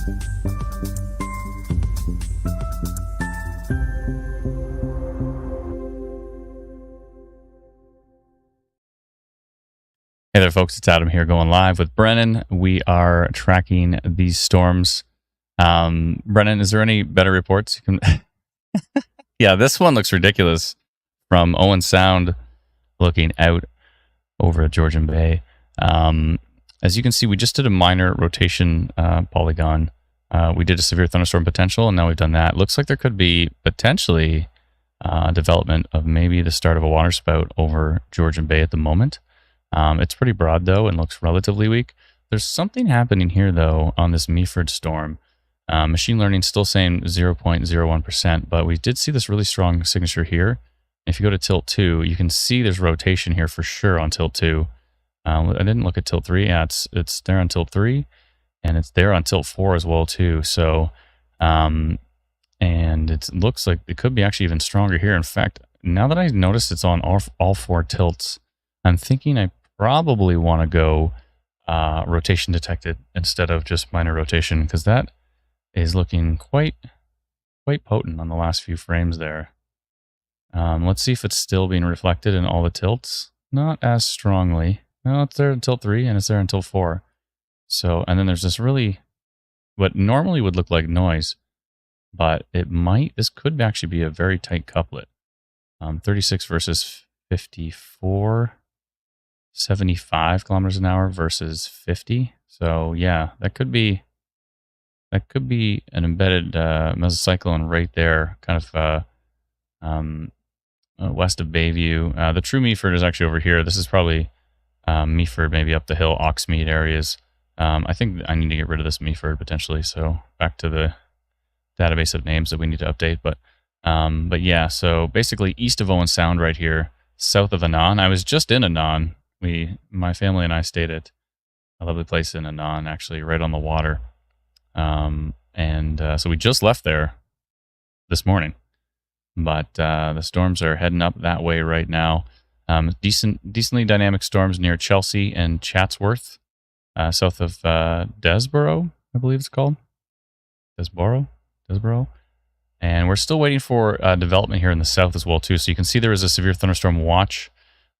Hey there, folks. It's Adam here going live with Brennan. We are tracking these storms. Brennan, is there any better reports you can... Yeah, this one looks ridiculous from Owen Sound looking out over at Georgian Bay. As you can see, we just did a minor rotation polygon. We did a severe thunderstorm potential, and now we've done that. Looks like there could be potentially development of maybe the start of a waterspout over Georgian Bay at the moment. It's pretty broad, though, and looks relatively weak. There's something happening here, though, on this Meaford storm. Machine learning still saying 0.01%, but we did see this really strong signature here. If you go to tilt 2, you can see there's rotation here for sure on tilt 2. I didn't look at tilt 3. Yeah, it's there on tilt 3, and it's there on tilt 4 as well, too. So, and it looks like it could be actually even stronger here. In fact, now that I noticed it's on all 4 tilts, I'm thinking I probably want to go rotation detected instead of just minor rotation, because that is looking quite potent on the last few frames there. Let's see if it's still being reflected in all the tilts. Not as strongly. No, it's there in tilt 3 and it's there in tilt 4. So, and then there's this really, what normally would look like noise, but this could actually be a very tight couplet. 36 versus 54. 75 kilometers an hour versus 50. So yeah, that could be an embedded mesocyclone right there, kind of west of Bayview. The true Meaford is actually over here. This is probably Meaford, maybe up the hill, Oxmead areas. I think I need to get rid of this Meaford potentially. So back to the database of names that we need to update. But yeah, so basically east of Owen Sound right here, south of Annan. I was just in Annan. My family and I stayed at a lovely place in Annan, actually, right on the water. So we just left there this morning. But the storms are heading up that way right now. Decently dynamic storms near Chelsea and Chatsworth, south of Desborough, I believe it's called. Desborough. And we're still waiting for development here in the south as well, too. So you can see there is a severe thunderstorm watch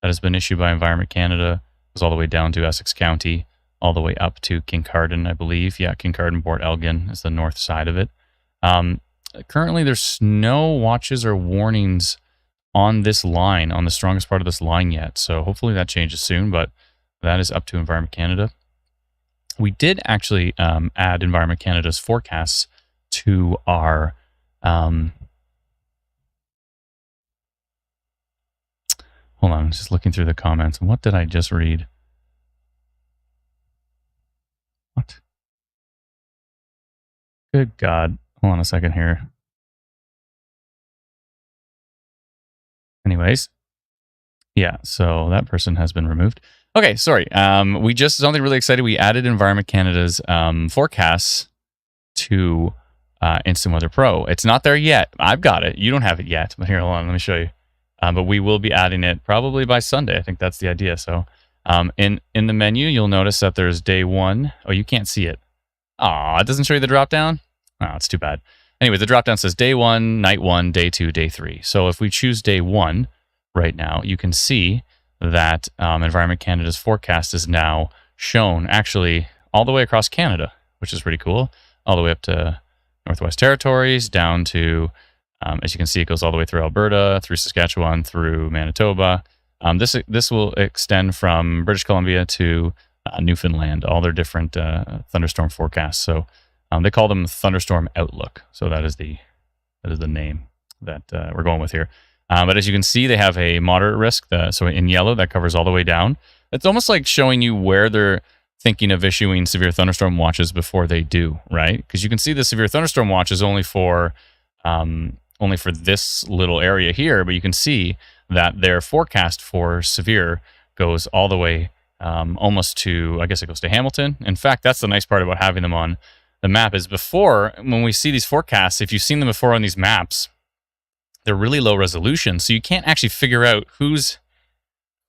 that has been issued by Environment Canada. It goes all the way down to Essex County, all the way up to Kincardine, I believe. Yeah, Kincardine, Port Elgin is the north side of it. Currently, there's no watches or warnings on this line, on the strongest part of this line yet. So hopefully that changes soon, but that is up to Environment Canada. We did actually add Environment Canada's forecasts to our... Hold on, I'm just looking through the comments. What did I just read? What? Good God. Hold on a second here. Anyways. Yeah, so that person has been removed. Okay, sorry. We just, something really exciting. We added Environment Canada's forecasts to Instant Weather Pro. It's not there yet. I've got it. You don't have it yet. But here, hold on, let me show you. But we will be adding it probably by Sunday. I think that's the idea. So in the menu, you'll notice that there's day 1. Oh, you can't see it. Aw, it doesn't show you the drop down? Oh, it's too bad. Anyway, the drop down says day 1, night 1, day 2, day 3. So if we choose day 1 right now, you can see that Environment Canada's forecast is now shown actually all the way across Canada, which is pretty cool. All the way up to Northwest Territories, down to... as you can see, it goes all the way through Alberta, through Saskatchewan, through Manitoba. This will extend from British Columbia to Newfoundland, all their different thunderstorm forecasts. So they call them Thunderstorm Outlook. So that is the name that we're going with here. But as you can see, they have a moderate risk. So in yellow, that covers all the way down. It's almost like showing you where they're thinking of issuing severe thunderstorm watches before they do, right? Because you can see the severe thunderstorm watch is only for this little area here, but you can see that their forecast for severe goes all the way almost to, I guess it goes to Hamilton. In fact, that's the nice part about having them on the map is before, when we see these forecasts, if you've seen them before on these maps, they're really low resolution. So you can't actually figure out who's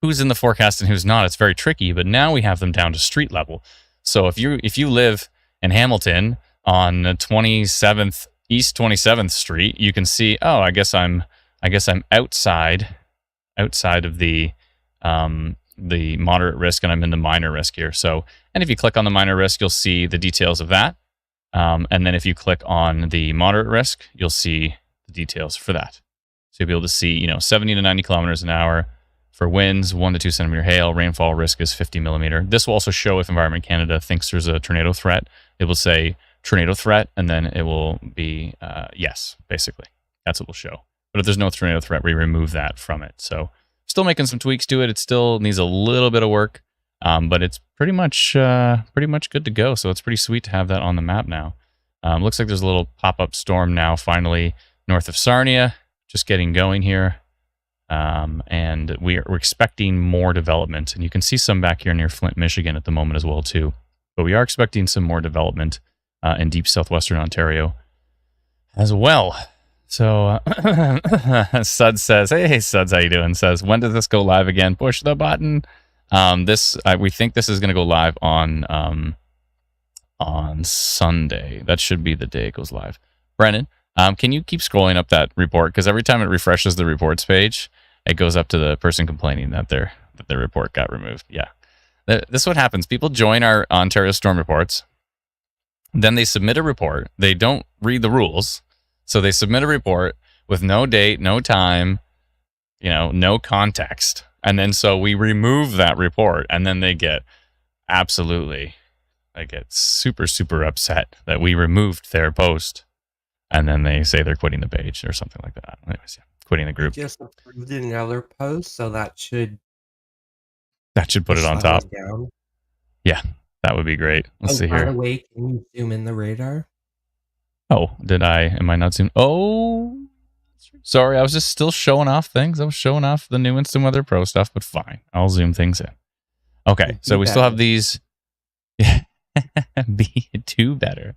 in the forecast and who's not. It's very tricky, but now we have them down to street level. So if you live in Hamilton, on 27th East 27th Street, you can see, oh, I guess I'm outside of the moderate risk, and I'm in the minor risk here. So, and if you click on the minor risk, you'll see the details of that. And then if you click on the moderate risk, you'll see the details for that. So you'll be able to see, 70 to 90 kilometers an hour for winds, 1 to 2 centimeter hail. Rainfall risk is 50 millimeter. This will also show if Environment Canada thinks there's a tornado threat. It will say tornado threat, and then it will be yes, basically. That's what it'll show. But if there's no tornado threat, we remove that from it. So still making some tweaks to it. It still needs a little bit of work, but it's pretty much good to go. So it's pretty sweet to have that on the map now. Looks like there's a little pop-up storm now, finally north of Sarnia, just getting going here. And we're expecting more development, and you can see some back here near Flint, Michigan at the moment as well too. But we are expecting some more development in deep southwestern Ontario as well. So Suds says, "Hey Suds, how you doing?" Says, "When does this go live again? Push the button." We think this is going to go live on Sunday. That should be the day it goes live. Brennan, can you keep scrolling up that report? Because every time it refreshes the reports page, it goes up to the person complaining that their report got removed. Yeah, this is what happens. People join our Ontario Storm reports, then they submit a report. They don't read the rules, so they submit a report with no date, no time, no context, and then so we remove that report, and then they get super, super upset that we removed their post. And then they say they're quitting the page or something like that. Anyways, yeah, quitting the group. Just approved another post, so that should put it on top. Down. Yeah, that would be great. Let's see here. By the way, can you zoom in the radar? Oh, am I not zoomed? Oh, sorry. I was just still showing off things. I was showing off the new Instant Weather Pro stuff, but fine. I'll zoom things in. Okay, so we still have these. Do better.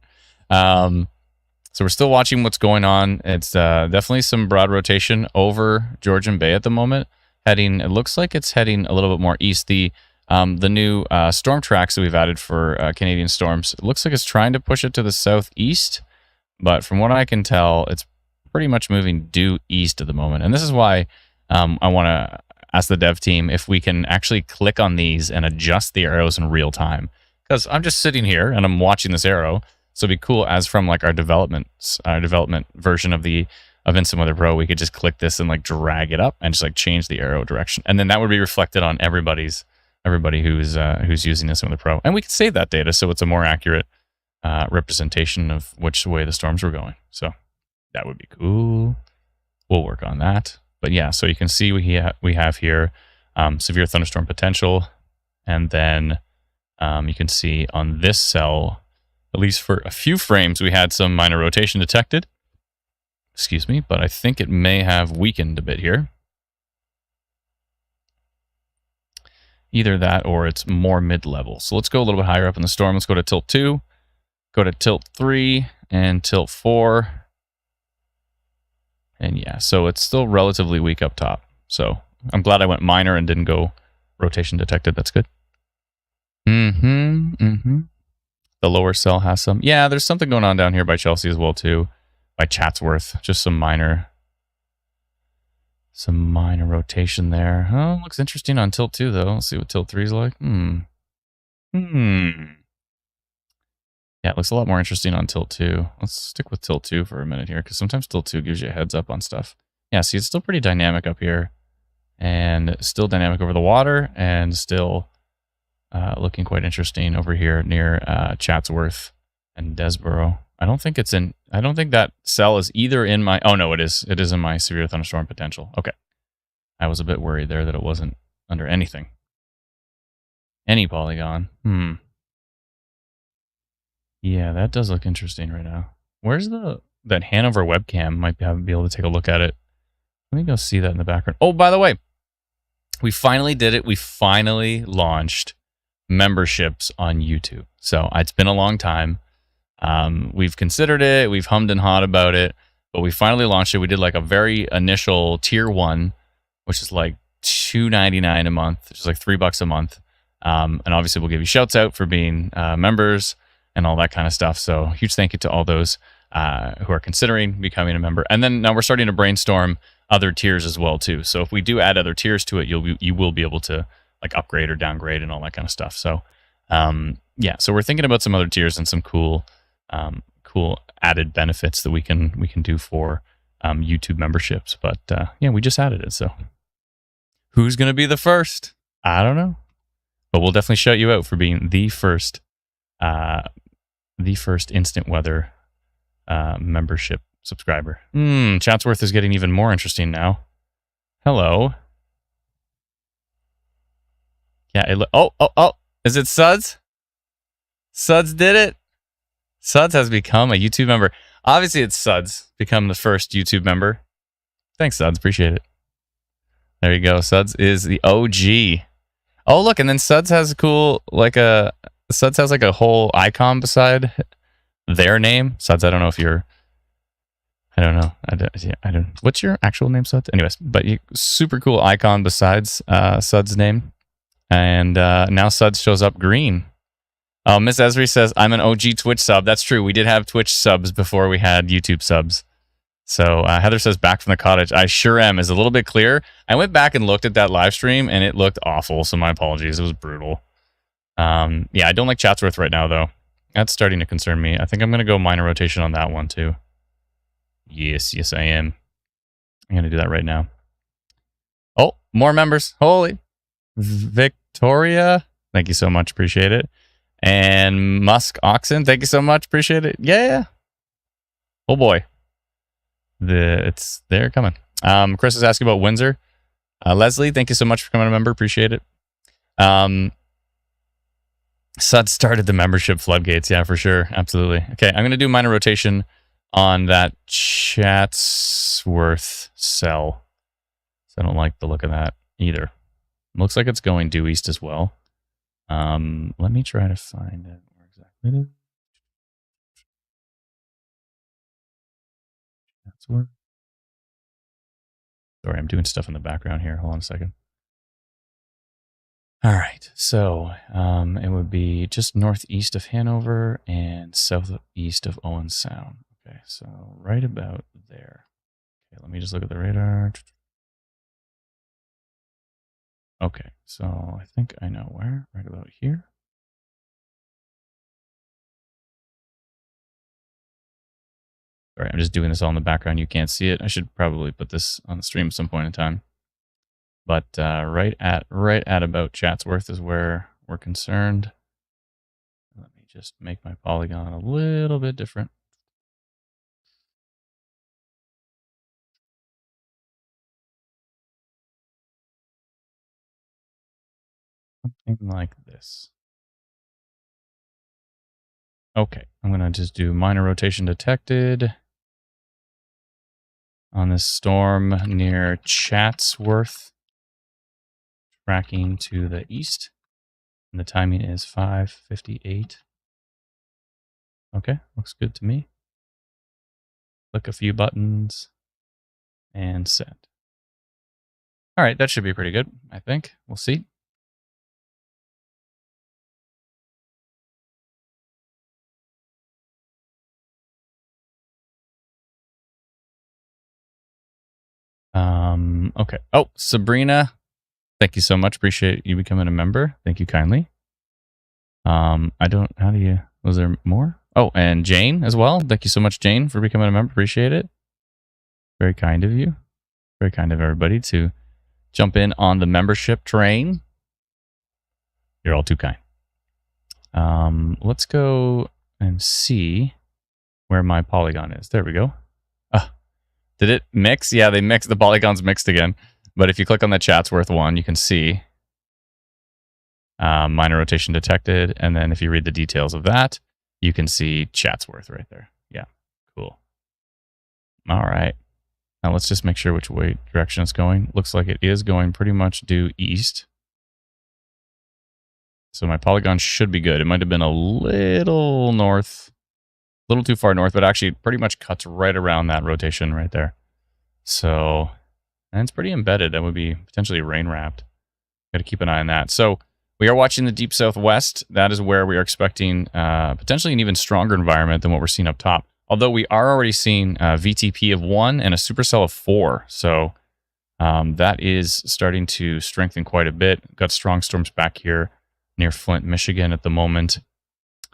So we're still watching what's going on. It's definitely some broad rotation over Georgian Bay at the moment. It looks like it's heading a little bit more east. The new storm tracks that we've added for Canadian storms, it looks like it's trying to push it to the southeast. But from what I can tell, it's pretty much moving due east at the moment. And this is why I want to ask the dev team if we can actually click on these and adjust the arrows in real time. Because I'm just sitting here and I'm watching this arrow. So it'd be cool as from like our development version of Instant Weather Pro, we could just click this and like drag it up and just like change the arrow direction, and then that would be reflected on everybody who's using Instant Weather Pro, and we could save that data so it's a more accurate representation of which way the storms were going. So that would be cool. We'll work on that. But yeah, so you can see we have here severe thunderstorm potential, and then you can see on this cell, at least for a few frames, we had some minor rotation detected. Excuse me, but I think it may have weakened a bit here. Either that or it's more mid-level. So let's go a little bit higher up in the storm. Let's go to tilt 2, go to tilt 3, and tilt 4. And yeah, so it's still relatively weak up top. So I'm glad I went minor and didn't go rotation detected. That's good. The lower cell has some. Yeah, there's something going on down here by Chelsea as well too, by Chatsworth. Just some minor rotation there. Oh, looks interesting on tilt 2 though. Let's see what tilt 3 is like. Yeah, it looks a lot more interesting on tilt 2. Let's stick with tilt 2 for a minute here, because sometimes tilt 2 gives you a heads up on stuff. Yeah, see, it's still pretty dynamic up here, and still dynamic over the water, and still looking quite interesting over here near Chatsworth and Desborough. I don't think that cell is either in my... Oh, no, it is. It is in my severe thunderstorm potential. Okay. I was a bit worried there that it wasn't under anything. Any polygon. Yeah, that does look interesting right now. Where's that Hanover webcam? Might be able to take a look at it. Let me go see that in the background. Oh, by the way, we finally did it. We finally launched memberships on YouTube. So it's been a long time. We've considered it. We've hummed and hawed about it, but we finally launched it. We did like a very initial tier 1, which is like $2.99 a month, which is like $3 a month. And obviously we'll give you shouts out for being members. and all that kind of stuff. So huge thank you to all those who are considering becoming a member. And then now we're starting to brainstorm other tiers as well too. So if we do add other tiers to it, you will be able to like upgrade or downgrade and all that kind of stuff. So yeah, so we're thinking about some other tiers and some cool added benefits that we can do for YouTube memberships. But yeah, we just added it. So who's going to be the first? I don't know, but we'll definitely shout you out for being the first instant weather membership subscriber. Chatsworth is getting even more interesting now. Hello. Yeah. Oh! Is it Suds? Suds did it. Suds has become a YouTube member. Obviously, it's Suds become the first YouTube member. Thanks, Suds. Appreciate it. There you go. Suds is the OG. Oh, look, and then Suds has a cool Suds has like a whole icon beside their name. Suds, I don't know if you're. I don't know. I don't. What's your actual name, Suds? Anyways, but super cool icon besides Suds' name, and now Suds shows up green. Oh, Miss Esri says I'm an OG Twitch sub. That's true. We did have Twitch subs before we had YouTube subs. So Heather says back from the cottage. I sure am. Is a little bit clear. I went back and looked at that live stream and it looked awful. So my apologies. It was brutal. Yeah, I don't like Chatsworth right now though. That's starting to concern me. I think I'm going to go minor rotation on that one too. Yes, I am. I'm going to do that right now. Oh, more members. Holy. Victoria. Thank you so much. Appreciate it. And Musk Oxen. Thank you so much. Appreciate it. Yeah. Oh boy. They're coming. Chris is asking about Windsor. Leslie, thank you so much for coming a member. Appreciate it. Sud started the membership floodgates. Yeah, for sure. Absolutely. Okay, I'm going to do minor rotation on that Chatsworth cell. So I don't like the look of that either. Looks like it's going due east as well. Let me try to find it. Where exactly it is. Chatsworth. Sorry, I'm doing stuff in the background here. Hold on a second. All right, so it would be just northeast of Hanover and southeast of Owen Sound. Okay, so right about there. Okay, let me just look at the radar. Okay, so I think I know where. Right about here. All right, I'm just doing this all in the background. You can't see it. I should probably put this on the stream at some point in time. But right at about Chatsworth is where we're concerned. Let me just make my polygon a little bit different. Something like this. Okay, I'm going to just do minor rotation detected on this storm near Chatsworth, tracking to the east. And the timing is 5:58. Okay, looks good to me. Click a few buttons and send. All right, that should be pretty good, I think. We'll see. Okay. Oh, Sabrina, thank you so much. Appreciate you becoming a member. Thank you kindly. Was there more? Oh, and Jane as well. Thank you so much, Jane, for becoming a member. Appreciate it. Very kind of you. Very kind of everybody to jump in on the membership train. You're all too kind. Let's go and see where my polygon is. There we go. Did it mix? Yeah, they mixed. The polygons mixed again. But if you click on the Chatsworth one, you can see minor rotation detected. And then if you read the details of that, you can see Chatsworth right there. Yeah, cool. All right. Now let's just make sure which direction it's going. Looks like it is going pretty much due east. So my polygon should be good. It might have been a little north, a little too far north, but actually pretty much cuts right around that rotation right there. So, and it's pretty embedded. That would be potentially rain wrapped. Got to keep an eye on that. So We are watching the deep southwest. That is where we are expecting potentially an even stronger environment than what we're seeing up top. Although we are already seeing VTP of 1 and a supercell of 4. So that is starting to strengthen quite a bit. Got strong storms back here near Flint, Michigan at the moment.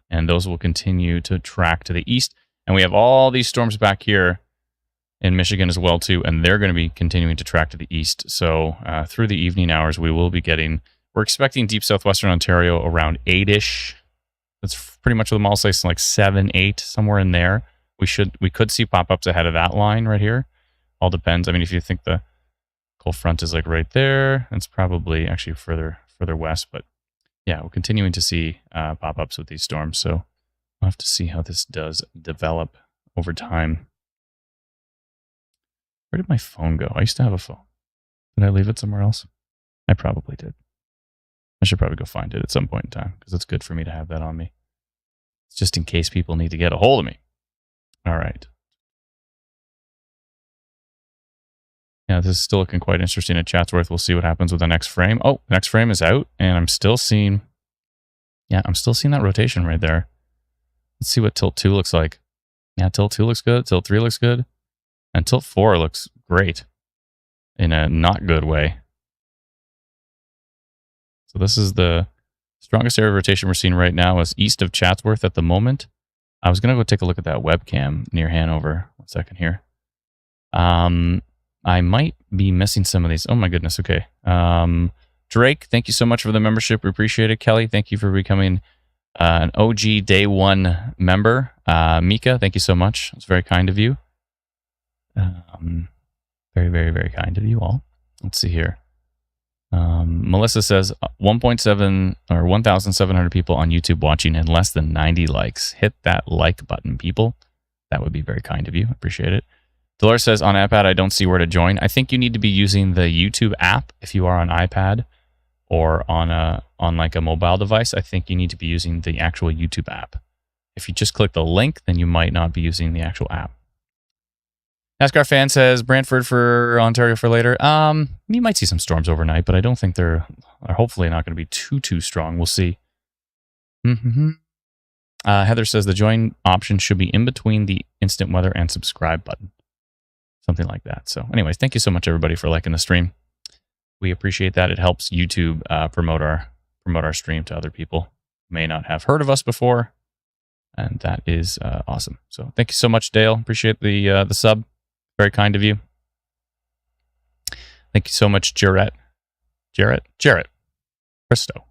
And those will continue to track to the east. And we have all these storms back here in Michigan as well, too. And they're going to be continuing to track to the east. So through the evening hours, we will be getting... We're expecting deep southwestern Ontario around 8-ish. That's pretty much what the model says, like 7, 8, somewhere in there. We could see pop-ups ahead of that line right here. All depends. I mean, if you think the cold front is like right there, it's probably actually further west. But yeah, we're continuing to see pop-ups with these storms. So we'll have to see how this does develop over time. Where did my phone go? I used to have a phone. Did I leave it somewhere else? I probably did. I should probably go find it at some point in time because it's good for me to have that on me. It's just in case people need to get a hold of me. All right. Yeah, this is still looking quite interesting at Chatsworth. We'll see what happens with the next frame. Oh, the next frame is out, and I'm still seeing that rotation right there. Let's see what tilt 2 looks like. Yeah, tilt 2 looks good. Tilt 3 looks good. And tilt 4 looks great in a not good way. So this is the strongest area of rotation we're seeing right now is east of Chatsworth at the moment. I was going to go take a look at that webcam near Hanover. 1 second here. I might be missing some of these. Oh my goodness. Okay. Drake, thank you so much for the membership. We appreciate it. Kelly, thank you for becoming an OG Day 1 member. Mika, thank you so much. It's very kind of you. Very, very, very kind of you all. Let's see here. Melissa says 1.7 or 1,700 people on YouTube watching and less than 90 likes. Hit that like button, people. That would be very kind of you. Appreciate it. Dolores says on iPad, I don't see where to join. I think you need to be using the YouTube app if you are on iPad or on like a mobile device. I think you need to be using the actual YouTube app. If you just click the link, then you might not be using the actual app. NASCAR fan says Brantford for Ontario for later. You might see some storms overnight, but I don't think they're hopefully not going to be too strong. We'll see. Heather says the join option should be in between the instant weather and subscribe button. Something like that. So anyways, thank you so much, everybody, for liking the stream. We appreciate that. It helps YouTube promote our stream to other people who may not have heard of us before. And that is awesome. So thank you so much, Dale. Appreciate the sub. Very kind of you. Thank you so much, Jarrett Bristow.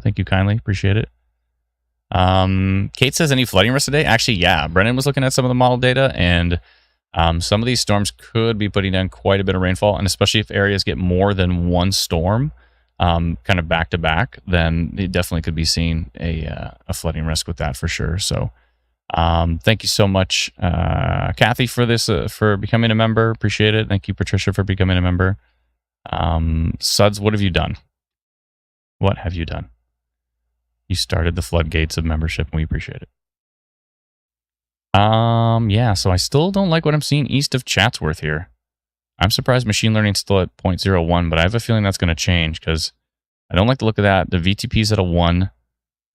Thank you kindly. Appreciate it. Kate says any flooding risk today? Actually, yeah. Brennan was looking at some of the model data, and some of these storms could be putting down quite a bit of rainfall, and especially if areas get more than one storm, kind of back to back, then it definitely could be seeing a flooding risk with that for sure. So thank you so much, Kathy, for this, for becoming a member. Appreciate it. Thank you, Patricia, for becoming a member. Suds, what have you done? What have you done? You started the floodgates of membership, and we appreciate it. Yeah, so I still don't like what I'm seeing east of Chatsworth here. I'm surprised machine learning is still at 0.01, but I have a feeling that's going to change because I don't like the look of that. The VTP is at a 1.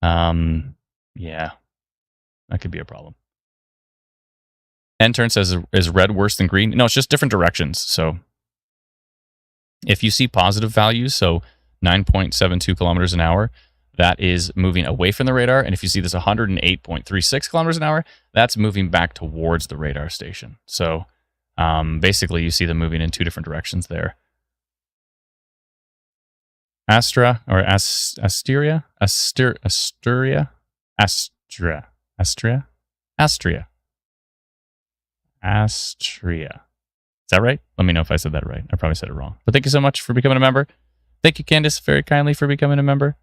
Yeah, that could be a problem. N-turn says, is red worse than green? No, it's just different directions. So if you see positive values, so 9.72 kilometers an hour, that is moving away from the radar. And if you see this 108.36 kilometers an hour, that's moving back towards the radar station. So basically, you see them moving in two different directions there. Asteria. Is that right? Let me know if I said that right. I probably said it wrong. But thank you so much for becoming a member. Thank you, Candace, very kindly for becoming a member.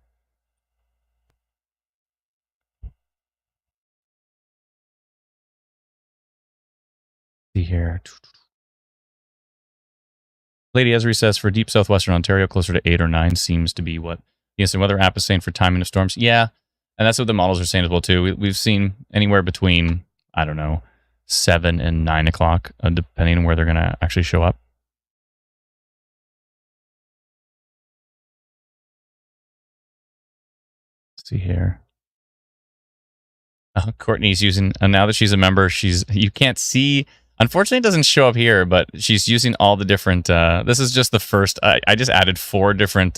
See here. Lady Esri says for deep southwestern Ontario, closer to 8 or 9 seems to be what the instant weather app is saying for timing of storms. Yeah, and that's what the models are saying as well, too. We've seen anywhere between, I don't know, 7 and 9 o'clock, depending on where they're going to actually show up. see here. Courtney's using, and now that she's a member, you can't see. Unfortunately, it doesn't show up here, but she's using all the different. This is just the first. I just added 4 different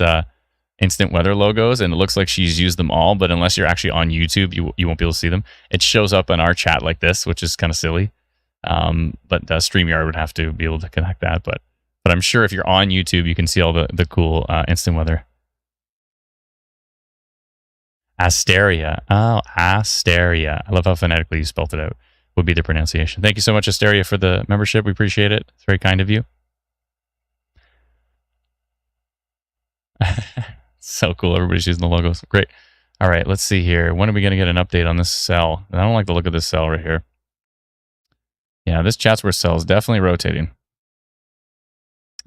instant weather logos, and it looks like she's used them all. But unless you're actually on YouTube, you won't be able to see them. It shows up in our chat like this, which is kind of silly. But StreamYard would have to be able to connect that. But I'm sure if you're on YouTube, you can see all the cool instant weather. Asteria. Oh, Asteria. I love how phonetically you spelled it out. Would be the pronunciation. Thank you so much, Asteria, for the membership. We appreciate it. It's very kind of you. So cool. Everybody's using the logos. Great. All right, let's see here. When are we going to get an update on this cell? I don't like the look of this cell right here. Yeah, this Chatsworth cell is definitely rotating.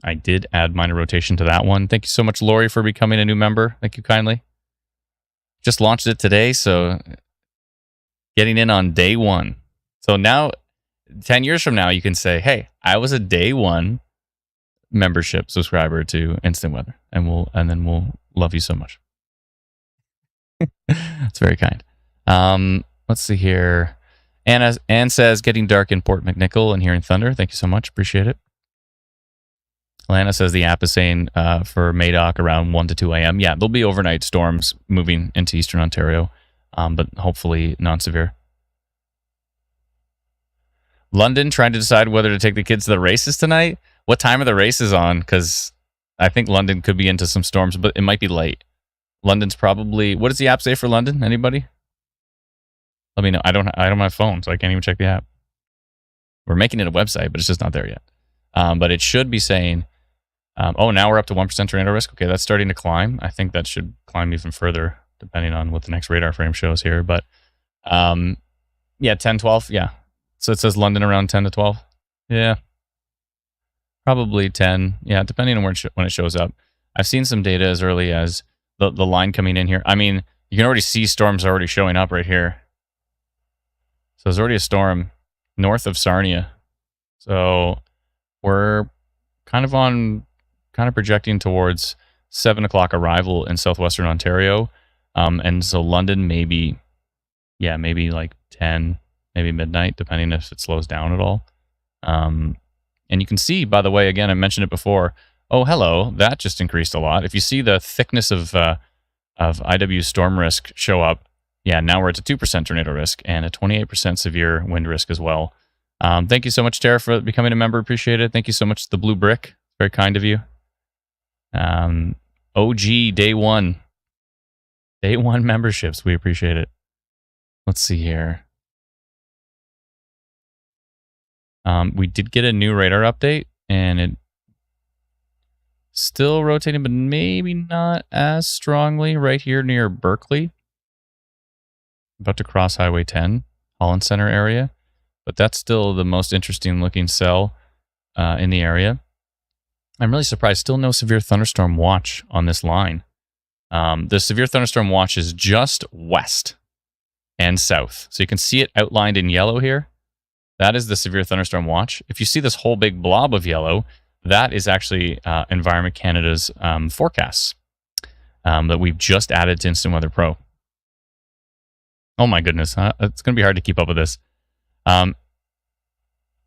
I did add minor rotation to that one. Thank you so much, Lori, for becoming a new member. Thank you kindly. Just launched it today, so getting in on day 1. So now, 10 years from now, you can say, hey, I was a day 1 membership subscriber to Instant Weather, and then we'll love you so much. It's very kind. Let's see here. Anne says, getting dark in Port McNichol and hearing thunder. Thank you so much. Appreciate it. Lana says the app is saying for Madoc around 1 to 2 a.m. Yeah, there'll be overnight storms moving into eastern Ontario, but hopefully non-severe. London trying to decide whether to take the kids to the races tonight. What time are the races on? Because I think London could be into some storms, but it might be late. London's probably... What does the app say for London? Anybody? Let me know. I don't have a phone, so I can't even check the app. We're making it a website, but it's just not there yet. But it should be saying... oh, now we're up to 1% tornado risk. Okay, that's starting to climb. I think that should climb even further, depending on what the next radar frame shows here. But yeah, 10, 12. Yeah. So it says London around 10 to 12. Yeah. Probably 10. Yeah, depending on when it shows up. I've seen some data as early as the line coming in here. I mean, you can already see storms already showing up right here. So there's already a storm north of Sarnia. So we're kind of projecting towards 7 o'clock arrival in southwestern Ontario. And so London maybe like 10, maybe midnight, depending if it slows down at all. And you can see, by the way, again, I mentioned it before. Oh, hello, that just increased a lot. If you see the thickness of IW storm risk show up, yeah, now we're at a 2% tornado risk and a 28% severe wind risk as well. Thank you so much, Tara, for becoming a member. Appreciate it. Thank you so much, The Blue Brick. Very kind of you. OG day 1 memberships. We appreciate it. Let's see here. We did get a new radar update, and it still rotating, but maybe not as strongly right here near Berkeley. About to cross Highway 10, Holland Center area. But that's still the most interesting looking cell in the area. I'm really surprised. Still no severe thunderstorm watch on this line. The severe thunderstorm watch is just west and south. So you can see it outlined in yellow here. That is the severe thunderstorm watch. If you see this whole big blob of yellow, that is actually Environment Canada's forecasts that we've just added to Instant Weather Pro. Oh my goodness. It's going to be hard to keep up with this. And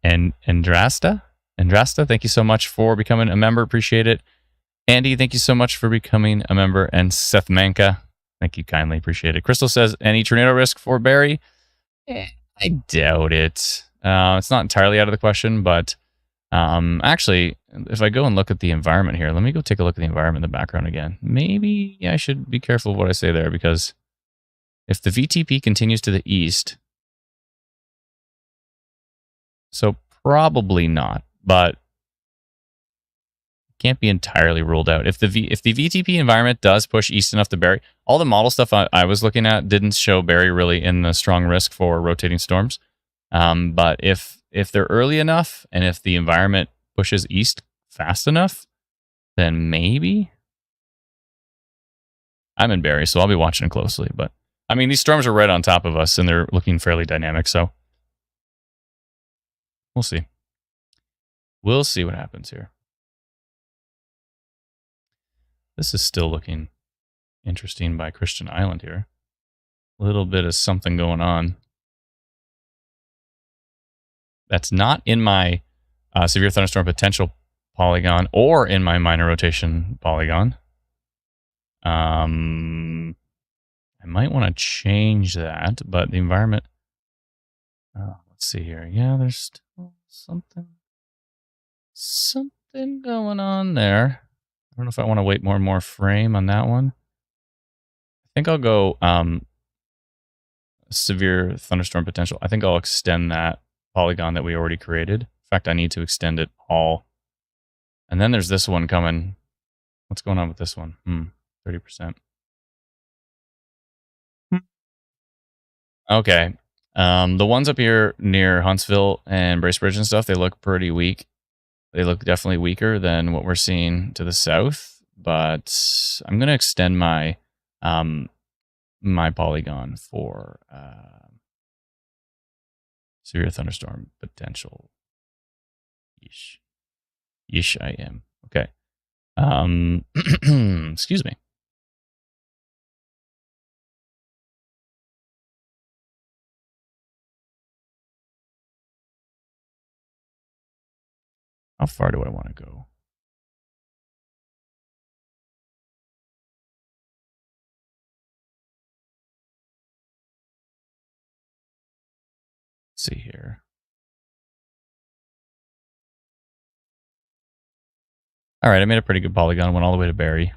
Andrasta, thank you so much for becoming a member. Appreciate it. Andy, thank you so much for becoming a member. And Seth Manka, thank you kindly. Appreciate it. Crystal says, any tornado risk for Barrie? I doubt it. It's not entirely out of the question, but actually, if I go and look at the environment here, let me go take a look at the environment in the background again. Maybe I should be careful of what I say there, because if the VTP continues to the east, so probably not, but can't be entirely ruled out. If the VTP environment does push east enough to Barrie, all the model stuff I was looking at didn't show Barrie really in the strong risk for rotating storms. But if they're early enough, and if the environment pushes east fast enough, then maybe. I'm in Barrie, so I'll be watching it closely. But I mean, these storms are right on top of us, and they're looking fairly dynamic. So we'll see. We'll see what happens here. This is still looking interesting by Christian Island here. little bit of something going on. That's not in my severe thunderstorm potential polygon or in my minor rotation polygon. I might want to change that, but the environment. Let's see here. Yeah, there's still something going on there. I don't know if I want to wait more and more frame on that one. I think I'll go severe thunderstorm potential. I think I'll extend that polygon that we already created. In fact, I need to extend it all. And then there's this one coming. What's going on with this one? 30%. Okay. The ones up here near Huntsville and Bracebridge and stuff, they look pretty weak. They look definitely weaker than what we're seeing to the south. But I'm going to extend my my polygon for severe thunderstorm potential. Yeesh. Yeesh, I am. Okay. Excuse me. How far do I want to go? Let's see here. All right, I made a pretty good polygon. Went all the way to Barry.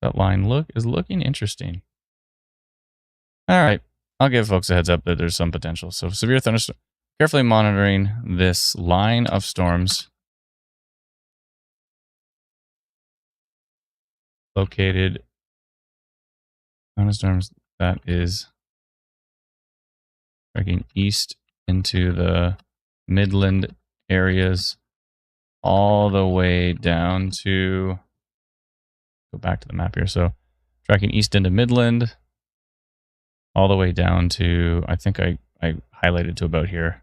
That line is looking interesting. All right, I'll give folks a heads up that there's some potential. So severe thunderstorm. Carefully monitoring this line of storms located. Thunderstorms that is striking east into the Midland areas, all the way down to. Go back to the map here. So tracking east into Midland, all the way down to, I think I highlighted to about here,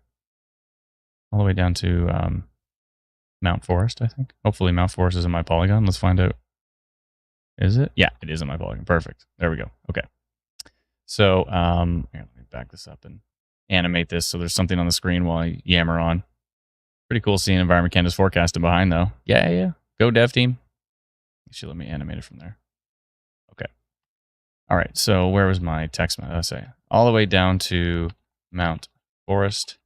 all the way down to Mount Forest, I think. Hopefully Mount Forest is in my polygon. Let's find out. Is it? Yeah, it is in my polygon. Perfect. There we go. Okay. So here, let me back this up and animate this so there's something on the screen while I yammer on. Pretty cool seeing Environment Canada's forecasting behind, though. Yeah. Go dev team. You should let me animate it from there. Okay. All right. So where was my text? Say all the way down to Mount Forest.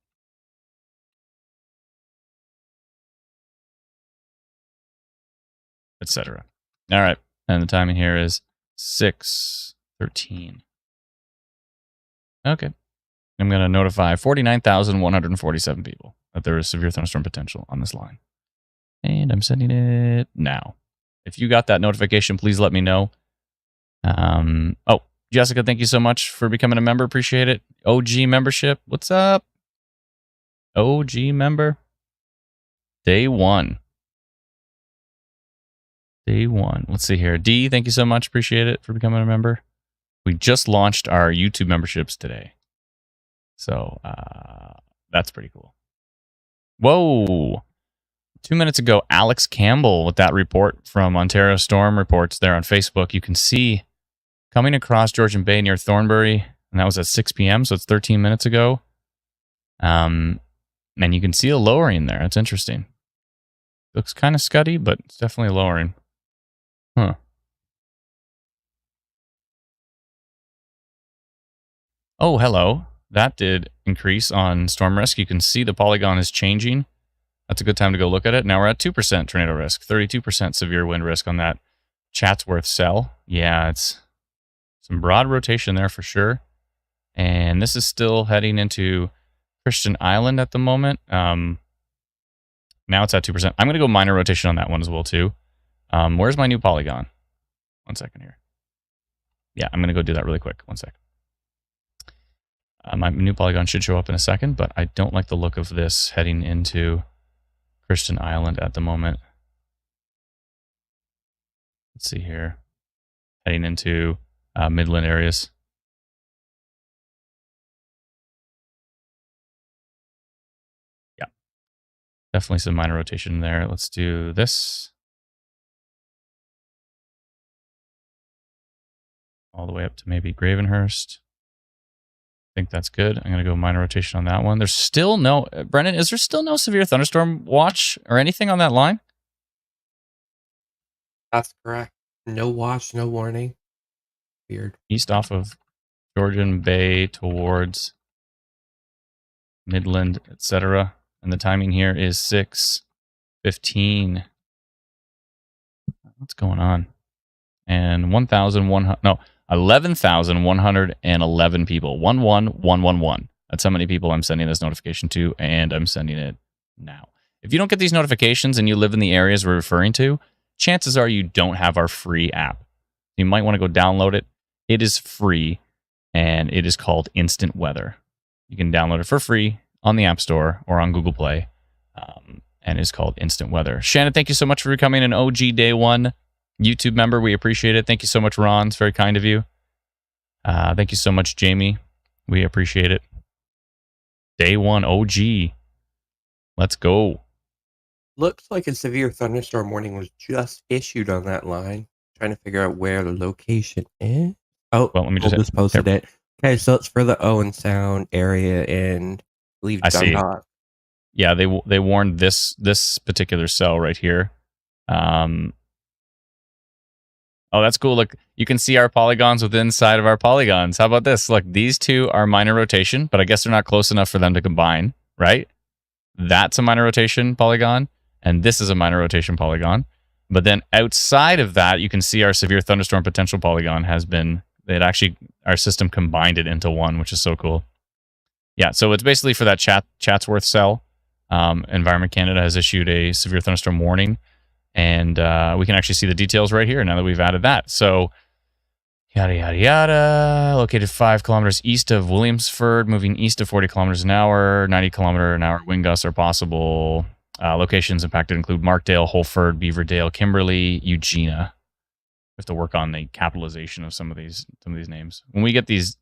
Etc. All right. And the timing here is 6:13. Okay. I'm going to notify 49,147 people that there is severe thunderstorm potential on this line. And I'm sending it now. If you got that notification, please let me know. Oh, Jessica, thank you so much for becoming a member. Appreciate it. OG membership. What's up? OG member. Day one. Let's see here. D, thank you so much. Appreciate it for becoming a member. We just launched our YouTube memberships today. So that's pretty cool. Whoa. 2 minutes ago, Alex Campbell with that report from Ontario Storm Reports there on Facebook. You can see coming across Georgian Bay near Thornbury, and that was at 6 p.m., so it's 13 minutes ago. And you can see a lowering there. It's interesting. Looks kind of scuddy, but it's definitely lowering. Huh. Oh, hello. That did increase on storm risk. You can see the polygon is changing. That's a good time to go look at it. Now we're at 2% tornado risk, 32% severe wind risk on that Chatsworth cell. Yeah, it's some broad rotation there for sure. And this is still heading into Christian Island at the moment. Now it's at 2%. I'm going to go minor rotation on that one as well, too. Where's my new polygon? 1 second here. Yeah, I'm going to go do that really quick. 1 second. My new polygon should show up in a second, but I don't like the look of this heading into Christian Island at the moment. Let's see here. Heading into Midland areas. Yeah. Definitely some minor rotation there. Let's do this. all the way up to maybe Gravenhurst. I think that's good. I'm going to go minor rotation on that one. There's still no... Brennan, is there still no severe thunderstorm watch or anything on that line? That's correct. No watch, no warning. Weird. East off of Georgian Bay towards Midland, etc. And the timing here is 6:15. What's going on? And 11,111 people. 11111. That's how many people I'm sending this notification to, and I'm sending it now. If you don't get these notifications and you live in the areas we're referring to, chances are you don't have our free app. You might want to go download it. It is free, and it is called Instant Weather. You can download it for free on the App Store or on Google Play, and it's called Instant Weather. Shannon, thank you so much for becoming an OG Day 1 YouTube member. We appreciate it. Thank you so much, Ron. It's very kind of you. Thank you so much, Jamie. We appreciate it. Day 1 OG. Let's go. Looks like a severe thunderstorm warning was just issued on that line. Trying to figure out where the location is. Oh, Well, let me just posted it. Okay, so it's for the Owen Sound area in, I believe, I see. Dundalk. Yeah, they warned this particular cell right here. Oh, that's cool. Look, you can see our polygons within inside of our polygons. How about this? Look, these two are minor rotation, but I guess they're not close enough for them to combine, right? That's a minor rotation polygon, and this is a minor rotation polygon. But then outside of that, you can see our severe thunderstorm potential polygon has been, our system combined it into one, which is so cool. Yeah, so it's basically for that Chatsworth cell. Environment Canada has issued a severe thunderstorm warning, and we can actually see the details right here now that we've added that. So, yada, yada, yada. Located 5 kilometers east of Williamsford, moving east of 40 kilometers an hour, 90 kilometer an hour wind gusts are possible. Locations impacted include Markdale, Holford, Beaverdale, Kimberley, Eugenia. We have to work on the capitalization of some of these names. When we get these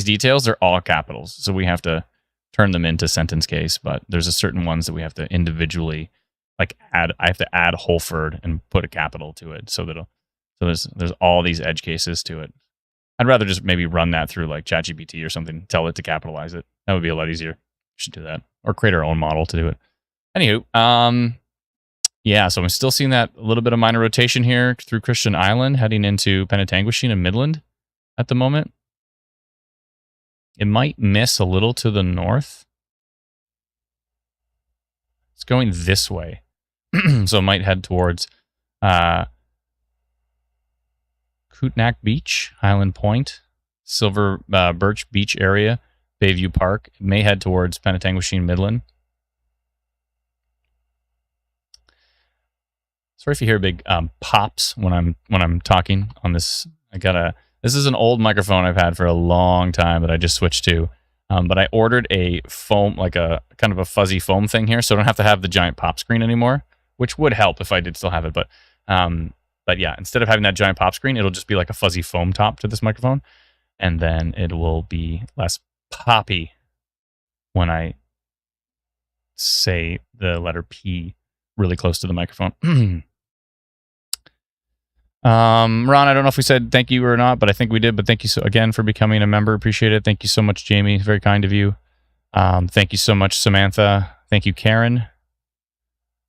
details, they're all capitals, so we have to turn them into sentence case. But there's a certain ones that we have to individually add. I have to add Holford and put a capital to it, so there's all these edge cases to it. I'd rather just maybe run that through like ChatGPT or something, tell it to capitalize it. That would be a lot easier. We should do that, or create our own model to do it. Anywho, yeah, so I'm still seeing that a little bit of minor rotation here through Christian Island, heading into Penetanguishene and Midland at the moment. It might miss a little to the north. It's going this way, so it might head towards Kootenai Beach, Highland Point, Silver Birch Beach area, Bayview Park. It may head towards Penetanguishene, Midland. Sorry if you hear big pops when I'm talking on this. This is an old microphone I've had for a long time that I just switched to. But I ordered a foam, like a kind of a fuzzy foam thing here, so I don't have to have the giant pop screen anymore, which would help if I did still have it. But yeah, instead of having that giant pop screen, it'll just be like a fuzzy foam top to this microphone, and then it will be less poppy when I say the letter P really close to the microphone. Ron, I don't know if we said thank you or not, but I think we did. But thank you again for becoming a member. Appreciate it. Thank you so much, Jamie. Very kind of you. Thank you so much, Samantha. Thank you, Karen.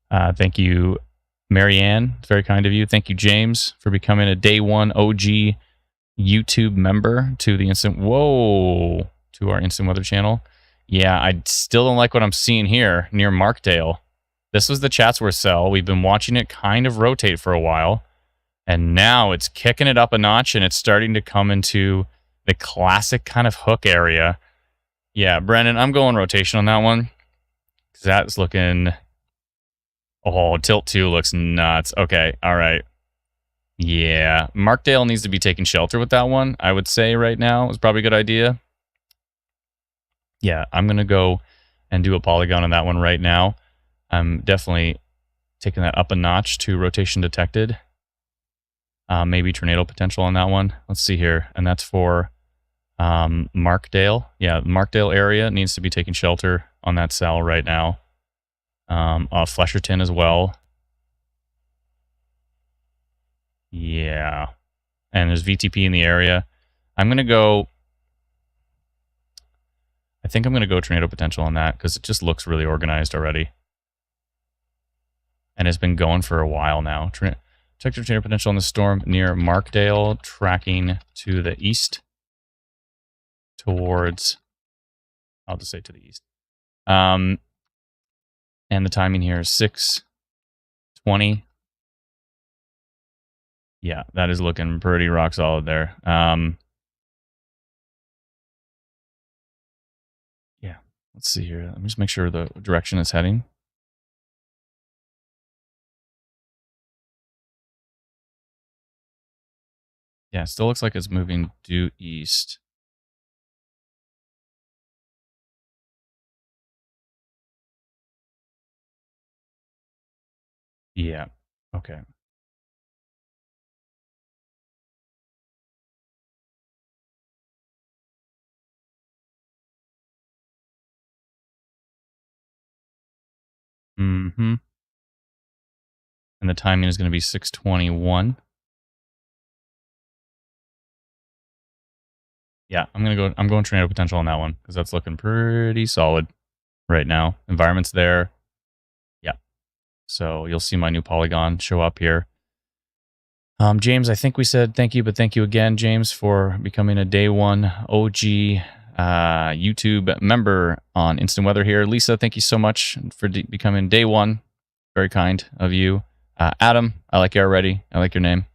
Thank you, Marianne. It's very kind of you. Thank you, James, for becoming a Day 1 OG YouTube member to the to our Instant Weather channel. Yeah, I still don't like what I'm seeing here near Markdale. This was the Chatsworth cell. We've been watching it kind of rotate for a while. And now it's kicking it up a notch, and it's starting to come into the classic kind of hook area. Yeah, Brennan, I'm going rotation on that one. Because that's looking... Oh, tilt 2 looks nuts. Okay, all right. Yeah, Markdale needs to be taking shelter with that one, I would say right now. It's probably a good idea. Yeah, I'm going to go and do a polygon on that one right now. I'm definitely taking that up a notch to rotation detected. Maybe tornado potential on that one. Let's see here. And that's for Markdale. Yeah, Markdale area needs to be taking shelter on that cell right now. Flesherton as well. Yeah. And there's VTP in the area. I'm going to go... I think I'm going to go tornado potential on that because it just looks really organized already. And has been going for a while now. Check the tornado potential on the storm near Markdale, tracking to the east towards... I'll just say to the east. And the timing here is 6:20. Yeah, that is looking pretty rock solid there. Yeah, let's see here. Let me just make sure the direction it's heading. Yeah, it still looks like it's moving due east. Yeah, okay. Mm-hmm. And the timing is going to be 6:21. Yeah, I'm going tornado potential on that one because that's looking pretty solid right now. Environment's there. Yeah. So you'll see my new polygon show up here. James, I think we said thank you, but thank you again, James, for becoming a day one OG YouTube member on Instant Weather here. Lisa, thank you so much for becoming day one. Very kind of you. Adam, I like you already. I like your name.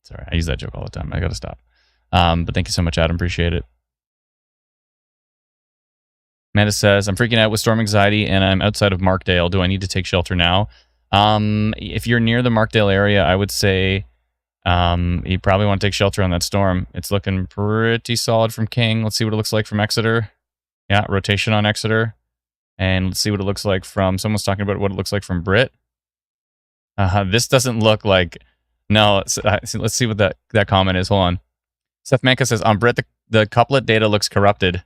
Sorry, I use that joke all the time. I got to stop. But thank you so much, Adam. Appreciate it. Amanda says, I'm freaking out with storm anxiety and I'm outside of Markdale. Do I need to take shelter now? If you're near the Markdale area, I would say you probably want to take shelter on that storm. It's looking pretty solid from King. Let's see what it looks like from Exeter. Yeah, rotation on Exeter. And let's see what it looks like from... Someone's talking about what it looks like from Brit. This doesn't look like... No, let's see what that comment is. Hold on. Seth Manka says, on Brit, the couplet data looks corrupted.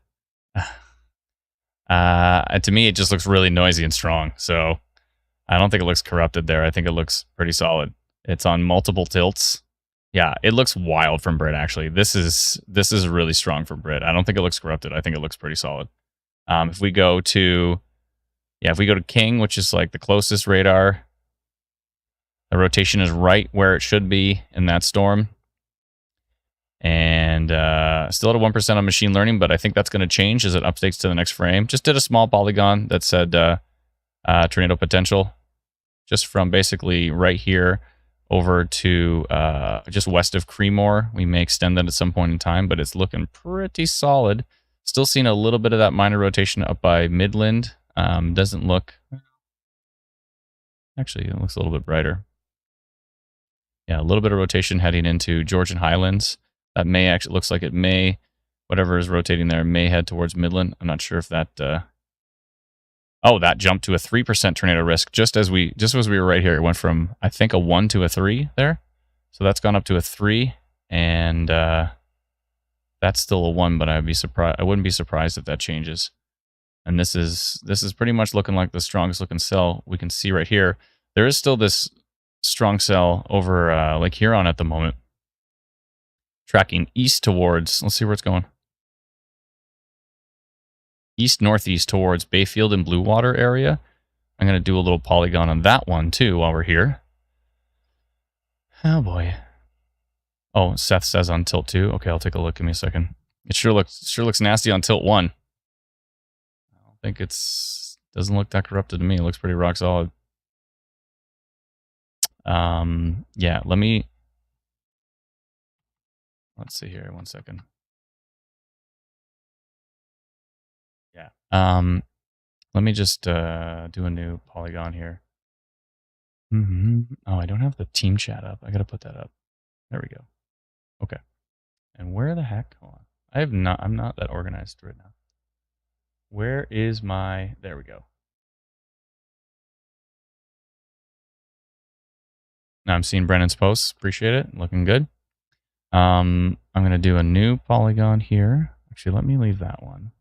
And to me, it just looks really noisy and strong. So I don't think it looks corrupted there. I think it looks pretty solid. It's on multiple tilts. Yeah, it looks wild from Brit, actually. This is really strong from Brit. I don't think it looks corrupted. I think it looks pretty solid. If we go to King, which is like the closest radar, the rotation is right where it should be in that storm. And still at a 1% on machine learning, but I think that's going to change as it updates to the next frame. Just did a small polygon that said tornado potential, just from basically right here over to just west of Creemore. We may extend that at some point in time, but it's looking pretty solid. Still seeing a little bit of that minor rotation up by Midland. Doesn't look... Actually, it looks a little bit brighter. Yeah, a little bit of rotation heading into Georgian Highlands. That may actually... Looks like it may... Whatever is rotating there may head towards Midland. I'm not sure if that... Oh, that jumped to a 3% tornado risk just as we were right here. It went from, I think, a 1 to a 3 there. So that's gone up to a 3, and that's still a 1, but I wouldn't be surprised if that changes. And this is pretty much looking like the strongest looking cell we can see right here. There is still this strong cell over Lake Huron at the moment, tracking east towards, let's see where it's going. East-northeast towards Bayfield and Blue Water area. I'm going to do a little polygon on that one, too, while we're here. Oh, boy. Oh, Seth says on tilt 2. Okay, I'll take a look. Give me a second. It sure looks nasty on tilt 1. I don't think doesn't look that corrupted to me. It looks pretty rock solid. Yeah, let's see here. 1 second. Yeah. Let me just do a new polygon here. Oh, I don't have the team chat up. I got to put that up. There we go. Okay. And where the heck? Hold on. I'm not that organized right now. Where is my... There we go. Now I'm seeing Brennan's posts. Appreciate it. Looking good. I'm going to do a new polygon here. Actually, let me leave that one.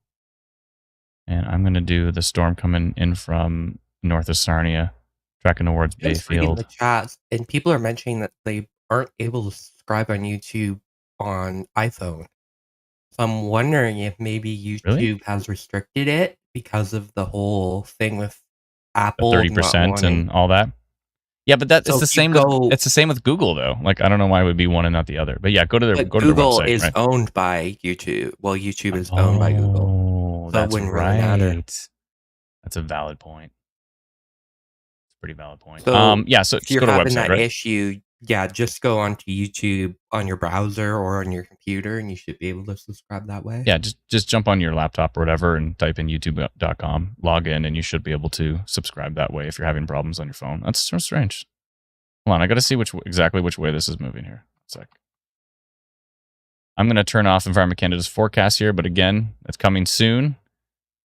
And I'm going to do the storm coming in from north of Sarnia, tracking towards Just reading Bayfield. the chats, and people are mentioning that they aren't able to subscribe on YouTube on iPhone. So I'm wondering if maybe Really? YouTube has restricted it because of the whole thing with The Apple not 30% wanting. and all that? Yeah, but that it's So the if you same with go, it's the same with Google though. Like I don't know why it would be one and not the other. But yeah, but go to their Google website, is right? owned by YouTube. Well, YouTube is owned by Google, Oh, so it that's wouldn't really matter. right. That's a valid point. It's a pretty valid point. So Yeah, so if just you're go to our having website, that right? issue, yeah, just go onto YouTube on your browser or on your computer, and you should be able to subscribe that way. Yeah, just jump on your laptop or whatever and type in youtube.com, log in, and you should be able to subscribe that way if you're having problems on your phone. That's so strange. Hold on, I got to see exactly which way this is moving here. It's like I'm going to turn off Environment Canada's forecast here, but again, it's coming soon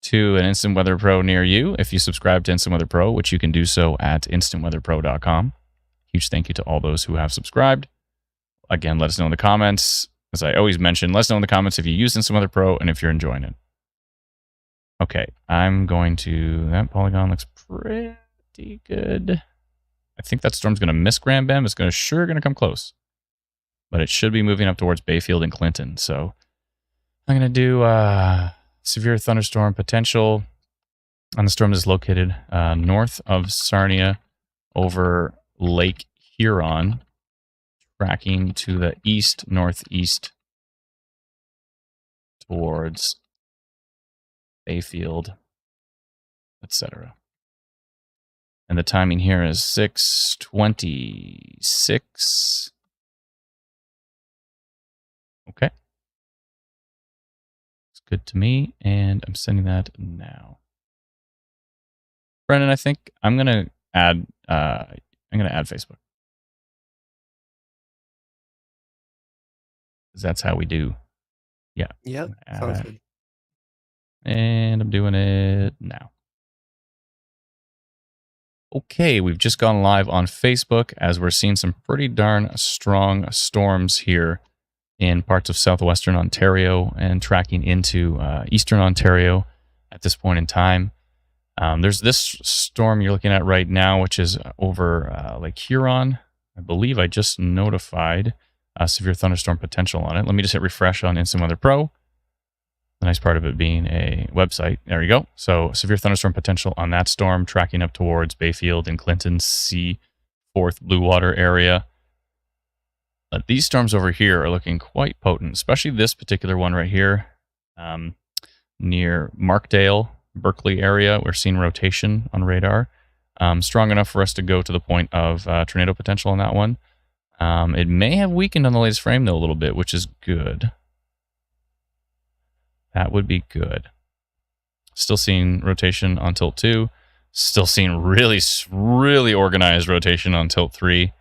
to an Instant Weather Pro near you if you subscribe to Instant Weather Pro, which you can do so at instantweatherpro.com. Huge thank you to all those who have subscribed. Again, let us know in the comments. As I always mention, let us know in the comments if you use Instant Weather Pro and if you're enjoying it. Okay, I'm going to... That polygon looks pretty good. I think that storm's going to miss Grand Bend. It's going to come close. But it should be moving up towards Bayfield and Clinton. So I'm going to do severe thunderstorm potential. And the storm is located north of Sarnia over Lake Huron, tracking to the east-northeast towards Bayfield, etc. And the timing here is 6:26. Okay. It's good to me, and I'm sending that now. Brendan, I think I'm gonna add Facebook. 'Cause that's how we do. Yeah. Yep, Add sounds that. good. And I'm doing it now. Okay, we've just gone live on Facebook as we're seeing some pretty darn strong storms here in parts of southwestern Ontario and tracking into eastern Ontario at this point in time. There's this storm you're looking at right now, which is over Lake Huron. I believe I just notified severe thunderstorm potential on it. Let me just hit refresh on Instant Weather Pro. The nice part of it being a website. There you go. So severe thunderstorm potential on that storm, tracking up towards Bayfield and Clinton Seaforth Blue Water area. But these storms over here are looking quite potent, especially this particular one right here near Markdale, Berkeley area. We're seeing rotation on radar. Strong enough for us to go to the point of tornado potential on that one. It may have weakened on the latest frame, though, a little bit, which is good. That would be good. Still seeing rotation on tilt 2. Still seeing really, really organized rotation on tilt 3.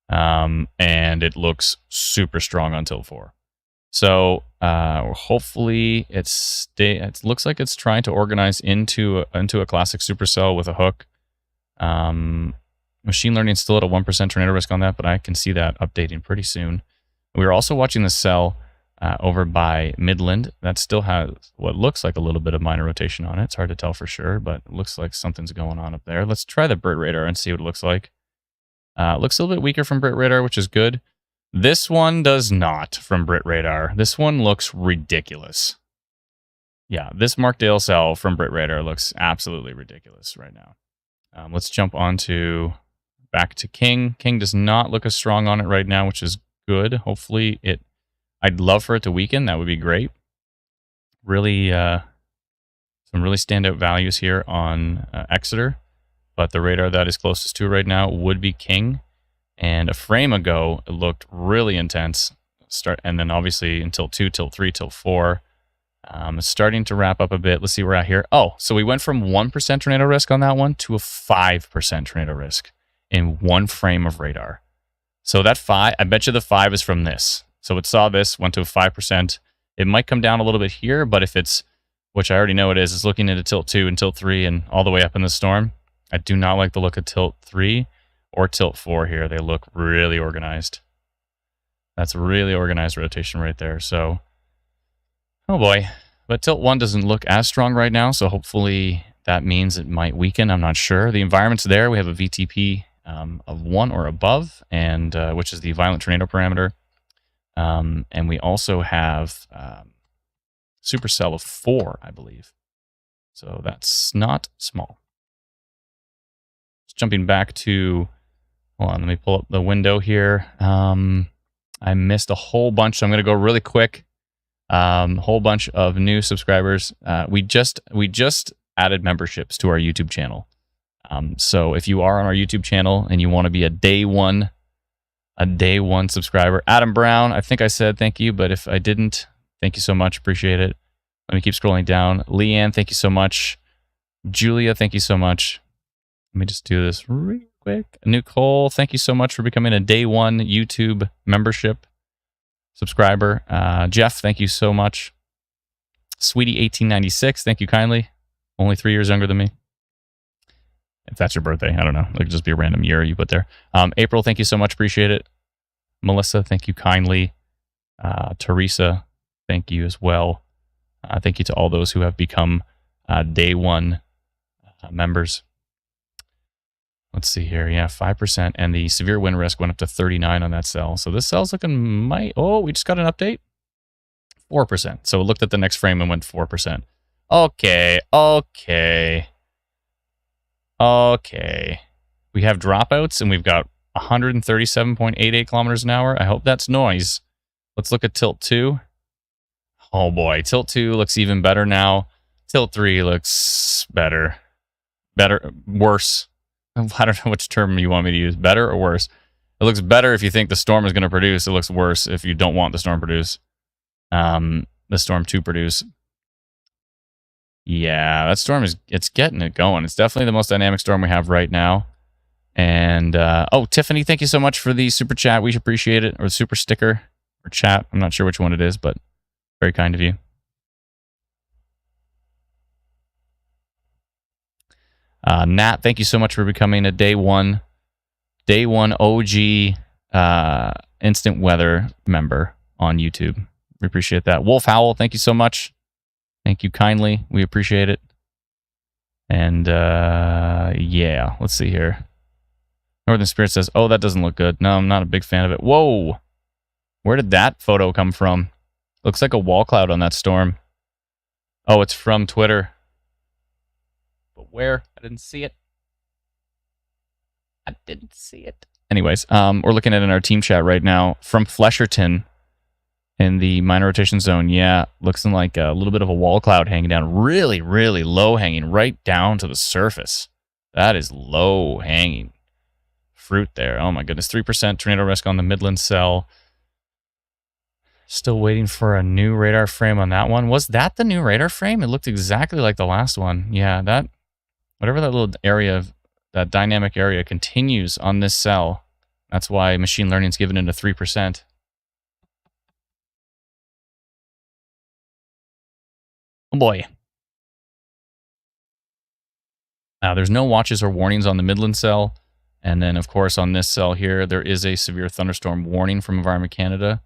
And it looks super strong on tilt 4. So hopefully it looks like it's trying to organize into a classic supercell with a hook. Machine learning is still at a 1% tornado risk on that, but I can see that updating pretty soon. We were also watching the cell over by Midland. That still has what looks like a little bit of minor rotation on it. It's hard to tell for sure, but it looks like something's going on up there. Let's try the Brit radar and see what it looks like. Looks a little bit weaker from Brit radar, which is good. This one does not from Brit radar. This one looks ridiculous. Yeah, this Markdale cell from Brit radar looks absolutely ridiculous right now. Let's jump back to King. King does not look as strong on it right now, which is good. Hopefully I'd love for it to weaken. That would be great. Really, some really standout values here on Exeter, but the radar that is closest to right now would be King. And a frame ago, it looked really intense. And then obviously until 2, till 3, till 4. It's starting to wrap up a bit. Let's see where we're at here. Oh, so we went from 1% tornado risk on that one to a 5% tornado risk in one frame of radar. So that 5, I bet you the 5 is from this. So it saw this, went to a 5%. It might come down a little bit here, but if it's, which I already know it is looking into tilt 2 and tilt 3 and all the way up in the storm. I do not like the look of tilt 3 or tilt 4 here. They look really organized. That's really organized rotation right there. So, oh boy. But tilt 1 doesn't look as strong right now, so hopefully that means it might weaken. I'm not sure. The environment's there. We have a VTP of 1 or above, and which is the violent tornado parameter. And we also have supercell of 4, I believe. So that's not small. Just jumping back to, hold on, let me pull up the window here. I missed a whole bunch, so I'm going to go really quick. Whole bunch of new subscribers. We just added memberships to our YouTube channel. So if you are on our YouTube channel and you want to be a day one subscriber, Adam Brown, I think I said thank you, but if I didn't, thank you so much. Appreciate it. Let me keep scrolling down. Leanne, thank you so much. Julia, thank you so much. Let me just do this real quick. Nicole, thank you so much for becoming a day one YouTube membership subscriber. Jeff, thank you so much. Sweetie1896, thank you kindly. Only 3 years younger than me. If that's your birthday, I don't know. It could just be a random year you put there. April, thank you so much. Appreciate it. Melissa, thank you kindly. Teresa, thank you as well. Thank you to all those who have become day one members. Let's see here. Yeah, 5%. And the severe wind risk went up to 39 on that cell. So this cell's looking oh, we just got an update. 4%. So it looked at the next frame and went 4%. Okay. We have dropouts and we've got 137.88 kilometers an hour. I hope that's noise. Let's look at tilt 2. Oh boy, tilt 2 looks even better now. Tilt 3 looks better. Worse. I don't know which term you want me to use. Better or worse? It looks better if you think the storm is going to produce. It looks worse if you don't want the storm to produce. The storm to produce. Yeah, that storm it's getting it going. It's definitely the most dynamic storm we have right now. And oh, Tiffany, thank you so much for the super chat. We appreciate it. Or super sticker or chat. I'm not sure which one it is, but very kind of you. Nat, thank you so much for becoming a day one OG instant weather member on YouTube. We appreciate that. Wolf Howl, thank you so much. Thank you kindly. We appreciate it. And yeah, let's see here. Northern Spirit says, oh, that doesn't look good. No, I'm not a big fan of it. Whoa. Where did that photo come from? Looks like a wall cloud on that storm. Oh, it's from Twitter. But where? I didn't see it. Anyways, we're looking at it in our team chat right now from Flesherton in the minor rotation zone. Yeah, looks like a little bit of a wall cloud hanging down. Really, really low hanging right down to the surface. That is low hanging fruit there. Oh my goodness. 3% tornado risk on the Midland cell. Still waiting for a new radar frame on that one. Was that the new radar frame? It looked exactly like the last one. Yeah, that, whatever that little area, that dynamic area continues on this cell. That's why machine learning is given it a 3%. Oh boy. There's no watches or warnings on the Midland cell. And then, of course, on this cell here, there is a severe thunderstorm warning from Environment Canada.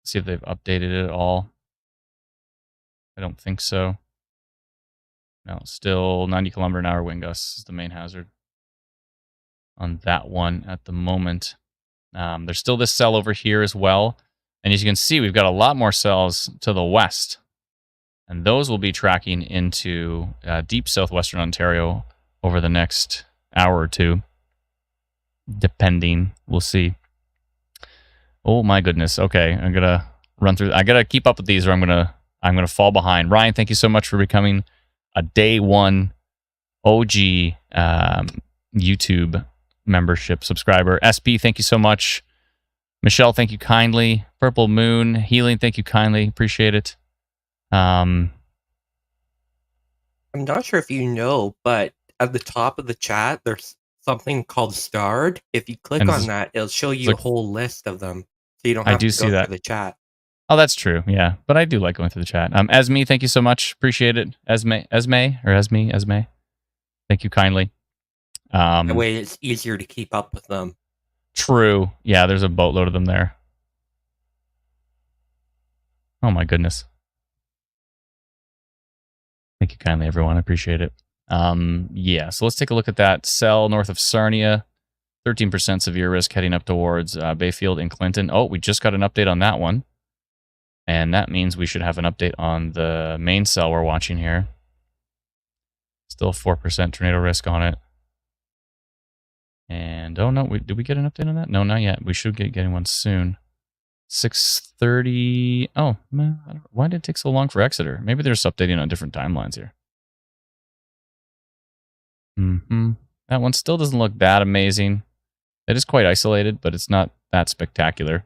Let's see if they've updated it at all. I don't think so. No, still 90 kilometer an hour wind gusts is the main hazard on that one at the moment. There's still this cell over here as well. And as you can see, we've got a lot more cells to the west. And those will be tracking into deep southwestern Ontario over the next hour or two. Depending. We'll see. Oh my goodness. Okay, I'm going to run through. I got to keep up with these or I'm going to fall behind. Ryan, thank you so much for becoming a day one OG YouTube membership subscriber. SP, thank you so much. Michelle, thank you kindly. Purple Moon, Healing, thank you kindly. Appreciate it. I'm not sure if you know, but at the top of the chat, there's something called starred. If you click on that, it'll show you a whole list of them. So you don't have to go through the chat. Oh, that's true. Yeah. But I do like going through the chat. Esme, thank you so much. Appreciate it. Esme. Thank you kindly. That way it's easier to keep up with them. True. Yeah, there's a boatload of them there. Oh my goodness. Thank you kindly, everyone. I appreciate it. Yeah, so let's take a look at that cell north of Sarnia. 13% severe risk heading up towards Bayfield and Clinton. Oh, we just got an update on that one. And that means we should have an update on the main cell we're watching here. Still 4% tornado risk on it. And, oh no, did we get an update on that? No, not yet. We should get getting one soon. 6:30. Oh, man, why did it take so long for Exeter? Maybe they're just updating on different timelines here. That one still doesn't look that amazing. It is quite isolated, but it's not that spectacular.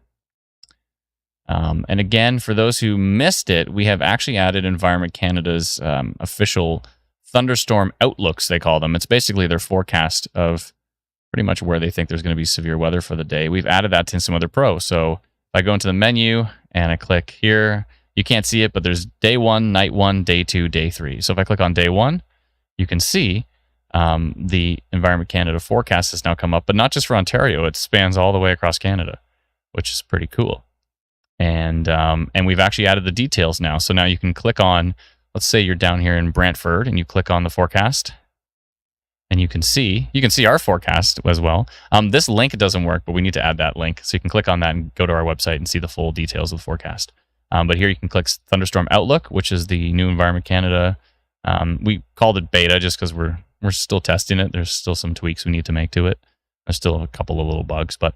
And again, for those who missed it, we have actually added Environment Canada's official thunderstorm outlooks, they call them. It's basically their forecast of pretty much where they think there's going to be severe weather for the day. We've added that to Instant Weather Pro. So if I go into the menu and I click here, you can't see it, but there's day 1, night 1, day 2, day 3. So if I click on day 1, you can see the Environment Canada forecast has now come up, but not just for Ontario. It spans all the way across Canada, which is pretty cool. And we've actually added the details now. So now you can click on, let's say you're down here in Brantford and you click on the forecast and you can see our forecast as well. This link doesn't work, but we need to add that link. So you can click on that and go to our website and see the full details of the forecast. But here you can click Thunderstorm Outlook, which is the new Environment Canada. We called it beta just because we're still testing it. There's still some tweaks we need to make to it. There's still a couple of little bugs, but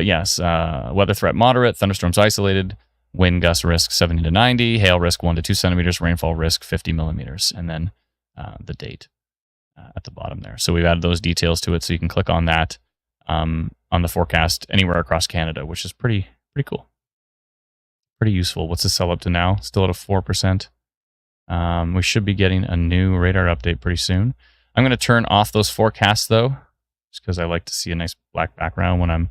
yes, weather threat moderate, thunderstorms isolated, wind gust risk 70 to 90, hail risk 1 to 2 centimeters, rainfall risk 50 millimeters, and then the date at the bottom there. So we've added those details to it, so you can click on that on the forecast anywhere across Canada, which is pretty cool. Pretty useful. What's the cell up to now? Still at a 4%. We should be getting a new radar update pretty soon. I'm going to turn off those forecasts, though, just because I like to see a nice black background when I'm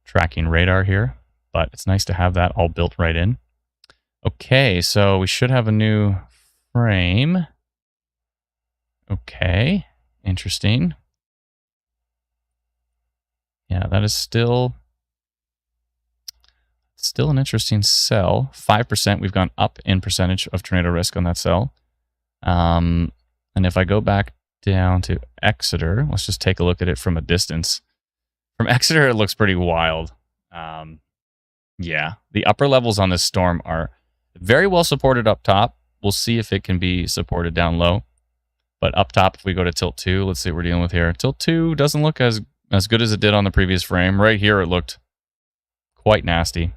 tracking radar here. But it's nice to have that all built right in. Okay, so we should have a new frame. Okay, interesting. Yeah, that is still an interesting cell. 5%, we've gone up in percentage of tornado risk on that cell. And if I go back down to Exeter, let's just take a look at it from a distance. From Exeter, it looks pretty wild. Yeah, the upper levels on this storm are very well supported up top. We'll see if it can be supported down low. But up top, if we go to tilt 2, let's see what we're dealing with here. Tilt 2 doesn't look as good as it did on the previous frame. Right here, it looked quite nasty.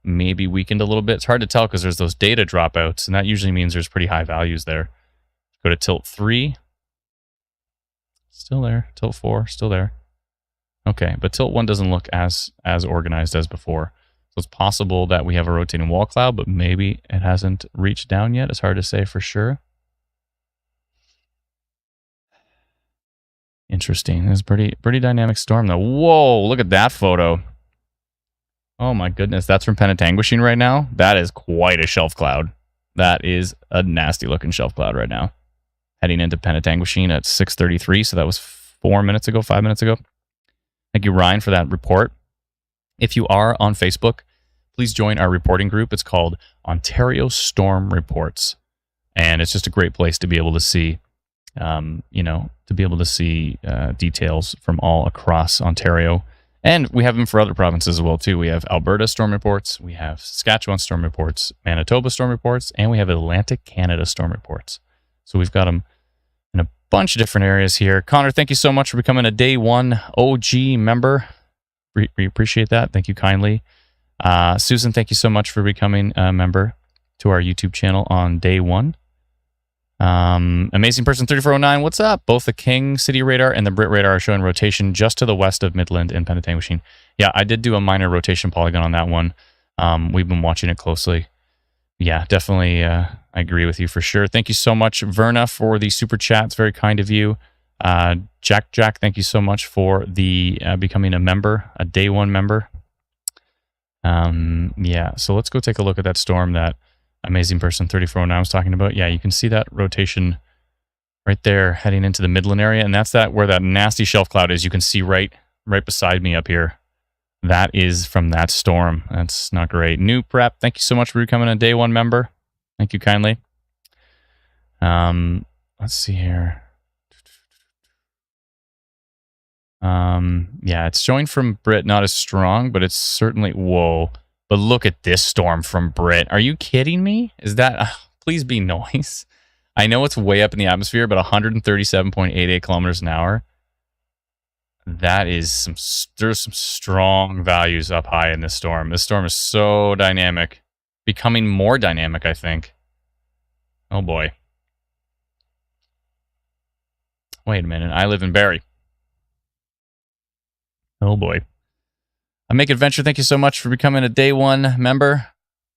Maybe weakened a little bit. It's hard to tell because there's those data dropouts, and that usually means there's pretty high values there. Go to tilt 3. Still there. Tilt 4, still there. Okay, but tilt 1 doesn't look as organized as before. So it's possible that we have a rotating wall cloud, but maybe it hasn't reached down yet. It's hard to say for sure. Interesting. It's a pretty dynamic storm, though. Whoa, look at that photo. Oh my goodness, that's from Penetanguishene right now. That is quite a shelf cloud. That is a nasty looking shelf cloud right now. Heading into Penetanguishene at 6:33, so that was 5 minutes ago. Thank you, Ryan, for that report. If you are on Facebook, please join our reporting group. It's called Ontario Storm Reports, and it's just a great place to be able to see, details from all across Ontario. And we have them for other provinces as well, too. We have Alberta storm reports, we have Saskatchewan storm reports, Manitoba storm reports, and we have Atlantic Canada storm reports. So we've got them in a bunch of different areas here. Connor, thank you so much for becoming a Day 1 OG member. We appreciate that. Thank you kindly. Susan, thank you so much for becoming a member to our YouTube channel on Day 1. Amazing Person 3409, what's up? Both the King City radar and the Brit radar are showing rotation just to the west of Midland and Penetanguishene. Yeah, I did do a minor rotation polygon on that one. We've been watching it closely. Yeah, definitely, I agree with you for sure. Thank you so much, Verna, for the super chat. It's very kind of you. Jack, thank you so much for the becoming a member, a Day 1 member. Yeah, so let's go take a look at that storm that Amazing Person 3409 was talking about. Yeah, you can see that rotation right there heading into the Midland area, and that's where that nasty shelf cloud is. You can see right beside me up here. That is from that storm. That's not great. New Prep, thank you so much for becoming a Day 1 member. Thank you kindly. Let's see here. Yeah, it's showing from Brit not as strong, but it's certainly... Whoa. But look at this storm from Brit. Are you kidding me? Is that... please be noise. I know it's way up in the atmosphere, but 137.88 kilometers an hour. That is some... There's some strong values up high in this storm. This storm is so dynamic. Becoming more dynamic, I think. Oh, boy. Wait a minute. I live in Barrie. Oh, boy. I Make Adventure, thank you so much for becoming a day one member.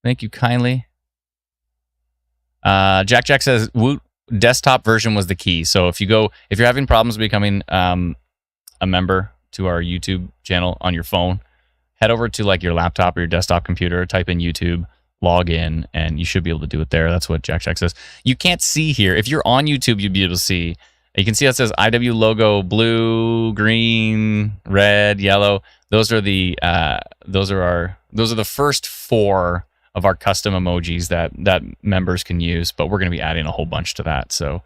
Thank you kindly. Jack says, Woot desktop version was the key. So if you're having problems becoming a member to our YouTube channel on your phone, head over to like your laptop or your desktop computer, type in YouTube, log in, and you should be able to do it there. That's what Jack says. You can't see here. If you're on YouTube, you'd be able to see. You can see it says IW logo, blue, green, red, yellow. Those are the first 4 of our custom emojis that members can use, but we're going to be adding a whole bunch to that. So,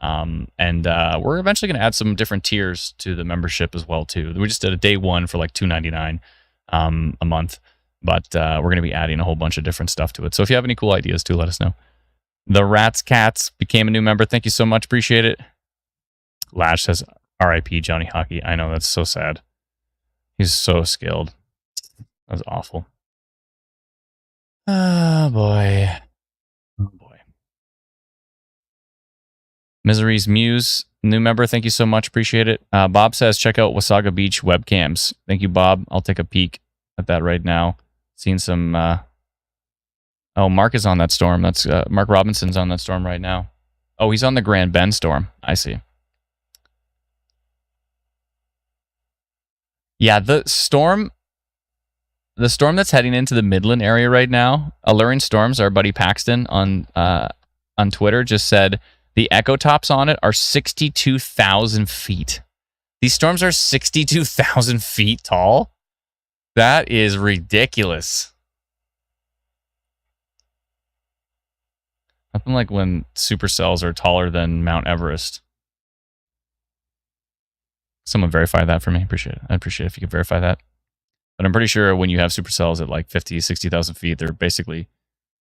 we're eventually going to add some different tiers to the membership as well too. We just did a day one for like $2.99 a month, but we're going to be adding a whole bunch of different stuff to it. So if you have any cool ideas too, let us know. The Rats Cats became a new member. Thank you so much. Appreciate it. Lash says, R.I.P. Johnny Hockey. I know, that's so sad. He's so skilled. That was awful. Oh, boy. Oh, boy. Misery's Muse, new member. Thank you so much. Appreciate it. Bob says, check out Wasaga Beach webcams. Thank you, Bob. I'll take a peek at that right now. Seeing some... Oh, Mark is on that storm. That's Mark Robinson's on that storm right now. Oh, he's on the Grand Bend storm. I see. Yeah, the storm that's heading into the Midland area right now, Alluring Storms, our buddy Paxton on Twitter just said the echo tops on it are 62,000 feet. These storms are 62,000 feet tall. That is ridiculous. Nothing like when supercells are taller than Mount Everest. Someone verify that for me. Appreciate it. I'd appreciate it if you could verify that. But I'm pretty sure when you have supercells at like 50, 60,000 feet, they're basically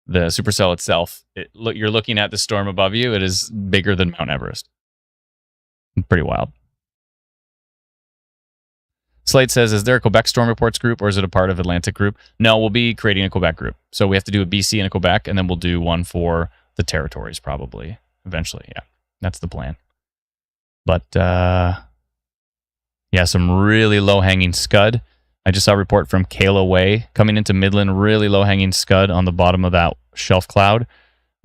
the supercell itself. You're looking at the storm above you. It is bigger than Mount Everest. Pretty wild. Slade says, is there a Quebec Storm Reports group or is it a part of Atlantic group? No, we'll be creating a Quebec group. So we have to do a BC and a Quebec, and then we'll do one for the territories probably eventually. Yeah, that's the plan. But yeah, some really low-hanging scud. I just saw a report from Kayla Way coming into Midland, really low-hanging scud on the bottom of that shelf cloud.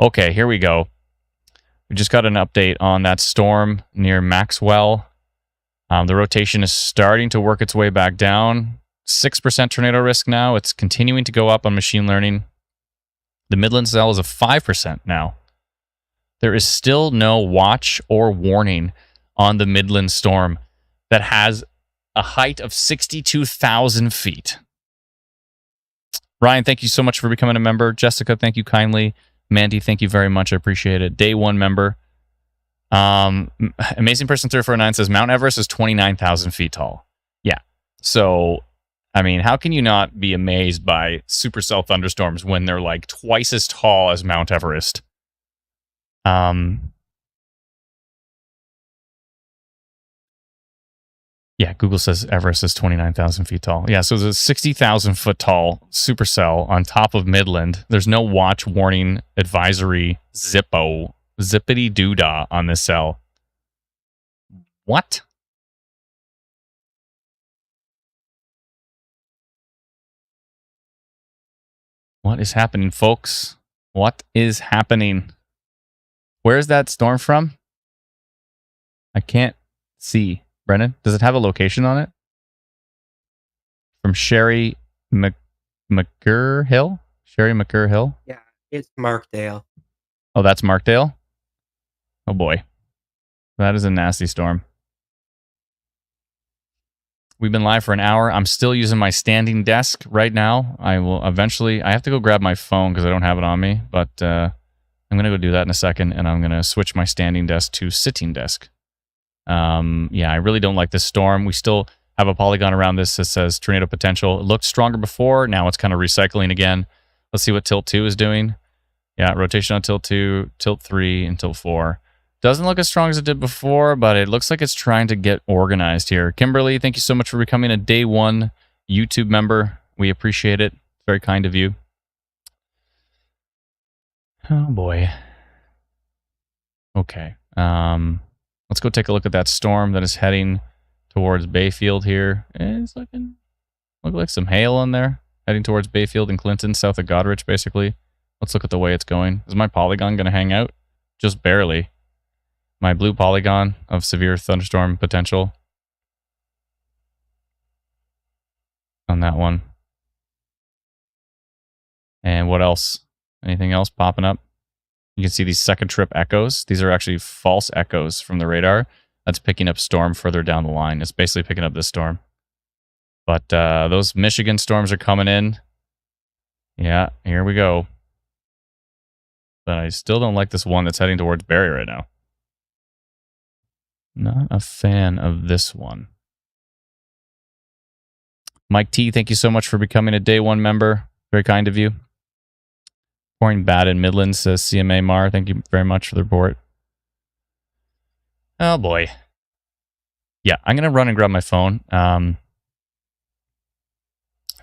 Okay, here we go. We just got an update on that storm near Maxwell. The rotation is starting to work its way back down. 6% tornado risk now. It's continuing to go up on machine learning. The Midland cell is a 5% now. There is still no watch or warning on the Midland storm that has a height of 62,000 feet. Ryan, thank you so much for becoming a member. Jessica, thank you kindly. Mandy, thank you very much. I appreciate it. Day one member. Amazing Person 349 says Mount Everest is 29,000 feet tall. Yeah. So, I mean, how can you not be amazed by supercell thunderstorms when they're like twice as tall as Mount Everest? Yeah, Google says Everest is 29,000 feet tall. Yeah, so there's a 60,000 foot tall supercell on top of Midland. There's no watch, warning, advisory, zippity doodah on this cell. What? What is happening, folks? What is happening? Where is that storm from? I can't see. Brennan, does it have a location on it? From Sherry McGurr Hill? Sherry McGurr Hill? Yeah, it's Markdale. Oh, that's Markdale? Oh boy. That is a nasty storm. We've been live for an hour. I'm still using my standing desk right now. I will eventually... I have to go grab my phone because I don't have it on me, but I'm going to go do that in a second, and I'm going to switch my standing desk to sitting desk. Yeah, I really don't like this storm. We still have a polygon around this that says tornado potential. It looked stronger before. Now it's kind of recycling again. Let's see what tilt 2 is doing. Yeah, rotation on tilt 2, tilt 3, and tilt 4. Doesn't look as strong as it did before, but it looks like it's trying to get organized here. Kimberly, thank you so much for becoming a day 1 YouTube member. We appreciate it. Very kind of you. Oh, boy. Okay. Let's go take a look at that storm that is heading towards Bayfield here. It's looking like some hail in there. Heading towards Bayfield and Clinton, south of Goderich, basically. Let's look at the way it's going. Is my polygon going to hang out? Just barely. My blue polygon of severe thunderstorm potential on that one. And what else? Anything else popping up? You can see these second trip echoes. These are actually false echoes from the radar. That's picking up storm further down the line. It's basically picking up this storm. But those Michigan storms are coming in. Yeah, here we go. But I still don't like this one that's heading towards Barrie right now. Not a fan of this one. Mike T, thank you so much for becoming a day 1 member. Very kind of you. Pouring bad in Midlands, says CMA Mar. Thank you very much for the report. Oh, boy. Yeah, I'm going to run and grab my phone. I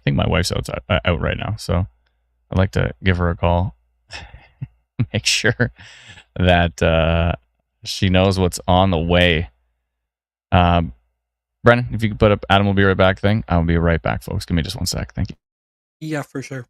think my wife's out right now, so I'd like to give her a call. Make sure that she knows what's on the way. Brennan, if you could put up Adam will be right back thing, I'll be right back, folks. Give me just 1 sec. Thank you. Yeah, for sure.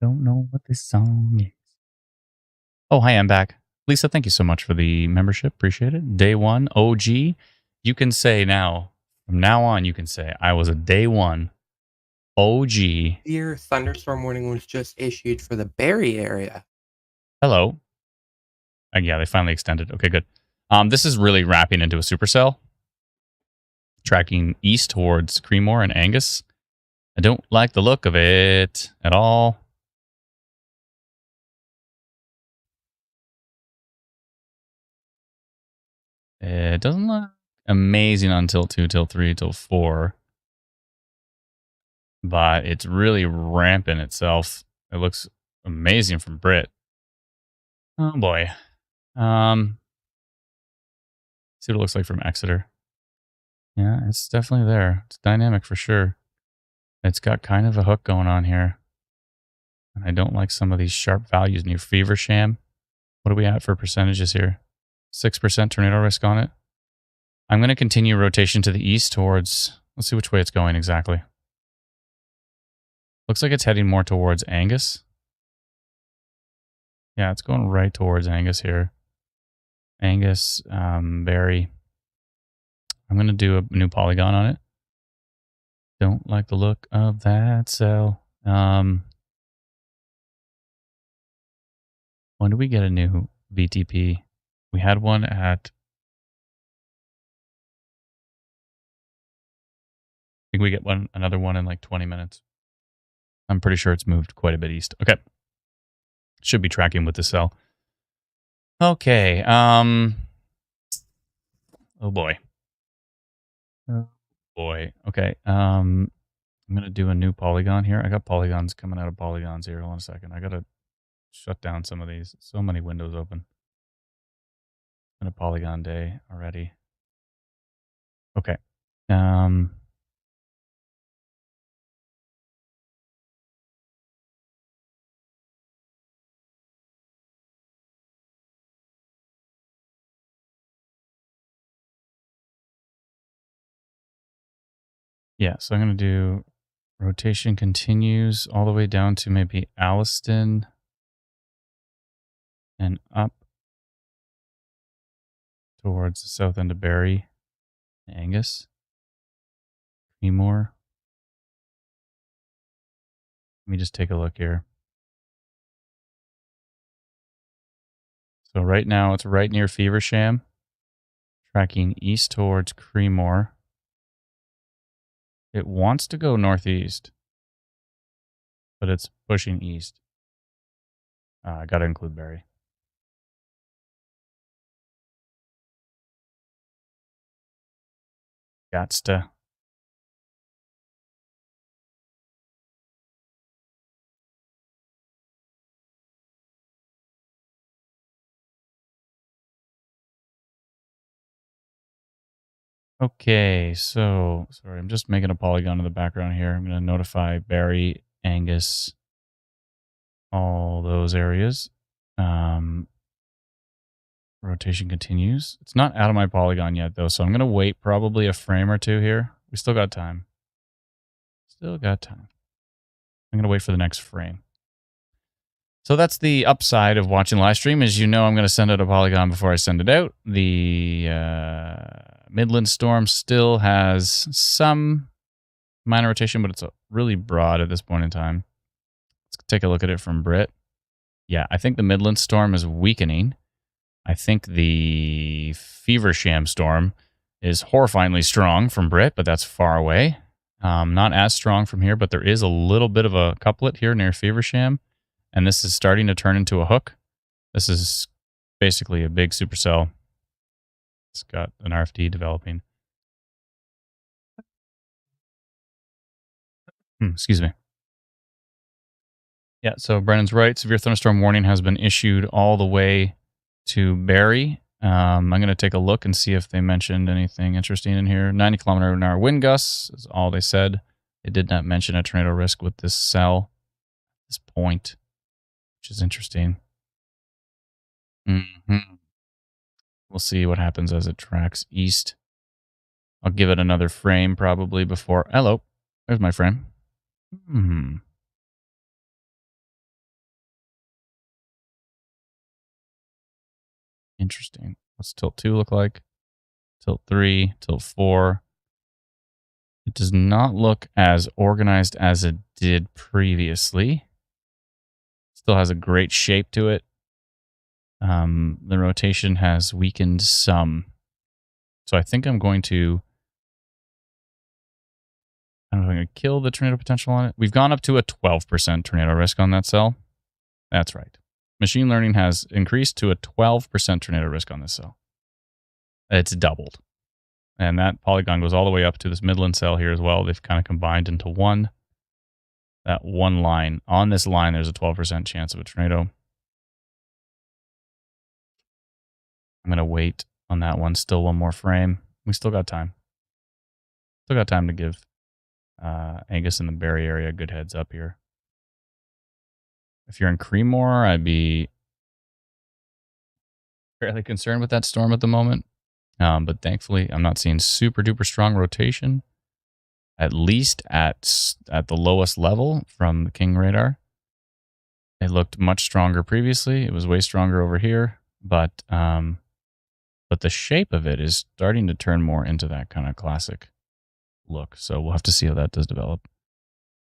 Don't know what this song is. Oh, hi, I'm back. Lisa, thank you so much for the membership. Appreciate it. Day one, OG. You can say now, from now on, you can say, I was a day one OG. Your thunderstorm warning was just issued for the Barrie area. Hello. Yeah, they finally extended. Okay, good. This is really wrapping into a supercell, tracking east towards Creemore and Angus. I don't like the look of it at all. It doesn't look amazing until 2, till 3, till 4. But it's really ramping itself. It looks amazing from Brit. Oh boy. See what it looks like from Exeter. Yeah, it's definitely there. It's dynamic for sure. It's got kind of a hook going on here. And I don't like some of these sharp values near Feversham. What are we at for percentages here? 6% tornado risk on it. I'm going to continue rotation to the east towards, let's see which way it's going exactly. Looks like it's heading more towards Angus. Yeah, it's going right towards Angus here. Angus, Barrie. I'm going to do a new polygon on it. Don't like the look of that cell. When do we get a new VTP? We had one at, I think we get another one in like 20 minutes. I'm pretty sure it's moved quite a bit east. Okay. Should be tracking with the cell. Okay. Oh boy. Oh boy. Okay. I'm going to do a new polygon here. I got polygons coming out of polygons here. Hold on a second. I got to shut down some of these. So many windows open. Been a polygon day already. Okay. Yeah, so I'm going to do rotation continues all the way down to maybe Alliston and up towards the south end of Barrie, Angus, Creemore. Let me just take a look here. So right now it's right near Feversham, tracking east towards Creemore. It wants to go northeast, but it's pushing east. I got to include Barrie. Gots to. Okay, so sorry, I'm just making a polygon in the background here. I'm going to notify Barrie, Angus, all those areas. Rotation continues. It's not out of my polygon yet, though, so I'm going to wait probably a frame or two here. We still got time. Still got time. I'm going to wait for the next frame. So that's the upside of watching live stream. As you know, I'm going to send out a polygon before I send it out. The Midland storm still has some minor rotation, but it's really broad at this point in time. Let's take a look at it from Brit. Yeah, I think the Midland storm is weakening. I think the Feversham storm is horrifyingly strong from Brit, but that's far away. Not as strong from here, but there is a little bit of a couplet here near Feversham, and this is starting to turn into a hook. This is basically a big supercell. It's got an RFD developing. Excuse me. Yeah, so Brennan's right. Severe thunderstorm warning has been issued all the way to Barrie. I'm going to take a look and see if they mentioned anything interesting in here. 90 kilometer an hour wind gusts is all they said. They did not mention a tornado risk with this cell, this point, which is interesting. We'll see what happens as it tracks east. I'll give it another frame probably before. Hello, there's my frame. Interesting. What's tilt 2 look like? Tilt 3, tilt 4. It does not look as organized as it did previously. Still has a great shape to it. The rotation has weakened some. So I think I'm going to... I don't know if I'm going to kill the tornado potential on it. We've gone up to a 12% tornado risk on that cell. That's right. Machine learning has increased to a 12% tornado risk on this cell. It's doubled. And that polygon goes all the way up to this Midland cell here as well. They've kind of combined into one. That one line. On this line, there's a 12% chance of a tornado. I'm going to wait on that one. Still one more frame. We still got time. Still got time to give Angus in the Barry area a good heads up here. If you're in Creemore, I'd be fairly concerned with that storm at the moment. But thankfully, I'm not seeing super duper strong rotation, at least at the lowest level from the King radar. It looked much stronger previously. It was way stronger over here, but the shape of it is starting to turn more into that kind of classic look. So we'll have to see how that does develop.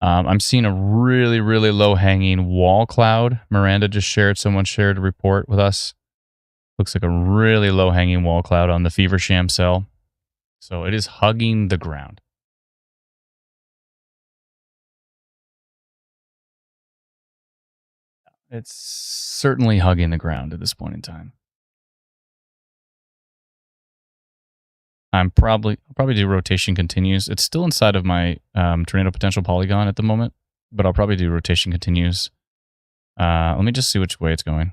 I'm seeing a really, really low-hanging wall cloud. Miranda just shared, someone shared a report with us. Looks like a really low-hanging wall cloud on the Feversham cell. So it is hugging the ground. It's certainly hugging the ground at this point in time. I'll probably do rotation continues. It's still inside of my tornado potential polygon at the moment, but I'll probably do rotation continues. Let me just see which way it's going.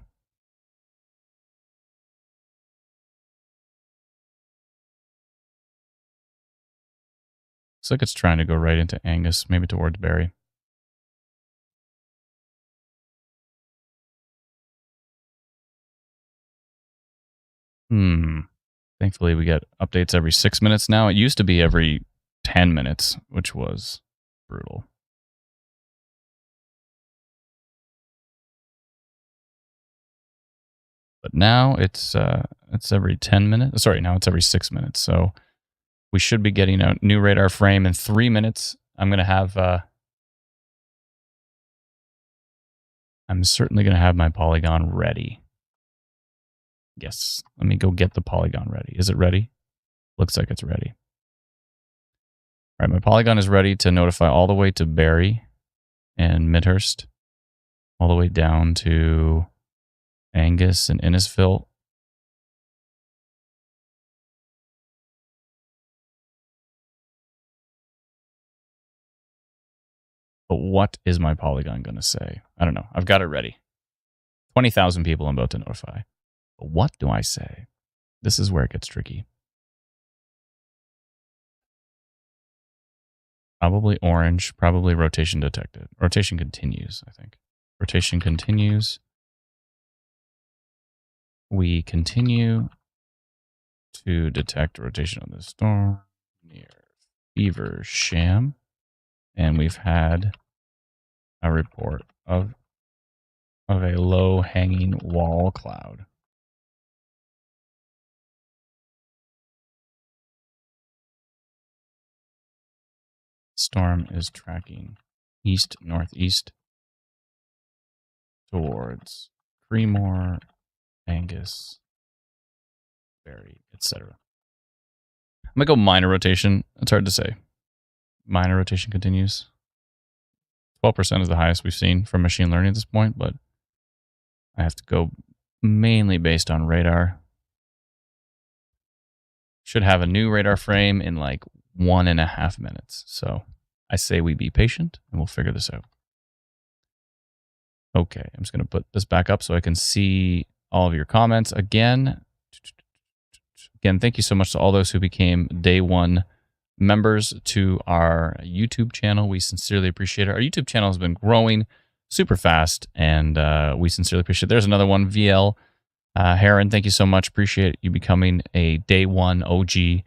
Looks like it's trying to go right into Angus, maybe towards Barry. Thankfully, we get updates every 6 minutes now. It used to be every 10 minutes, which was brutal. But now it's every 10 minutes. Sorry, now it's every 6 minutes. So we should be getting a new radar frame in 3 minutes. I'm going to have... I'm certainly going to have my polygon ready. Yes, let me go get the polygon ready. Is it ready? Looks like it's ready. All right, my polygon is ready to notify all the way to Barry and Midhurst, all the way down to Angus and Innisfil. But what is my polygon going to say? I don't know. I've got it ready. 20,000 people I'm about to notify. But what do I say? This is where it gets tricky. Probably orange, probably rotation detected. Rotation continues, I think. Rotation continues. We continue to detect rotation on the storm near Feversham. And we've had a report of a low-hanging wall cloud. Storm is tracking east-northeast towards Creemore, Angus, Barry, etc. I'm going to go minor rotation. It's hard to say. Minor rotation continues. 12% is the highest we've seen from machine learning at this point, but I have to go mainly based on radar. Should have a new radar frame in like 1.5 minutes. So I say we be patient and we'll figure this out. Okay, I'm just going to put this back up so I can see all of your comments again. Again, thank you so much to all those who became day one members to our YouTube channel. We sincerely appreciate it. Our YouTube channel has been growing super fast, and we sincerely appreciate it. There's another one, VL Heron. Thank you so much. Appreciate you becoming a day one OG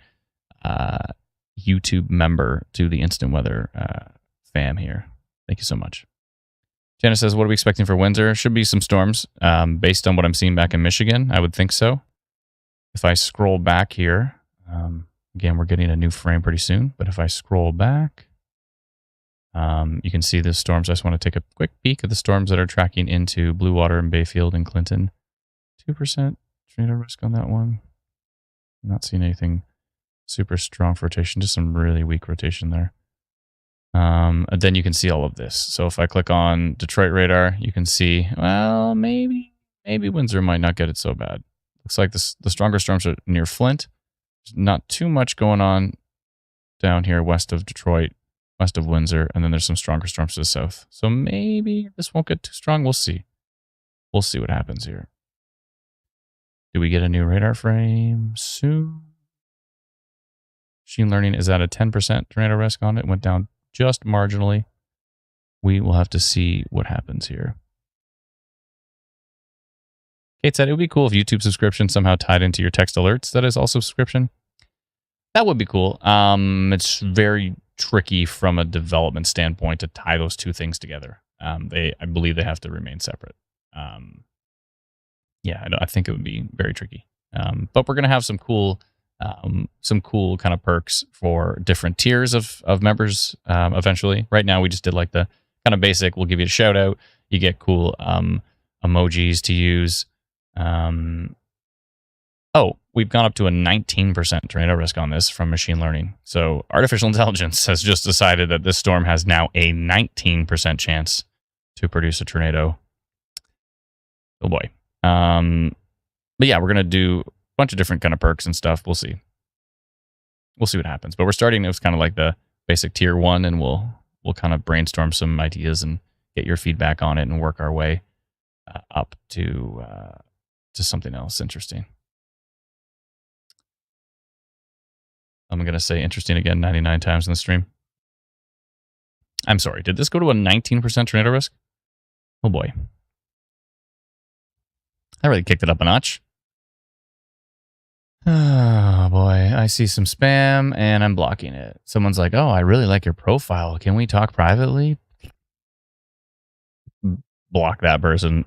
YouTube member to the Instant Weather fam here. Thank you so much. Jenna says, what are we expecting for Windsor? Should be some storms based on what I'm seeing back in Michigan. I would think so. If I scroll back here, again, we're getting a new frame pretty soon, but if I scroll back, you can see the storms. I just want to take a quick peek at the storms that are tracking into Blue Water and Bayfield and Clinton. 2% tornado risk on that one. I'm not seeing anything super strong for rotation, just some really weak rotation there. And then you can see all of this. So if I click on Detroit radar, you can see, well, maybe Windsor might not get it so bad. Looks like the stronger storms are near Flint. There's not too much going on down here west of Detroit, west of Windsor, and then there's some stronger storms to the south. So maybe this won't get too strong. We'll see. We'll see what happens here. Do we get a new radar frame soon? Machine learning is at a 10% tornado risk on it. Went down just marginally. We will have to see what happens here. Kate said it would be cool if YouTube subscription somehow tied into your text alerts. That is also subscription. That would be cool. It's very tricky from a development standpoint to tie those two things together. I believe they have to remain separate. Yeah, I think it would be very tricky. But we're going to have some cool kind of perks for different tiers of members eventually. Right now, we just did like the kind of basic. We'll give you a shout out. You get cool emojis to use. We've gone up to a 19% tornado risk on this from machine learning. So artificial intelligence has just decided that this storm has now a 19% chance to produce a tornado. Oh boy. But yeah, we're going to do a bunch of different kind of perks and stuff. We'll see. We'll see what happens. But we're starting, it was kind of like the basic tier 1, and we'll kind of brainstorm some ideas and get your feedback on it and work our way up to something else interesting. I'm going to say interesting again 99 times in the stream. I'm sorry. Did this go to a 19% tornado risk? Oh boy. I really kicked it up a notch. Oh boy. I see some spam and I'm blocking it. Someone's like, oh, I really like your profile. Can we talk privately? Block that person.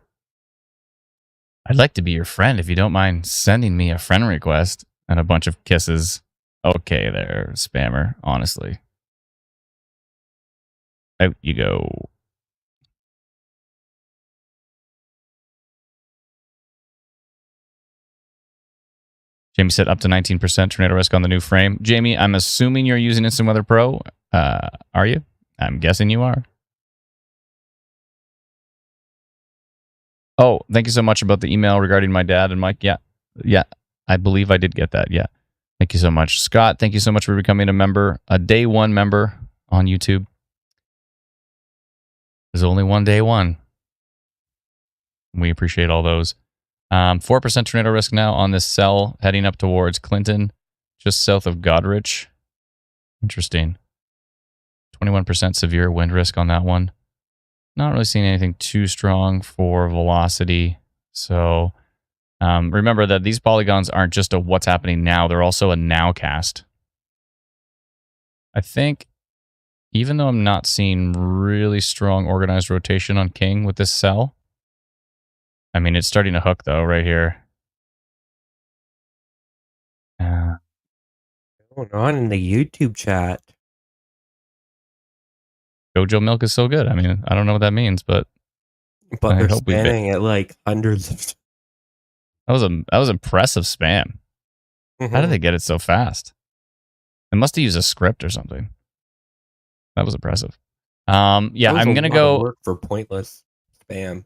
I'd like to be your friend if you don't mind sending me a friend request and a bunch of kisses. Okay there, spammer, honestly. Out you go. Jamie said up to 19% tornado risk on the new frame. Jamie, I'm assuming you're using Instant Weather Pro. Are you? I'm guessing you are. Oh, thank you so much about the email regarding my dad and Mike. Yeah, I believe I did get that. Yeah. Thank you so much. Scott, thank you so much for becoming a member, a day 1 member on YouTube. There's only one day 1. We appreciate all those. 4% tornado risk now on this cell heading up towards Clinton, just south of Goderich. Interesting. 21% severe wind risk on that one. Not really seeing anything too strong for velocity. So remember that these polygons aren't just a what's happening now. They're also a nowcast. I think even though I'm not seeing really strong organized rotation on King with this cell, I mean, it's starting to hook, though, right here. Going on in the YouTube chat? Gojo milk is so good. I mean, I don't know what that means, but they're spamming it like hundreds of. That was impressive spam. Mm-hmm. How did they get it so fast? They must have used a script or something. That was impressive. Yeah, I'm gonna go work for pointless spam.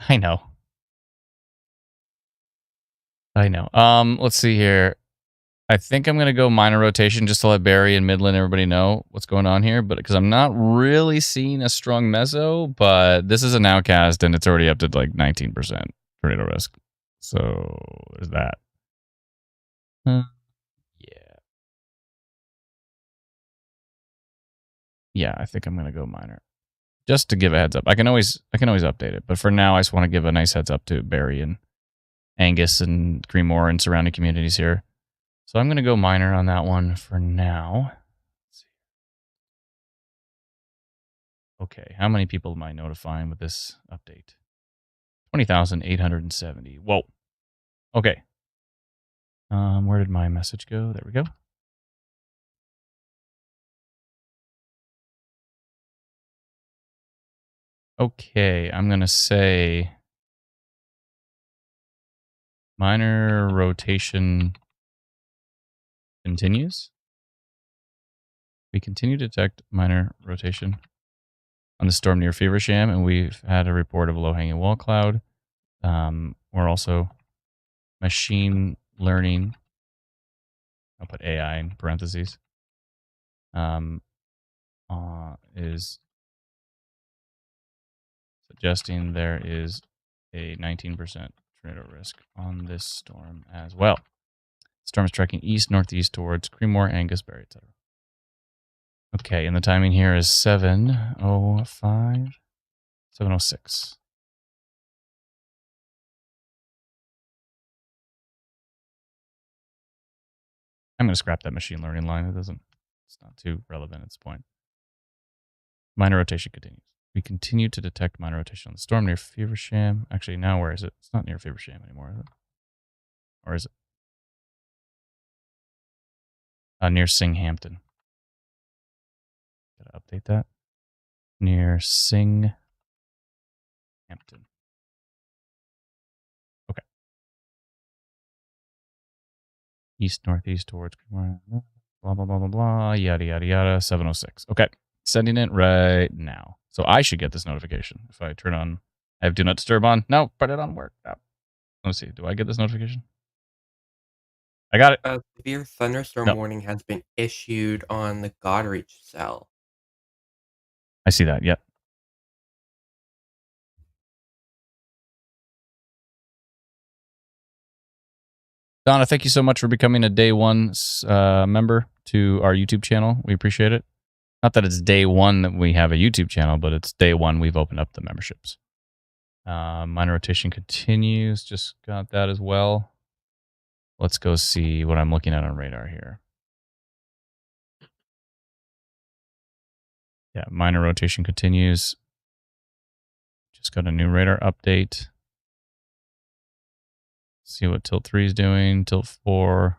I know. Let's see here. I think I'm going to go minor rotation just to let Barry and Midland, everybody know what's going on here. But because I'm not really seeing a strong meso, but this is a nowcast and it's already up to like 19% tornado risk. So there's that. Yeah, I think I'm going to go minor. Just to give a heads up. I can always update it. But for now, I just want to give a nice heads up to Barry and Angus and Greenmore and surrounding communities here. So I'm going to go minor on that one for now. Let's see. Okay, how many people am I notifying with this update? 20,870. Whoa. Okay. Where did my message go? There we go. Okay, I'm going to say minor rotation continues. We continue to detect minor rotation on the storm near Feversham, and we've had a report of a low-hanging wall cloud. We're also machine learning. I'll put AI in parentheses. Is suggesting there is a 19% tornado risk on this storm as well. Storm is tracking east, northeast towards Creemore, Angusbury, etc. Okay, and the timing here is 7:05, 7:06. I'm going to scrap that machine learning line. It's not too relevant at this point. Minor rotation continues. We continue to detect minor rotation on the storm near Feversham. Actually, now where is it? It's not near Feversham anymore, is it? Or is it? Near Singhampton. Gotta update that. Near Singhampton. Okay. East, northeast towards blah, blah, blah, blah, blah, yada, yada, yada, 7:06. Okay. Sending it right now. So I should get this notification if I turn on. I have do not disturb on. No, put it on work. No. Let's see. Do I get this notification? I got it. A severe thunderstorm warning has been issued on the Goderich cell. I see that. Yep. Donna, thank you so much for becoming a day one member to our YouTube channel. We appreciate it. Not that it's day one that we have a YouTube channel, but it's day one we've opened up the memberships. Minor rotation continues. Just got that as well. Let's go see what I'm looking at on radar here. Yeah, minor rotation continues. Just got a new radar update. See what tilt 3 is doing. Tilt 4.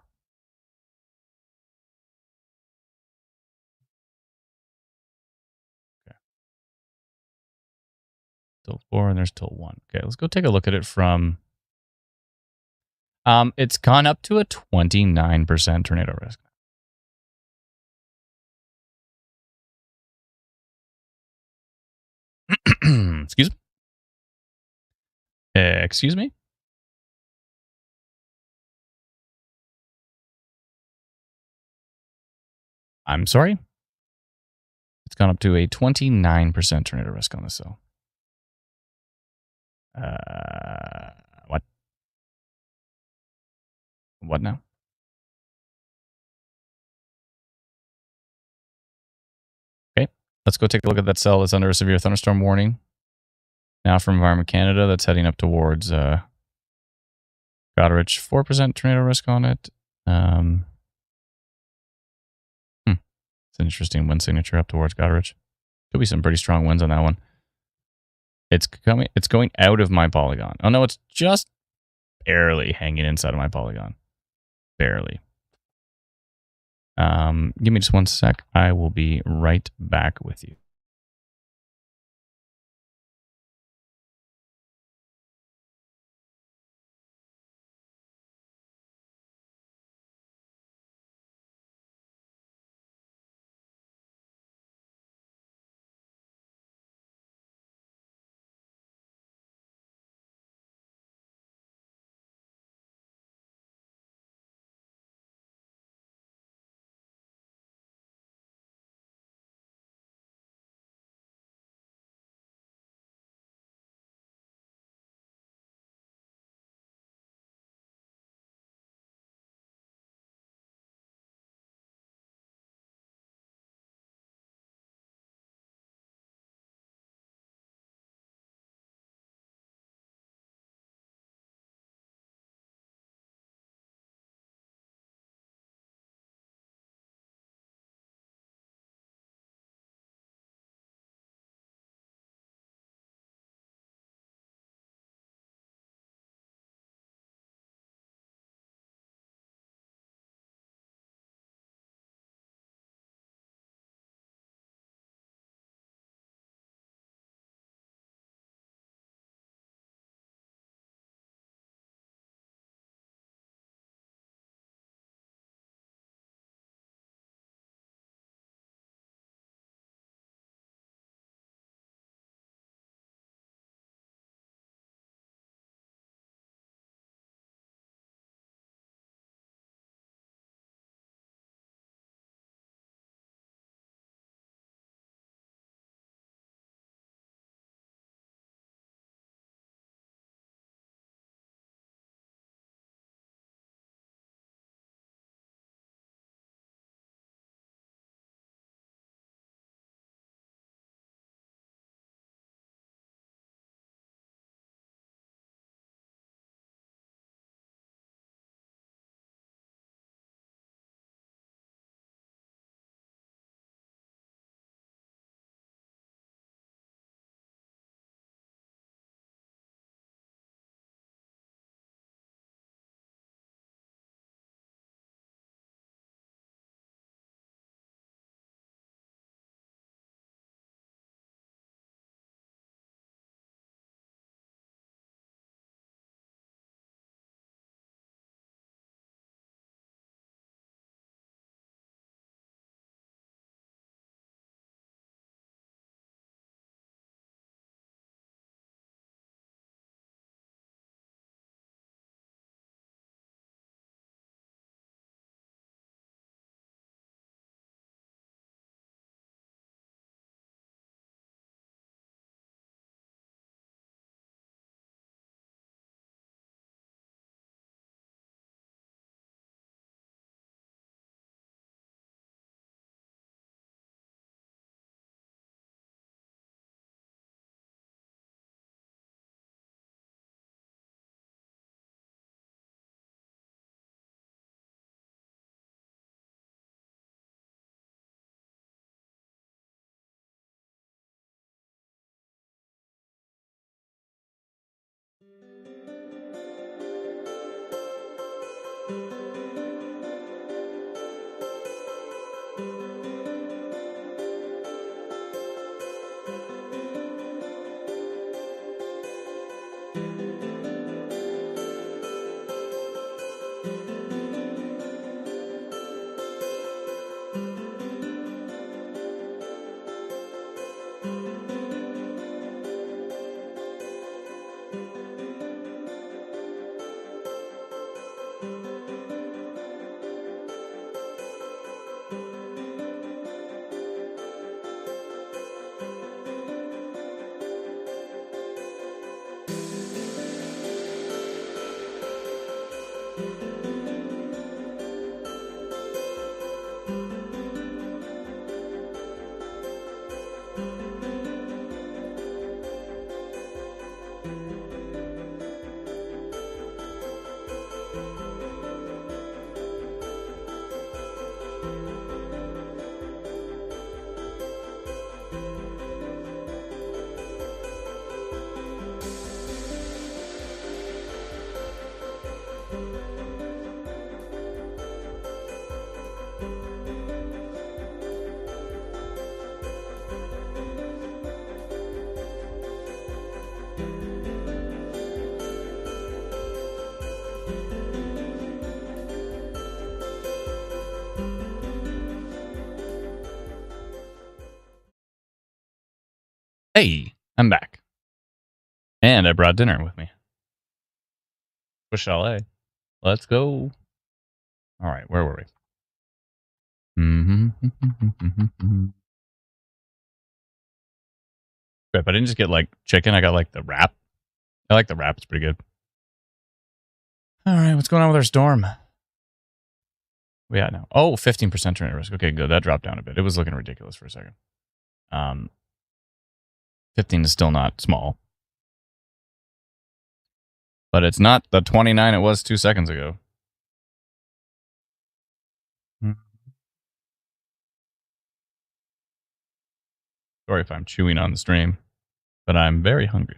Okay. Tilt 4 and there's tilt 1. Okay, let's go take a look at it from... it's gone up to a 29% tornado risk. Excuse me? Excuse me? I'm sorry? It's gone up to a 29% tornado risk on this cell. What? What now? Okay, let's go take a look at that cell that's under a severe thunderstorm warning. Now from Environment Canada, that's heading up towards Goderich. 4% tornado risk on it. It's an interesting wind signature up towards Goderich. Could be some pretty strong winds on that one. It's going out of my polygon. Oh no, it's just barely hanging inside of my polygon. Barely. Give me just one sec. I will be right back with you. Hey, I'm back. And I brought dinner with me. Swiss chalet. Let's go. All right, where were we? But I didn't just get like chicken. I got like the wrap. I like the wrap. It's pretty good. All right, what's going on with our storm? We at now? Oh, 15% tornado risk. Okay, good. That dropped down a bit. It was looking ridiculous for a second. 15 is still not small. But it's not the 29 it was 2 seconds ago. Sorry if I'm chewing on the stream, but I'm very hungry.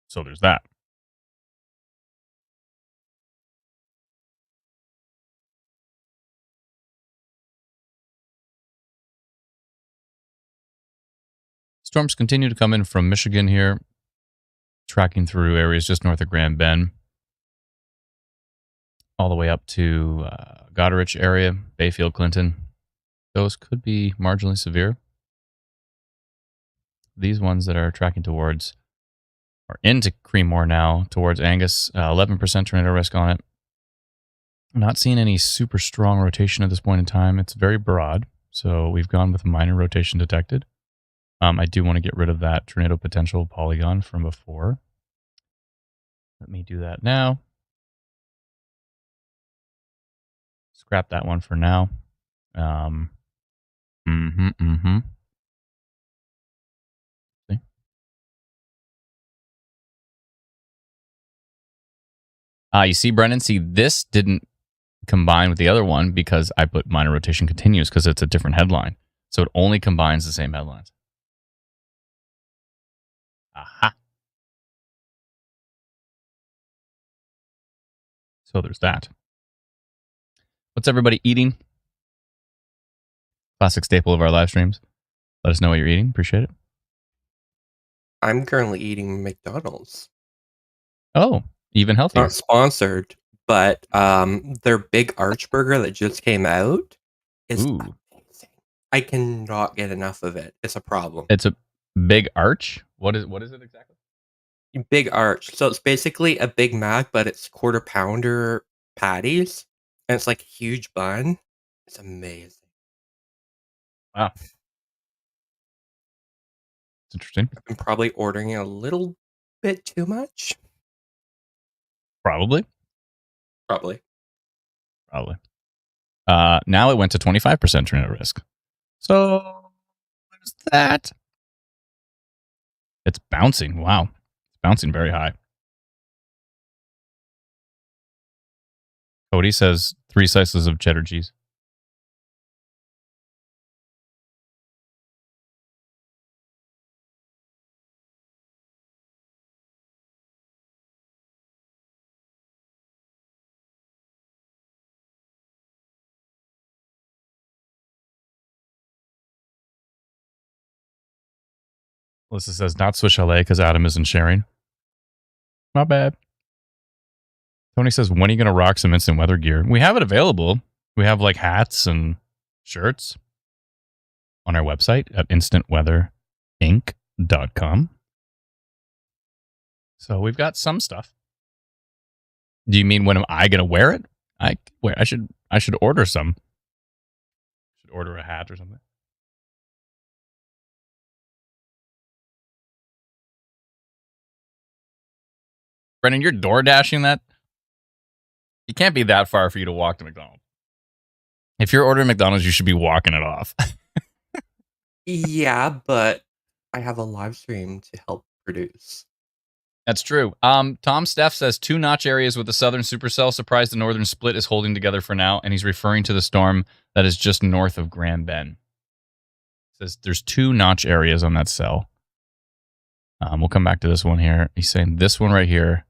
So there's that. Storms continue to come in from Michigan here, tracking through areas just north of Grand Bend, all the way up to Goderich area, Bayfield, Clinton. Those could be marginally severe. These ones that are tracking towards, or into Creemore now, towards Angus, 11% tornado risk on it. I'm not seeing any super strong rotation at this point in time. It's very broad, so we've gone with minor rotation detected. I do want to get rid of that tornado potential polygon from before. Let me do that now. Scrap that one for now. See? You see, Brennan? See, this didn't combine with the other one because I put minor rotation continues because it's a different headline. So it only combines the same headlines. Aha. So there's that. What's everybody eating? Classic staple of our live streams. Let us know what you're eating. Appreciate it. I'm currently eating McDonald's. Oh, even healthier. Not sponsored, but their Big Arch burger that just came out is amazing. I cannot get enough of it. It's a problem. It's a Big Arch? What is it exactly? Big Arch. So it's basically a Big Mac, but it's quarter pounder patties, and it's like a huge bun. It's amazing. Wow. It's interesting. I'm probably ordering a little bit too much. Probably. Now it went to 25% tornado risk. So what is that? It's bouncing. Wow. It's bouncing very high. Cody says 3 slices of cheddar cheese. Melissa says not Swiss Chalet because Adam isn't sharing. Not bad. Tony says, when are you going to rock some instant weather gear? We have it available. We have like hats and shirts on our website at instantweatherinc.com. So we've got some stuff. Do you mean when am I going to wear it? I should order some. Should order a hat or something. Brennan, you're door dashing that? You can't be that far for you to walk to McDonald's. If you're ordering McDonald's, you should be walking it off. Yeah, but I have a live stream to help produce. That's true. Tom Steff says 2 notch areas with the southern supercell. Surprised the northern split is holding together for now, and he's referring to the storm that is just north of Grand Bend. Says there's 2 notch areas on that cell. We'll come back to this one here. He's saying this one right here.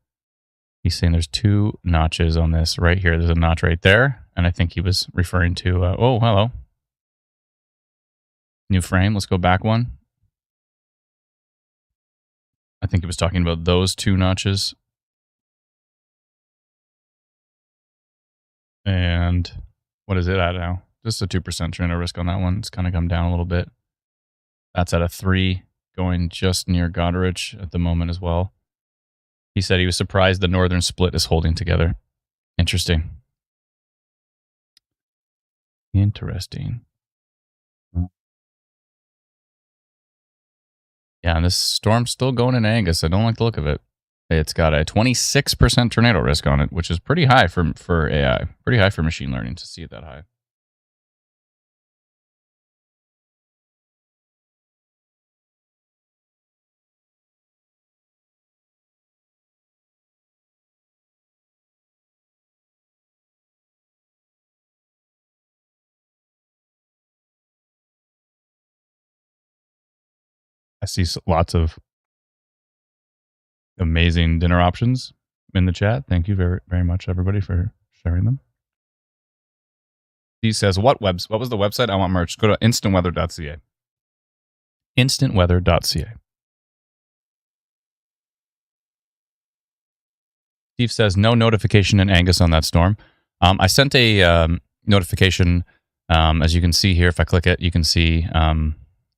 He's saying there's 2 notches on this right here. There's a notch right there, and I think he was referring to. Oh, hello. New frame. Let's go back one. I think he was talking about those 2 notches. And what is it at now? Just a 2% tornado risk on that one. It's kind of come down a little bit. That's at a 3, going just near Goderich at the moment as well. He said he was surprised the northern split is holding together. Interesting. Interesting. Yeah, and this storm's still going in Angus. I don't like the look of it. It's got a 26% tornado risk on it, which is pretty high for AI. Pretty high for machine learning to see it that high. I see lots of amazing dinner options in the chat. Thank you very, very much, everybody, for sharing them. He says, what was the website? I want merch. Go to instantweather.ca. Instantweather.ca. Steve says, no notification in Angus on that storm. I sent a notification, as you can see here. If I click it, you can see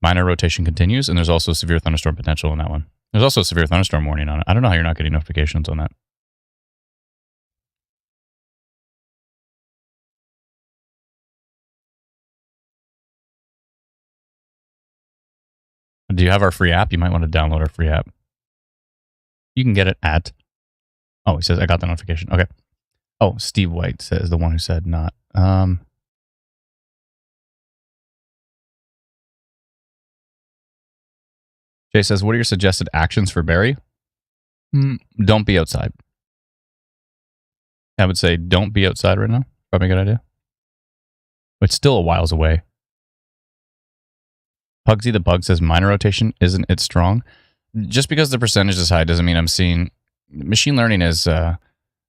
minor rotation continues, and there's also severe thunderstorm potential on that one. There's also a severe thunderstorm warning on it. I don't know how you're not getting notifications on that. Do you have our free app? You might want to download our free app. You can get it at... Oh, he says, I got the notification. Okay. Oh, Steve White says, the one who said not. Jay says, what are your suggested actions for Barry? Don't be outside. I would say don't be outside right now. Probably a good idea. It's still a whiles away. Pugsy the Bug says, minor rotation, isn't it strong? Just because the percentage is high doesn't mean I'm seeing... Machine learning is...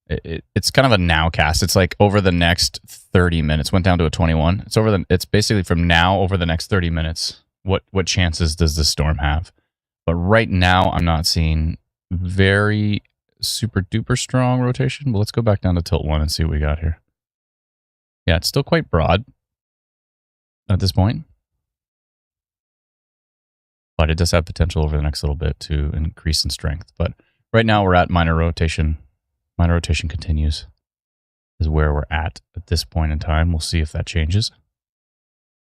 it's kind of a nowcast. It's like over the next 30 minutes. Went down to a 21. It's basically from now over the next 30 minutes. What chances does this storm have? But right now, I'm not seeing very super duper strong rotation. But let's go back down to tilt 1 and see what we got here. Yeah, it's still quite broad at this point. But it does have potential over the next little bit to increase in strength. But right now, we're at minor rotation. Minor rotation continues is where we're at this point in time. We'll see if that changes.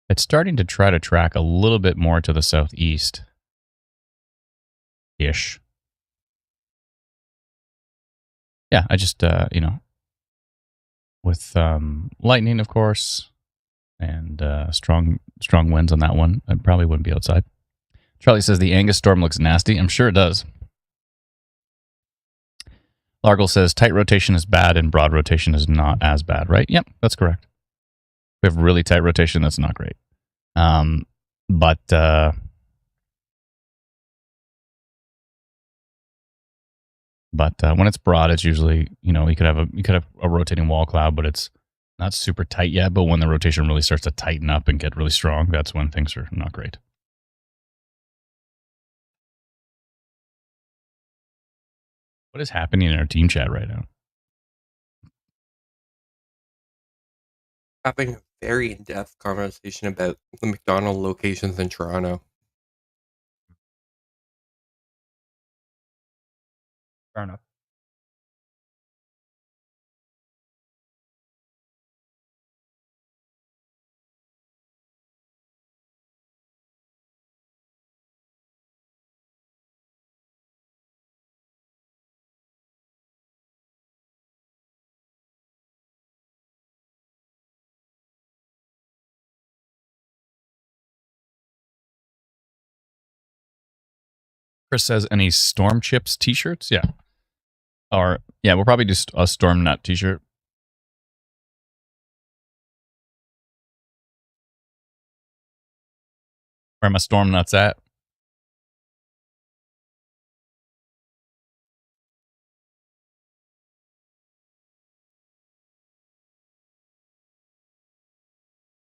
It's starting to try to track a little bit more to the southeast. Ish. Yeah, I just, with lightning, of course, and strong winds on that one, I probably wouldn't be outside. Charlie says the Angus storm looks nasty. I'm sure it does. Largle says tight rotation is bad and broad rotation is not as bad, right? Yep, that's correct. We have really tight rotation. That's not great. But when it's broad, it's usually, you could have a rotating wall cloud, but it's not super tight yet. But when the rotation really starts to tighten up and get really strong, that's when things are not great. What is happening in our team chat right now? Having a very in-depth conversation about the McDonald locations in Toronto. Fair enough. Chris says, any Storm Chips t-shirts? Yeah. Or, yeah, we'll probably do a Storm Nut t-shirt. Where my Storm Nuts at?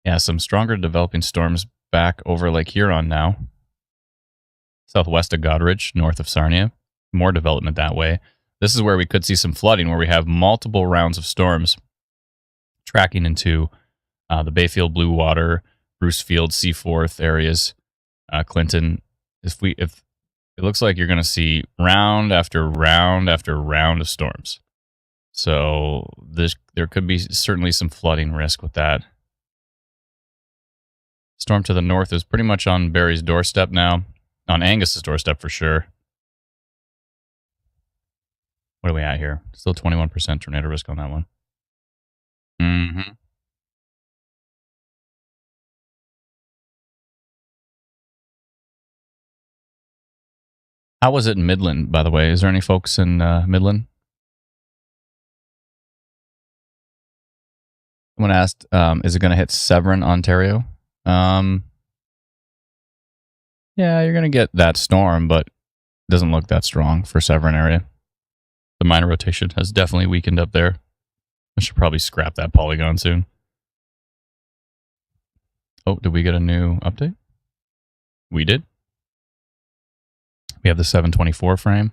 Yeah, some stronger developing storms back over Lake Huron now. Southwest of Goderich, north of Sarnia. More development that way. This is where we could see some flooding, where we have multiple rounds of storms tracking into the Bayfield, Blue Water, Bruce Field, Seaforth areas, Clinton. If it looks like you're going to see round after round after round of storms. So there could be certainly some flooding risk with that. Storm to the north is pretty much on Barry's doorstep now. On Angus's doorstep for sure. What are we at here? Still 21% tornado risk on that one. Mm-hmm. How was it in Midland, by the way? Is there any folks in Midland? Someone asked, is it going to hit Severn, Ontario? Yeah, you're going to get that storm, but it doesn't look that strong for Severn area. The minor rotation has definitely weakened up there. I should probably scrap that polygon soon. Oh, did we get a new update? We did. We have the 724 frame.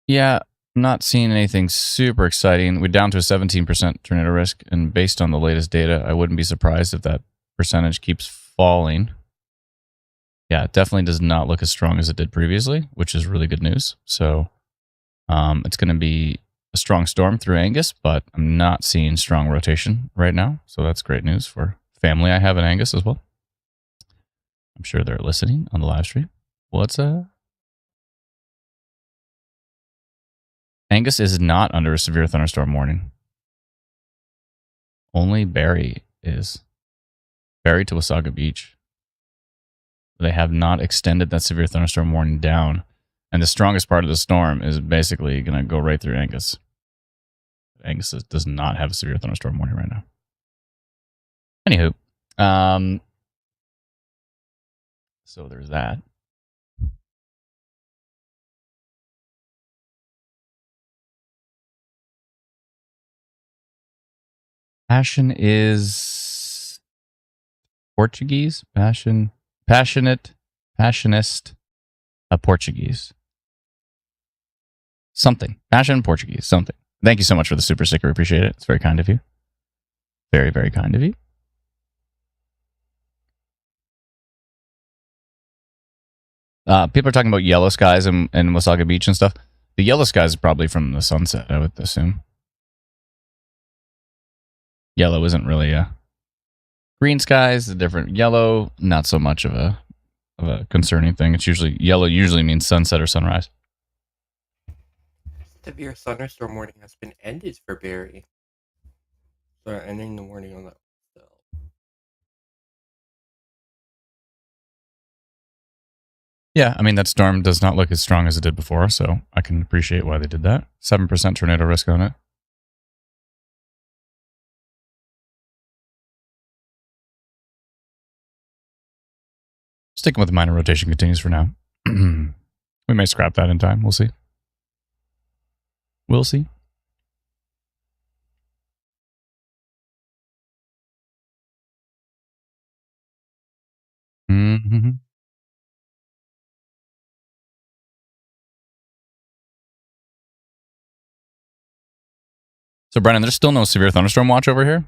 Yeah, I'm not seeing anything super exciting. We're down to a 17% tornado risk, and based on the latest data, I wouldn't be surprised if that percentage keeps falling. Yeah, it definitely does not look as strong as it did previously, which is really good news. So it's going to be a strong storm through Angus, but I'm not seeing strong rotation right now. So that's great news for family I have in Angus as well. I'm sure they're listening on the live stream. Angus is not under a severe thunderstorm warning. Only Barrie is. Barrie to Wasaga Beach. They have not extended that severe thunderstorm warning down. And the strongest part of the storm is basically going to go right through Angus. Angus does not have a severe thunderstorm warning right now. Anywho, so there's that. Passion is Portuguese. Passionate, passionist, Portuguese. Something. Passion, Portuguese, something. Thank you so much for the super sticker. Appreciate it. It's very kind of you. Very, very kind of you. People are talking about yellow skies and Wasaga Beach and stuff. The yellow skies is probably from the sunset, I would assume. Yellow isn't really a green skies, a different yellow, not so much of a concerning thing. It's usually yellow usually means sunset or sunrise. Severe thunderstorm warning has been ended for Barrie. So ending the warning on that still. Yeah, I mean, that storm does not look as strong as it did before, so I can appreciate why they did that. 7% tornado risk on it. Sticking with the minor rotation continues for now. We may scrap that in time. We'll see. We'll see. Mm-hmm. So, Brennan, there's still no severe thunderstorm watch over here?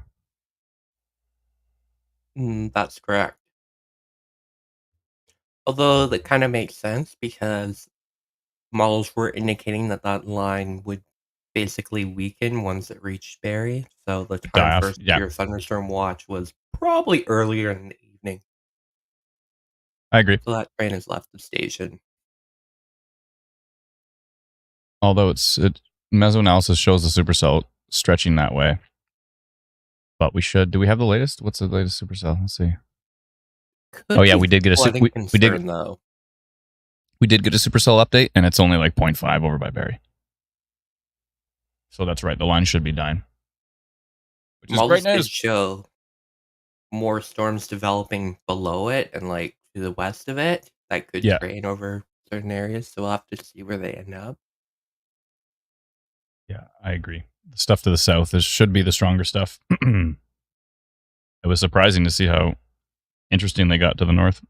That's correct. Although that kind of makes sense because models were indicating that that line would basically weaken once it reached Barry. So the Die time for off. a Yeah, severe thunderstorm watch was probably earlier in the evening. I agree. So that train has left the station. Although mesoanalysis shows the supercell stretching that way. But we should. Do we have the latest? What's the latest supercell? Let's see. Could Yeah, be we did get flooding concern, though. We did get a supercell update, and it's only like 0.5 over by Barry. So that's right. The line should be dying. Which is great news. Did show more storms developing below it and like to the west of it that could train over certain areas. So we'll have to see where they end up. Yeah, I agree. The stuff to the south should be the stronger stuff. It was surprising to see how interesting they got to the north.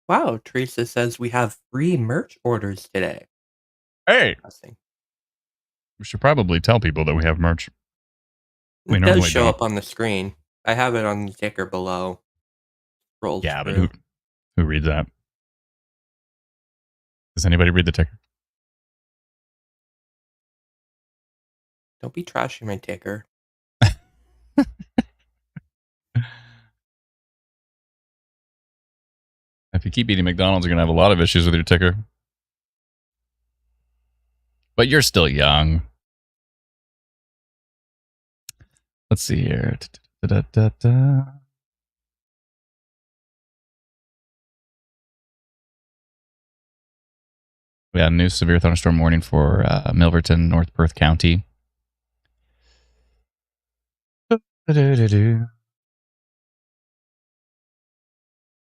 Wow, Teresa says we have free merch orders today. Hey! We should probably tell people that we have merch. It does show up on the screen. I have it on the ticker below. Yeah, but who reads that? Does anybody read the ticker? Don't be trashing my ticker. If you keep eating McDonald's, you're going to have a lot of issues with your ticker. But you're still young. Let's see here. We had a new severe thunderstorm warning for Milverton, North Perth County.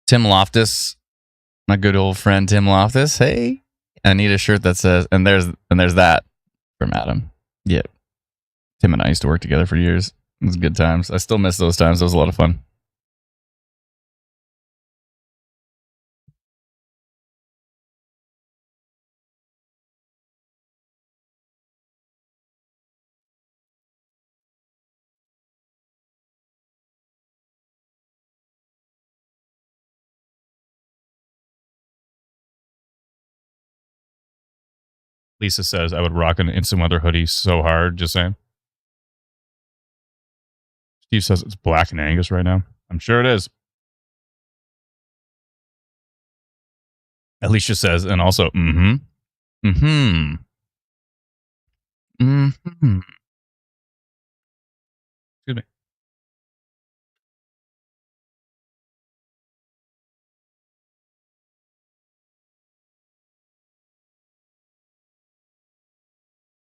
Tim Loftus, my good old friend Tim Loftus. Hey, I need a shirt that says, and there's that from Adam. Yeah. Tim and I used to work together for years. It was good times. I still miss those times. It was a lot of fun. Lisa says, I would rock an instant weather hoodie so hard. Just saying. Steve says it's black in Angus right now. I'm sure it is. Alicia says, and also, Excuse me.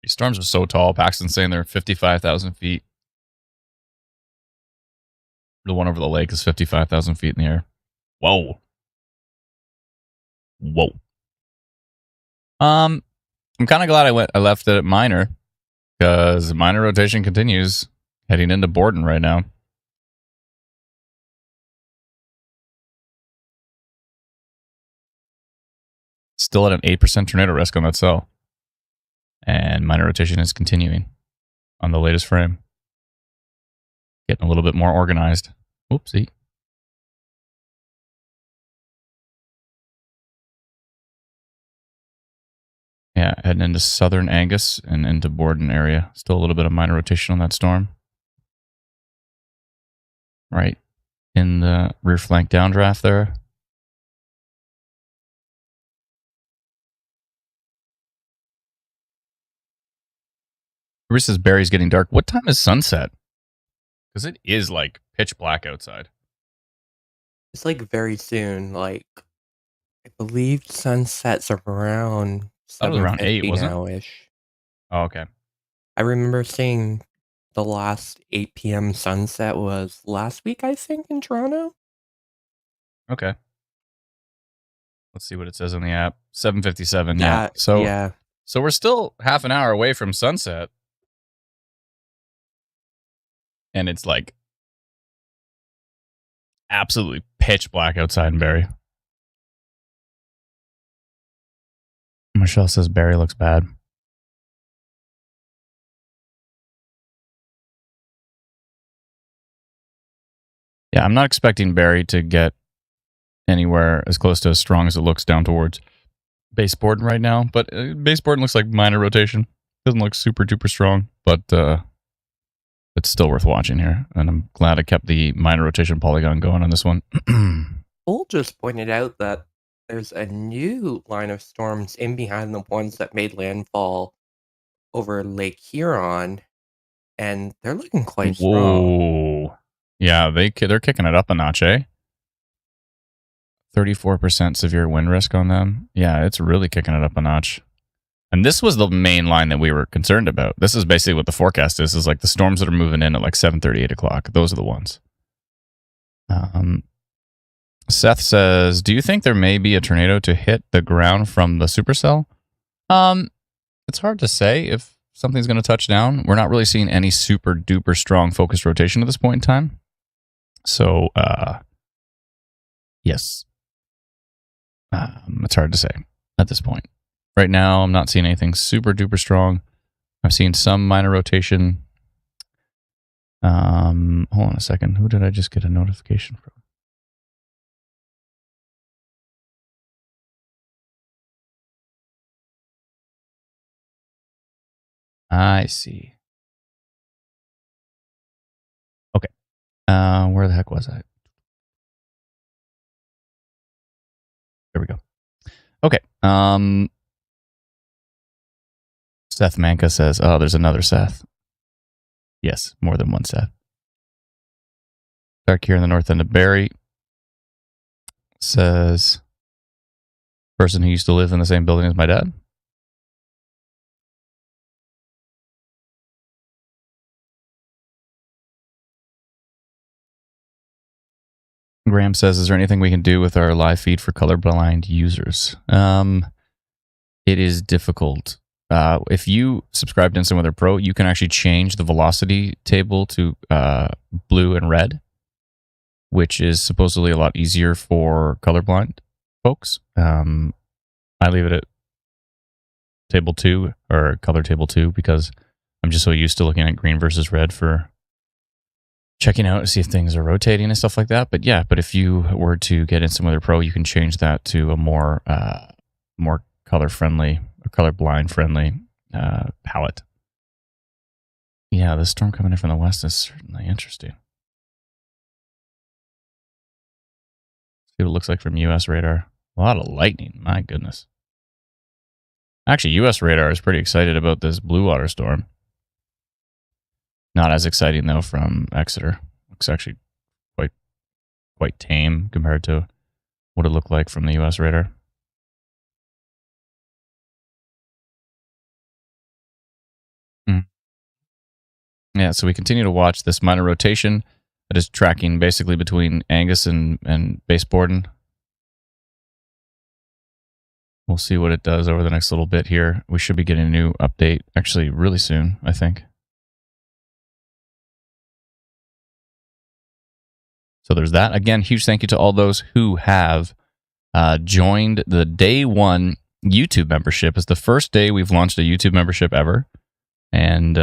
These storms are so tall. Paxton's saying they're 55,000 feet. The one over the lake is 55,000 feet in the air. Whoa. I'm kind of glad I left it at minor because minor rotation continues heading into Borden right now. Still at an 8% tornado risk on that cell. And minor rotation is continuing on the latest frame. Getting a little bit more organized. Oopsie. Yeah, heading into southern Angus and into Borden area. Still a little bit of minor rotation on that storm. Right in the rear flank downdraft there. Bruce says Barry's getting dark. What time is sunset? Because it is like pitch black outside. It's like very soon. Like I believe sunsets around That was around 8, 7:50 wasn't it? now-ish. Oh, okay. I remember seeing the last 8 p.m. sunset was last week, I think, in Toronto. Okay. Let's see what it says on the app. 7:57. Yeah. So we're still half an hour away from sunset. And it's like absolutely pitch black outside in Barrie. Michelle says Barrie looks bad. Yeah, I'm not expecting Barrie to get anywhere as close to as strong as it looks down towards baseboard right now. But baseboard looks like minor rotation. Doesn't look super duper strong, but it's still worth watching here. And I'm glad I kept the minor rotation polygon going on this one. Bull just pointed out that there's a new line of storms in behind the ones that made landfall over Lake Huron, and they're looking quite strong. Whoa. Yeah, they're kicking it up a notch, eh? 34% severe wind risk on them. Yeah, it's really kicking it up a notch. And this was the main line that we were concerned about. This is basically what the forecast is like the storms that are moving in at like 7:30, 8 o'clock. Those are the ones. Seth says, do you think there may be a tornado to hit the ground from the supercell? It's hard to say if something's going to touch down. We're not really seeing any super duper strong focused rotation at this point in time. So, yes. It's hard to say at this point. Right now, I'm not seeing anything super duper strong. I've seen some minor rotation. Hold on a second. Who did I just get a notification from? I see. Okay. Where the heck was I? There we go. Okay. Seth Manka says, oh, there's another Seth. Yes, more than one Seth. Dark here in the north end of Barrie says, person who used to live in the same building as my dad. Graham says, is there anything we can do with our live feed for colorblind users? It is difficult. If you subscribe to Instant Weather Pro, you can actually change the velocity table to blue and red, which is supposedly a lot easier for colorblind folks. I leave it at table 2 or color table 2 because I'm just so used to looking at green versus red for checking out to see if things are rotating and stuff like that. But yeah, if you were to get Instant Weather Pro, you can change that to a more color friendly or color blind friendly palette. Yeah, the storm coming in from the west is certainly interesting. See what it looks like from US radar. A lot of lightning, my goodness. Actually, US radar is pretty excited about this blue water storm. Not as exciting though from Exeter. Looks actually quite tame compared to what it looked like from the US radar. Yeah, so we continue to watch this minor rotation that is tracking basically between Angus and Baseborden. We'll see what it does over the next little bit here. We should be getting a new update actually really soon, I think. So there's that. Again, huge thank you to all those who have joined the day 1 YouTube membership. It's the first day we've launched a YouTube membership ever. And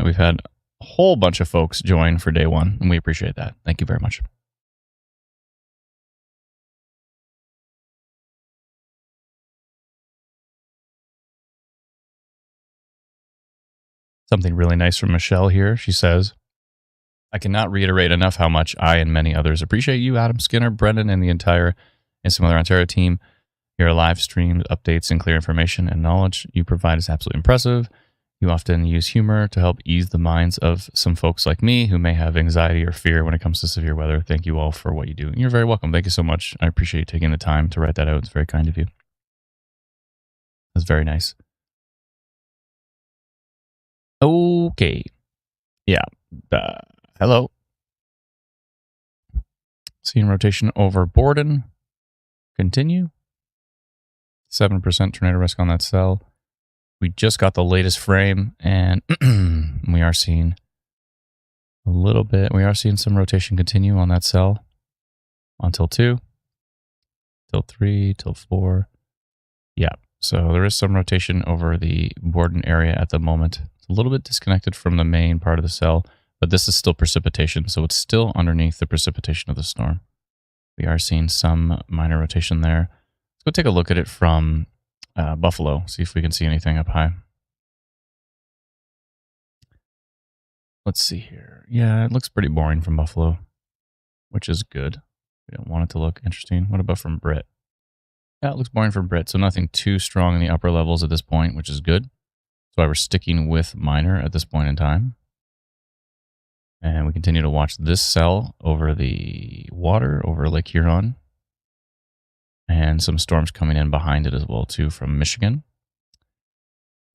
we've had a whole bunch of folks join for day 1, and we appreciate that. Thank you very much. Something really nice from Michelle here. She says, I cannot reiterate enough how much I and many others appreciate you, Adam Skinner, Brendan, and the entire Instant Weather Ontario team. Your live streams, updates, and clear information and knowledge you provide is absolutely impressive. You often use humor to help ease the minds of some folks like me who may have anxiety or fear when it comes to severe weather. Thank you all for what you do. You're very welcome. Thank you so much. I appreciate you taking the time to write that out. It's very kind of you. That's very nice. Okay. Yeah. Hello. Seeing rotation over Borden. Continue. 7% tornado risk on that cell. We just got the latest frame, and we are seeing a little bit. We are seeing some rotation continue on that cell until 2, till 3, till 4. Yeah. So there is some rotation over the Borden area at the moment. It's a little bit disconnected from the main part of the cell, but this is still precipitation, so it's still underneath the precipitation of the storm. We are seeing some minor rotation there. Let's go take a look at it from Buffalo, see if we can see anything up high. Let's see here. Yeah, it looks pretty boring from Buffalo, which is good. We don't want it to look interesting. What about from Britt? Yeah, it looks boring from Britt, so nothing too strong in the upper levels at this point, which is good. That's why we're sticking with minor at this point in time. And we continue to watch this cell over the water, over Lake Huron. And some storms coming in behind it as well, too, from Michigan.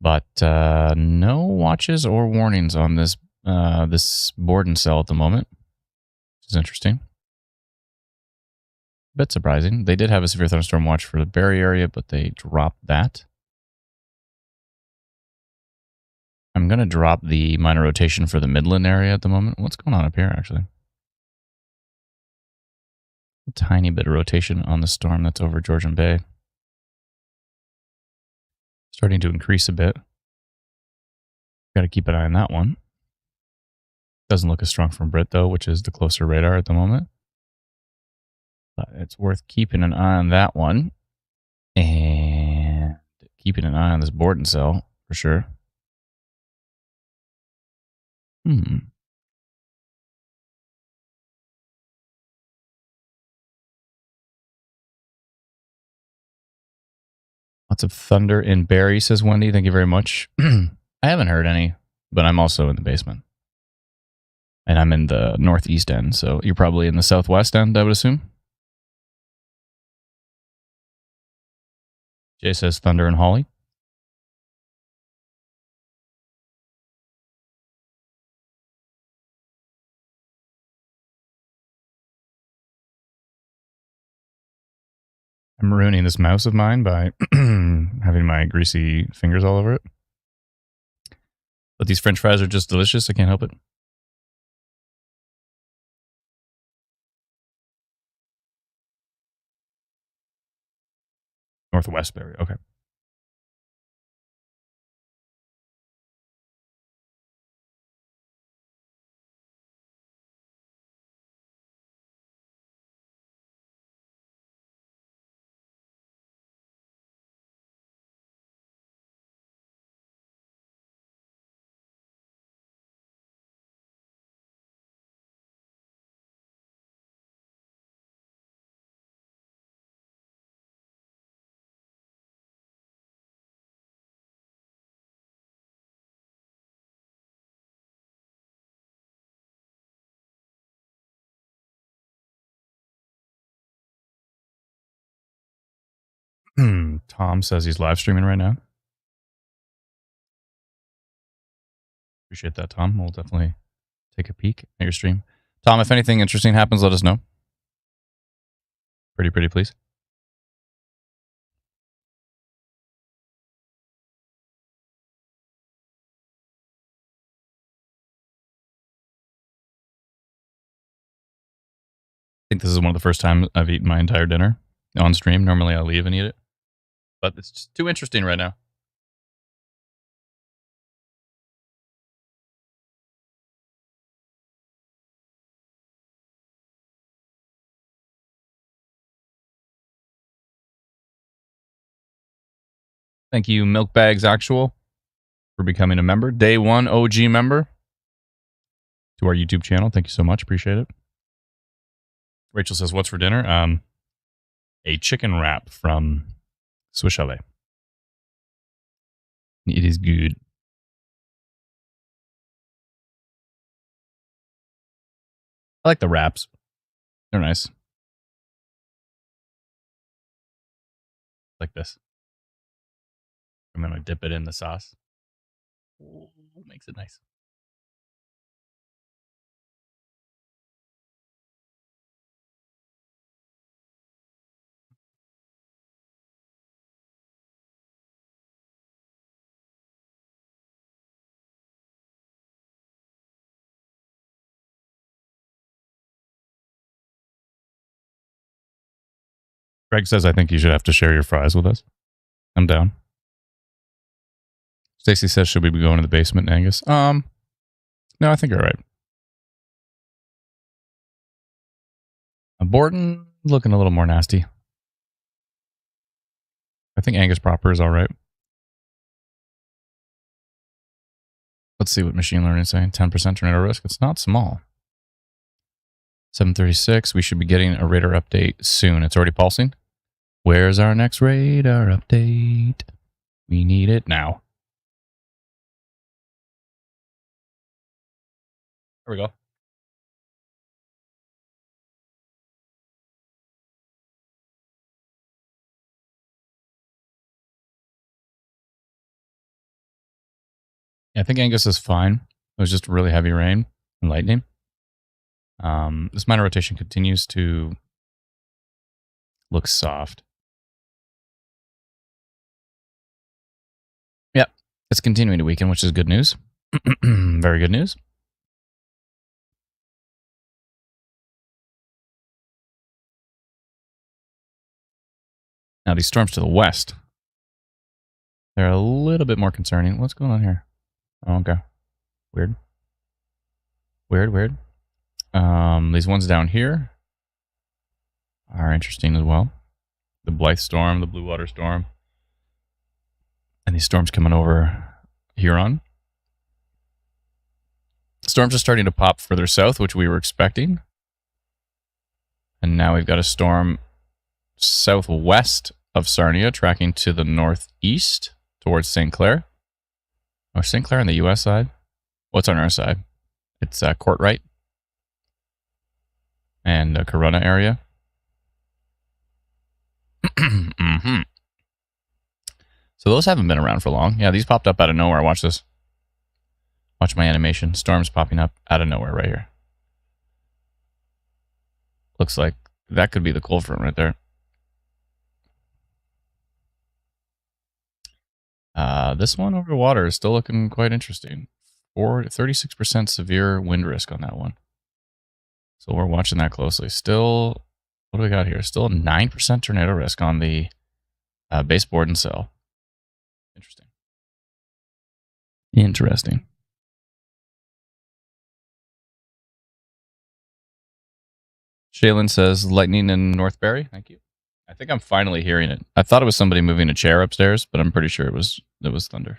But no watches or warnings on this this Borden cell at the moment, which is interesting. A bit surprising. They did have a severe thunderstorm watch for the Barrie area, but they dropped that. I'm going to drop the minor rotation for the Midland area at the moment. What's going on up here, actually? A tiny bit of rotation on the storm that's over Georgian Bay. Starting to increase a bit. Got to keep an eye on that one. Doesn't look as strong from Britt, though, which is the closer radar at the moment. But it's worth keeping an eye on that one. And keeping an eye on this Borden cell, for sure. Lots of thunder in Barrie, says Wendy. Thank you very much. I haven't heard any, but I'm also in the basement. And I'm in the northeast end, so you're probably in the southwest end, I would assume. Jay says thunder and Holly. I'm ruining this mouse of mine by having my greasy fingers all over it. But these French fries are just delicious. I can't help it. Northwest Barrie. Okay. Tom says he's live streaming right now. Appreciate that, Tom. We'll definitely take a peek at your stream. Tom, if anything interesting happens, let us know. Pretty, please. I think this is one of the first times I've eaten my entire dinner on stream. Normally I'll leave and eat it. But it's just too interesting right now. Thank you, Milk Bags Actual, for becoming a member. Day 1 OG member to our YouTube channel. Thank you so much. Appreciate it. Rachel says, what's for dinner? A chicken wrap from Swiss Chalet. It is good. I like the wraps. They're nice. Like this. I'm going to dip it in the sauce. Ooh, makes it nice. Greg says, I think you should have to share your fries with us. I'm down. Stacy says, should we be going to the basement, Angus? No, I think you're right. Borton looking a little more nasty. I think Angus proper is all right. Let's see what machine learning is saying. 10% tornado risk. It's not small. 736. We should be getting a radar update soon. It's already pulsing. Where's our next radar update? We need it now. There we go. Yeah, I think Angus is fine. It was just really heavy rain and lightning. This minor rotation continues to look soft. Yep, it's continuing to weaken, which is good news. Very good news. Now, these storms to the west, they're a little bit more concerning. What's going on here? Oh, okay. Weird. Weird. These ones down here are interesting as well. The Blythe storm, the Blue Water storm, and these storms coming over Huron. Storms are starting to pop further south, which we were expecting. And now we've got a storm southwest of Sarnia, tracking to the northeast towards St. Clair. Or St. Clair on the U.S. side. What's on our side? It's Courtright and the Corona area. Mm-hmm. So those haven't been around for long. Yeah, these popped up out of nowhere. Watch this. Watch my animation. Storms popping up out of nowhere right here. Looks like that could be the cold front right there. This one over water is still looking quite interesting. 36% severe wind risk on that one. So we're watching that closely. Still, what do we got here? Still 9% tornado risk on the baseboard and cell. Interesting. Shaylin says, lightning in North Barrie. Thank you. I think I'm finally hearing it. I thought it was somebody moving a chair upstairs, but I'm pretty sure it was thunder.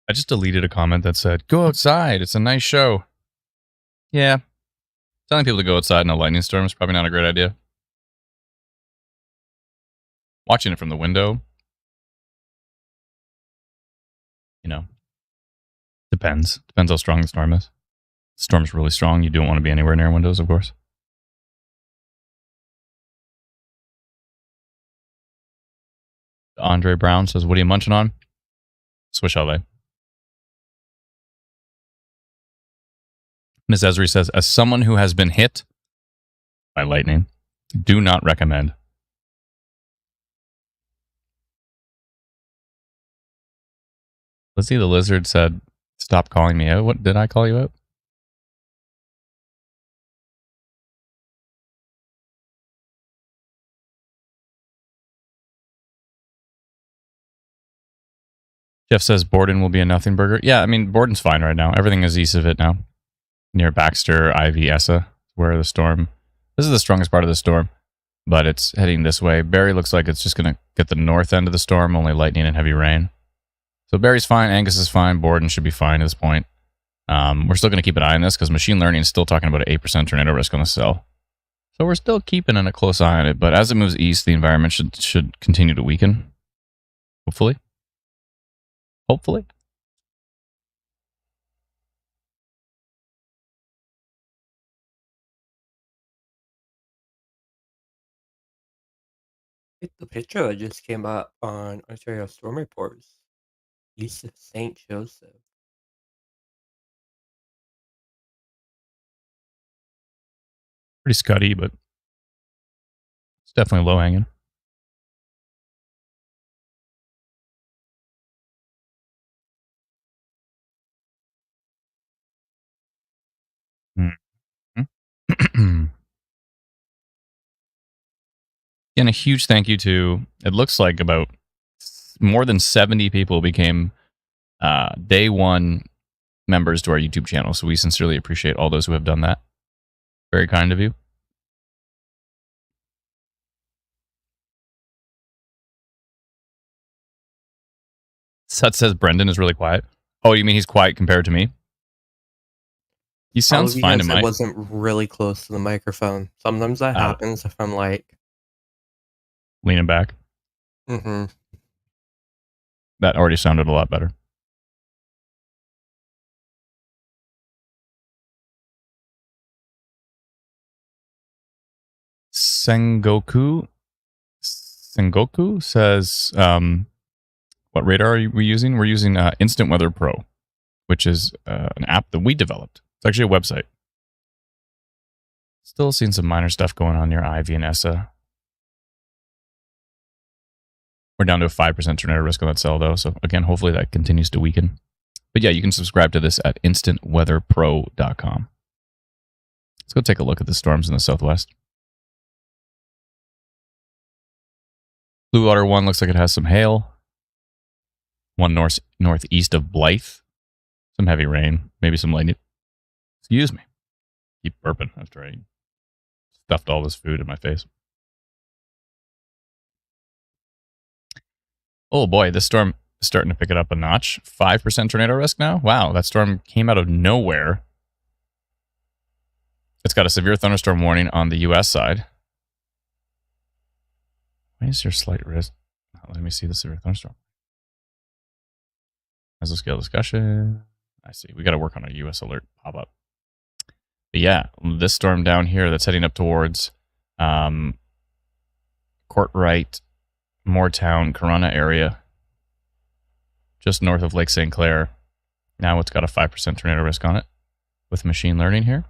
I just deleted a comment that said, go outside. It's a nice show. Yeah. Telling people to go outside in a lightning storm is probably not a great idea. Watching it from the window, depends. Depends how strong the storm is. The storm's really strong. You don't want to be anywhere near windows, of course. Andre Brown says, what are you munching on? Swiss chalet. Ms. Esri says, as someone who has been hit by lightning, do not recommend. Lizzie the Lizard said, stop calling me out. What did I call you out? Jeff says Borden will be a nothing burger. Yeah, I mean, Borden's fine right now. Everything is east of it now. Near Baxter, Ivy, Essa, where the storm. This is the strongest part of the storm, but it's heading this way. Barry looks like it's just going to get the north end of the storm, only lightning and heavy rain. So Barry's fine. Angus is fine. Borden should be fine at this point. We're still going to keep an eye on this because machine learning is still talking about an 8% tornado risk on the cell. So we're still keeping a close eye on it, but as it moves east, the environment should continue to weaken. Hopefully. Hopefully. The picture that just came up on Ontario Storm Reports, east of St. Joseph. Pretty scuddy, but it's definitely low hanging. And a huge thank you to, it looks like about more than 70 people became day one members to our YouTube channel. So we sincerely appreciate all those who have done that. Very kind of you. Sut says Brendan is really quiet. Oh, you mean he's quiet compared to me? He sounds Probably fine to because I my... wasn't really close to the microphone. Sometimes that happens if I'm like... leaning back. Mm-hmm. That already sounded a lot better. Sengoku says, what radar are we using? We're using Instant Weather Pro, which is an app that we developed. It's actually a website. Still seeing some minor stuff going on near Ivy and Essa. We're down to a 5% tornado risk on that cell, though. So, again, hopefully that continues to weaken. But yeah, you can subscribe to this at instantweatherpro.com. Let's go take a look at the storms in the southwest. Blue Water 1 looks like it has some hail. One northeast of Blythe. Some heavy rain. Maybe some lightning. Excuse me. Keep burping after I stuffed all this food in my face. Oh boy, this storm is starting to pick it up a notch. 5% tornado risk now? Wow, that storm came out of nowhere. It's got a severe thunderstorm warning on the US side. Why is there slight risk? Let me see the severe thunderstorm. Mesoscale discussion. I see. We got to work on a US alert pop up. But yeah, this storm down here that's heading up towards Courtright, Moortown, Corunna area, just north of Lake St. Clair. Now it's got a 5% tornado risk on it with machine learning here.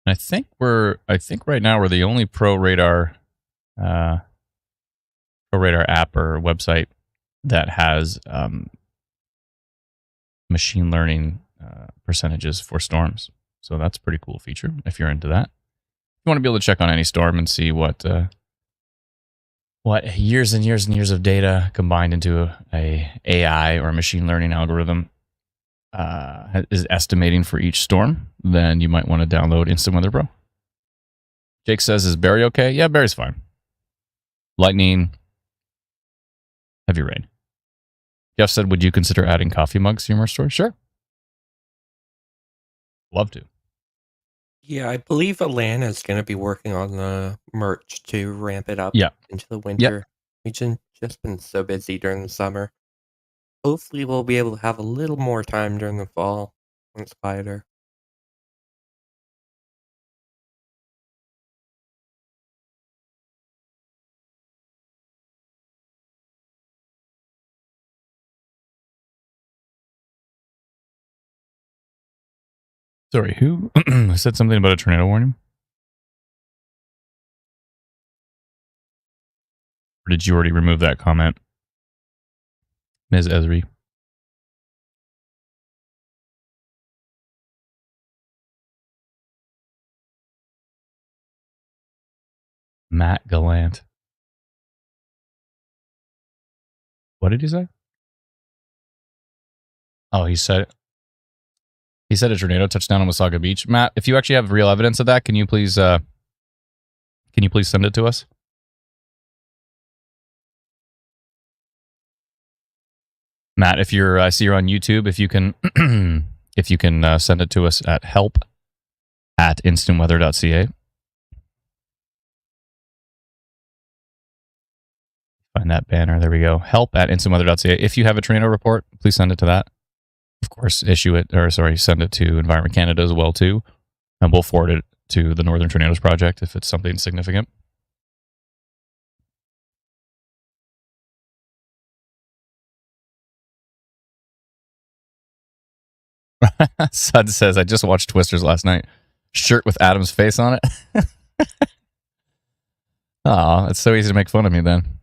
And I think right now we're the only Pro Radar app or website that has machine learning percentages for storms. So that's a pretty cool feature if you're into that. You want to be able to check on any storm and see what years and years and years of data combined into a AI or a machine learning algorithm is estimating for each storm, then you might want to download Instant Weather Pro. Jake says, is Barry okay? Yeah, Barry's fine. Lightning, heavy rain. Jeff said, would you consider adding coffee mugs to your merch store? Sure. Love to. Yeah, I believe Alana is going to be working on the merch to ramp it up into the winter. We've just been so busy during the summer. Hopefully we'll be able to have a little more time during the fall when it's quieter. Sorry, who said something about a tornado warning? Or did you already remove that comment, Ms. Esri? Matt Gallant. What did he say? Oh, he said a tornado touched down on Wasaga Beach. Matt, if you actually have real evidence of that, can you please send it to us? Matt, if you're I see you're on YouTube, if you can send it to us at help@instantweather.ca. Find that banner. There we go. Help@instantweather.ca. If you have a tornado report, please send it to that. Of course, send it to Environment Canada as well too, and we'll forward it to the Northern Tornadoes Project if it's something significant. Sud says, I just watched Twisters last night. Shirt with Adam's face on it. Aw, it's so easy to make fun of me then.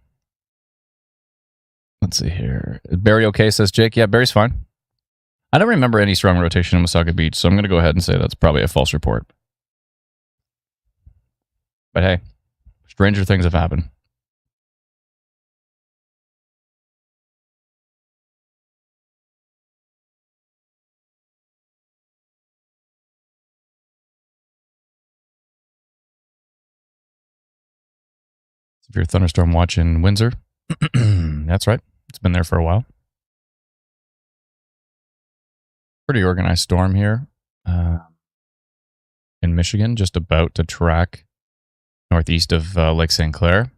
Let's see here. Barry okay, says Jake. Yeah, Barry's fine. I don't remember any strong rotation in Wasaga Beach, so I'm going to go ahead and say that's probably a false report. But hey, stranger things have happened. Severe thunderstorm watch in Windsor. That's right. It's been there for a while. Pretty organized storm here in Michigan, just about to track northeast of Lake St. Clair.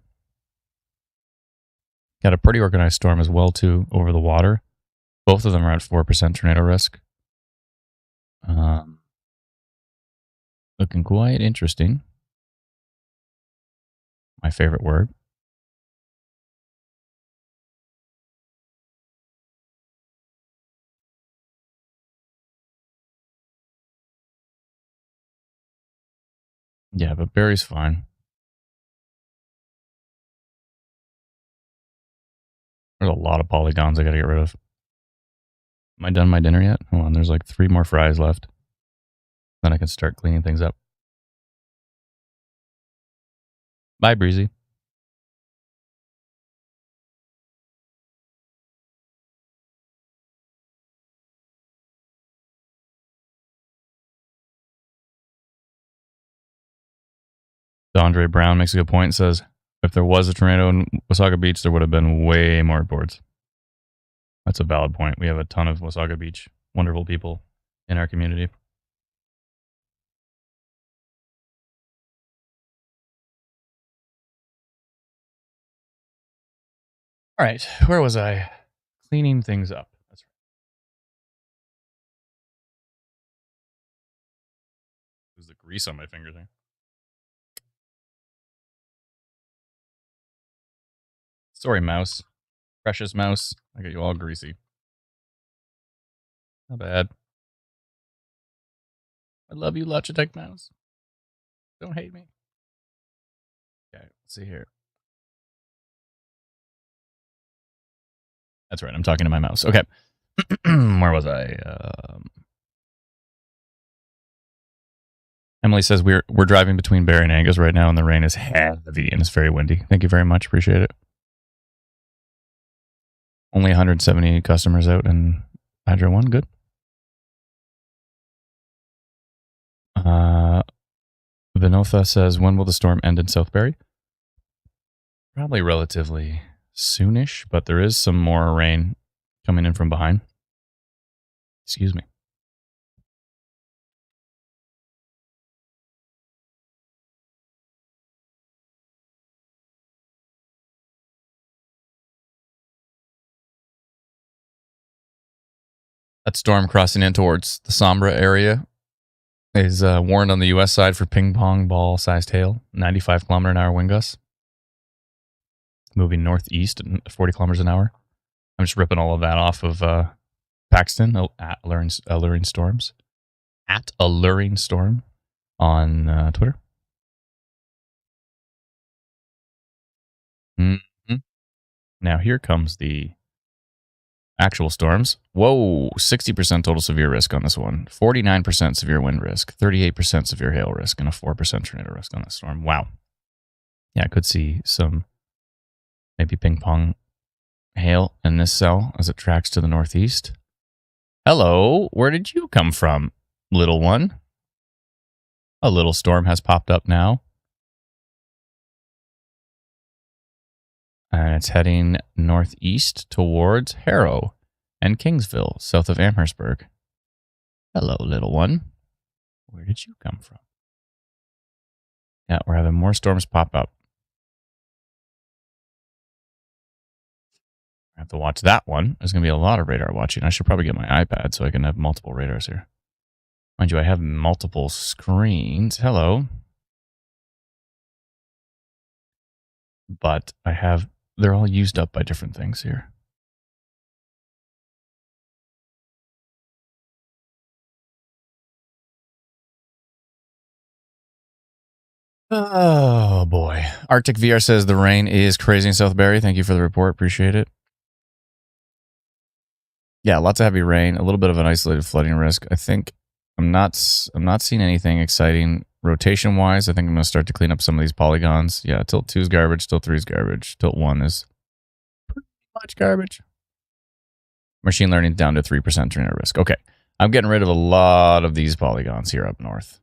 Got a pretty organized storm as well, too, over the water. Both of them are at 4% tornado risk. Looking quite interesting. My favorite word. Yeah, but Barry's fine. There's a lot of polygons I gotta get rid of. Am I done my dinner yet? Hold on, there's like 3 more fries left. Then I can start cleaning things up. Bye, Breezy. Andre Brown makes a good point. Says, if there was a tornado in Wasaga Beach, there would have been way more reports. That's a valid point. We have a ton of Wasaga Beach wonderful people in our community. All right, where was I? Cleaning things up. That's right. There's the grease on my finger there. Sorry, mouse. Precious mouse. I got you all greasy. Not bad. I love you, Logitech mouse. Don't hate me. Okay, let's see here. That's right. I'm talking to my mouse. Okay. Where was I? Emily says we're driving between Barrie and Angus right now, and the rain is heavy and it's very windy. Thank you very much. Appreciate it. Only 170 customers out in Hydro 1. Good. Vinotha says, when will the storm end in South Barrie? Probably relatively soonish, but there is some more rain coming in from behind. Excuse me. That storm crossing in towards the Sombra area is warned on the U.S. side for ping pong ball sized hail, 95 kilometer an hour wind gusts. Moving northeast at 40 kilometers an hour. I'm just ripping all of that off of Paxton at Alluring Storms. At Alluring Storm on Twitter. Mm-hmm. Now here comes the actual storms. Whoa, 60% total severe risk on this one. 49% severe wind risk. 38% severe hail risk. And a 4% tornado risk on this storm. Wow. Yeah, I could see some maybe ping pong hail in this cell as it tracks to the northeast. Hello, where did you come from, little one? A little storm has popped up now. And it's heading northeast towards Harrow and Kingsville, south of Amherstburg. Hello, little one. Where did you come from? Yeah, we're having more storms pop up. I have to watch that one. There's going to be a lot of radar watching. I should probably get my iPad so I can have multiple radars here. Mind you, I have multiple screens. Hello. But they're all used up by different things here. Oh boy. Arctic VR says the rain is crazy in South Barrie. Thank you for the report. Appreciate it. Yeah, lots of heavy rain, a little bit of an isolated flooding risk. I think I'm not seeing anything exciting rotation wise. I think I'm going to start to clean up some of these polygons. Yeah, tilt 2 is garbage, tilt 3 is garbage, tilt 1 is pretty much garbage. Machine learning down to 3% trainer risk. Okay, I'm getting rid of a lot of these polygons here up north.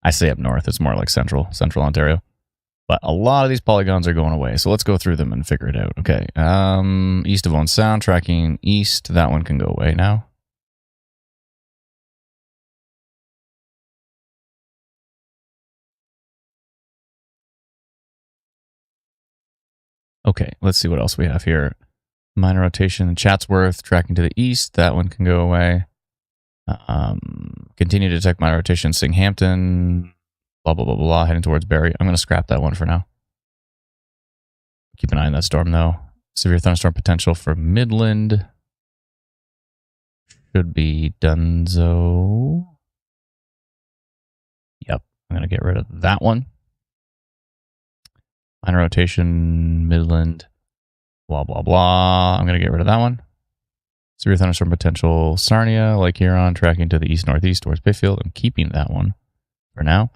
I say up north, it's more like central Ontario. But a lot of these polygons are going away. So let's go through them and figure it out. Okay. East of Owen Sound, tracking east. That one can go away now. Okay, let's see what else we have here. Minor rotation, Chatsworth, tracking to the east. That one can go away. Continue to detect minor rotation, Singhampton. Blah, blah, blah, blah, heading towards Barrie. I'm going to scrap that one for now. Keep an eye on that storm, though. Severe thunderstorm potential for Midland. Should be Dunzo. Yep, I'm going to get rid of that one. Minor rotation, Midland, blah, blah, blah. I'm going to get rid of that one. Severe thunderstorm potential, Sarnia, Lake Huron, tracking to the east-northeast towards Bayfield. I'm keeping that one for now.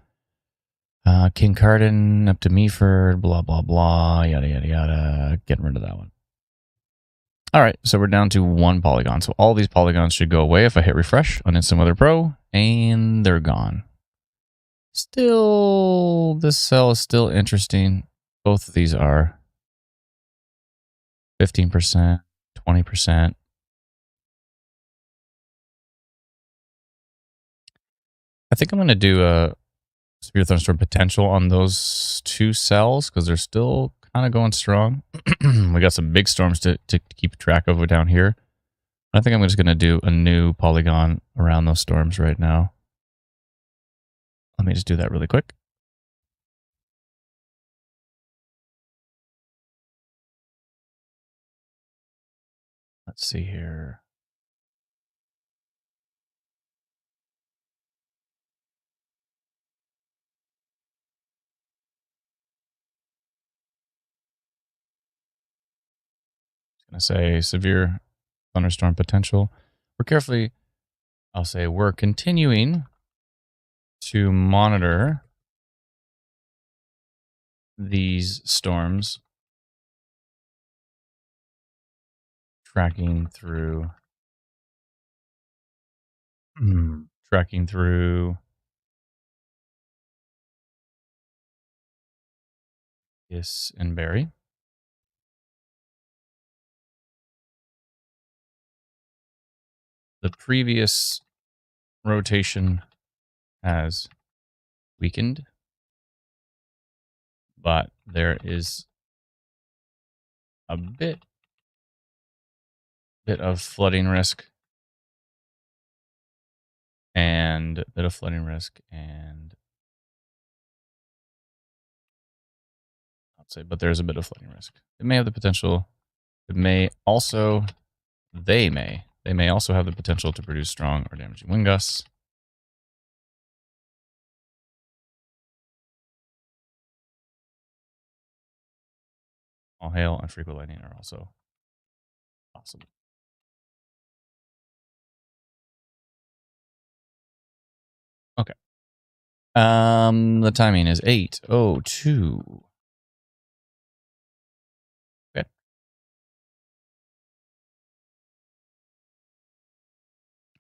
Kincardine up to Meaford, blah, blah, blah, yada, yada, yada. Getting rid of that one. All right, so we're down to 1 polygon. So all these polygons should go away if I hit refresh on Instant Weather Pro, and they're gone. Still, this cell is still interesting. Both of these are 15%, 20%. I think I'm going to do a severe thunderstorm potential on those 2 cells because they're still kind of going strong. We got some big storms to keep track of down here. I think I'm just going to do a new polygon around those storms right now. Let me just do that really quick. Let's see here. Going to say severe thunderstorm potential. We're continuing to monitor these storms tracking through Yes and Barrie. The previous rotation has weakened, but there is a bit of flooding risk and but there's a bit of flooding risk. It may have the potential. It may also, they may also have the potential to produce strong or damaging wind gusts. All hail and frequent lightning are also possible. Okay. The timing is 8:02. Okay.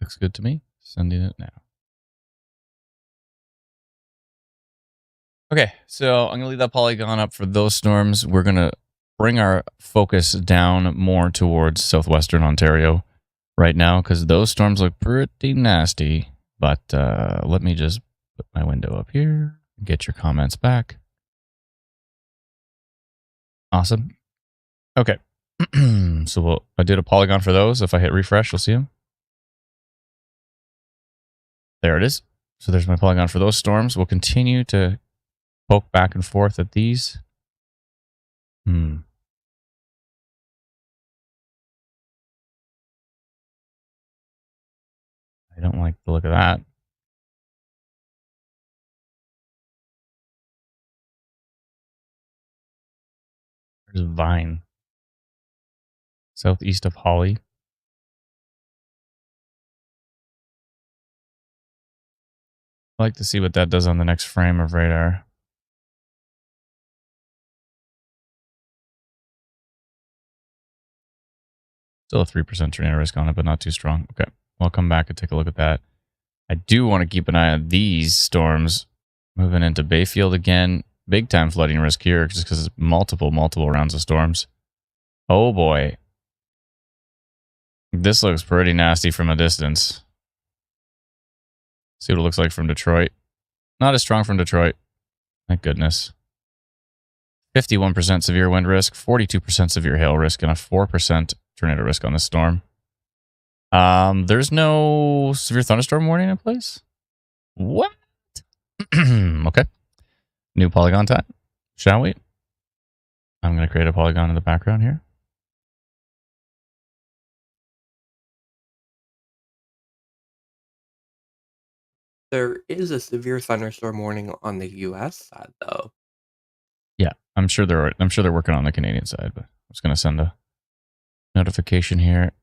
Looks good to me. Sending it now. Okay, so I'm going to leave that polygon up for those storms. We're going to bring our focus down more towards southwestern Ontario right now because those storms look pretty nasty. But let me just put my window up here, get your comments back. Awesome. Okay. So I did a polygon for those. If I hit refresh, you'll see them. There it is. So there's my polygon for those storms. We'll continue to poke back and forth at these. I don't like the look of that. There's Vine. Southeast of Holly. I'd like to see what that does on the next frame of radar. Still a 3% tornado risk on it, but not too strong. Okay, I'll come back and take a look at that. I do want to keep an eye on these storms moving into Bayfield again. Big time flooding risk here just because it's multiple rounds of storms. Oh boy. This looks pretty nasty from a distance. See what it looks like from Detroit. Not as strong from Detroit. Thank goodness. 51% severe wind risk, 42% severe hail risk, and a 4% tornado risk on this storm. There's no severe thunderstorm warning in place? What? Okay. New polygon time. Shall we? I'm going to create a polygon in the background here. There is a severe thunderstorm warning on the US side, though. Yeah, I'm sure they're working on the Canadian side, but I'm just going to send a notification here.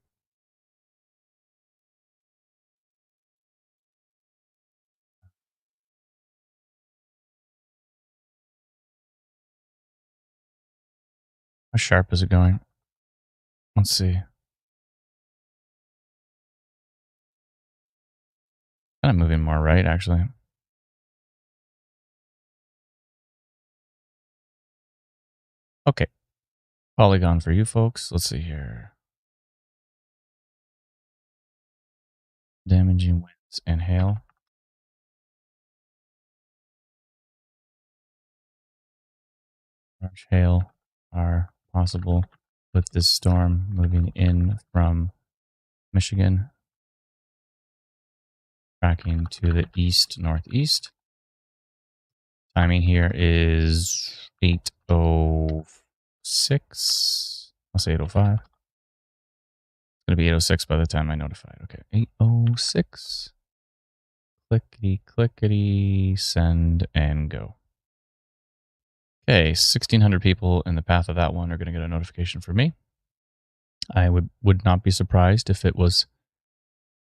How sharp is it going? Let's see. Kind of moving more right, actually. Okay. Polygon for you folks. Let's see here. Damaging winds and hail. Large hail are possible with this storm moving in from Michigan, tracking to the east-northeast. Timing here is 8:06. I'll say 8:05. It's going to be 8:06 by the time I notify. Okay, 8:06. Clickety, clickety, send and go. Okay, 1,600 people in the path of that one are going to get a notification from me. I would not be surprised if it was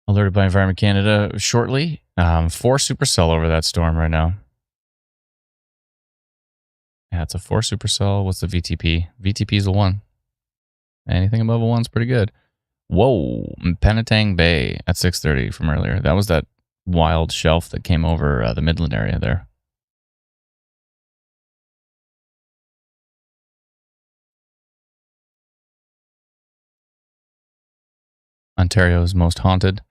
alerted by Environment Canada shortly. 4 supercell over that storm right now. Yeah, it's a 4 supercell. What's the VTP? VTP is a 1. Anything above a 1 is pretty good. Whoa, Penetang Bay at 6:30 from earlier. That was that wild shelf that came over the Midland area there. Ontario's most haunted,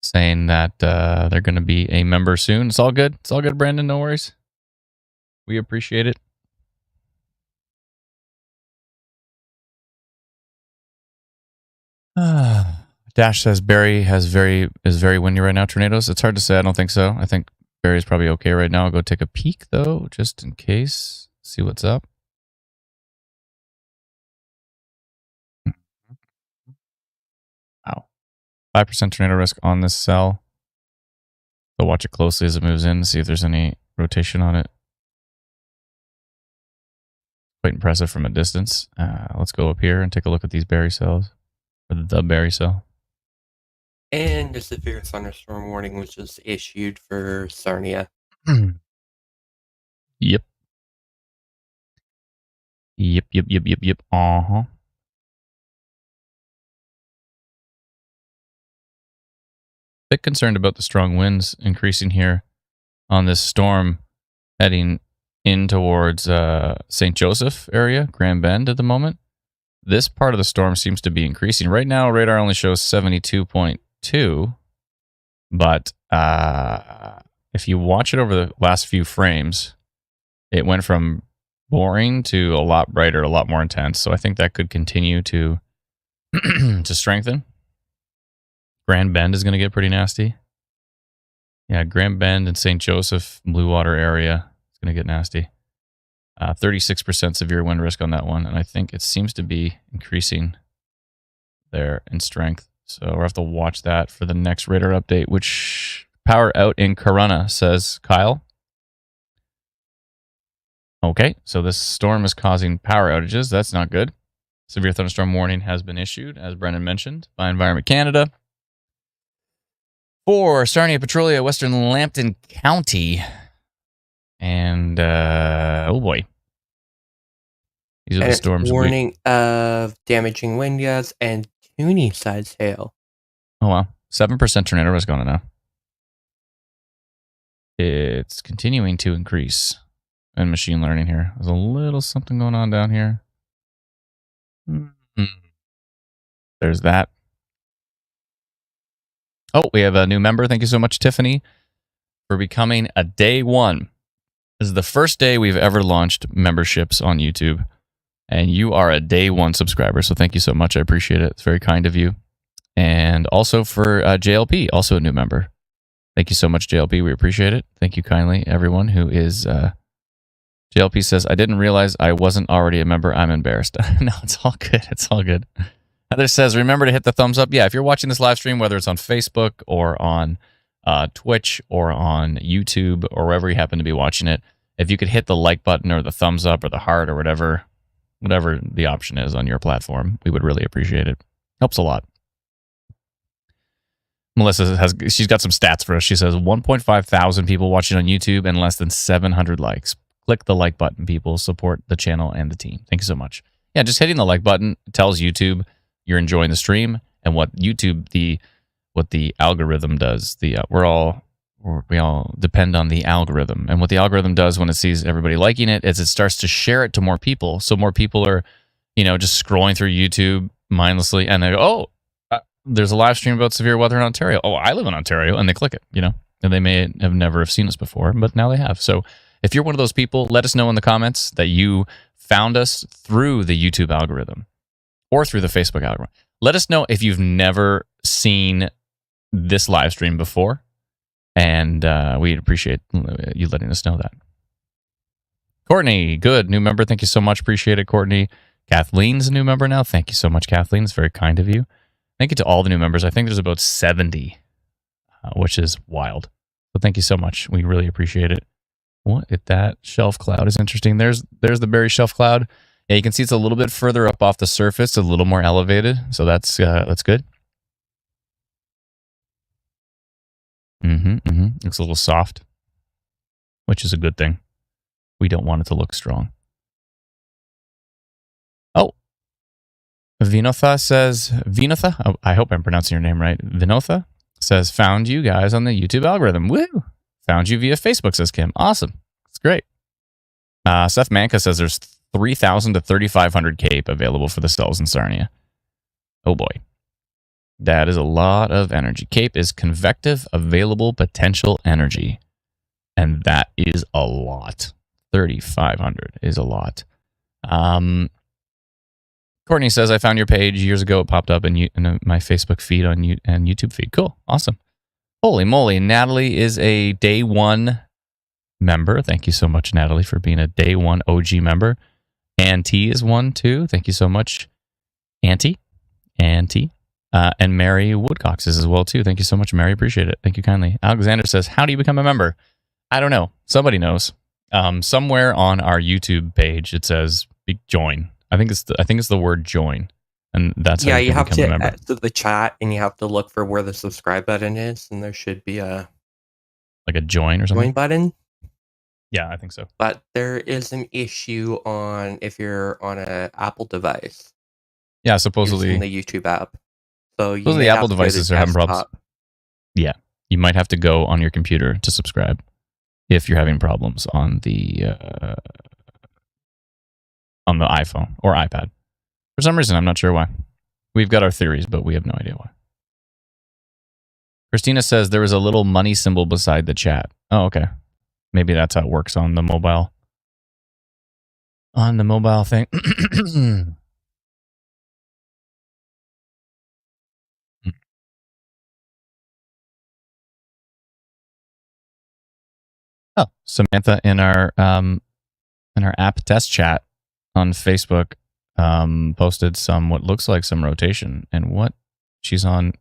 saying that they're going to be a member soon. It's all good. It's all good, Brandon. No worries. We appreciate it. Dash says Barrie is very windy right now. Tornadoes. It's hard to say. I don't think so. I think Barrie's probably okay right now. I'll go take a peek though, just in case. See what's up. Wow. 5% tornado risk on this cell. So watch it closely as it moves in. See if there's any rotation on it. Quite impressive from a distance. Let's go up here and take a look at these Barrie cells. Or the Barrie cell. And a severe thunderstorm warning was just issued for Sarnia. Yep. Yep. Uh-huh. Bit concerned about the strong winds increasing here on this storm heading in towards St. Joseph area, Grand Bend at the moment. This part of the storm seems to be increasing. Right now, radar only shows 72.2, but if you watch it over the last few frames, it went from boring to a lot brighter, a lot more intense. So I think that could continue to to strengthen. Grand Bend is going to get pretty nasty. Yeah, Grand Bend and St. Joseph, Blue Water area, it's going to get nasty. 36% severe wind risk on that one, and I think it seems to be increasing there in strength. So we'll have to watch that for the next radar update, which power out in Corunna, says Kyle. Okay, so this storm is causing power outages. That's not good. Severe thunderstorm warning has been issued, as Brennan mentioned, by Environment Canada for Sarnia, Petrolia, Western Lambton County. And, oh boy. These are the storms. Warning of damaging wind gusts and Toonie-sized hail. Oh, wow. 7% tornado risk on it now. It's continuing to increase in machine learning here. There's a little something going on down here. There's that. Oh, we have a new member. Thank you so much, Tiffany, for becoming a day one. This is the first day we've ever launched memberships on YouTube, and you are a day one subscriber. So thank you so much. I appreciate it. It's very kind of you. And also for JLP, also a new member. Thank you so much, JLP. We appreciate it. Thank you kindly, everyone who is... JLP says, I didn't realize I wasn't already a member. I'm embarrassed. No, it's all good. It's all good. Heather says, remember to hit the thumbs up. Yeah, if you're watching this live stream, whether it's on Facebook or on Twitch or on YouTube or wherever you happen to be watching it, if you could hit the like button or the thumbs up or the heart or whatever the option is on your platform, we would really appreciate it. Helps a lot. Melissa she's got some stats for us. She says 1.5 thousand people watching on YouTube and less than 700 likes. Click the like button, people. Support the channel and the team. Thank you so much. Yeah, just hitting the like button tells YouTube you're enjoying the stream, and what the algorithm does. We all depend on the algorithm, and what the algorithm does when it sees everybody liking it is it starts to share it to more people. So more people are, just scrolling through YouTube mindlessly, and they go, "Oh, there's a live stream about severe weather in Ontario. Oh, I live in Ontario," and they click it. And they may have never have seen us before, but now they have. So if you're one of those people, let us know in the comments that you found us through the YouTube algorithm or through the Facebook algorithm. Let us know if you've never seen this live stream before, and we'd appreciate you letting us know that. Courtney, good. New member. Thank you so much. Appreciate it, Courtney. Kathleen's a new member now. Thank you so much, Kathleen. It's very kind of you. Thank you to all the new members. I think there's about 70, which is wild. So thank you so much. We really appreciate it. What if that shelf cloud is interesting? There's the Berry shelf cloud. Yeah, you can see it's a little bit further up off the surface, a little more elevated. So that's good. Looks a little soft, which is a good thing. We don't want it to look strong. Oh, Vinotha says, I hope I'm pronouncing your name right. Vinotha says, found you guys on the YouTube algorithm. Woo! Found you via Facebook, says Kim. Awesome. That's great. Seth Manka says there's 3,000 to 3,500 CAPE available for the cells in Sarnia. Oh boy. That is a lot of energy. CAPE is convective available potential energy. And that is a lot. 3,500 is a lot. Courtney says, I found your page years ago. It popped up in my Facebook feed and YouTube feed. Cool. Awesome. Holy moly, Natalie is a day one member. Thank you so much, Natalie, for being a day one OG member. Auntie is one, too. Thank you so much, Auntie. And Mary Woodcox is as well, too. Thank you so much, Mary. Appreciate it. Thank you kindly. Alexander says, how do you become a member? I don't know. Somebody knows. Somewhere on our YouTube page, it says join. I think it's the word join. And that's how you have to add to the chat, and you have to look for where the subscribe button is, and there should be a join or something. Join button. Yeah, I think so. But there is an issue if you're on an Apple device. Yeah, supposedly using the YouTube app. So supposedly Apple devices are having problems. Yeah, you might have to go on your computer to subscribe if you're having problems on the iPhone or iPad. For some reason, I'm not sure why. We've got our theories, but we have no idea why. Christina says there was a little money symbol beside the chat. Oh, okay. Maybe that's how it works on the mobile. On the mobile thing. Oh, Samantha in our app test chat on Facebook posted some what looks like some rotation and what she's on.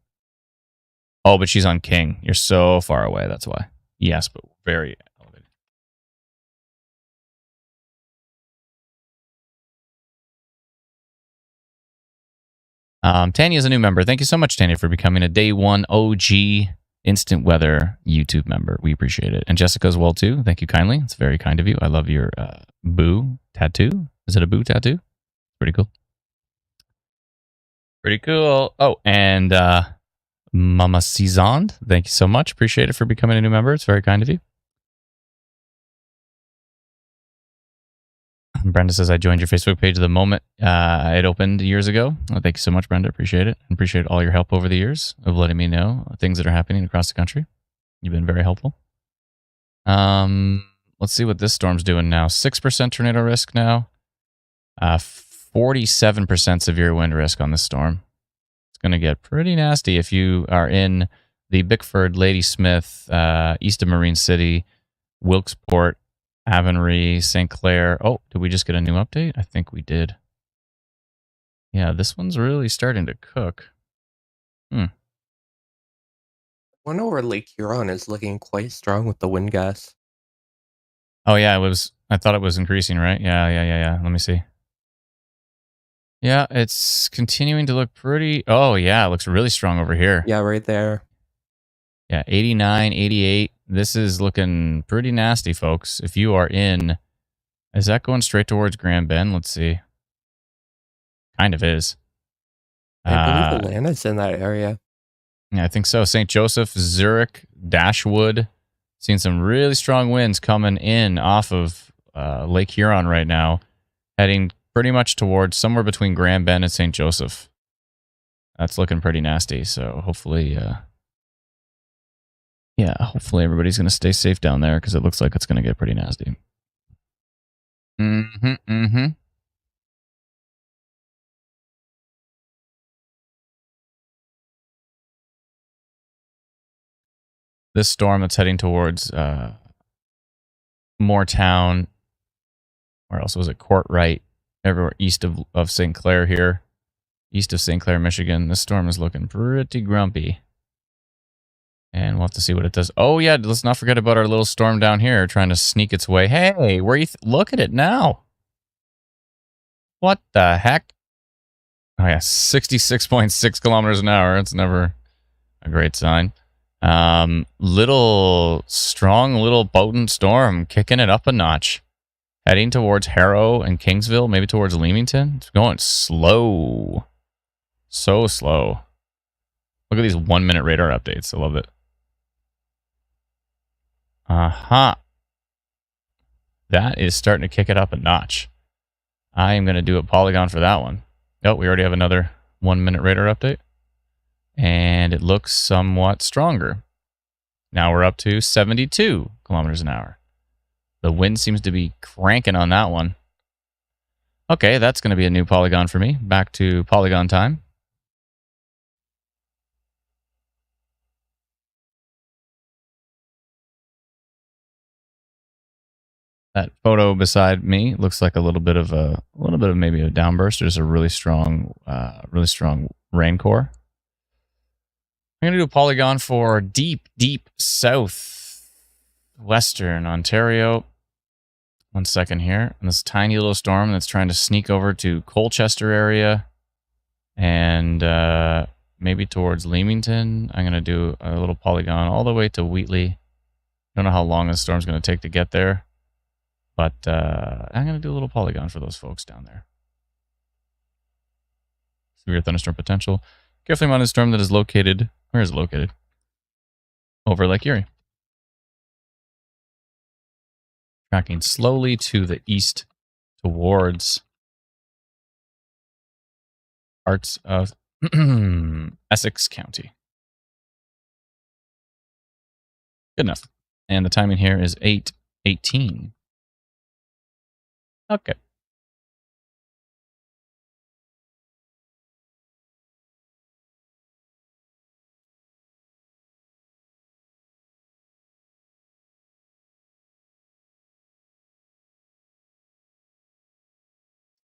Oh, but she's on King. You're so far away. That's why. Yes, but very elevated. Tanya's a new member. Thank you so much, Tanya, for becoming a day one OG Instant Weather YouTube member. We appreciate it. And Jessica as well, too. Thank you kindly. It's very kind of you. I love your boo tattoo. Is it a boo tattoo? Pretty cool. Pretty cool. Oh, and Mama Cezanne, thank you so much. Appreciate it for becoming a new member. It's very kind of you. Brenda says, I joined your Facebook page the moment it opened years ago. Oh, thank you so much, Brenda. Appreciate it. Appreciate all your help over the years of letting me know things that are happening across the country. You've been very helpful. Let's see what this storm's doing now. 6% tornado risk now. 47% severe wind risk on this storm. It's going to get pretty nasty if you are in the Bickford, Ladysmith, east of Marine City, Wilkesport, Avonry, St. Clair. Oh, did we just get a new update? I think we did. Yeah, this one's really starting to cook. One over Lake Huron is looking quite strong with the wind gusts. Oh, yeah, I thought it was increasing, right? Yeah. Let me see. Yeah, it's continuing to look pretty. Oh, yeah, it looks really strong over here. Yeah, right there. Yeah, 89, 88. This is looking pretty nasty, folks. If you are in, is that going straight towards Grand Bend? Let's see. Kind of is. I believe Atlanta's in that area. Yeah, I think so. St. Joseph, Zurich, Dashwood. Seeing some really strong winds coming in off of Lake Huron right now, heading pretty much towards somewhere between Grand Bend and St. Joseph. That's looking pretty nasty. So hopefully, hopefully everybody's going to stay safe down there because it looks like it's going to get pretty nasty. This storm that's heading towards Moortown, where else was it? Courtright, everywhere east of St. Clair here, east of St. Clair, Michigan. This storm is looking pretty grumpy. And we'll have to see what it does. Oh, yeah, let's not forget about our little storm down here trying to sneak its way. Hey, where you look at it now. What the heck? Oh, yeah, 66.6 kilometers an hour. It's never a great sign. Little potent storm kicking it up a notch. Heading towards Harrow and Kingsville, maybe towards Leamington. It's going slow. So slow. Look at these 1 minute radar updates. I love it. That is starting to kick it up a notch. I am going to do a polygon for that one. Oh, we already have another 1 minute radar update. And it looks somewhat stronger. Now we're up to 72 kilometers an hour. The wind seems to be cranking on that one. Okay, that's going to be a new polygon for me. Back to polygon time. That photo beside me looks like a little bit of maybe a downburst. There's a really strong rain core. I'm gonna do a polygon for deep south western Ontario. 1 second here. And this tiny little storm that's trying to sneak over to Colchester area and maybe towards Leamington. I'm gonna do a little polygon all the way to Wheatley. Don't know how long this storm's gonna take to get there. But I'm going to do a little polygon for those folks down there. Severe thunderstorm potential. Carefully monitor storm that is located. Where is it located? over Lake Erie. Tracking slowly to the east towards parts of Essex County. Good enough. And the timing here is 8:18. Okay.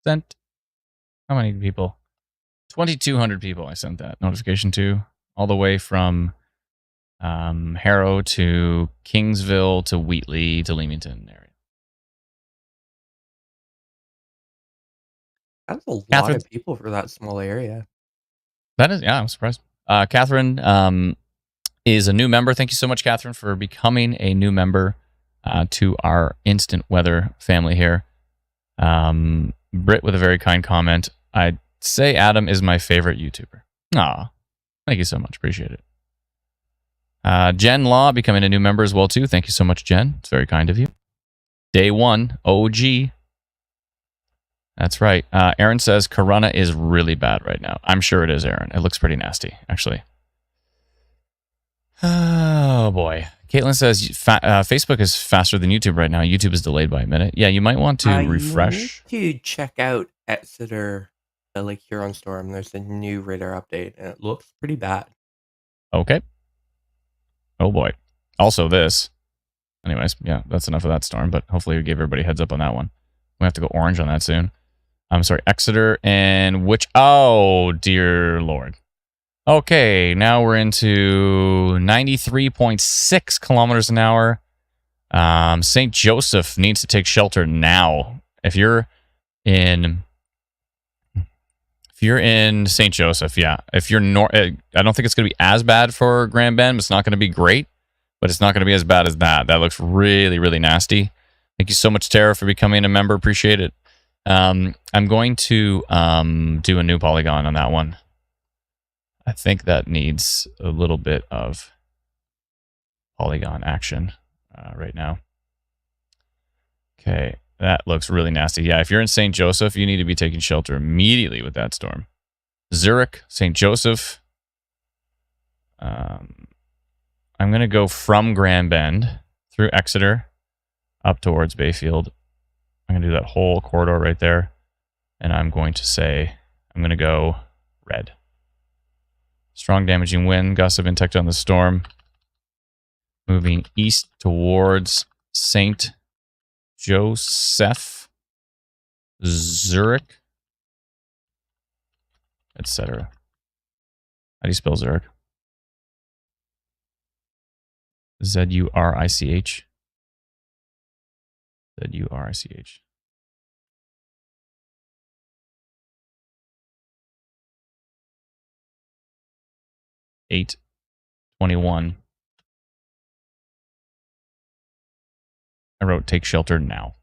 Sent. How many people? 2,200 people I sent that notification to, all the way from Harrow to Kingsville to Wheatley to Leamington area. That's a lot Catherine, of people for that small area. that is, yeah, I'm surprised. Catherine is a new member. Thank you so much, Catherine, for becoming a new member to our instant weather family here. Britt with a very kind comment. I'd say Adam is my favorite YouTuber. Aw, thank you so much. Appreciate it. Jen Law becoming a new member as well, too. Thank you so much, Jen. It's very kind of you. Day one, OG. That's right. Aaron says Corona is really bad right now. I'm sure it is, Aaron. It looks pretty nasty, actually. Oh, boy. Caitlin says Facebook is faster than YouTube right now. YouTube is delayed by a minute. Yeah, you might want to refresh. You need to check out Exeter, the Lake Huron storm. There's a new radar update, and it looks pretty bad. Okay. Oh, boy. Also this. Anyways, yeah, that's enough of that storm, but hopefully we gave everybody a heads up on that one. We have to go orange on that soon. I'm sorry, Exeter and which... Oh, dear Lord. Okay, now we're into 93.6 kilometers an hour. St. Joseph needs to take shelter now. If you're in St. Joseph, yeah. If you're I don't think it's going to be as bad for Grand Bend. It's not going to be great, but it's not going to be as bad as that. That looks really, really nasty. Thank you so much, Tara, for becoming a member. Appreciate it. I'm going to do a new polygon on that one. I think that needs a little bit of polygon action right now. Okay, that looks really nasty. Yeah, if you're in St. Joseph, you need to be taking shelter immediately with that storm. Zurich, St. Joseph. I'm going to go from Grand Bend through Exeter up towards Bayfield. I'm going to do that whole corridor right there. And I'm going to say, I'm going to go red. Strong damaging wind, gusts have been detected on the storm. Moving east towards St. Joseph, Zurich, etc. How do you spell Zurich? Z-U-R-I-C-H. Z-U-R-I-C-H. 8:21. I wrote take shelter now.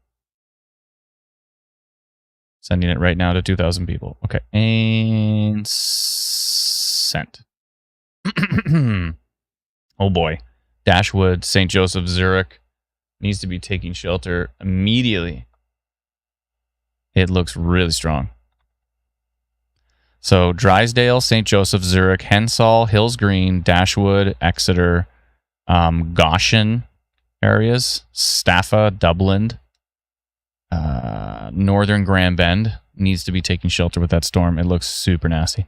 Sending it right now to 2,000 people. Okay. And sent. Oh boy. Dashwood, St. Joseph, Zurich needs to be taking shelter immediately. It looks really strong. So Drysdale, St. Joseph, Zurich, Hensall, Hills Green, Dashwood, Exeter, Goshen areas, Staffa, Dublin, northern Grand Bend needs to be taking shelter with that storm. It looks super nasty.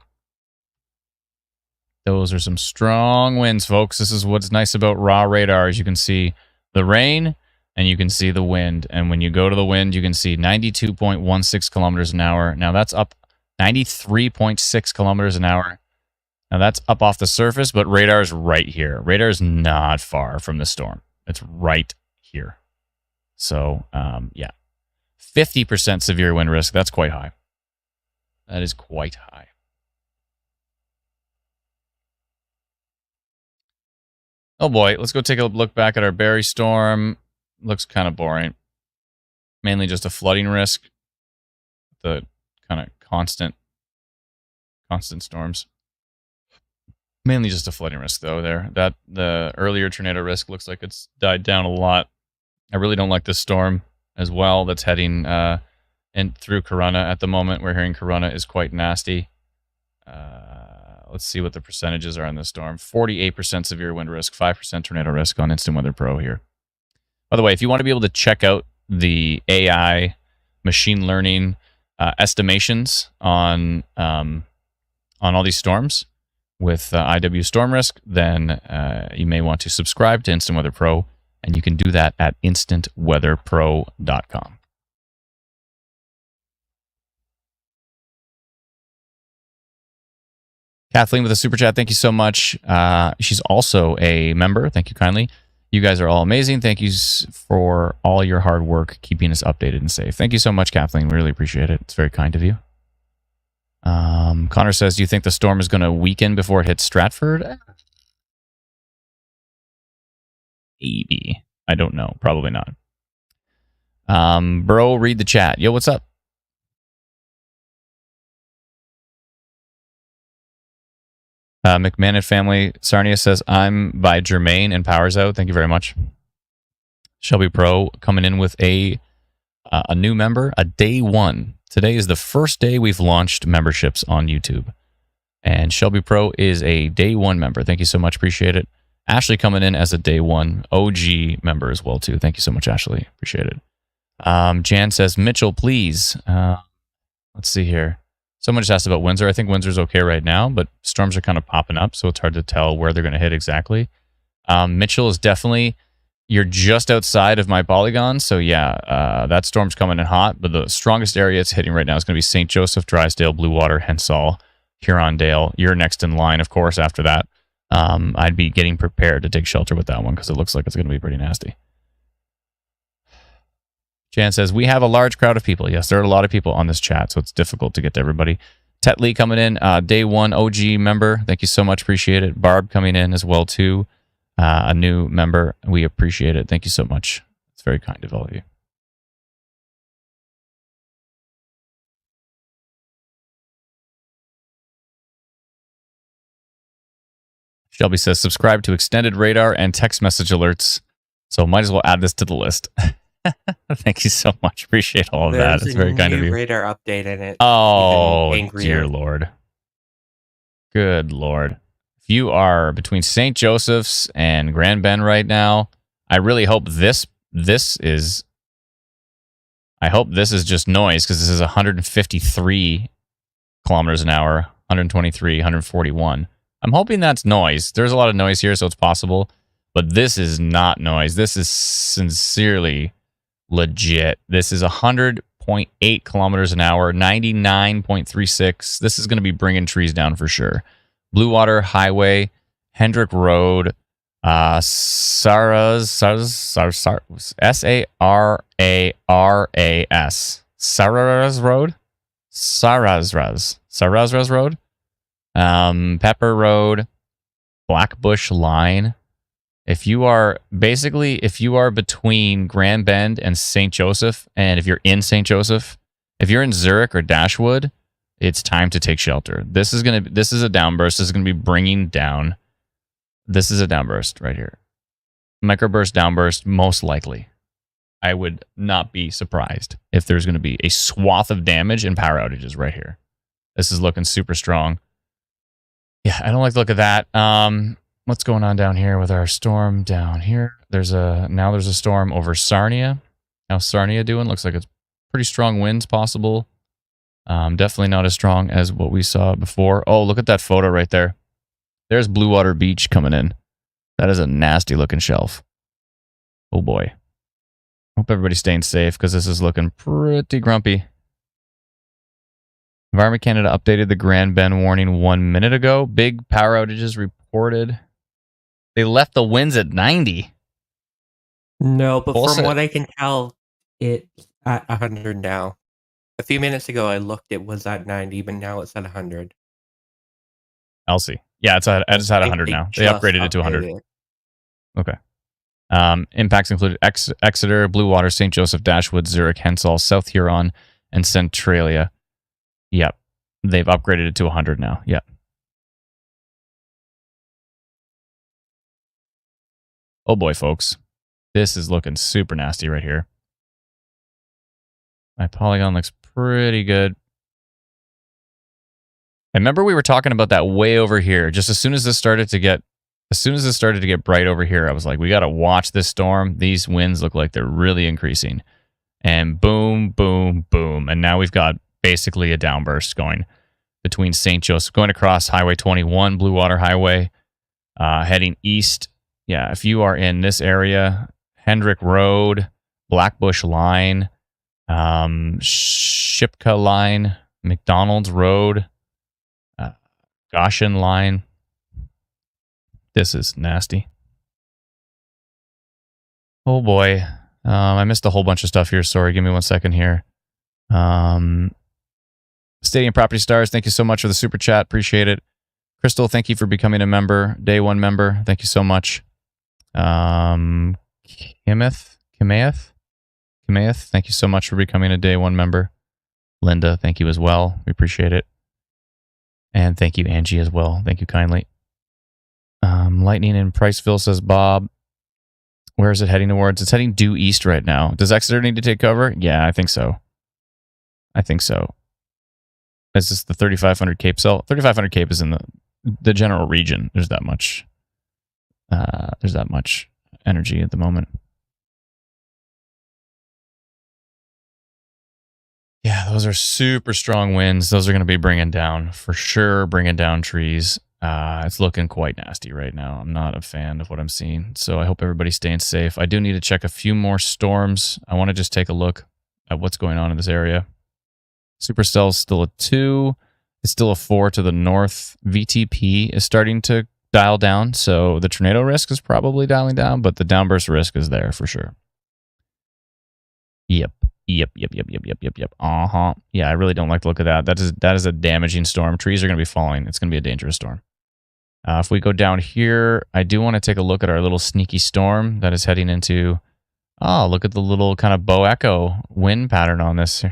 Those are some strong winds, folks. This is what's nice about raw radar, is you can see the rain and you can see the wind. And when you go to the wind, you can see 92.16 kilometers an hour. Now that's up 93.6 kilometers an hour. Now that's up off the surface, but radar's right here. Radar's not far from the storm. It's right here. So, yeah. 50% severe wind risk. That's quite high. That is quite high. Oh boy, let's go take a look back at our Barry storm. Looks kind of boring. Mainly just a flooding risk. The kind of constant storms. Mainly just a flooding risk, though. That the earlier tornado risk looks like it's died down a lot. I really don't like this storm as well. That's heading and through Corunna at the moment. We're hearing Corunna is quite nasty. Let's see what the percentages are on this storm. 48% severe wind risk, 5% tornado risk on Instant Weather Pro here. By the way, if you want to be able to check out the AI machine learning estimations on all these storms with IW Storm Risk, then you may want to subscribe to Instant Weather Pro, and you can do that at instantweatherpro.com. Kathleen with a super chat. Thank you so much. She's also a member. Thank you kindly. You guys are all amazing. Thank you for all your hard work keeping us updated and safe. Thank you so much, Kathleen. We really appreciate it. It's very kind of you. Connor says, do you think the storm is going to weaken before it hits Stratford? Maybe. I don't know. Probably not. Bro, read the chat. Yo, what's up? McMahon family. Sarnia says, I'm by Jermaine and Powers Out. Thank you very much. Shelby Pro coming in with a new member, a day one. Today is the first day we've launched memberships on YouTube. And Shelby Pro is a day one member. Thank you so much. Appreciate it. Ashley coming in as a day one OG member as well, too. Thank you so much, Ashley. Appreciate it. Jan says, Mitchell, please. Let's see here. Someone just asked about Windsor. I think Windsor's okay right now, but storms are kind of popping up, so it's hard to tell where they're going to hit exactly. Mitchell is definitely, you're just outside of my polygon, so yeah, that storm's coming in hot, but the strongest area it's hitting right now is going to be St. Joseph, Drysdale, Bluewater, Hensall, Huron-Dale. You're next in line, of course, after that. I'd be getting prepared to take shelter with that one because it looks like it's going to be pretty nasty. Jan says, we have a large crowd of people. Yes, there are a lot of people on this chat, so it's difficult to get to everybody. Tetley coming in, day one OG member. Thank you so much. Appreciate it. Barb coming in as well, too. A new member. We appreciate it. Thank you so much. It's very kind of all of you. Shelby says, subscribe to extended radar and text message alerts. So might as well add this to the list. Thank you so much. Appreciate all of that. It's very kind of you. Radar update in it. Oh, dear Lord. Good Lord. If you are between St. Joseph's and Grand Bend right now, I really hope this is just noise, because this is 153 kilometers an hour, 123, 141. I'm hoping that's noise. There's a lot of noise here, so it's possible. But this is not noise. This is sincerely legit. This is 100.8 kilometers an hour, 99.36. This is going to be bringing trees down for sure. Bluewater Highway, Hendrick Road, Saras, S-A-R-A-R-A-S, Saras Road, Saras Road, Pepper Road, Blackbush Line. If you are between Grand Bend and St. Joseph, and if you're in St. Joseph, if you're in Zurich or Dashwood, it's time to take shelter. This is a downburst. This is going to be bringing down. This is a downburst right here. Microburst downburst, most likely. I would not be surprised if there's going to be a swath of damage and power outages right here. This is looking super strong. Yeah, I don't like the look of that. What's going on down here with our storm down here? There's a storm over Sarnia. How's Sarnia doing? Looks like it's pretty strong winds possible. Definitely not as strong as what we saw before. Oh, look at that photo right there. There's Bluewater Beach coming in. That is a nasty looking shelf. Oh boy. Hope everybody's staying safe, because this is looking pretty grumpy. Environment Canada updated the Grand Bend warning 1 minute ago. Big power outages reported. They left the winds at 90. No, but from what I can tell, it's at 100 now. A few minutes ago, I looked, it was at 90, but now it's at 100. Elsie. Yeah, it's at 100 now. They upgraded it to 100. Okay. Impacts included Exeter, Bluewater, St. Joseph, Dashwood, Zurich, Hensall, South Huron, and Centralia. Yep. They've upgraded it to 100 now. Yep. Oh boy, folks. This is looking super nasty right here. My polygon looks pretty good. I remember we were talking about that way over here. Just as soon as this started to get bright over here, I was like, we got to watch this storm. These winds look like they're really increasing. And boom, boom, boom. And now we've got basically a downburst going between St. Joseph, going across Highway 21, Blue Water Highway, heading east. Yeah, if you are in this area, Hendrick Road, Blackbush Line, Shipka Line, McDonald's Road, Goshen Line. This is nasty. Oh boy. I missed a whole bunch of stuff here. Sorry, give me 1 second here. Stadium Property Stars, thank you so much for the super chat. Appreciate it. Crystal, thank you for becoming a member. Day 1 member. Thank you so much. Kimeth, thank you so much for becoming a Day 1 member. Linda, thank you as well. We appreciate it. And thank you, Angie, as well. Thank you kindly. Lightning in Priceville, says Bob. Where is it heading towards? It's heading due east right now. Does Exeter need to take cover? Yeah, I think so. Is this the 3500 Cape cell? 3500 Cape is in the general region. There's that much energy at the moment. Yeah, those are super strong winds. Those are going to be bringing down trees. It's looking quite nasty right now. I'm not a fan of what I'm seeing, so I hope everybody's staying safe. I do need to check a few more storms. I want to just take a look at what's going on in this area. Supercell's still a 2. It's still a 4 to the north. VTP is starting to dial down, so the tornado risk is probably dialing down, but the downburst risk is there for sure. Yep. Yeah, I really don't like the look of that. That is a damaging storm. Trees are going to be falling. It's going to be a dangerous storm. If we go down here, I do want to take a look at our little sneaky storm that is heading into... Oh, look at the little kind of bow echo wind pattern on this.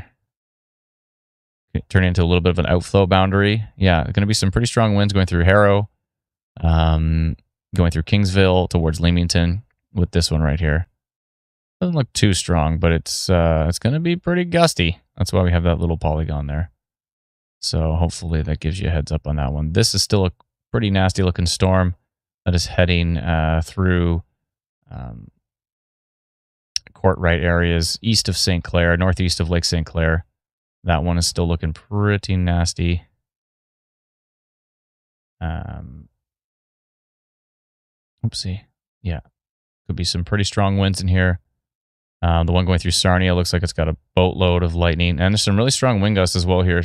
Turning into a little bit of an outflow boundary. Yeah, going to be some pretty strong winds going through Harrow, going through Kingsville towards Leamington with this one right here. Doesn't look too strong, but it's going to be pretty gusty. That's why we have that little polygon there. So hopefully that gives you a heads up on that one. This is still a pretty nasty looking storm that is heading through Courtright areas east of St. Clair, northeast of Lake St. Clair. That one is still looking pretty nasty. Oopsie. Yeah. Could be some pretty strong winds in here. The one going through Sarnia looks like it's got a boatload of lightning. And there's some really strong wind gusts as well here.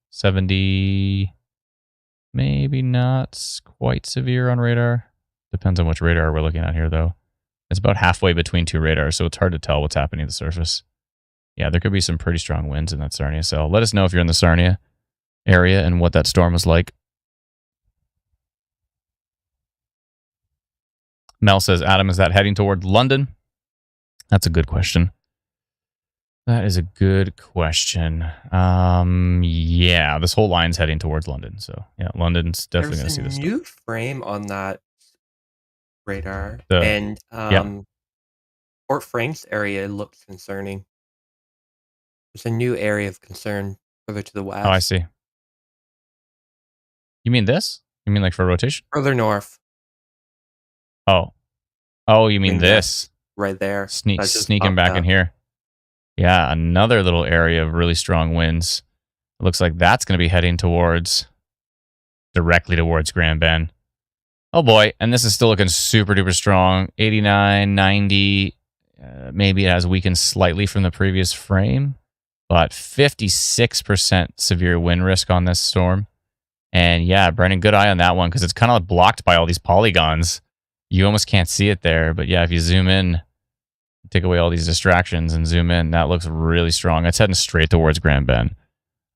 70, maybe not quite severe on radar. Depends on which radar we're looking at here, though. It's about halfway between 2 radars, so it's hard to tell what's happening at the surface. Yeah, there could be some pretty strong winds in that Sarnia cell. Let us know if you're in the Sarnia area and what that storm was like. Mel says, Adam, is that heading toward London? That's a good question. That is a good question. Yeah, this whole line's heading towards London. So, yeah, London's definitely going to see this. There's a new frame on that radar. Port Frank's area looks concerning. There's a new area of concern further to the west. Oh, I see. You mean this? You mean like for rotation? Further north. Oh, you mean this? Right there. Sneaking back in here. Yeah, another little area of really strong winds. It looks like that's going to be heading directly towards Grand Bend. Oh boy, and this is still looking super duper strong. 89, 90. Maybe it has weakened slightly from the previous frame, but 56% severe wind risk on this storm. And yeah, Brennan, good eye on that one because it's kind of blocked by all these polygons. You almost can't see it there, but yeah, if you zoom in, take away all these distractions and zoom in, that looks really strong. It's heading straight towards Grand Bend.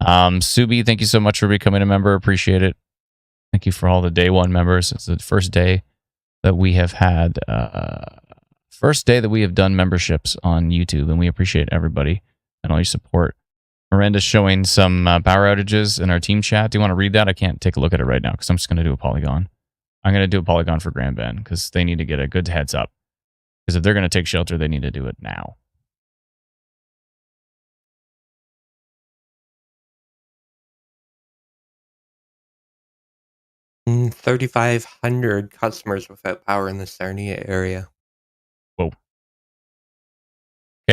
Subi, thank you so much for becoming a member. Appreciate it. Thank you for all the day 1 members. It's the first day that we have had, done memberships on YouTube, and we appreciate everybody and all your support. Miranda's showing some power outages in our team chat. Do you want to read that? I can't take a look at it right now because I'm just going to do a polygon. I'm going to do a polygon for Grand Bend because they need to get a good heads up. Because if they're going to take shelter, they need to do it now. Mm, 3,500 customers without power in the Sarnia area. Whoa. Okay,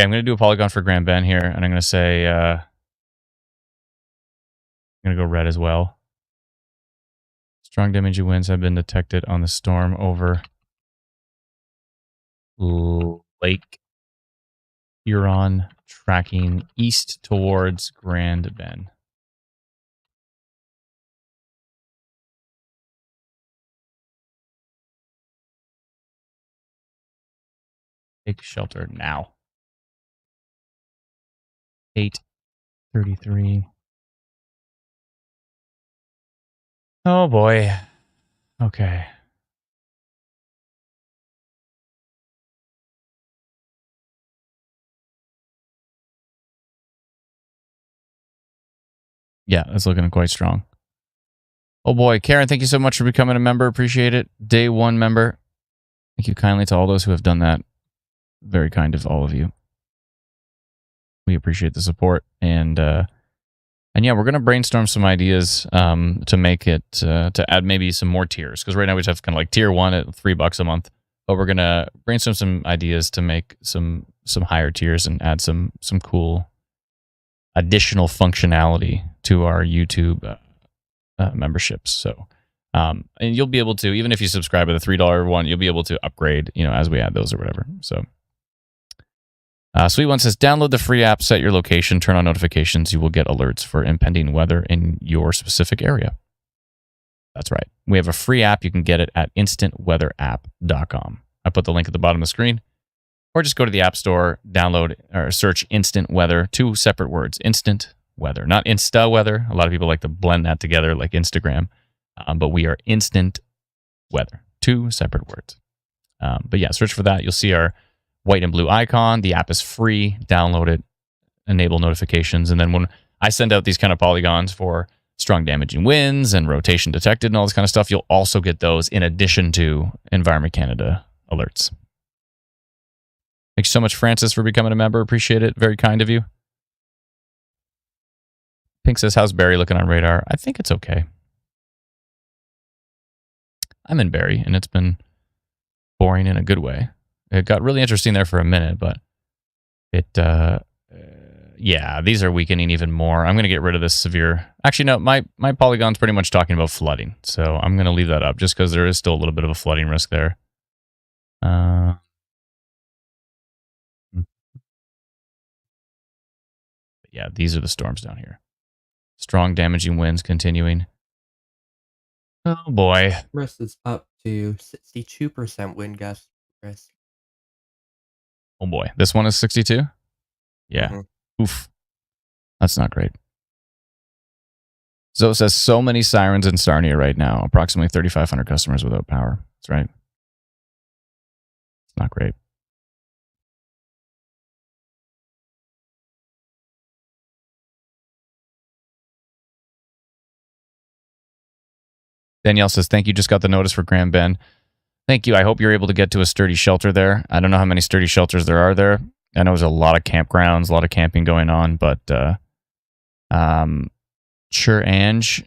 I'm going to do a polygon for Grand Bend here, and I'm going to say, I'm going to go red as well. Strong damaging winds have been detected on the storm over Lake Huron, tracking east towards Grand Bend. Take shelter now. 8:33. Oh boy. Okay. Yeah, that's looking quite strong. Oh boy, Karen, thank you so much for becoming a member. Appreciate it. Day 1 member. Thank you kindly to all those who have done that. Very kind of all of you. We appreciate the support, and yeah, we're gonna brainstorm some ideas to make it to add maybe some more tiers, because right now we just have kind of like tier 1 at $3 a month, but we're gonna brainstorm some ideas to make some higher tiers and add some cool additional functionality to our YouTube memberships. So, and you'll be able to, even if you subscribe at the $3 one, you'll be able to upgrade, as we add those or whatever. So, Sweet One says, download the free app, set your location, turn on notifications. You will get alerts for impending weather in your specific area. That's right. We have a free app. You can get it at instantweatherapp.com. I put the link at the bottom of the screen. Or just go to the App Store, download or search Instant Weather. 2 separate words, Instant Weather. Not Insta Weather. A lot of people like to blend that together like Instagram. But we are Instant Weather. 2 separate words. But yeah, search for that. You'll see our white and blue icon. The app is free. Download it. Enable notifications. And then when I send out these kind of polygons for strong damaging winds and rotation detected and all this kind of stuff, you'll also get those in addition to Environment Canada alerts. Thanks so much, Francis, for becoming a member. Appreciate it. Very kind of you. Pink says, how's Barry looking on radar? I think it's okay. I'm in Barry, and it's been boring in a good way. It got really interesting there for a minute, but yeah, these are weakening even more. I'm going to get rid of this severe. Actually, no, my polygon's pretty much talking about flooding, so I'm going to leave that up just because there is still a little bit of a flooding risk there. Yeah, these are the storms down here. Strong damaging winds continuing. Oh boy. Risk is up to 62% wind gust risk. Oh boy. This one is 62? Yeah. Mm-hmm. Oof. That's not great. Zoe says, so many sirens in Sarnia right now. Approximately 3,500 customers without power. That's right. It's not great. Danielle says, thank you. Just got the notice for Grand Bend. Thank you. I hope you're able to get to a sturdy shelter there. I don't know how many sturdy shelters there are there. I know there's a lot of campgrounds, a lot of camping going on, but sure, Ange,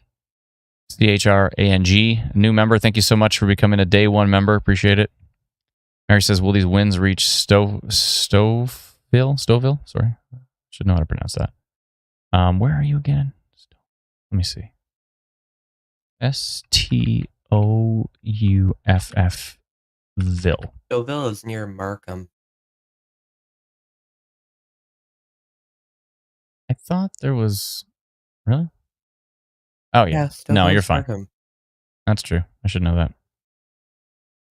CHRANG, new member. Thank you so much for becoming a day 1 member. Appreciate it. Mary says, will these winds reach Stouffville? Sorry. Should know how to pronounce that. Where are you again? Let me see. Stouffville. Stouffville is near Markham. I thought there was... Really? Oh, yeah. No, you're fine. Markham. That's true. I should know that. I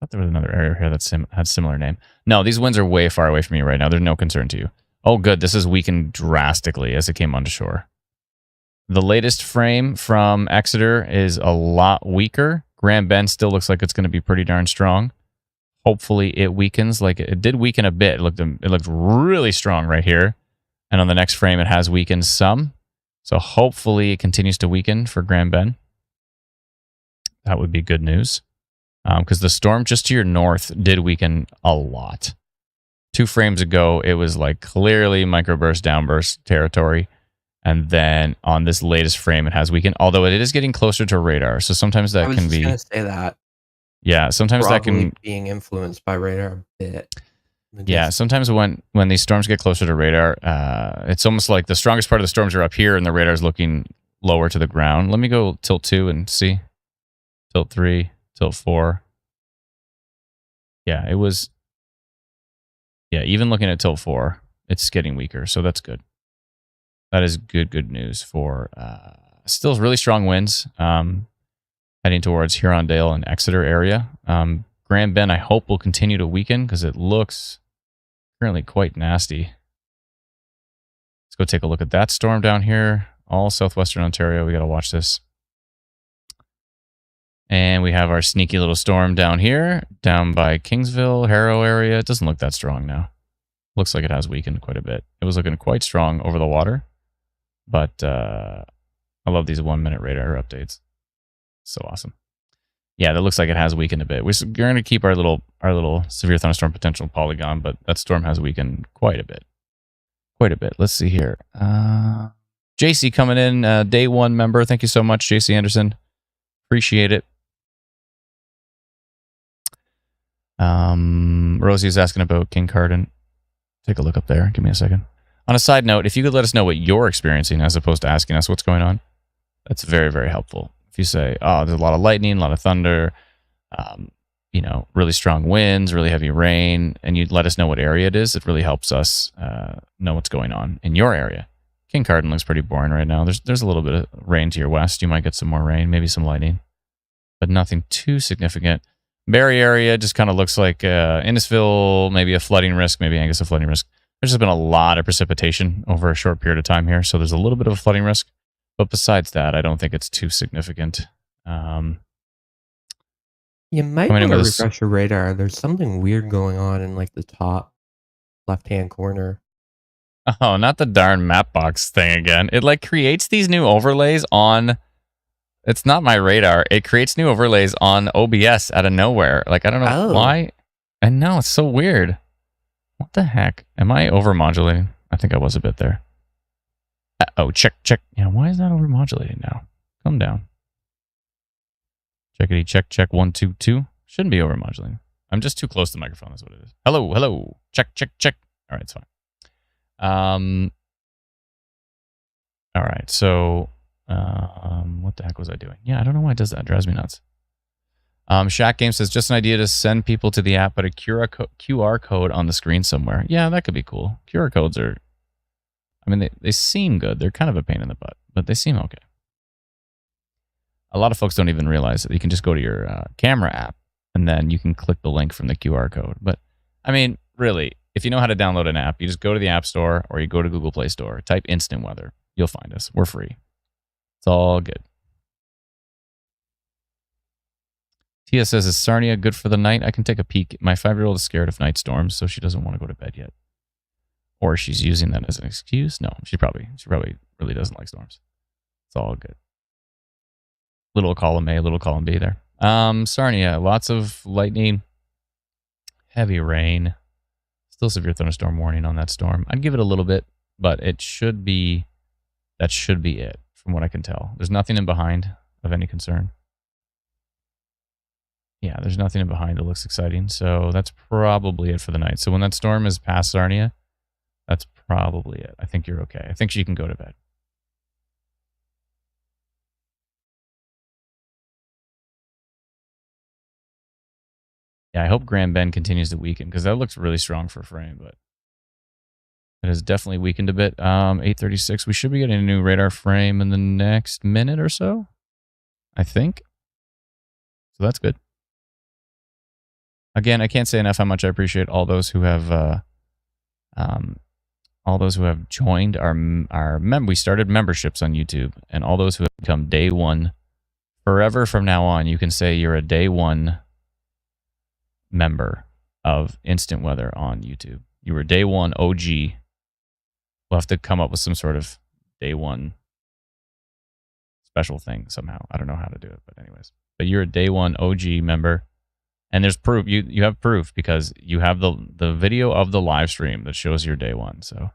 thought there was another area here that had similar name. No, these winds are way far away from you right now. There's no concern to you. Oh, good. This has weakened drastically as it came onto shore. The latest frame from Exeter is a lot weaker. Grand Bend still looks like it's going to be pretty darn strong. Hopefully it weakens. Like it did weaken a bit. It looked really strong right here. And on the next frame, it has weakened some. So hopefully it continues to weaken for Grand Bend. That would be good news. Because the storm just to your north did weaken a lot. 2 frames ago, it was like clearly microburst downburst territory. And then on this latest frame, it has weakened, although it is getting closer to radar. So sometimes I that was can just be, gonna say that. yeah, sometimes that Probably can, being influenced by radar a bit. The yeah, distance. sometimes when these storms get closer to radar, it's almost like the strongest part of the storms are up here and the radar is looking lower to the ground. Let me go tilt 2 and see. Tilt 3, tilt 4. Yeah, it was, yeah, even looking at tilt 4, it's getting weaker. So that's good. That is good news for still really strong winds heading towards Huron-Dale and Exeter area. Grand Bend, I hope, will continue to weaken because it looks currently quite nasty. Let's go take a look at that storm down here. All southwestern Ontario. We got to watch this. And we have our sneaky little storm down here, down by Kingsville, Harrow area. It doesn't look that strong now. Looks like it has weakened quite a bit. It was looking quite strong over the water. But I love these 1 minute radar updates. So awesome. Yeah, that looks like it has weakened a bit. We're going to keep our little severe thunderstorm potential polygon, but that storm has weakened quite a bit. Quite a bit. Let's see here. JC coming in, day 1 member. Thank you so much, JC Anderson. Appreciate it. Rosie is asking about King Cardin. Take a look up there. Give me a second. On a side note, if you could let us know what you're experiencing as opposed to asking us what's going on, that's very, very helpful. If you say, oh, there's a lot of lightning, a lot of thunder, really strong winds, really heavy rain, and you'd let us know what area it is, it really helps us know what's going on in your area. King Cardin looks pretty boring right now. There's a little bit of rain to your west. You might get some more rain, maybe some lightning, but nothing too significant. Barrie area just kind of looks like Innisfil, maybe a flooding risk, maybe Angus a flooding risk. There's just been a lot of precipitation over a short period of time here, so there's a little bit of a flooding risk. But besides that, I don't think it's too significant. You might want to refresh your radar. There's something weird going on in like the top left-hand corner. Oh, not the darn map box thing again. It like creates these new overlays on... It's not my radar. It creates new overlays on OBS out of nowhere. Like, I don't know why. I know, it's so weird. What the heck? Am I overmodulating? I think I was a bit there. Oh, check. Yeah, why is that overmodulating now? Calm down. Checkity, check, 1, 2, 2. Shouldn't be overmodulating. I'm just too close to the microphone. That's what it is. Hello. Check. All right, it's fine. All right, so... what the heck was I doing? Yeah, I don't know why it does that. It drives me nuts. Shaq Game says, just an idea to send people to the app, but a QR code on the screen somewhere. Yeah, that could be cool. QR codes are, I mean, they seem good. They're kind of a pain in the butt, but they seem okay. A lot of folks don't even realize that you can just go to your camera app and then you can click the link from the QR code. But I mean, really, if you know how to download an app, you just go to the App Store or you go to Google Play Store, type Instant Weather. You'll find us. We're free. It's all good. Tia says, is Sarnia good for the night? I can take a peek. My 5-year-old is scared of night storms, so she doesn't want to go to bed yet. Or she's using that as an excuse. No, she probably really doesn't like storms. It's all good. Little column A, little column B there. Sarnia, lots of lightning, heavy rain, still severe thunderstorm warning on that storm. I'd give it a little bit, but that should be it from what I can tell. There's nothing in behind of any concern. Yeah, there's nothing in behind that looks exciting. So that's probably it for the night. So when that storm is past Sarnia, that's probably it. I think you're okay. I think she can go to bed. Yeah, I hope Grand Bend continues to weaken because that looks really strong for a frame, but it has definitely weakened a bit. 836. We should be getting a new radar frame in the next minute or so, I think. So that's good. Again, I can't say enough how much I appreciate all those who have joined our we started memberships on YouTube, and all those who have become day one. Forever from now on, you can say you're a day one member of Instant Weather on YouTube. You were day one OG. We'll have to come up with some sort of day one special thing somehow. I don't know how to do it, but anyways. But you're a day one OG member. And there's proof. You have proof because you have the video of the live stream that shows your day one. So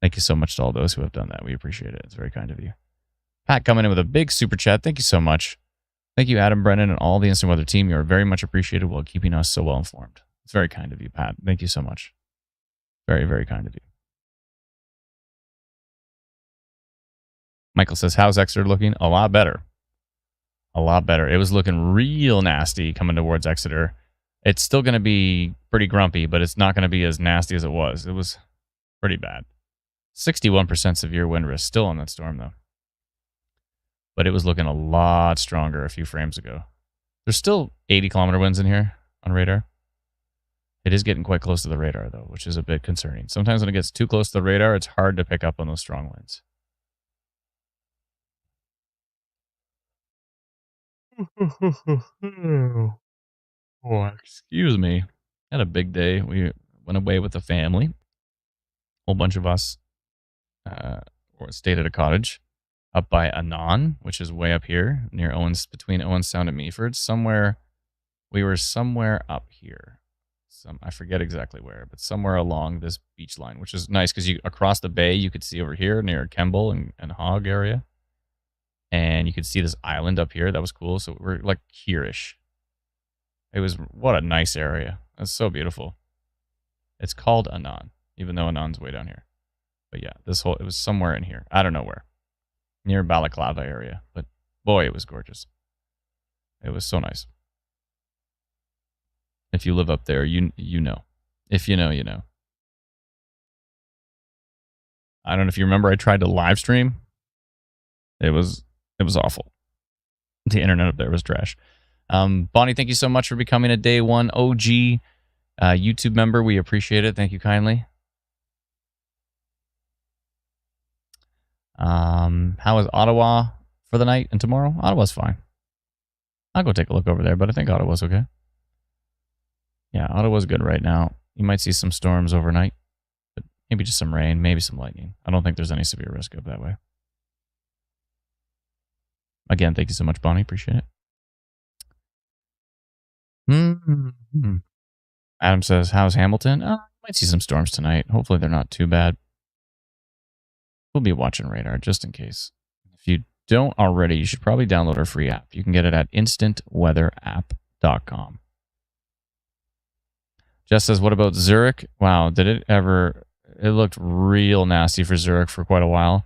thank you so much to all those who have done that. We appreciate it. It's very kind of you. Pat coming in with a big super chat. Thank you so much. Thank you, Adam, Brennan, and all the Instant Weather team. You are very much appreciated while keeping us so well informed. It's very kind of you, Pat. Thank you so much. Very, very kind of you. Michael says, how's Exeter looking? A lot better. A lot better. It was looking real nasty coming towards Exeter. It's still going to be pretty grumpy, but it's not going to be as nasty as it was. It was pretty bad. 61% severe wind risk still on that storm, though. But it was looking a lot stronger a few frames ago. There's still 80-kilometer winds in here on radar. It is getting quite close to the radar, though, which is a bit concerning. Sometimes when it gets too close to the radar, it's hard to pick up on those strong winds. Oh, excuse me. Had a big day. We went away with the family. A whole bunch of us stayed at a cottage up by Annan, which is way up here near Owens, between Owens Sound and Meaford. We were somewhere up here. I forget exactly where, but somewhere along this beach line, which is nice because across the bay you could see over here near Kemble and Hogg area, and you could see this island up here. That was cool. So we're like here-ish. What a nice area. That's so beautiful. It's called Annan, even though Annan's way down here. But yeah, it was somewhere in here. I don't know where. Near Balaclava area. But boy, it was gorgeous. It was so nice. If you live up there, you know. If you know, you know. I don't know if you remember, I tried to live stream. It was awful. The internet up there was trash. Bonnie, thank you so much for becoming a day one OG YouTube member. We appreciate it. Thank you kindly. How is Ottawa for the night and tomorrow? Ottawa's fine. I'll go take a look over there, but I think Ottawa's okay. Yeah, Ottawa's good right now. You might see some storms overnight, but maybe just some rain, maybe some lightning. I don't think there's any severe risk up that way. Again, thank you so much, Bonnie. Appreciate it. Mm-hmm. Adam says, how's Hamilton? Might see some storms tonight. Hopefully they're not too bad. We'll be watching radar just in case. If you don't already, you should probably download our free app. You can get it at instantweatherapp.com. Jess says, what about Zurich? Wow, it looked real nasty for Zurich for quite a while,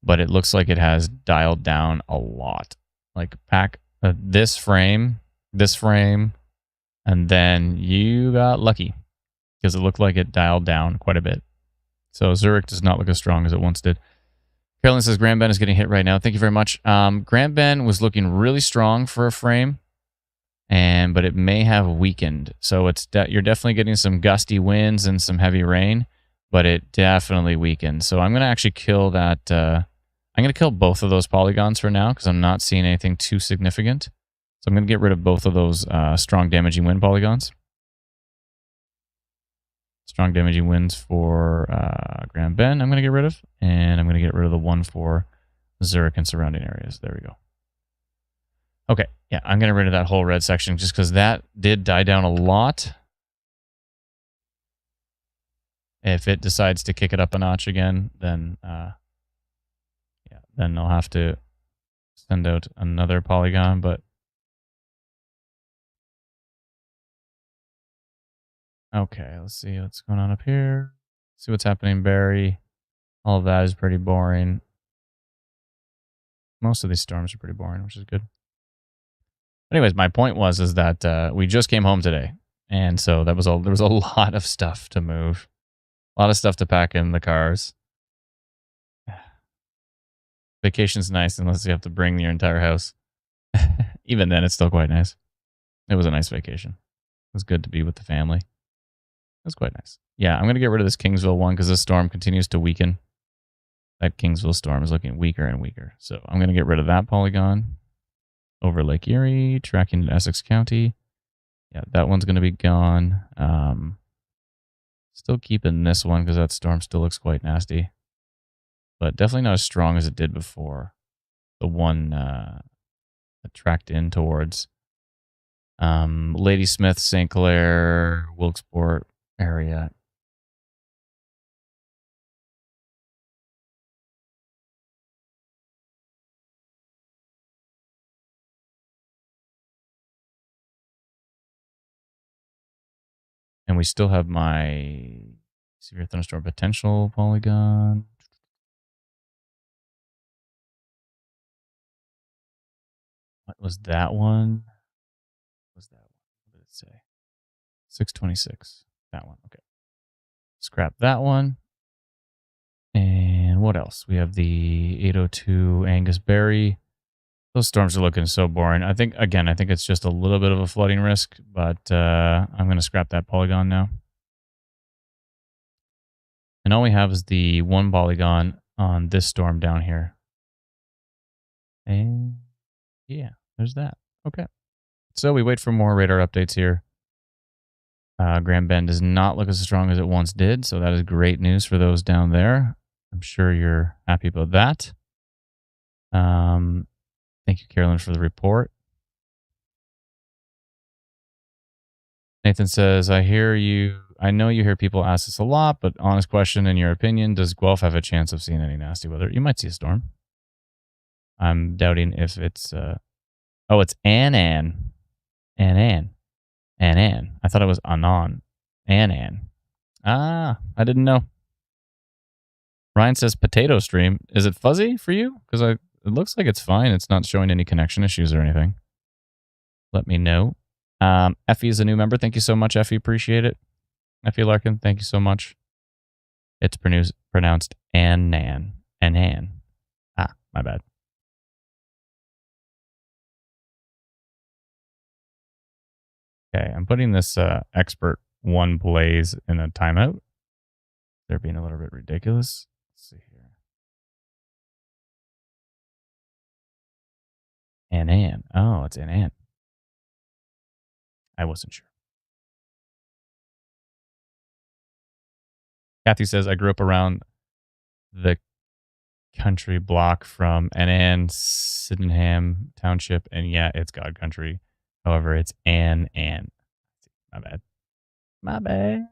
but it looks like it has dialed down a lot. Like pack this frame, and then you got lucky because it looked like it dialed down quite a bit. So Zurich does not look as strong as it once did. Carolyn says, Grand Bend is getting hit right now. Thank you very much. Grand Bend was looking really strong for a frame, but it may have weakened. So you're definitely getting some gusty winds and some heavy rain, but it definitely weakened. So I'm going to actually kill that. I'm going to kill both of those polygons for now because I'm not seeing anything too significant. So I'm going to get rid of both of those strong damaging wind polygons. Strong damaging winds for Grand Bend I'm going to get rid of. And I'm going to get rid of the one for Zurich and surrounding areas. There we go. Okay, yeah, I'm getting rid of that whole red section just because that did die down a lot. If it decides to kick it up a notch again, then then I'll have to send out another polygon. But okay, let's see what's going on up here. See what's happening in Barrie. All of that is pretty boring. Most of these storms are pretty boring, which is good. Anyways, my point is that we just came home today, and so there was a lot of stuff to move, a lot of stuff to pack in the cars. Vacation's nice unless you have to bring your entire house. Even then, it's still quite nice. It was a nice vacation. It was good to be with the family. It was quite nice. Yeah, I'm going to get rid of this Kingsville one because this storm continues to weaken. That Kingsville storm is looking weaker and weaker. So I'm going to get rid of that polygon. Over Lake Erie, tracking to Essex County. Yeah, that one's going to be gone. Still keeping this one because that storm still looks quite nasty. But definitely not as strong as it did before. The one that tracked in towards Ladysmith, St. Clair, Wilkesport area. And we still have my severe thunderstorm potential polygon. What was that one? What was that one? What did it say? 626. That one. Okay. Scrap that one. And what else? We have the 802 Angus Berry. Those storms are looking so boring. I think it's just a little bit of a flooding risk, but I'm going to scrap that polygon now. And all we have is the one polygon on this storm down here. And yeah, there's that. Okay. So we wait for more radar updates here. Grand Bend does not look as strong as it once did, so that is great news for those down there. I'm sure you're happy about that. Thank you, Carolyn, for the report. Nathan says, I know you hear people ask this a lot, but honest question, in your opinion, does Guelph have a chance of seeing any nasty weather? You might see a storm. I'm doubting if it's, it's Annan. Annan. I thought it was Anon. Annan. I didn't know. Ryan says potato stream. Is it fuzzy for you? Because it looks like it's fine. It's not showing any connection issues or anything. Let me know. Effie is a new member. Thank you so much, Effie. Appreciate it. Effie Larkin, thank you so much. It's pronounced Annan. Annan. My bad. Okay, I'm putting this expert one blaze in a timeout. They're being a little bit ridiculous. Let's see here. Annan. Oh, it's Annan. I wasn't sure. Kathy says, I grew up around the country block from Annan, Sydenham Township, and yeah, it's God Country. However, it's Ann. My bad. My bad.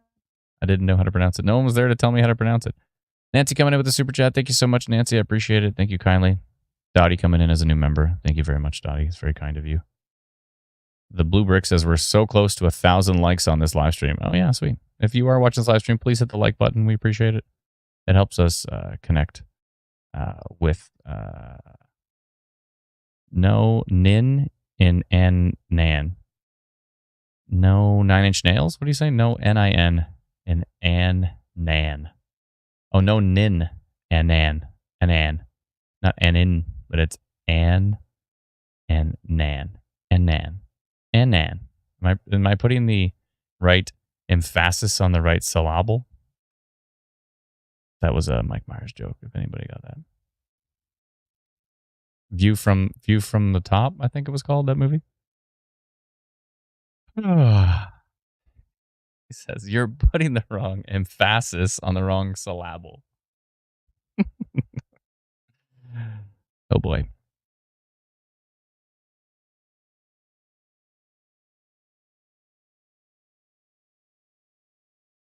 I didn't know how to pronounce it. No one was there to tell me how to pronounce it. Nancy coming in with the super chat. Thank you so much, Nancy. I appreciate it. Thank you kindly. Dottie coming in as a new member. Thank you very much, Dottie. It's very kind of you. The Blue Brick says we're so close to 1,000 likes on this live stream. Oh, yeah, sweet. If you are watching this live stream, please hit the like button. We appreciate it. It helps us connect with no nin in an nan. No 9-inch nails? What do you say? No N-I-N in an nan. Oh, no nin and nan. Not an in, but it's an and nan. And nan. And nan. Am I putting the right emphasis on the right syllable? That was a Mike Myers joke, if anybody got that. View from the Top, I think it was called, that movie. He says, you're putting the wrong emphasis on the wrong syllable. Oh boy.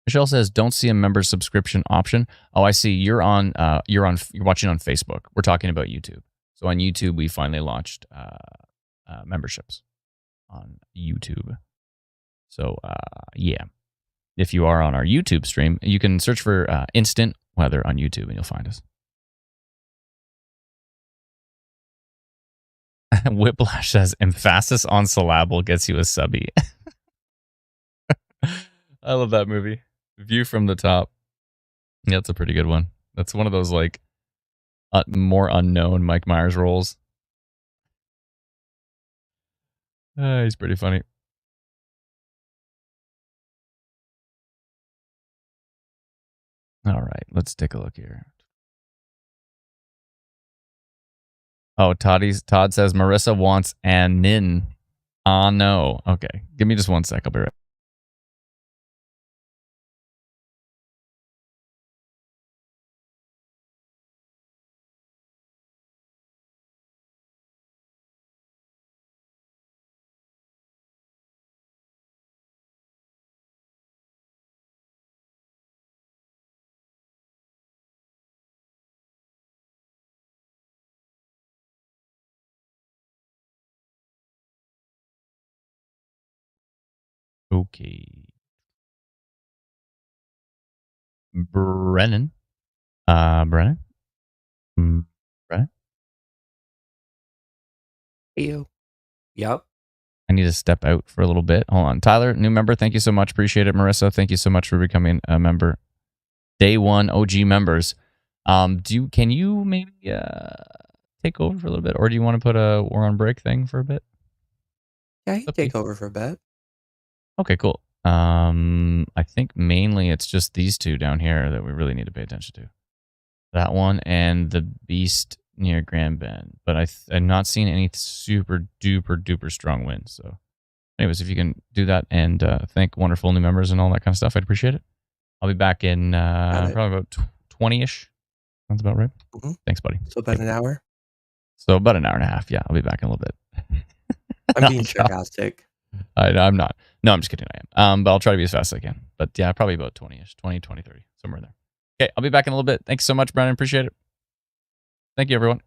Michelle says, "Don't see a member subscription option." Oh, I see. You're watching on Facebook. We're talking about YouTube. So on YouTube, we finally launched memberships on YouTube. So yeah, if you are on our YouTube stream, you can search for Instant Weather on YouTube, and you'll find us. Whiplash says, "Emphasis on syllable gets you a subby." I love that movie. View from the Top. Yeah, that's a pretty good one. That's one of those like more unknown Mike Myers roles. He's pretty funny. All right, let's take a look here. Oh, Todd says Marissa wants an nin. No. Okay, give me just one sec. I'll be right. Okay. Brennan. Brennan? Mm, Brennan? Ew. Yep. I need to step out for a little bit. Hold on. Tyler, new member. Thank you so much. Appreciate it. Marissa, thank you so much for becoming a member. Day one OG members. Can you maybe take over for a little bit, or do you want to put a war on break thing for a bit? Yeah, It's he up to you. take over for a bit. Okay, cool. I think mainly it's just these two down here that we really need to pay attention to. That one and the beast near Grand Bend. But I'm not seeing any super duper duper strong winds. So, anyways, if you can do that and thank wonderful new members and all that kind of stuff, I'd appreciate it. I'll be back in Got it. probably about 20 ish. Sounds about right. Mhm. Thanks, buddy. So about Okay. an hour? So, about an hour and a half. Yeah, I'll be back in a little bit. I'm being sarcastic. I'm not. No, I'm just kidding. I am. But I'll try to be as fast as I can. But yeah, probably about 20 ish, 20, 20, 30, somewhere in there. Okay, I'll be back in a little bit. Thanks so much, Brandon. Appreciate it. Thank you, everyone.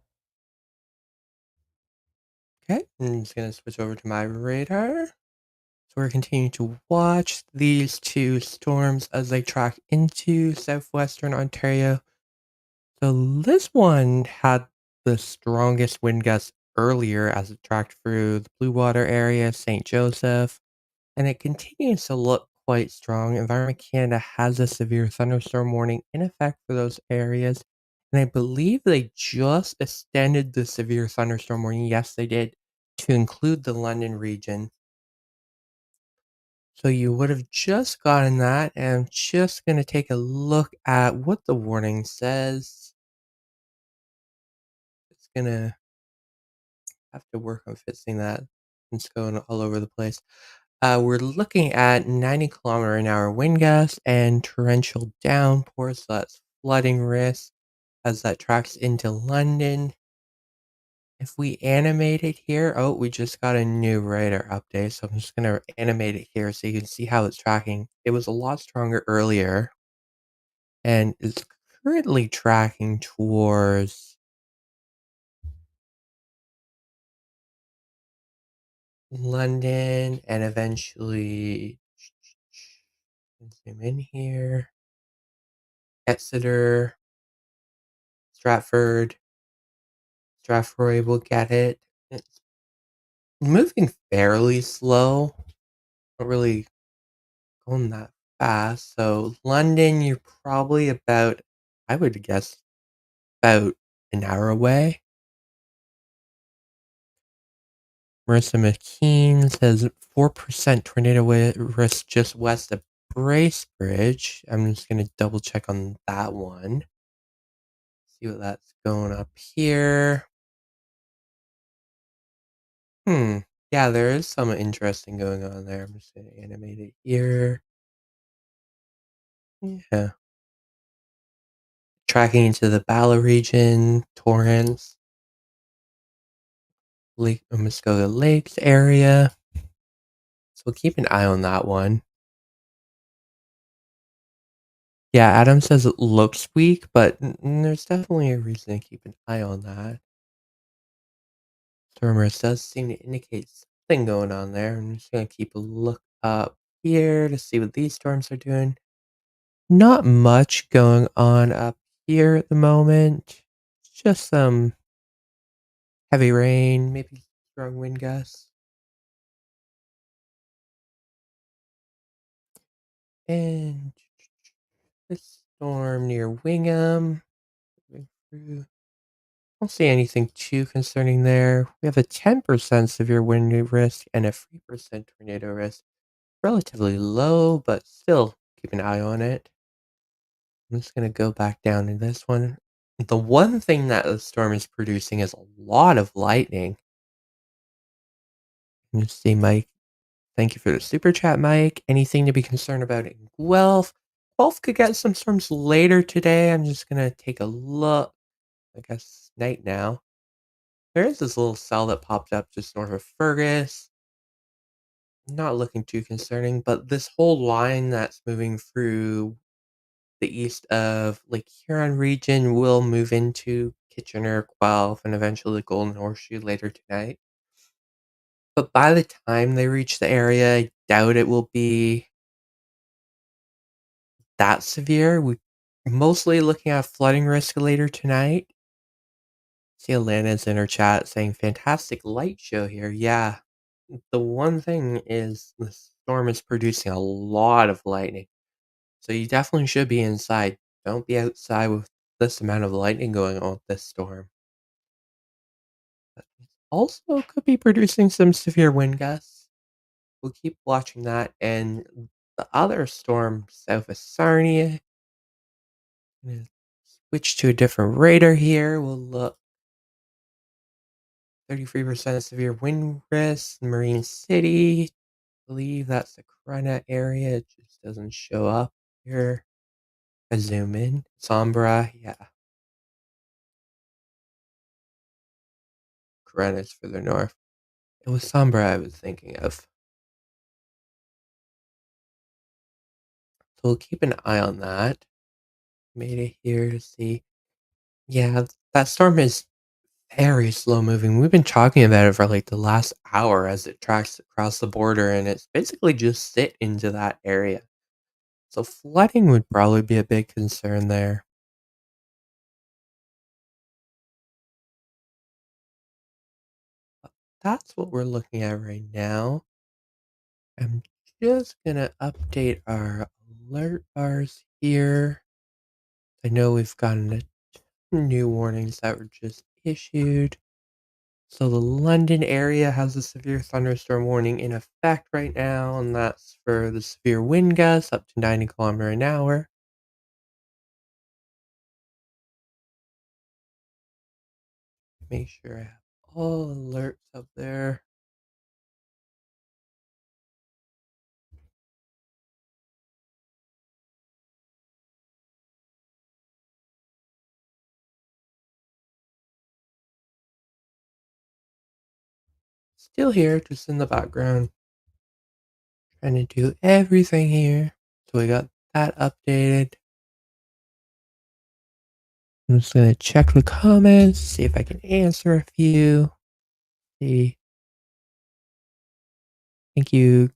Okay, I'm just gonna switch over to my radar. So we're continuing to watch these two storms as they track into southwestern Ontario. So this one had the strongest wind gusts earlier as it tracked through the Blue Water area, St. Joseph, and it continues to look quite strong. Environment Canada has a severe thunderstorm warning in effect for those areas. And I believe they just extended the severe thunderstorm warning. Yes, they did, to include the London region. So you would have just gotten that, and I'm just going to take a look at what the warning says. It's going to have to work on fixing that. It's going all over the place. We're looking at 90-kilometer-an-hour wind gusts and torrential downpours, so that's flooding risk as that tracks into London. If we animate it here, oh, we just got a new radar update, so I'm just going to animate it here so you can see how it's tracking. It was a lot stronger earlier, and it's currently tracking towards London and eventually zoom in here. Exeter, Stratford, Stratford will get it. It's moving fairly slow, not really going that fast. So London, you're probably about, I would guess, about an hour away. Marissa McKean says 4% tornado risk just west of Bracebridge. I'm just going to double check on that one. See what that's going up here. Yeah, there is some interesting going on there. I'm just going to animate it here. Yeah. Tracking into the Bala region, Torrance, Lake Muskoka Lakes area. So keep an eye on that one. Yeah, Adam says it looks weak, but there's definitely a reason to keep an eye on that. Stormers does seem to indicate something going on there. I'm just going to keep a look up here to see what these storms are doing. Not much going on up here at the moment. Just some heavy rain, maybe strong wind gusts. And this storm near Wingham. I don't see anything too concerning there. We have a 10% severe wind risk and a 3% tornado risk. Relatively low, but still keep an eye on it. I'm just going to go back down to this one. The one thing that the storm is producing is a lot of lightning. You see, Mike. Thank you for the super chat, Mike. Anything to be concerned about in Guelph? Guelph could get some storms later today. I'm just going to take a look. I guess night now. There is this little cell that popped up just north of Fergus. Not looking too concerning, but this whole line that's moving through the east of Lake Huron region will move into Kitchener, Guelph, and eventually the Golden Horseshoe later tonight. but by the time they reach the area, I doubt it will be that severe. We mostly looking at flooding risk later tonight. See Alana's in her chat saying, "Fantastic light show here." Yeah, the one thing is the storm is producing a lot of lightning, so you definitely should be inside. Don't be outside with this amount of lightning going on with this storm. But it also could be producing some severe wind gusts. We'll keep watching that, and the other storm south of Sarnia, gonna switch to a different radar here. We'll look 33% severe wind risk, Marine City. Believe that's the Corona area. It just doesn't show up here. I zoom in. Sombra, yeah. Corona's further north. It was Sombra I was thinking of. So we'll keep an eye on that. Made it here to see. Yeah, that storm is very slow moving. We've been talking about it for like the last hour as it tracks across the border, and it's basically just sit into that area. So flooding would probably be a big concern there. That's what we're looking at right now. I'm just gonna update our alert bars here. I know we've gotten new warnings that were just issued. So the London area has a severe thunderstorm warning in effect right now, and that's for the severe wind gusts up to 90 km an hour. Make sure I have all alerts up there. Still here, just in the background. Trying to do everything here. So we got that updated. I'm just gonna check the comments, see if I can answer a few. See. Thank you,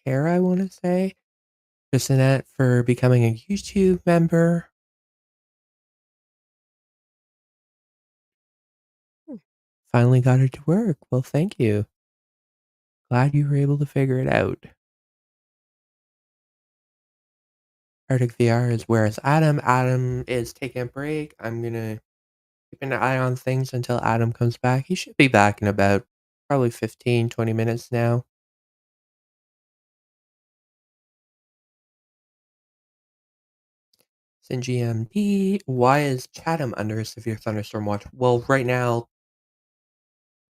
Kara, I wanna say. Annette for becoming a YouTube member. Hmm. Finally got it to work. Well, thank you. Glad you were able to figure it out. Arctic VR is where is Adam? Adam is taking a break. I'm gonna keep an eye on things until Adam comes back. He should be back in about probably 15, 20 minutes now. It's in GMP. Why is Chatham under a severe thunderstorm watch? Well, right now,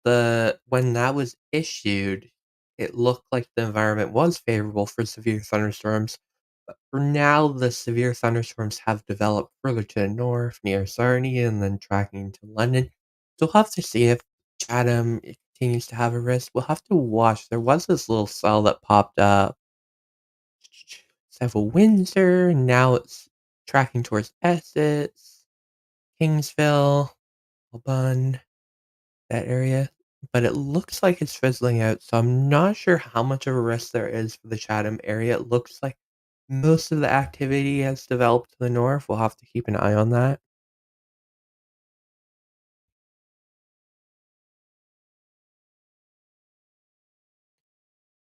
the when that was issued, it looked like the environment was favorable for severe thunderstorms. But for now, the severe thunderstorms have developed further to the north near Sarnia and then tracking to London. So we'll have to see if Chatham continues to have a risk. We'll have to watch. There was this little cell that popped up several Windsor, and now it's tracking towards Essex, Kingsville, Albun, that area. But it looks like it's fizzling out, so I'm not sure how much of a risk there is for the Chatham area. It looks like most of the activity has developed to the north. We'll have to keep an eye on that.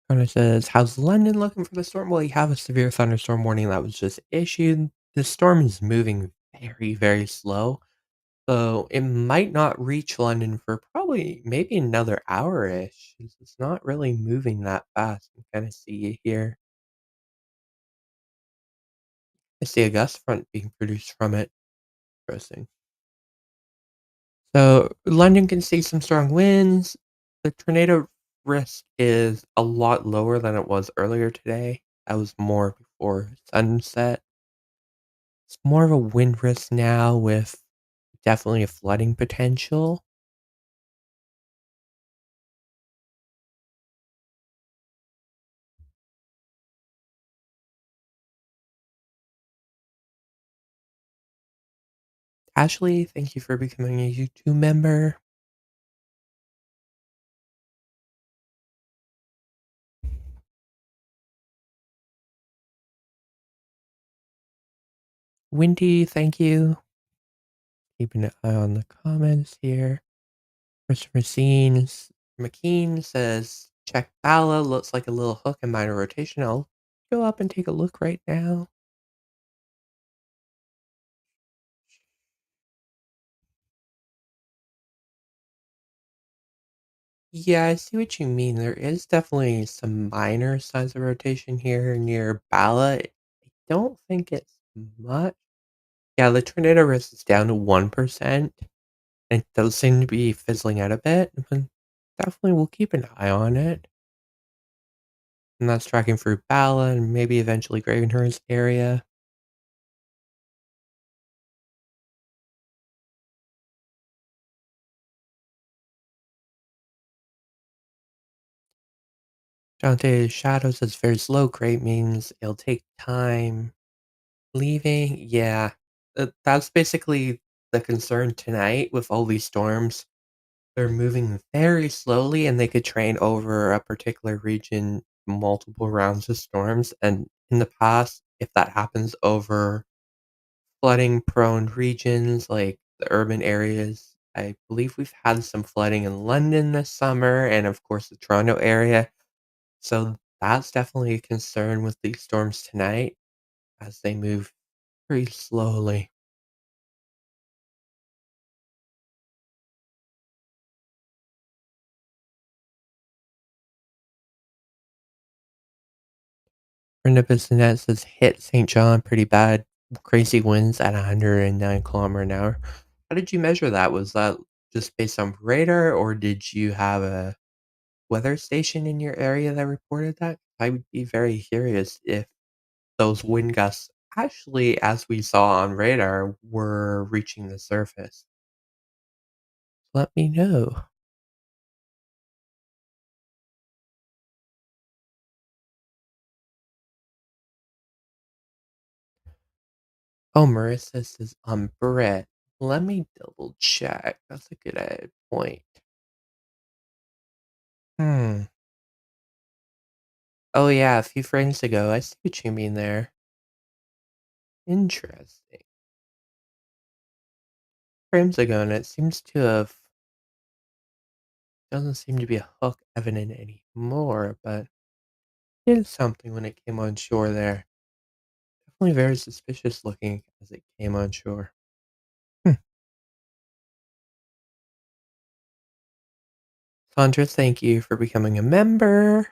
Kinda says, "How's London looking for the storm?" Well, you have a severe thunderstorm warning that was just issued. The storm is moving very, very slow. So, it might not reach London for probably maybe another hour-ish. It's not really moving that fast. I can kinda see it here. I see a gust front being produced from it. Interesting. So, London can see some strong winds. The tornado risk is a lot lower than it was earlier today. That was more before sunset. It's more of a wind risk now with definitely a flooding potential. Ashley, thank you for becoming a YouTube member. Windy, thank you. Keeping an eye on the comments here. Christopher Scenes McKean says, check Bala, looks like a little hook and minor rotation. I'll go up and take a look right now. Yeah, I see what you mean. There is definitely some minor signs of rotation here near Bala. I don't think it's much. Yeah, the tornado risk is down to 1%. It does seem to be fizzling out a bit, but definitely we'll keep an eye on it. And that's tracking through Bala and maybe eventually Gravenhurst area. Dante Shadow says very slow crate means it'll take time leaving. Yeah, that's basically the concern tonight with all these storms. They're moving very slowly and they could train over a particular region multiple rounds of storms. And in the past, if that happens over flooding prone regions like the urban areas, I believe we've had some flooding in London this summer and, of course, the Toronto area. So that's definitely a concern with these storms tonight as they move very slowly. Brenda Bissonette says hit St. John pretty bad. Crazy winds at 109 km an hour. How did you measure that? Was that just based on radar, or did you have a weather station in your area that reported that? I would be very curious if those wind gusts actually, as we saw on radar, were reaching the surface. Let me know. Oh, Marissa says, Brett. Let me double check. That's a good point. Hmm. Oh, yeah, a few frames ago. I see what you mean there. Interesting. Frames ago, and it seems to have doesn't seem to be a hook evident anymore, but it is something when it came on shore there. Definitely very suspicious looking as it came on shore. Hmm. Sandra, thank you for becoming a member.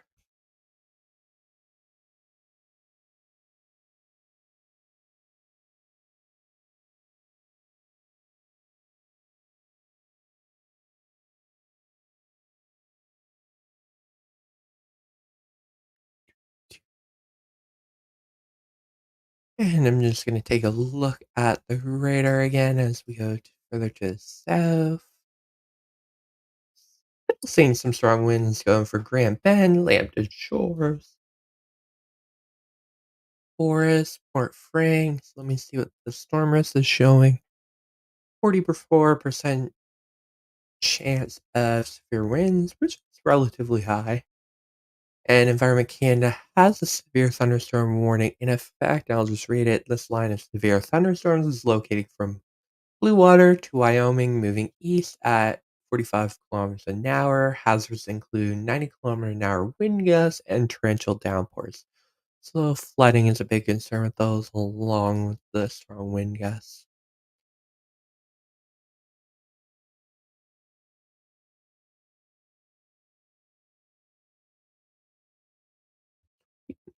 And I'm just going to take a look at the radar again as we go further to the south. Still seeing some strong winds going for Grand Bend, Lambton Shores, Forest, Port Franks. Let me see what the storm risk is showing. 44% chance of severe winds, which is relatively high. And Environment Canada has a severe thunderstorm warning in effect. I'll just read it. This line of severe thunderstorms is located from Blue Water to Wyoming, moving east at 45 kilometers an hour. Hazards include 90 kilometer an hour wind gusts and torrential downpours. So flooding is a big concern with those, along with the strong wind gusts.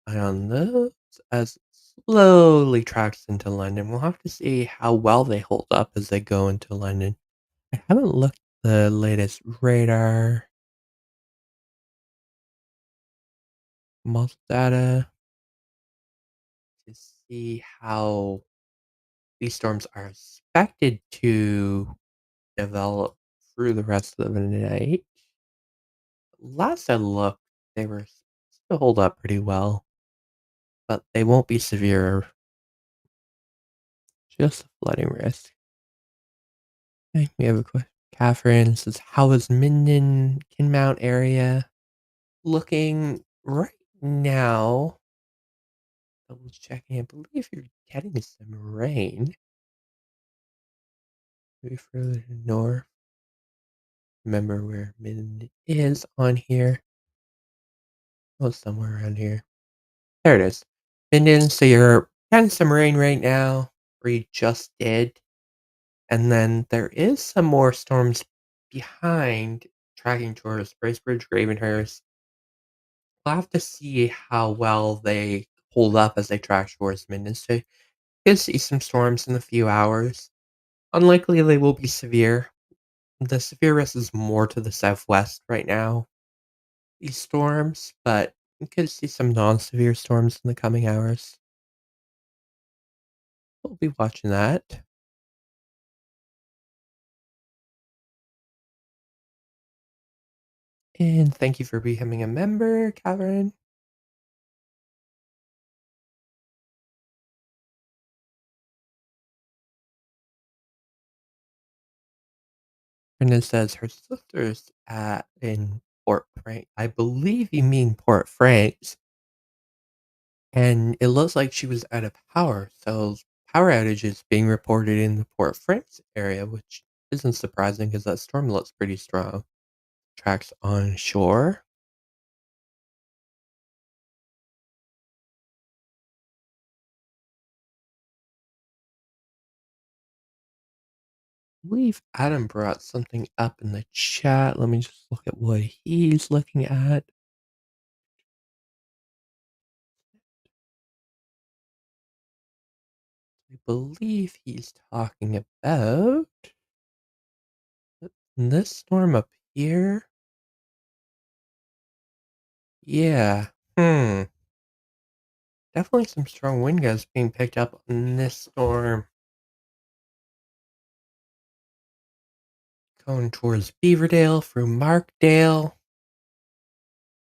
Eye on those as it slowly tracks into London. We'll have to see how well they hold up as they go into London. I haven't looked at the latest radar model data to see how these storms are expected to develop through the rest of the night. Last I looked, they were supposed to hold up pretty well, but they won't be severe, just a flooding risk. Okay, we have a question. Catherine says, how is Minden, Kinmount area looking right now? Double checking. I believe you're getting some rain. Maybe further to the north. Remember where Minden is on here. Oh, somewhere around here. There it is. Minden, so you're getting some rain right now, or you just did. And then there is some more storms behind tracking towards Bracebridge, Gravenhurst. We'll have to see how well they hold up as they track towards Minden. So you could see some storms in a few hours. Unlikely they will be severe. The severe risk is more to the southwest right now, these storms, but you could see some non-severe storms in the coming hours. We'll be watching that. And thank you for becoming a member, Catherine. And it says her sister's at in Port Frank. I believe you mean Port Franks. And it looks like she was out of power. So power outages being reported in the Port Franks area, which isn't surprising because that storm looks pretty strong. Tracks on shore. I believe Adam brought something up in the chat. Let me just look at what he's looking at. I believe he's talking about this storm up here. Yeah. Definitely some strong wind gusts being picked up in this storm. Going towards Beaverdale through Markdale.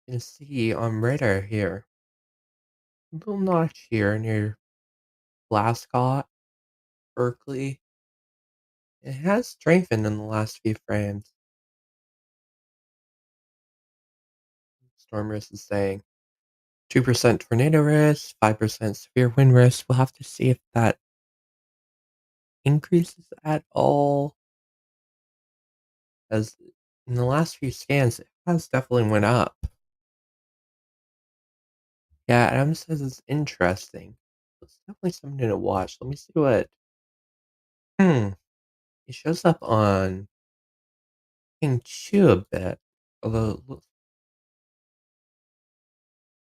You can see on radar here. A little notch here near Glasgow, Berkeley. It has strengthened in the last few frames. Storm risk is saying 2% tornado risk, 5% severe wind risk. We'll have to see if that increases at all. As in the last few scans, it has definitely went up. Yeah, Adam says it's interesting. It's definitely something to watch. Let me see what. Hmm. It shows up on King Chu a bit, although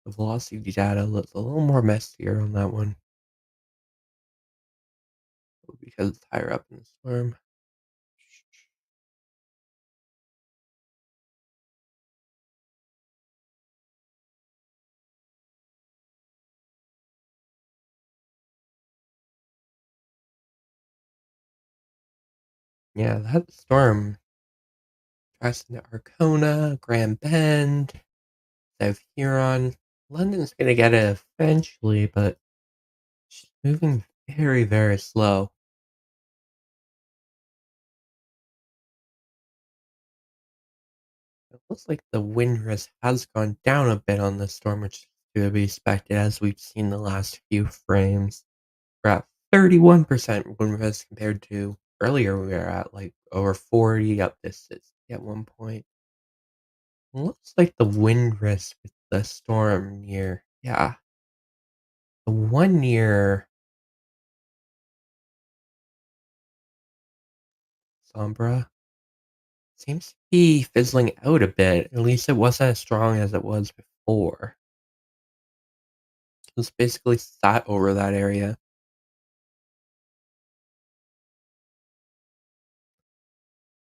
the velocity data looks a little more messier on that one because it's higher up in the storm. Yeah, that storm tries into Arcona, Grand Bend, South Huron. London's gonna get it eventually, but she's moving very, very slow. It looks like the wind risk has gone down a bit on the storm, which is to be expected as we've seen the last few frames. We're at 31% wind risk compared to earlier we were at like over 40 up to 60 at one point. Looks like the wind risk with the storm near, yeah, the one near Sombra seems to be fizzling out a bit. At least it wasn't as strong as it was before. It's basically sat over that area.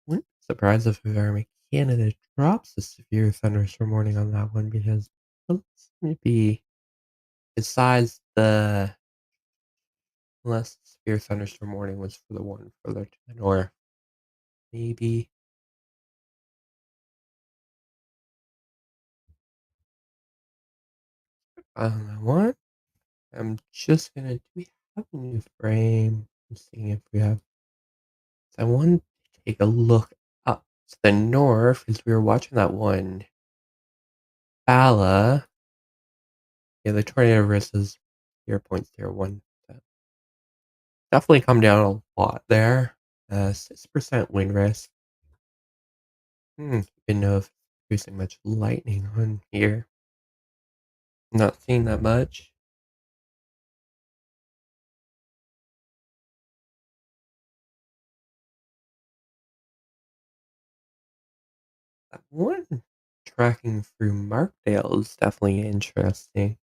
Wouldn't be surprised if Environment Canada drops a severe thunderstorm warning on that one because it looks to be, besides the less severe thunderstorm warning was for the one further to the north. Maybe. I don't know what. I'm just gonna, do we have a new frame? I'm seeing if we have. I want to take a look up to the north because we were watching that one. Bala. Yeah, the tornado risk is 0.01. Definitely come down a lot there. 6% wind risk. Didn't know if producing much lightning on here. Not seeing that much. That one tracking through Markdale is definitely interesting.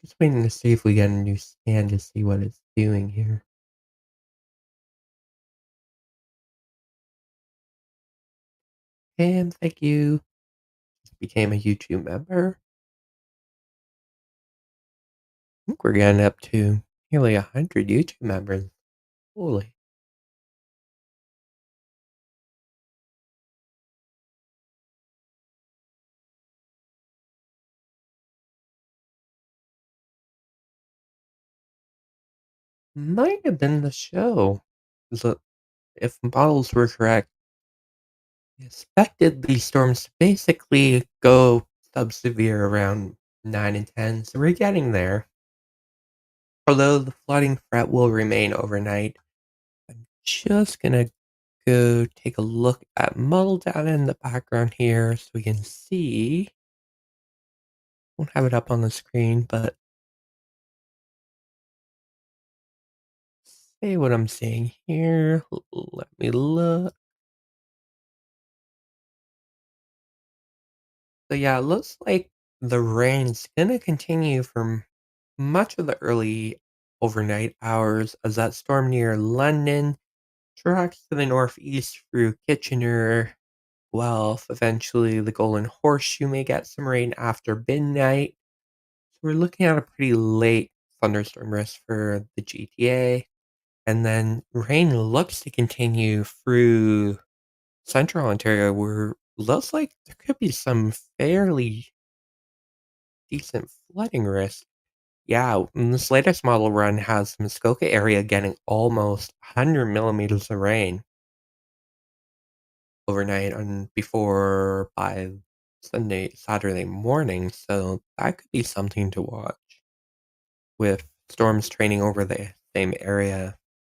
Just waiting to see if we get a new scan to see what it's doing here. And thank you. Just became a YouTube member. I think we're getting up to nearly 100 YouTube members. Holy. Might have been the show. So if models were correct, we expected these storms to basically go sub-severe around 9 and 10, so we're getting there. Although the flooding threat will remain overnight, I'm just gonna go take a look at model data in the background here so we can see. Won't have it up on the screen, but say what I'm seeing here. Let me look. So yeah, it looks like the rain's gonna continue for much of the early overnight hours as that storm near London tracks to the northeast through Kitchener, Guelph. Eventually, the Golden Horseshoe may get some rain after midnight. So we're looking at a pretty late thunderstorm risk for the GTA. And then rain looks to continue through central Ontario, where looks like there could be some fairly decent flooding risk. Yeah, this latest model run has the Muskoka area getting almost 100 millimeters of rain overnight and before by Saturday morning. So that could be something to watch with storms training over the same area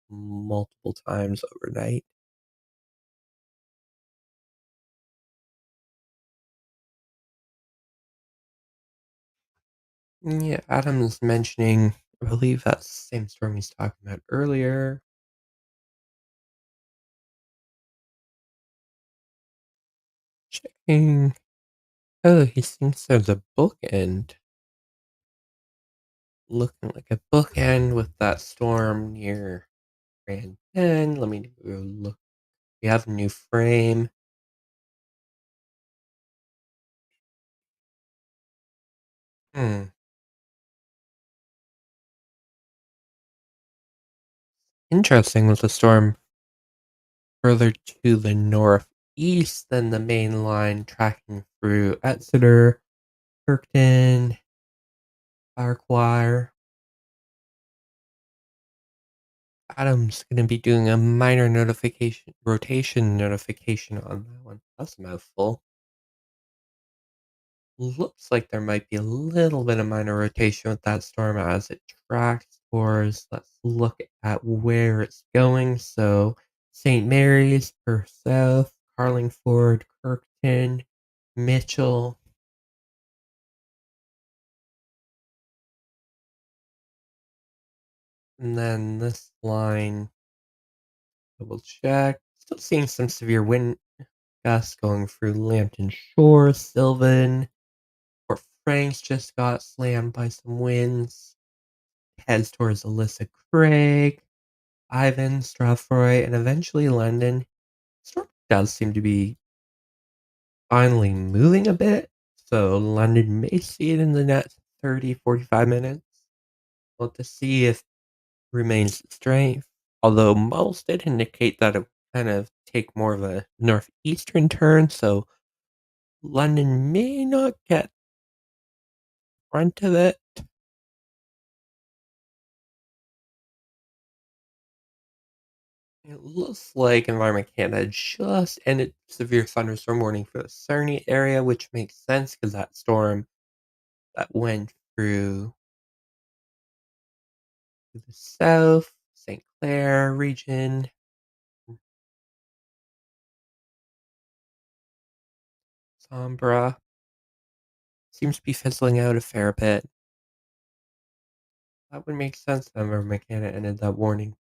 multiple times overnight. Yeah, Adam's mentioning, I believe that's the same storm he's talking about earlier. Checking. Oh, he thinks there's a bookend. Looking like a bookend with that storm near Grand 10. Let me go look. We have a new frame. Hmm. Interesting with the storm further to the northeast than the main line tracking through Exeter, Kirkton, Farquhar. Adam's gonna be doing a minor notification rotation notification on that one. That's a mouthful. Looks like there might be a little bit of minor rotation with that storm as it tracks towards. Let's look at where it's going. So St. Mary's, Perth South, Carlingford, Kirkton, Mitchell, and then this line, double check. Still seeing some severe wind gusts going through Lambton Shore, Sylvan. Fort Franks just got slammed by some winds. Heads towards Alyssa Craig, Ivan, Strathroy, and eventually London. Storm does seem to be finally moving a bit, so London may see it in the next 30, 45 minutes. We'll have to see if it remains strength. Although models did indicate that it would kind of take more of a northeastern turn, so London may not get front of it. It looks like Environment Canada just ended severe thunderstorm warning for the Sarnia area, which makes sense because that storm that went through to the south. St. Clair region, Sombra. Seems to be fizzling out a fair bit. That would make sense then where McKenna ended that warning.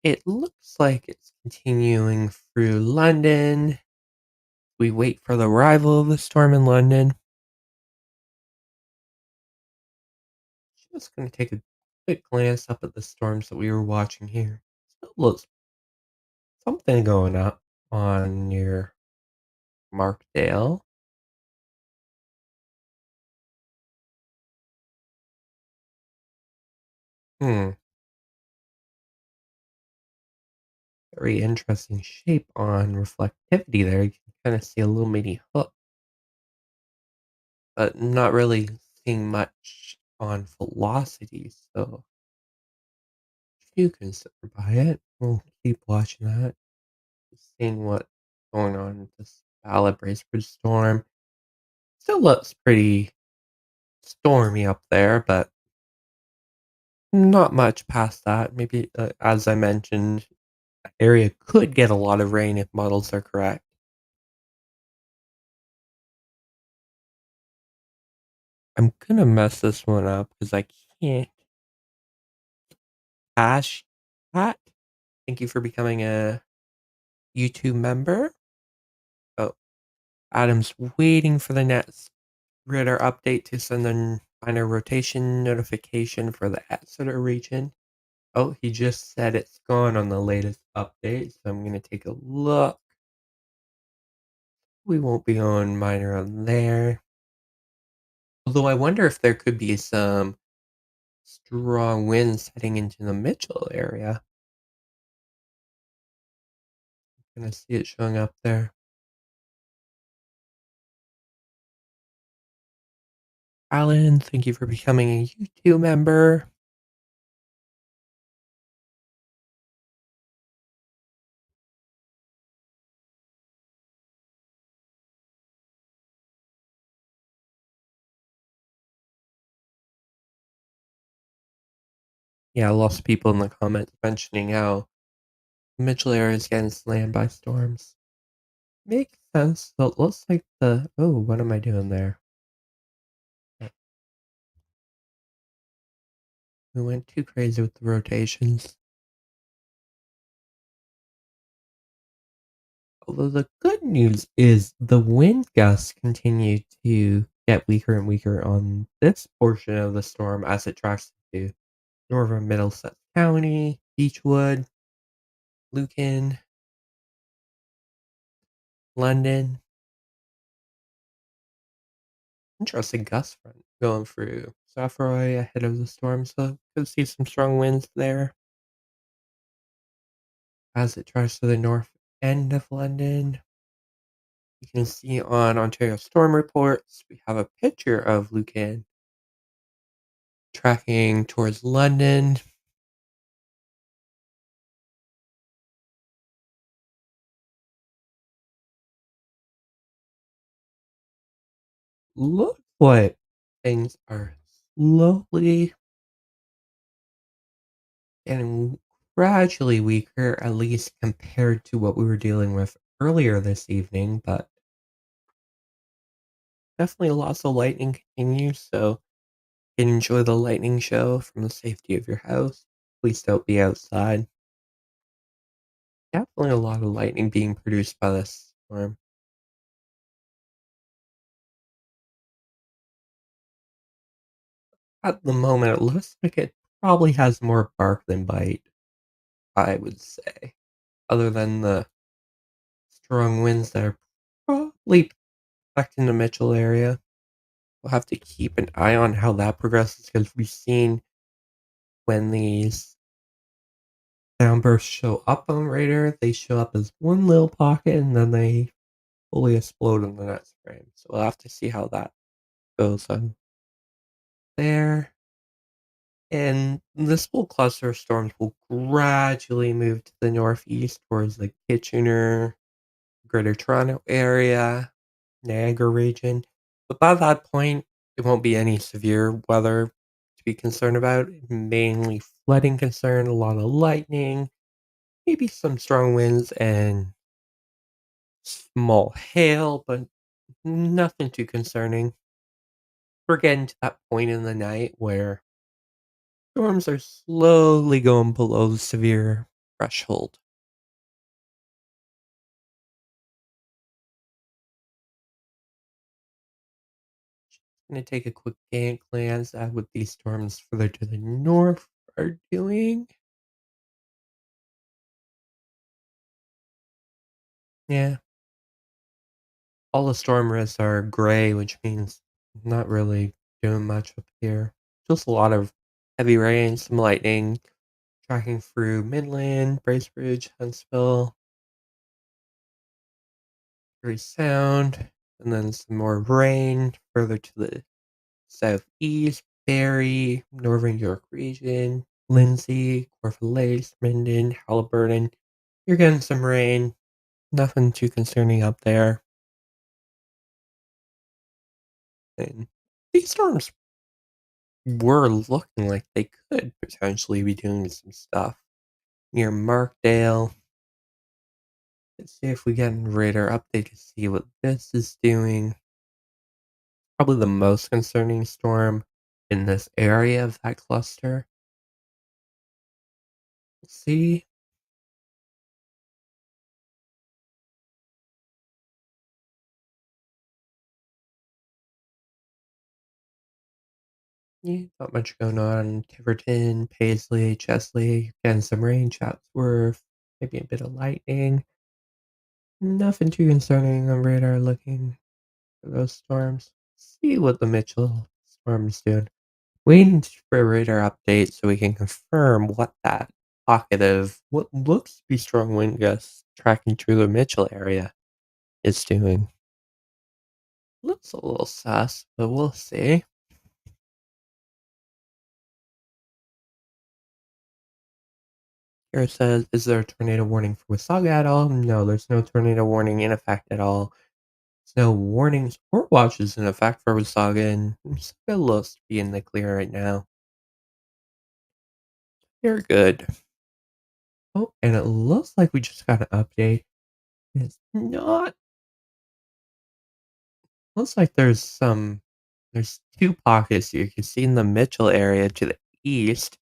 It looks like it's continuing through London. We wait for the arrival of the storm in London. Just going to take a quick glance up at the storms that we were watching here. Still looks something going up on near Markdale. Hmm, very interesting shape on reflectivity there. You can kind of see a little mini hook, but not really seeing much on velocity. So you can sit by it. We'll keep watching that, seeing what's going on with this Ballad Bracebridge storm. Still looks pretty stormy up there, but not much past that. Maybe, as I mentioned, that area could get a lot of rain if models are correct. I'm gonna mess this one up because I can't hash that. Thank you for becoming a YouTube member. Oh, Adam's waiting for the next radar update to send a minor rotation notification for the Exeter region. Oh, he just said it's gone on the latest update, so I'm gonna take a look. We won't be on minor on there. Although I wonder if there could be some strong winds heading into the Mitchell area. Gonna see it showing up there. Alan, thank you for becoming a YouTube member. Yeah, lots of people in the comments mentioning how the Mitchell area is getting slammed by storms. Makes sense. So it looks like the what am I doing there? We went too crazy with the rotations. Although the good news is the wind gusts continue to get weaker and weaker on this portion of the storm as it tracks to northern Middlesex County, Beechwood, Lucan, London. Interesting gust front going through Saffroy ahead of the storm, so could see some strong winds there as it tries to the north end of London. You can see on Ontario Storm Reports, we have a picture of Lucan tracking towards London. Looks like things are slowly getting gradually weaker, at least compared to what we were dealing with earlier this evening, but definitely lots of lightning continues, so you can enjoy the lightning show from the safety of your house. Please don't be outside. Definitely a lot of lightning being produced by this storm. At the moment, it looks like it probably has more bark than bite, I would say, other than the strong winds that are probably affecting the Mitchell area. We'll have to keep an eye on how that progresses because we've seen when these downbursts show up on radar, they show up as one little pocket and then they fully explode in the next frame. So we'll have to see how that goes on there. And this whole cluster of storms will gradually move to the northeast towards the Kitchener, Greater Toronto area, Niagara region. But by that point, it won't be any severe weather to be concerned about. Mainly flooding concern, a lot of lightning, maybe some strong winds and small hail, but nothing too concerning. We're getting to that point in the night where storms are slowly going below the severe threshold. Gonna take a quick glance at what these storms further to the north are doing. Yeah, all the storm risks are gray, which means not really doing much up here. Just a lot of heavy rain, some lightning, tracking through Midland, Bracebridge, Huntsville, Erie Sound, and then some more rain further to the southeast, Barrie, Northern York region, Lindsay, Corfu Lakes, Minden, Halliburton. You're getting some rain. Nothing too concerning up there. And these storms were looking like they could potentially be doing some stuff near Markdale. Let's see if we get a radar update to see what this is doing. Probably the most concerning storm in this area of that cluster. Let's see. Yeah, not much going on. Tiverton, Paisley, Chesley, getting some rain, Chatsworth, maybe a bit of lightning. Nothing too concerning on radar looking for those storms. See what the Mitchell storm's doing. Waiting for a radar update so we can confirm what that pocket of what looks to be strong wind gusts tracking through the Mitchell area is doing. Looks a little sus, but we'll see. Here it says, is there a tornado warning for Wasaga at all? No, there's no tornado warning in effect at all. There's no warnings or watches in effect for Wasaga, and Wasaga looks to be in the clear right now. You're good. Oh, and it looks like we just got an update. It's not. Looks like there's two pockets you can see in the Mitchell area to the east,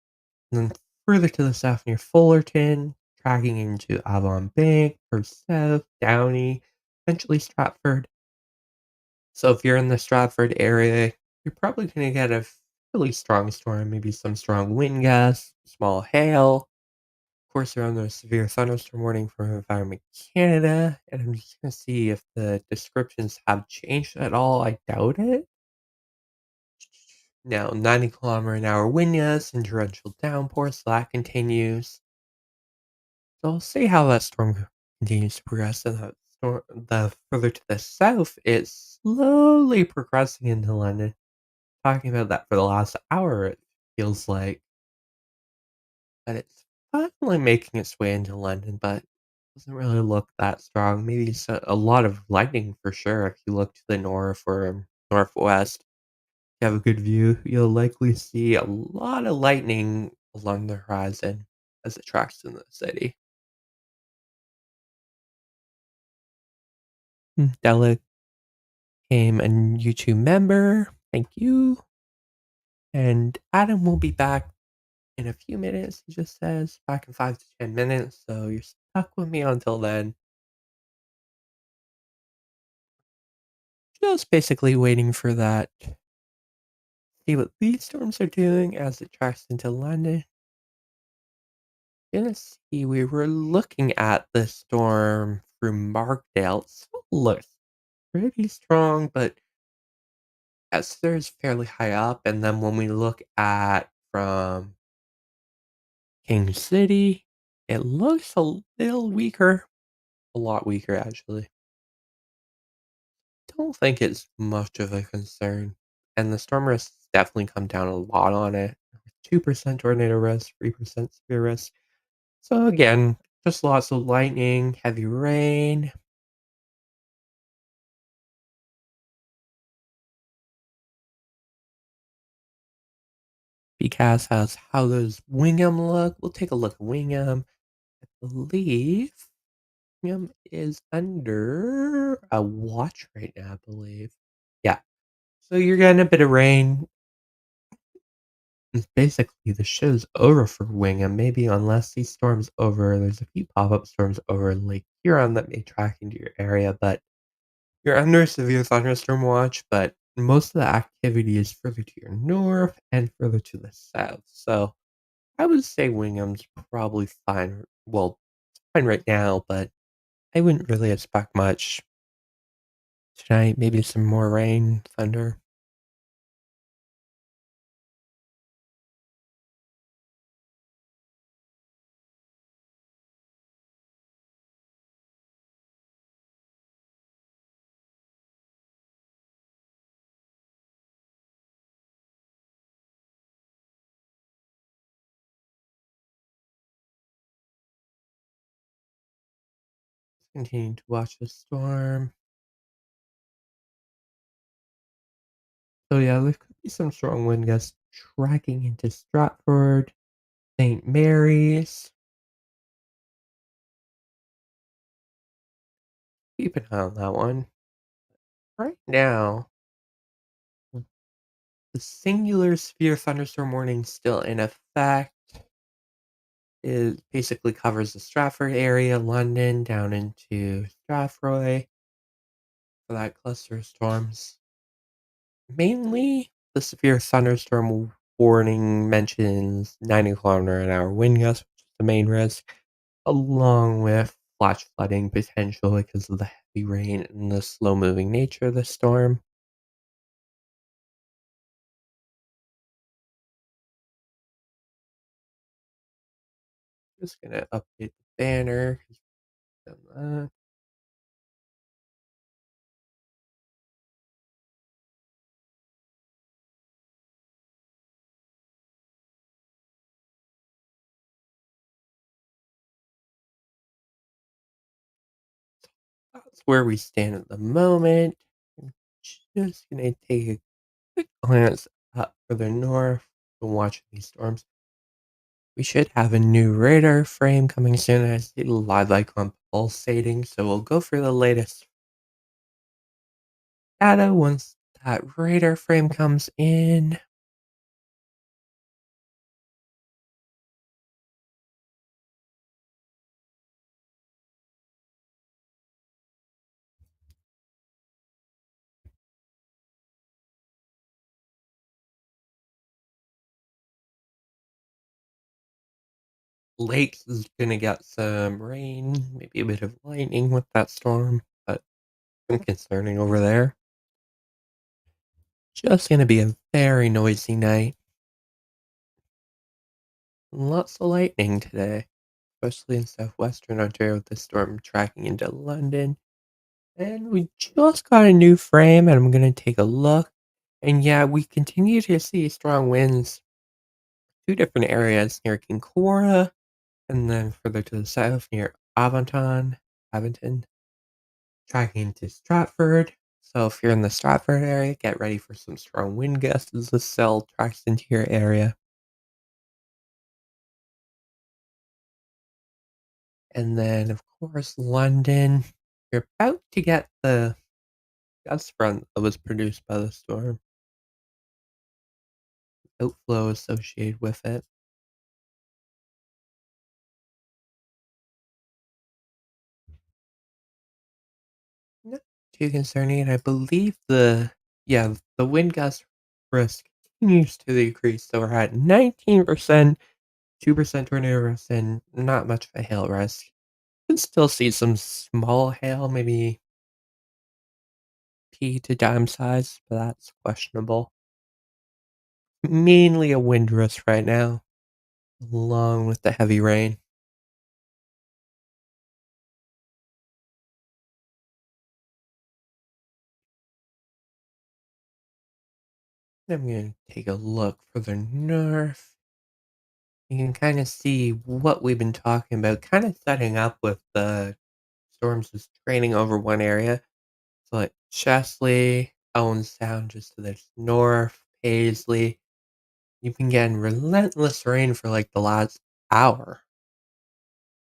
and then further to the south near Fullerton, tracking into Avon Bank, Perth Downey, eventually Stratford. So if you're in the Stratford area, you're probably gonna get a really strong storm, maybe some strong wind gusts, small hail. Of course, they're under a severe thunderstorm warning from Environment Canada, and I'm just gonna see if the descriptions have changed at all. I doubt it. Now, 90-kilometer-an-hour wind gusts and torrential downpours, so that continues. So I'll see how that storm continues to progress. And the further to the south, it's slowly progressing into London. Talking about that for the last hour, it feels like. But it's finally making its way into London, but doesn't really look that strong. Maybe it's a lot of lightning for sure. If you look to the north or northwest, you have a good view, you'll likely see a lot of lightning along the horizon as it tracks in the city. Della became a YouTube member. Thank you. And Adam will be back in a few minutes. He just says back in 5 to 10 minutes. So you're stuck with me until then. Just basically waiting for that. See what these storms are doing as it tracks into London. Gonna see, we were looking at the storm through Markdale. It still looks pretty strong, but Esther's fairly high up. And then when we look at from King City, it looks a little weaker. A lot weaker, actually. Don't think it's much of a concern. And the storm risks definitely come down a lot on it. 2% tornado risk, 3% severe risk. So again, just lots of lightning, heavy rain. because how does Wingham look? We'll take a look at Wingham. I believe Wingham is under a watch right now, I believe. Yeah. So you're getting a bit of rain. Basically, the show's over for Wingham. Maybe unless these storms over, there's a few pop-up storms over Lake Huron that may track into your area, but you're under a severe thunderstorm watch, but most of the activity is further to your north and further to the south. So I would say Wingham's probably fine. Well, it's fine right now, but I wouldn't really expect much tonight. Maybe some more rain, thunder. Continue to watch the storm. So yeah, there could be some strong wind gusts tracking into Stratford, St. Mary's. Keep an eye on that one. Right now, the singular severe thunderstorm warning still in effect. It basically covers the Stratford area, London, down into Strathroy for that cluster of storms. Mainly, the severe thunderstorm warning mentions 90-kilometer-an-hour wind gusts, which is the main risk, along with flash flooding potential because of the heavy rain and the slow-moving nature of the storm. Just gonna update the banner. 'Cause we've done that. That's where we stand at the moment. I'm just gonna take a quick glance up further north and watching these storms. We should have a new radar frame coming soon. I see the live icon pulsating, so we'll go for the latest data once that radar frame comes in. Lakes is gonna get some rain, maybe a bit of lightning with that storm, but nothing concerning over there. Just gonna be a very noisy night. Lots of lightning today, especially in southwestern Ontario with the storm tracking into London. And we just got a new frame, and I'm gonna take a look. And yeah, we continue to see strong winds, two different areas near Kincora, and then further to the south near Aventon, tracking to Stratford. So if you're in the Stratford area, get ready for some strong wind gusts as the cell tracks into your area. And then, of course, London. You're about to get the gust front that was produced by the storm, outflow associated with it. Not too concerning, and I believe the wind gust risk continues to decrease, so we're at 19%, 2% tornado risk, and not much of a hail risk. Can still see some small hail, maybe pea to dime size, but that's questionable. Mainly a wind risk right now, along with the heavy rain. I'm gonna take a look further north. You can kind of see what we've been talking about, kind of setting up with the storms just training over one area. So like Chesley, Owen Sound just to the north, Paisley, You've been getting relentless rain for like the last hour.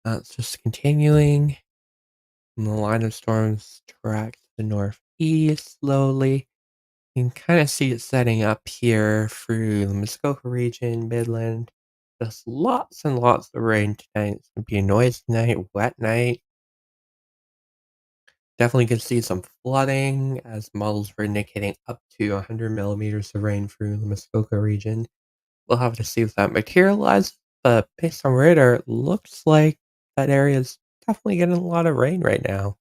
It's just continuing. And the line of storms track to the northeast slowly. You can kind of see it setting up here through the Muskoka region, Midland. Just lots and lots of rain tonight. It's gonna be a noisy night, wet night. Definitely could see some flooding as models were indicating up to 100 millimeters of rain through the Muskoka region. We'll have to see if that materializes, but based on radar, it looks like that area is definitely getting a lot of rain right now.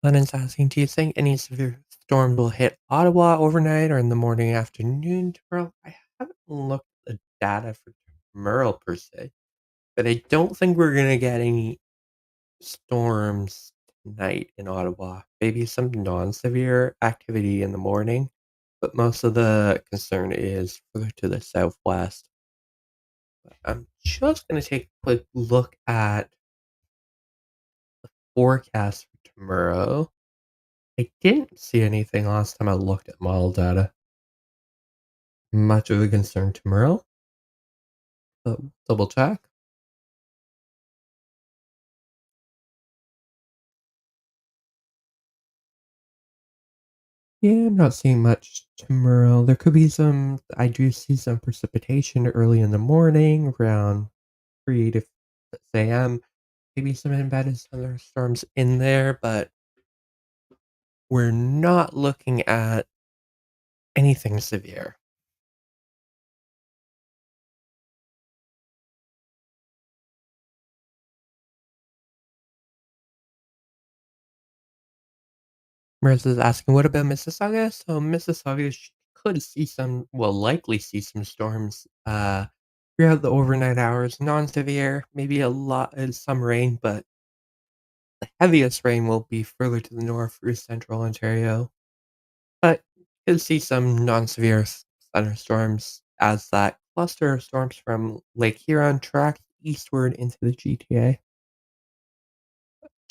Lennon's asking, do you think any severe storms will hit Ottawa overnight or in the morning afternoon tomorrow? I haven't looked at the data for tomorrow per se, but I don't think we're gonna get any storms tonight in Ottawa. Maybe some non-severe activity in the morning, but most of the concern is further to the southwest. I'm just gonna take a quick look at forecast for tomorrow. I didn't see anything last time I looked at model data. Much of a concern tomorrow. Double check. Yeah, I'm not seeing much tomorrow. There could be some. I do see some precipitation early in the morning, around 3 to 6 a.m. Maybe some embedded thunderstorms in there, but we're not looking at anything severe. Marissa's asking, what about Mississauga? So Mississauga could see some, well, likely see some storms throughout the overnight hours. Non-severe, maybe a lot, some rain, but the heaviest rain will be further to the north through central Ontario. But could see some non-severe thunderstorms as that cluster of storms from Lake Huron tracks eastward into the GTA.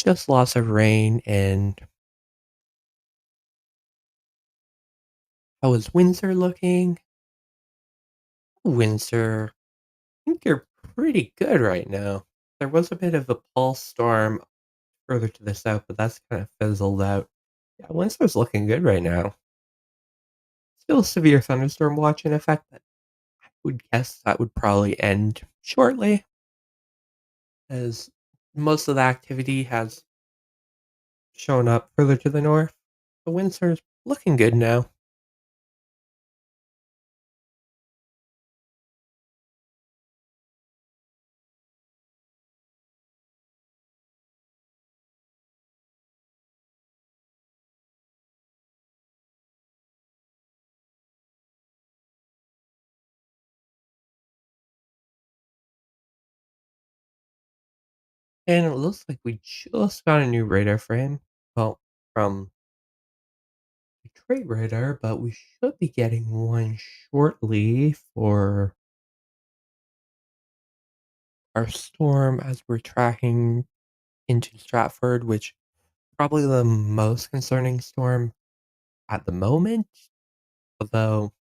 Just lots of rain. And how is Windsor looking? Windsor, I think you're pretty good right now. There was a bit of a pulse storm further to the south, but that's kind of fizzled out. Yeah, Windsor's looking good right now. Still severe thunderstorm watch in effect, but I would guess that would probably end shortly, as most of the activity has shown up further to the north. The Windsor's looking good now. And it looks like we just got a new radar frame. Well, from Detroit radar, but we should be getting one shortly for our storm as we're tracking into Stratford, which probably the most concerning storm at the moment, although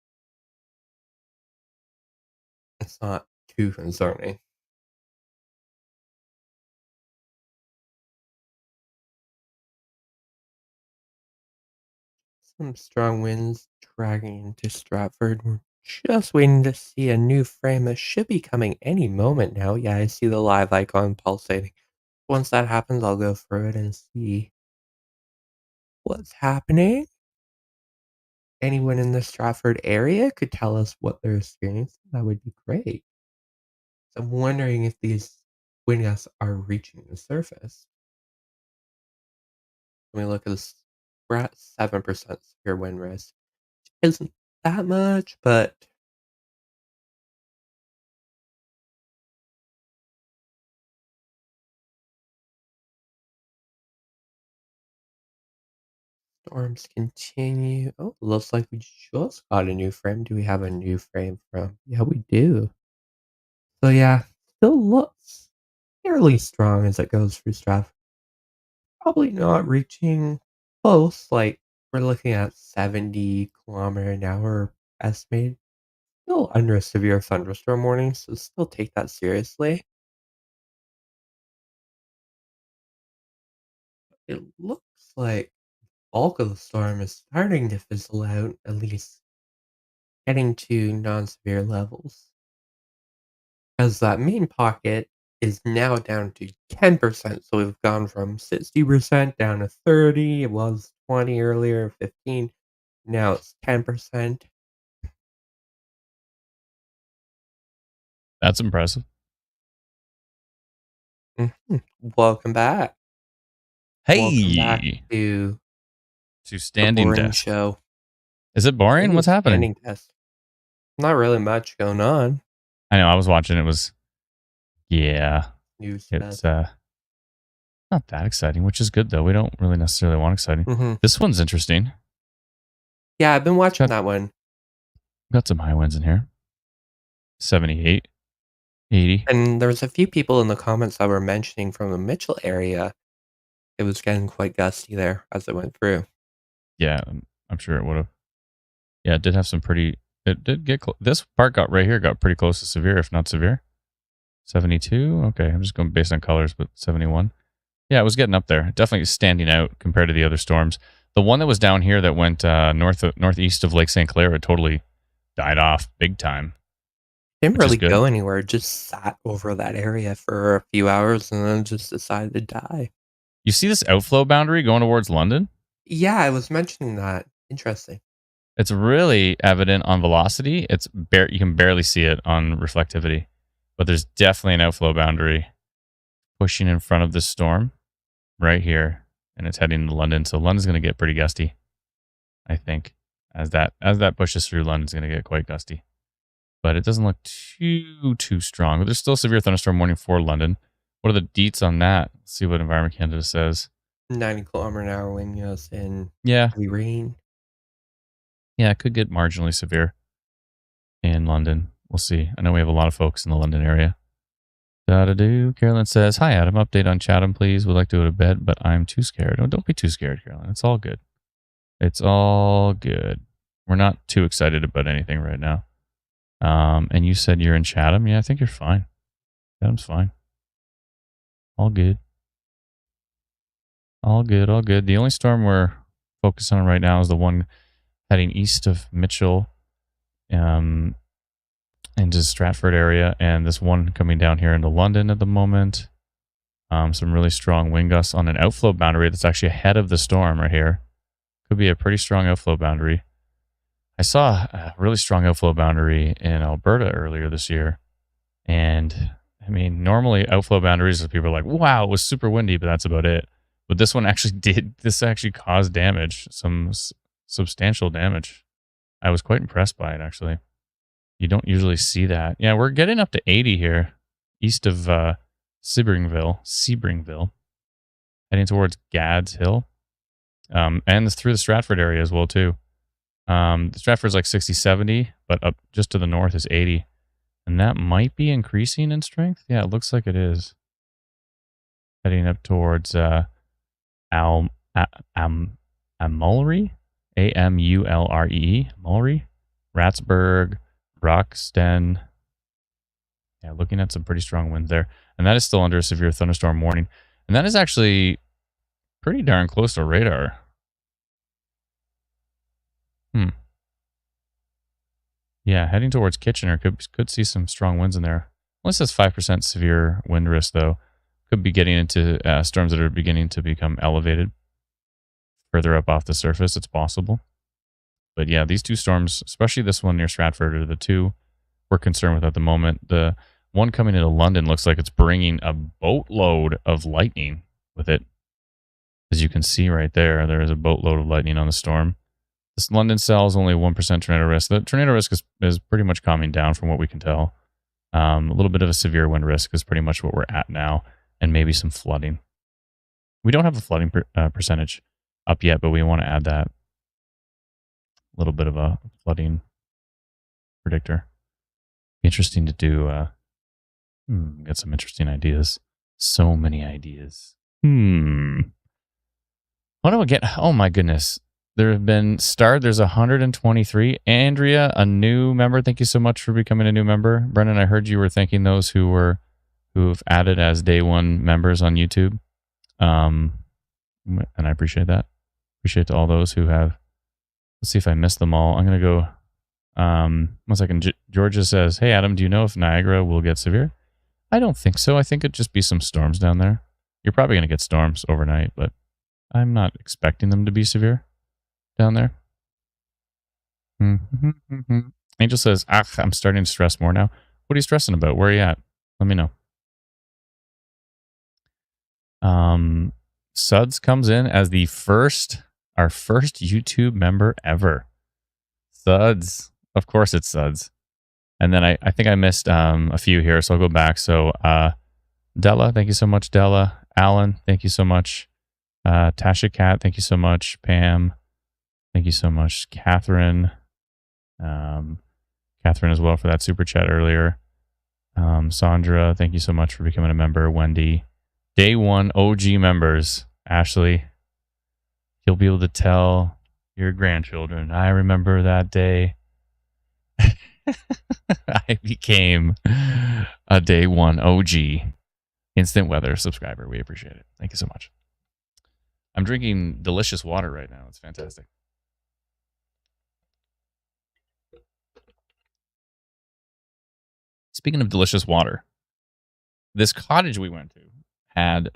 it's not too concerning. Some strong winds dragging into Stratford. We're just waiting to see a new frame that should be coming any moment now. Yeah, I see the live icon pulsating. Once that happens, I'll go through it and see what's happening. Anyone in the Stratford area could tell us what they're experiencing. That would be great. So I'm wondering if these wind gusts are reaching the surface. Let me look at this. We're at 7% severe wind risk. Isn't that much, but storms continue. Oh, looks like we just got a new frame. Do we have a new frame from? Yeah, we do. So yeah, still looks fairly strong as it goes through Stratford. Probably not reaching close, like, we're looking at 70 kilometer an hour estimate. Still under a severe thunderstorm warning, so still take that seriously. It looks like bulk of the storm is starting to fizzle out, at least getting to non-severe levels. As that main pocket is now down to 10%, so we've gone from 60% down to 30, it was 20 earlier, 15, now it's 10%. That's impressive. Mhm. Welcome back. Welcome back Hey, to to the standing boring desk. show. Is it It boring? What's is happening? standing test. Not really much going on. I know. I was watching. It was yeah. News It's fest. not that exciting, which is good though. We don't really necessarily want exciting. Mhm. This one's interesting. Yeah, I've been watching Got that one. got some high winds in here. 78, 80. And there was a few people in the comments that were mentioning from the Mitchell area, it was getting quite gusty there as it went through. Yeah, I'm sure it would have. Yeah, it did have some pretty. It did get this part got right here got pretty close to severe, if not severe. 72. Okay, I'm just going based on colors, but 71. Yeah, it was getting up there. Definitely standing out compared to the other storms. The one that was down here that went northeast of Lake St. Clair, it totally died off big time, Didn't which is really good. go anywhere, just sat over that area for a few hours and then just decided to die. You see this outflow boundary going towards London? Yeah, I was mentioning that. Interesting. It's really evident on velocity. You can barely see it on reflectivity, but there's definitely an outflow boundary pushing in front of this storm right here, and it's heading to London. So London's going to get pretty gusty, I think, as that pushes through. London's going to get quite gusty, but it doesn't look too strong. But there's still severe thunderstorm warning for London. What are the deets on that? Let's see what Environment Canada says. 90 kilometer an hour wind gusts and Yeah, heavy rain. yeah, it could get marginally severe in London. We'll see. I know we have a lot of folks in the London area. Da-da-do. Carolyn says, "Hi, Adam. Update on Chatham, please. Would like to go to bed, but I'm too scared." Oh, don't be too scared, Carolyn. It's all good. It's all good. We're not too excited about anything right now. And you said you're in Chatham. Yeah, I think you're fine. Chatham's fine. All good. All good. All good. The only storm we're focused on right now is the one heading east of Mitchell, um, into Stratford area, and this one coming down here into London at the moment. Some really strong wind gusts on an outflow boundary that's actually ahead of the storm right here. Could be a pretty strong outflow boundary. I saw a really strong outflow boundary in Alberta earlier this year. And I mean, normally outflow boundaries, people are like, wow, it was super windy, but that's about it. But this one actually this actually caused damage, some substantial damage. I was quite impressed by it, actually. You don't usually see that. Yeah, we're getting up to 80 here, east of Sebringville, heading towards Gads Hill, and through the Stratford area as well, too. The Stratford's like 60, 70, but up just to the north is 80. And that might be increasing in strength. Yeah, it looks like it is. Heading up towards Al, Amulree, Amulree, Mulree, Ratsburg, Roxton. Yeah, looking at some pretty strong winds there. And that is still under a severe thunderstorm warning. And that is actually pretty darn close to radar. Yeah, heading towards Kitchener could see some strong winds in there. Only says 5% severe wind risk, though. Could be getting into storms that are beginning to become elevated further up off the surface. It's possible. But yeah, these two storms, especially this one near Stratford, are the two we're concerned with at the moment. The one coming into London looks like it's bringing a boatload of lightning with it. As you can see right there, there is a boatload of lightning on the storm. This London cell is only 1% tornado risk. The tornado risk is pretty much calming down from what we can tell. A little bit of a severe wind risk is pretty much what we're at now, and maybe some flooding. We don't have a flooding percentage up yet, but we want to add that. A little bit of a flooding predictor. Interesting to do. Get some interesting ideas. So many ideas. What do I get? Oh my goodness. There have been there's 123. Andrea, a new member. Thank you so much for becoming a new member. Brendan, I heard you were thanking those who've added as day one members on YouTube. And I appreciate that. Appreciate all those who have. Let's see if I missed them all. I'm gonna go. 1 second. Georgia says, "Hey Adam, do you know if Niagara will get severe?" I don't think so. I think it'd just be some storms down there. You're probably gonna get storms overnight, but I'm not expecting them to be severe down there. Angel says, I'm starting to stress more now. What are you stressing about? Where are you at? Let me know. Suds comes in as our first YouTube member ever. Suds. Of course it's Suds. And then I think I missed a few here, so I'll go back. So Della, thank you so much, Della. Alan, thank you so much. Tasha Cat, thank you so much. Pam, thank you so much. Catherine. Catherine as well for that super chat earlier. Sandra, thank you so much for becoming a member. Wendy. Day one OG members. Ashley, you'll be able to tell your grandchildren, I remember that day. I became a day one OG instant weather subscriber. We appreciate it. Thank you so much. I'm drinking delicious water right now. It's fantastic. Speaking of delicious water, this cottage we went to had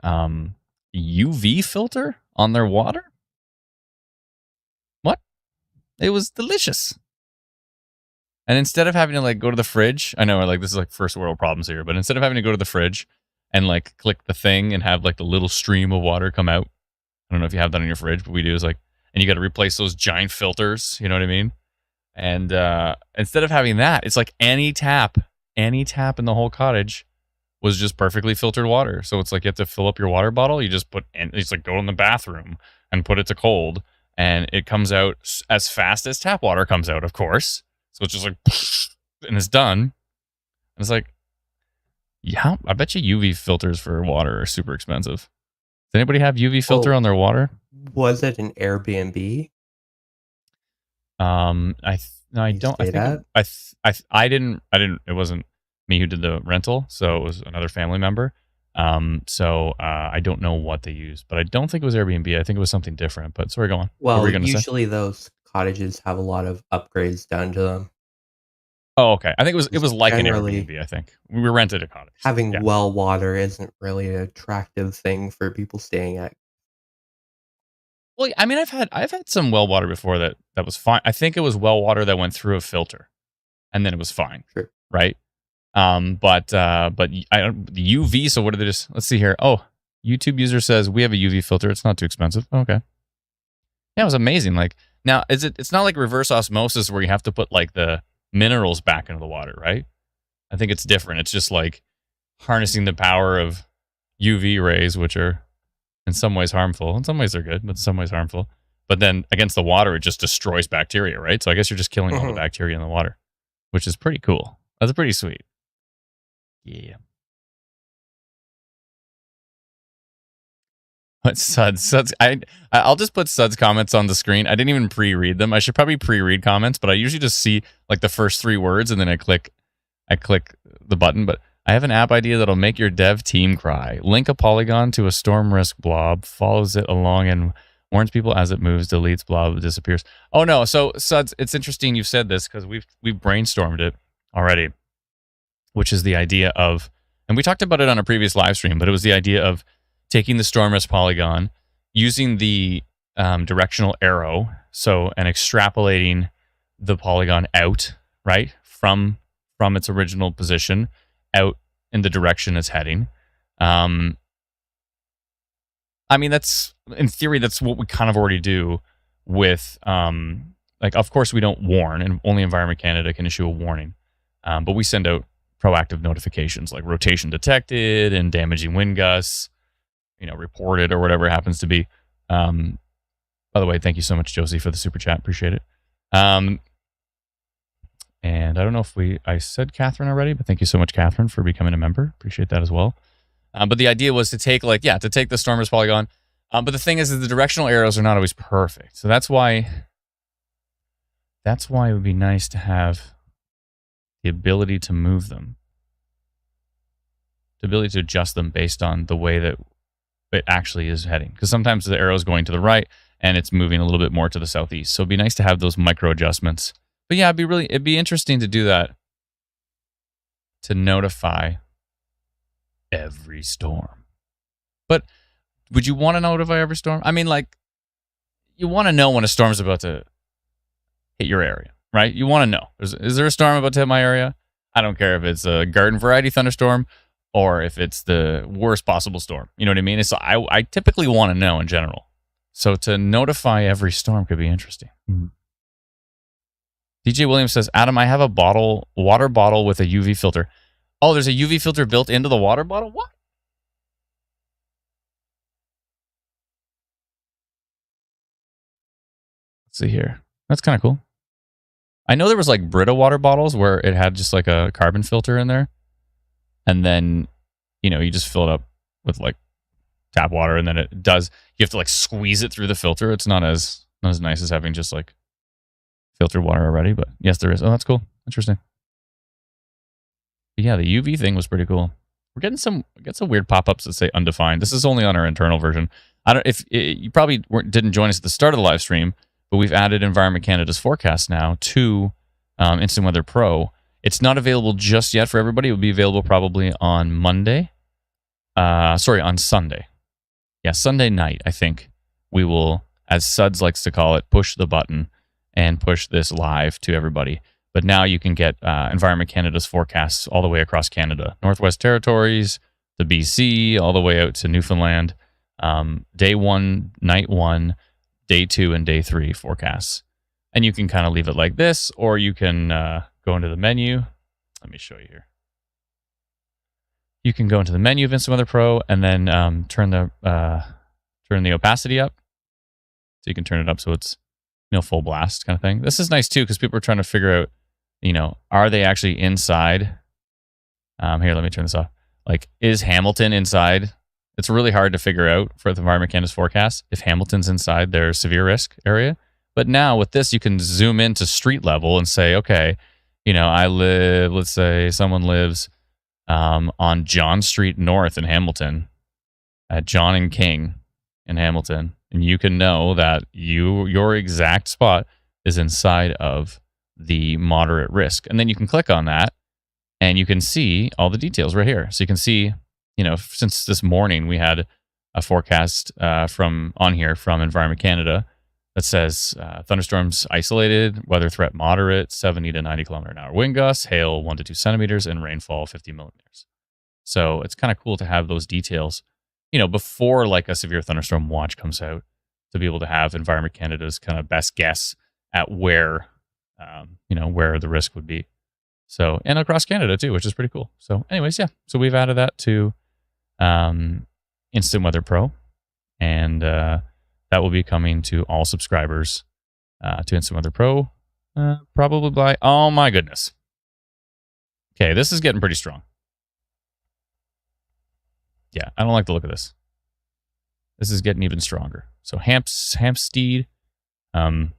UV filter on their water. What? It was delicious. And instead of having to like go to the fridge, I know like this is like first world problems here, but instead of having to go to the fridge and like click the thing and have like the little stream of water come out, I don't know if you have that in your fridge, but we do, is like, and you got to replace those giant filters, you know what I mean? And instead of having that, it's like any tap in the whole cottage was just perfectly filtered water. So it's like you have to fill up your water bottle. You just it's like go in the bathroom and put it to cold, and it comes out as fast as tap water comes out, of course. So it's just like, and it's done. And it's like, yeah, I bet you UV filters for water are super expensive. Does anybody have UV filter on their water? Was it an Airbnb? I don't. I didn't. It wasn't me who did the rental, so it was another family member. So I don't know what they used, but I don't think it was Airbnb. I think it was something different. But sorry, go on. Well, usually those cottages have a lot of upgrades done to them. Oh, okay. I think it was like an Airbnb. I think we rented a cottage. Having well water isn't really an attractive thing for people staying at. Well, I mean, I've had some well water before that was fine. I think it was well water that went through a filter, and then it was fine. Sure. Right. But the UV. So what did they just? Let's see here. Oh, YouTube user says we have a UV filter. It's not too expensive. Okay. Yeah, it was amazing. Like now, it's not like reverse osmosis where you have to put like the minerals back into the water, right? I think it's different. It's just like harnessing the power of UV rays, which are in some ways harmful. In some ways they're good, but in some ways harmful. But then against the water, it just destroys bacteria, right? So I guess you're just killing all the bacteria in the water, which is pretty cool. That's pretty sweet. Yeah. What Suds? I'll just put Suds comments on the screen. I didn't even pre-read them. I should probably pre-read comments, but I usually just see like the first 3 words and then I click the button. But I have an app idea that'll make your dev team cry. Link a polygon to a storm risk blob, follows it along and warns people as it moves, deletes, blob, disappears. Oh no, so Suds, it's interesting you've said this because we've brainstormed it already, which is the idea of, and we talked about it on a previous live stream, but it was the idea of taking the storm risk polygon, using the directional arrow, and extrapolating the polygon out, right, from its original position out in the direction it's heading. I mean, that's, in theory, that's what we kind of already do with, like, of course we don't warn, and only Environment Canada can issue a warning, but we send out proactive notifications like rotation detected and damaging wind gusts, reported or whatever it happens to be. By the way, thank you so much, Josie, for the super chat. Appreciate it. And I don't know if I said Catherine already, but thank you so much, Catherine, for becoming a member. Appreciate that as well. But the idea was to take the storm risk polygon, But the thing is that the directional arrows are not always perfect. So that's why it would be nice to have the ability to move them. The ability to adjust them based on the way that it actually is heading. Because sometimes the arrow is going to the right and it's moving a little bit more to the southeast. So it'd be nice to have those micro adjustments. But yeah, it'd be interesting to do that. To notify every storm. But would you want to notify every storm? I mean, like, you want to know when a storm's about to hit your area, right? You want to know. Is there a storm about to hit my area? I don't care if it's a garden variety thunderstorm or if it's the worst possible storm. You know what I mean? So I typically want to know in general. So to notify every storm could be interesting. Mm-hmm. DJ Williams says, Adam, I have a water bottle with a UV filter. Oh, there's a UV filter built into the water bottle? What? Let's see here. That's kind of cool. I know there was like Brita water bottles where it had just like a carbon filter in there. And then, you just fill it up with like tap water and then you have to like squeeze it through the filter. It's not as nice as having just like filtered water already, but yes, there is. Oh, that's cool. Interesting. But yeah, the UV thing was pretty cool. We're getting some weird pop-ups that say undefined. This is only on our internal version. You probably didn't join us at the start of the live stream, but we've added Environment Canada's forecast now to Instant Weather Pro. It's not available just yet for everybody. It will be available probably on Monday. On Sunday. Yeah, Sunday night, I think. We will, as Suds likes to call it, push the button and push this live to everybody. But now you can get Environment Canada's forecasts all the way across Canada. Northwest Territories, the BC, all the way out to Newfoundland. Day 1, night 1, day 2, and day 3 forecasts. And you can kind of leave it like this, or you can go into the menu. Let me show you here. You can go into the menu of Instant Weather Pro and then turn the opacity up. So you can turn it up so it's full blast kind of thing. This is nice too because people are trying to figure out, are they actually inside? Here, let me turn this off. Like, is Hamilton inside? It's really hard to figure out for the Environment Canada's forecast if Hamilton's inside their severe risk area. But now with this, you can zoom into street level and say, okay, let's say someone lives on John Street North in Hamilton, at John and King in Hamilton, and you can know that your exact spot is inside of the moderate risk. And then you can click on that and you can see all the details right here. So you can see, since this morning we had a forecast from Environment Canada that says thunderstorms isolated, weather threat moderate, 70 to 90 kilometer an hour wind gusts, hail 1 to 2 centimeters, and rainfall 50 millimeters. So it's kind of cool to have those details, before like a severe thunderstorm watch comes out, to be able to have Environment Canada's kind of best guess at where, where the risk would be. So, and across Canada too, which is pretty cool. So anyways, yeah. So we've added that to Instant Weather Pro, and that will be coming to all subscribers to Instant Weather Pro probably by, oh my goodness. Okay, this is getting pretty strong. Yeah, I don't like the look of this. This is getting even stronger. So Hampstead, Amulree,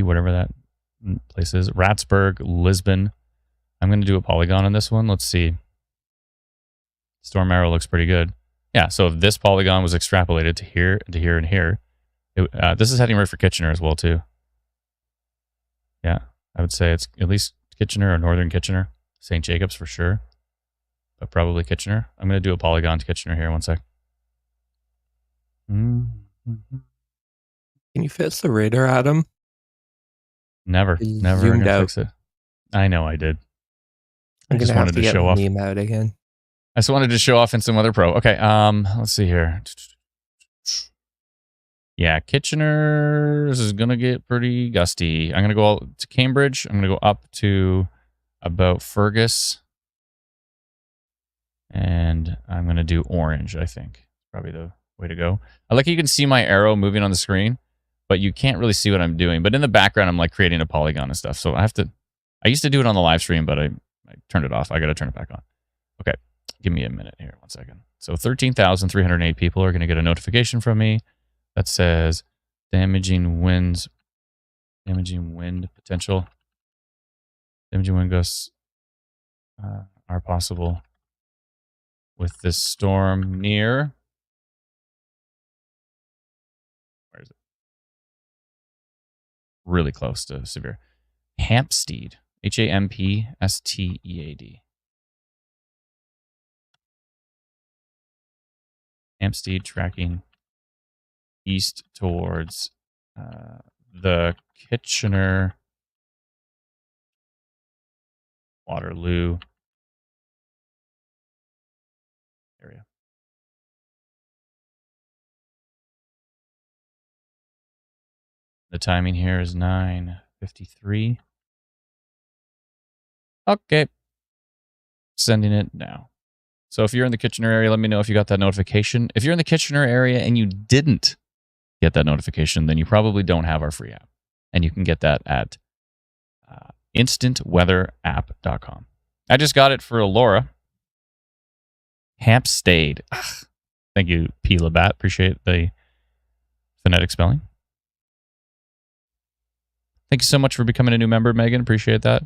whatever that place is, Ratsburg, Lisbon. I'm going to do a polygon on this one. Let's see. Storm arrow looks pretty good. Yeah, so if this polygon was extrapolated to here, and to here, and here, this is heading right for Kitchener as well, too. Yeah, I would say it's at least Kitchener or Northern Kitchener. St. Jacobs for sure, but probably Kitchener. I'm going to do a polygon to Kitchener here. One sec. Mm-hmm. Can you fix the radar, Adam? Never zoomed out. Fix it. I know I did. I just wanted to show off. Meme out again. I just wanted to show off Instant Weather Pro. Okay, let's see here. Yeah, Kitchener is going to get pretty gusty. I'm going to go to Cambridge. I'm going to go up to about Fergus. And I'm going to do orange, I think. Probably the way to go. I like you can see my arrow moving on the screen, but you can't really see what I'm doing. But in the background, I'm like creating a polygon and stuff. So I used to do it on the live stream, but I turned it off. I got to turn it back on. Okay. Give me a minute here. 1 second. So 13,308 people are going to get a notification from me that says damaging wind potential. Damaging wind gusts are possible with this storm near. Where is it? Really close to severe. Hampstead. Hampstead. Hampstead tracking east towards the Kitchener, Waterloo area. The timing here is 9:53. Okay. Sending it now. So if you're in the Kitchener area, let me know if you got that notification. If you're in the Kitchener area and you didn't get that notification, then you probably don't have our free app. And you can get that at instantweatherapp.com. I just got it for Laura. Hampstead. Ugh. Thank you, P. Labatt. Appreciate the phonetic spelling. Thank you so much for becoming a new member, Megan. Appreciate that.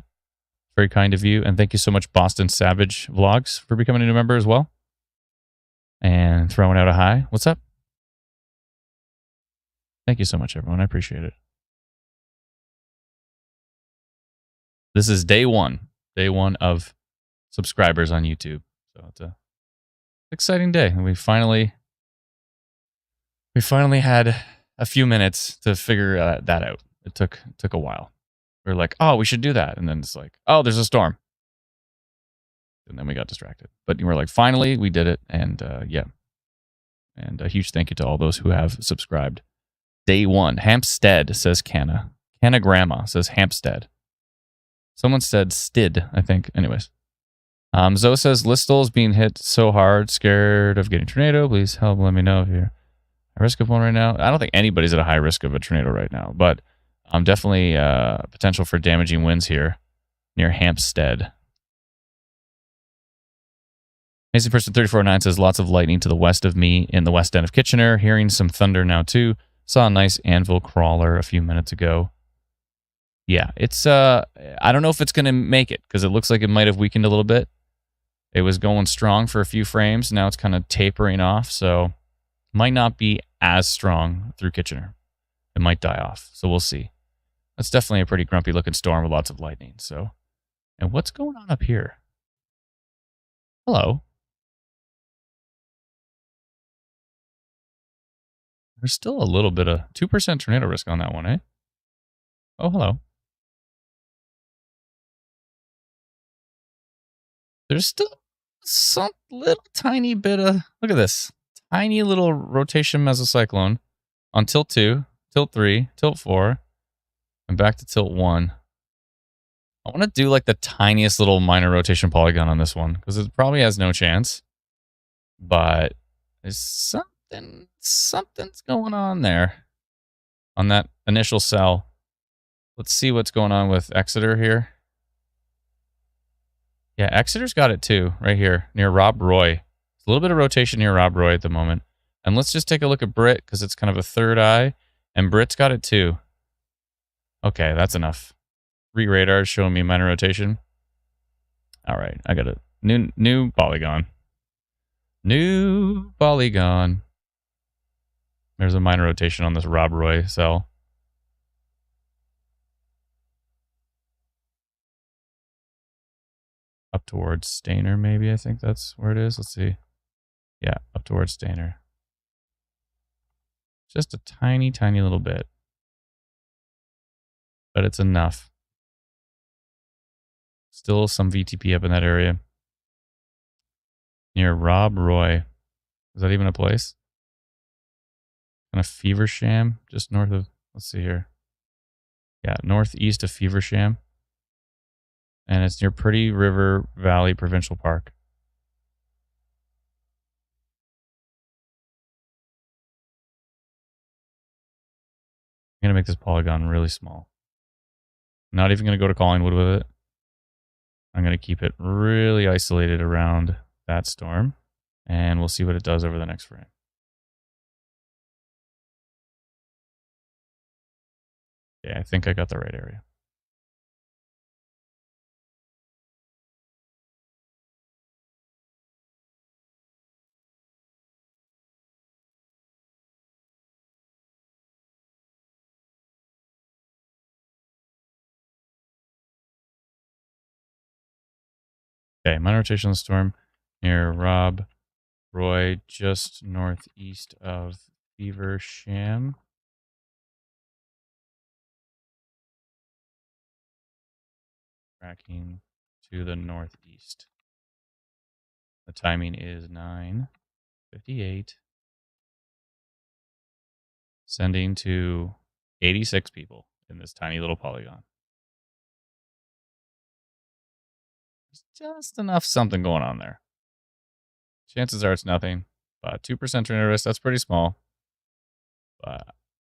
Very kind of you. And thank you so much, Boston Savage Vlogs, for becoming a new member as well. And throwing out a hi. What's up? Thank you so much, everyone. I appreciate it. This is day one of subscribers on YouTube. So it's an exciting day. And we finally had a few minutes to figure that out. It took a while. We were like, oh, we should do that. And then it's like, oh, there's a storm. And then we got distracted. But we're like, finally, we did it. And yeah. And a huge thank you to all those who have subscribed. Day one. Hampstead, says Canna. Canna Grandma says Hampstead. Someone said Stid, I think. Anyways. Zoe says, Listle is being hit so hard, scared of getting tornado. Please help. Let me know if you're at risk of one right now. I don't think anybody's at a high risk of a tornado right now. But definitely potential for damaging winds here near Hampstead. Amazing Person 349 says, lots of lightning to the west of me in the west end of Kitchener. Hearing some thunder now too. Saw a nice anvil crawler a few minutes ago. Yeah, it's I don't know if it's going to make it because it looks like it might have weakened a little bit. It was going strong for a few frames. Now it's kind of tapering off, so might not be as strong through Kitchener. It might die off, so we'll see. That's definitely a pretty grumpy looking storm with lots of lightning. So, and what's going on up here? Hello. There's still a little bit of 2% tornado risk on that one, eh? Oh, hello. There's still some little tiny bit of, look at this, tiny little rotation mesocyclone on tilt 2, tilt 3, tilt 4, and back to tilt 1. I want to do like the tiniest little minor rotation polygon on this one because it probably has no chance. But there's something's going on there on that initial cell. Let's see what's going on with Exeter here. Yeah, Exeter's got it too, right here, near Rob Roy. There's a little bit of rotation near Rob Roy at the moment. And let's just take a look at Brit, because it's kind of a third eye. And Brit's got it too. Okay, that's enough. 3 radars showing me minor rotation. All right, I got a new polygon. New polygon. There's a minor rotation on this Rob Roy cell. Up towards Stainer, maybe. I think that's where it is. Let's see. Yeah, up towards Stainer. Just a tiny, tiny little bit. But it's enough. Still some VTP up in that area. Near Rob Roy. Is that even a place? Kind of Feversham, just north of, let's see here. Yeah, northeast of Feversham. And it's near Pretty River Valley Provincial Park. I'm going to make this polygon really small. Not even going to go to Collingwood with it. I'm going to keep it really isolated around that storm. And we'll see what it does over the next frame. Yeah, I think I got the right area. Okay, minor rotational storm near Rob Roy, just northeast of Feversham. Tracking to the northeast. The timing is 9:58. Sending to 86 people in this tiny little polygon. There's just enough something going on there. Chances are it's nothing, but 2% tornado risk, that's pretty small. But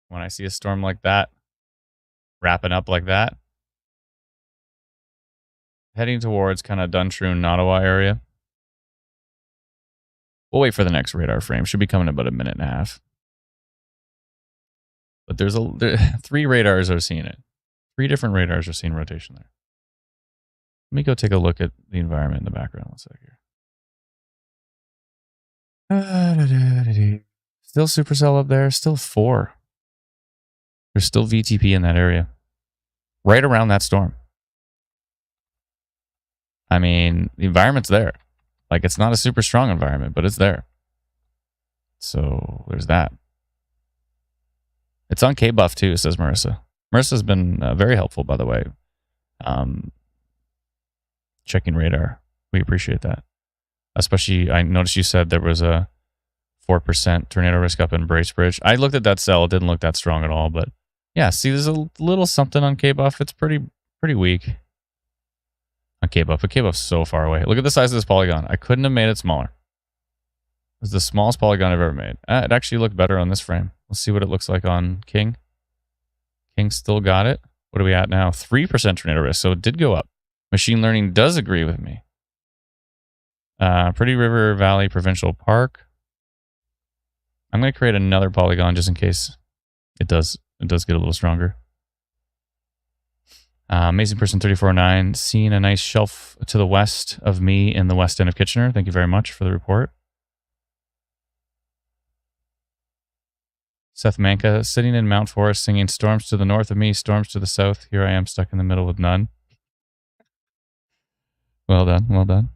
when I see a storm like that, wrapping up like that, heading towards kind of Duntroon, Nottawa area. We'll wait for the next radar frame. Should be coming in about a minute and a half. But there's 3 radars are seeing it. 3 different radars are seeing rotation there. Let me go take a look at the environment in the background. One sec here. Still supercell up there. Still 4. There's still VTP in that area. Right around that storm. I mean, the environment's there. Like, it's not a super strong environment, but it's there. So, there's that. It's on K-Buff too, says Marissa. Marissa's been very helpful, by the way. Checking radar. We appreciate that. Especially, I noticed you said there was a 4% tornado risk up in Bracebridge. I looked at that cell. It didn't look that strong at all. But yeah, see, there's a little something on K-Buff. It's pretty weak on K-Buff. But K-Buff's so far away. Look at the size of this polygon. I couldn't have made it smaller. It was the smallest polygon I've ever made. It actually looked better on this frame. Let's see what it looks like on King. King still got it. What are we at now? 3% tornado risk. So it did go up. Machine learning does agree with me. Pretty River Valley Provincial Park. I'm going to create another polygon just in case it does get a little stronger. Amazing Person 349, seeing a nice shelf to the west of me in the west end of Kitchener. Thank you very much for the report. Seth Manka, sitting in Mount Forest, singing storms to the north of me, storms to the south. Here I am stuck in the middle with none. Well done, well done.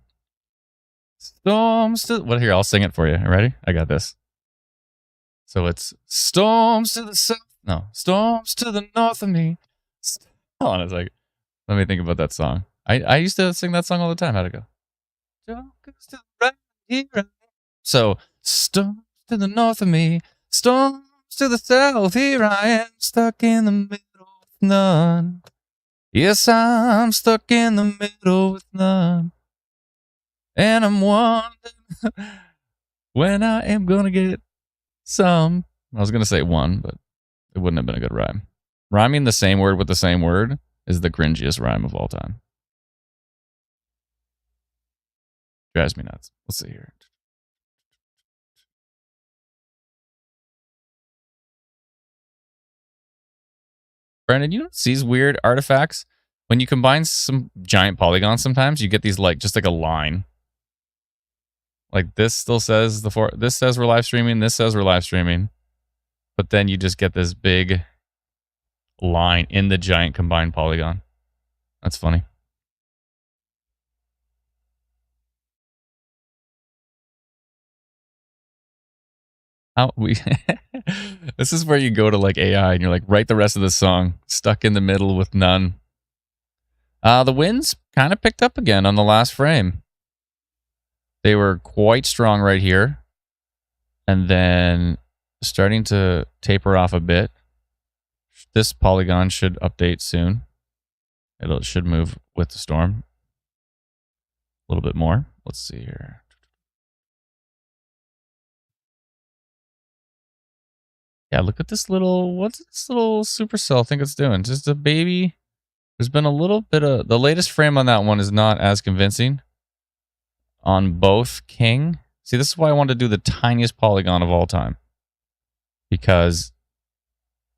Storms to... Well, here, I'll sing it for you. Ready? I got this. So it's storms to the south. No, storms to the north of me. Hold on a second. Let me think about that song. I used to sing that song all the time. How'd it go? To the right here. So, storms to the north of me. Storms to the south. Here I am stuck in the middle with none. Yes, I'm stuck in the middle with none. And I'm wondering when I am going to get some. I was going to say one, but it wouldn't have been a good rhyme. Rhyming the same word with the same word is the cringiest rhyme of all time. Drives me nuts. Let's see here. Brandon, you know these weird artifacts? When you combine some giant polygons, sometimes you get these just like a line. Like this still says this says we're live streaming, this says we're live streaming. But then you just get this big line in the giant combined polygon. That's funny. This is where you go to like AI and you're like, write the rest of the song. Stuck in the middle with none. The winds kind of picked up again on the last frame. They were quite strong right here. And then starting to taper off a bit. This polygon should update soon. It should move with the storm a little bit more. Let's see here. Yeah, look at this little, what's this little supercell think it's doing? Just a baby. There's been a little bit the latest frame on that one is not as convincing on both King. See, this is why I wanted to do the tiniest polygon of all time. Because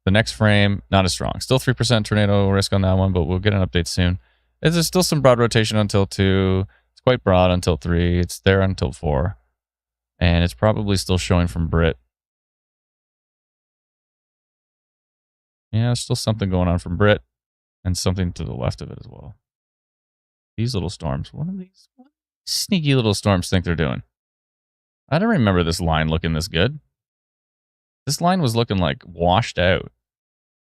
the next frame, not as strong. Still 3% tornado risk on that one, but we'll get an update soon. There's still some broad rotation on tilt 2. It's quite broad on tilt 3. It's there on tilt 4. And it's probably still showing from Brit. Yeah, there's still something going on from Brit. And something to the left of it as well. These little storms. What sneaky little storms think they're doing? I don't remember this line looking this good. This line was looking like washed out.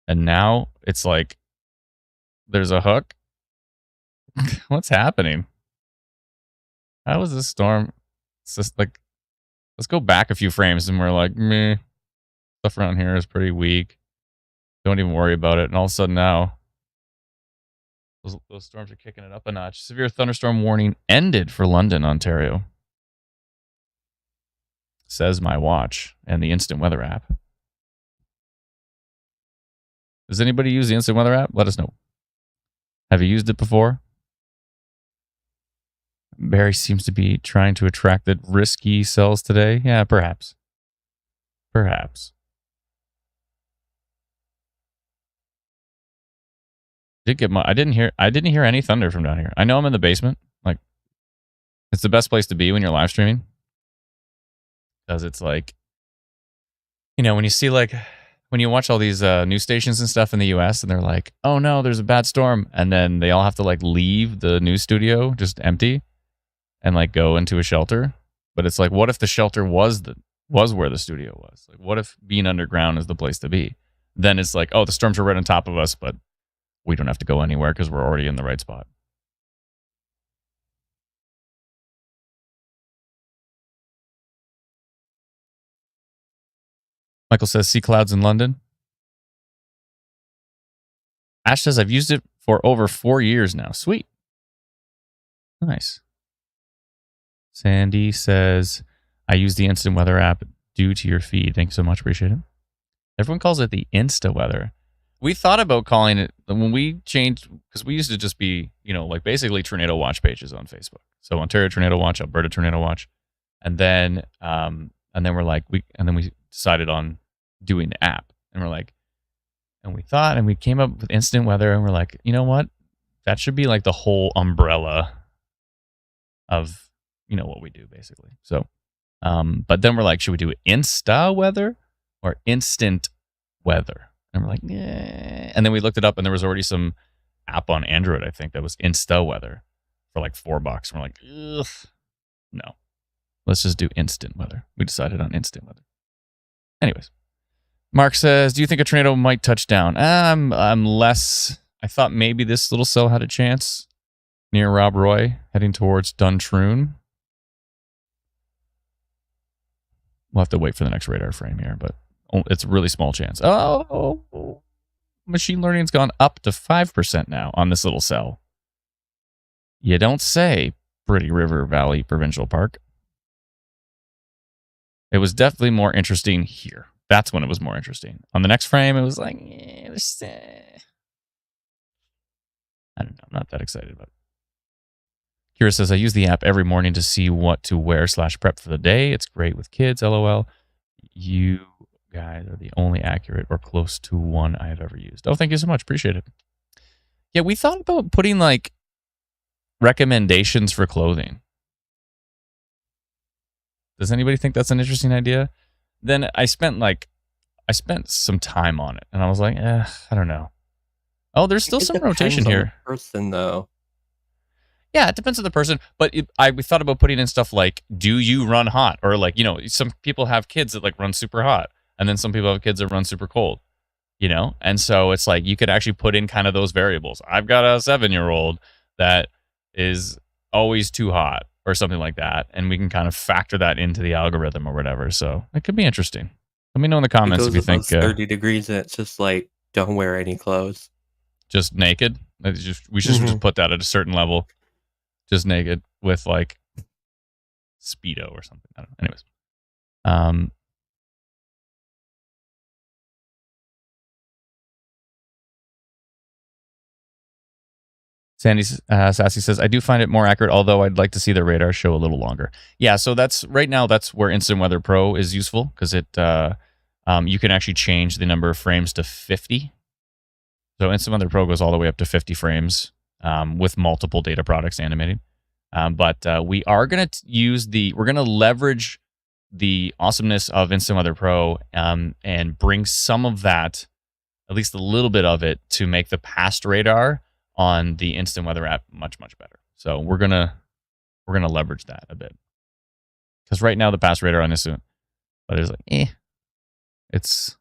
And now it's like there's a hook. What's happening? How is this storm? It's just like, let's go back a few frames and we're like, meh, stuff around here is pretty weak. Don't even worry about it. And all of a sudden now, those storms are kicking it up a notch. Severe thunderstorm warning ended for London, Ontario. Says my watch and the instant weather app. Does anybody use the instant weather app? Let us know. Have you used it before? Barry seems to be trying to attract the risky sells today. Yeah, perhaps. Perhaps. I didn't hear any thunder from down here. I know I'm in the basement. Like, it's the best place to be when you're live streaming. Because it's like, you know, when you see like, when you watch all these news stations and stuff in the US and they're like, oh no, there's a bad storm. And then they all have to like leave the news studio just empty and like go into a shelter. But it's like, what if the shelter was where the studio was? Like, what if being underground is the place to be? Then it's like, oh, the storms are right on top of us, but we don't have to go anywhere because we're already in the right spot. Michael says, see clouds in London. Ash says, I've used it for over 4 years now. Sweet. Nice. Sandy says, I use the instant weather app due to your feed. Thanks so much. Appreciate it. Everyone calls it the Insta weather. We thought about calling it when we changed, because we used to just be, you know, like basically tornado watch pages on Facebook. So Ontario Tornado Watch, Alberta Tornado Watch. And then we're like, we decided on doing the app. And we're like, and we thought, and we came up with instant weather, and we're like, you know what? That should be like the whole umbrella of, you know, what we do basically. So, but then we're like, should we do Insta weather or instant weather? And we're like, yeah. And then we looked it up, and there was already some app on Android, I think, that was Insta weather for like $4. And we're like, ugh, no, let's just do instant weather. We decided on instant weather. Anyways, Mark says, do you think a tornado might touch down? I'm less. I thought maybe this little cell had a chance near Rob Roy, heading towards Duntroon. We'll have to wait for the next radar frame here, but it's a really small chance. Oh, machine learning's gone up to 5% now on this little cell. You don't say, Pretty River Valley Provincial Park. It was definitely more interesting here. That's when it was more interesting. On the next frame, it was like, I don't know. I'm not that excited about it. Kira says, I use the app every morning to see what to wear / prep for the day. It's great with kids, LOL. You guys are the only accurate or close to one I have ever used. Oh, thank you so much. Appreciate it. Yeah, we thought about putting like recommendations for clothing. Does anybody think that's an interesting idea? Then I spent some time on it, and I was like, I don't know. Oh, there's still some rotation here. On the person, though. Yeah, it depends on the person. But we thought about putting in stuff like, do you run hot? Or like, you know, some people have kids that like run super hot. And then some people have kids that run super cold, you know? And so it's like, you could actually put in kind of those variables. I've got a 7-year-old that is always too hot or something like that. And we can kind of factor that into the algorithm or whatever. So it could be interesting. Let me know in the comments if you think 30 degrees and it's just like, don't wear any clothes. Just naked. We should just put that at a certain level. Just naked with like Speedo or something. I don't know. Anyways. Sandy Sassy says, I do find it more accurate, although I'd like to see the radar show a little longer. Yeah, so that's right now. That's where Instant Weather Pro is useful because it you can actually change the number of frames to 50. So Instant Weather Pro goes all the way up to 50 frames with multiple data products animating. But we are going to we're going to leverage the awesomeness of Instant Weather Pro and bring some of that, at least a little bit of it, to make the past radar on the Instant Weather app much, much better. So we're gonna leverage that a bit. Because right now the past radar on Instant Weather is like, it's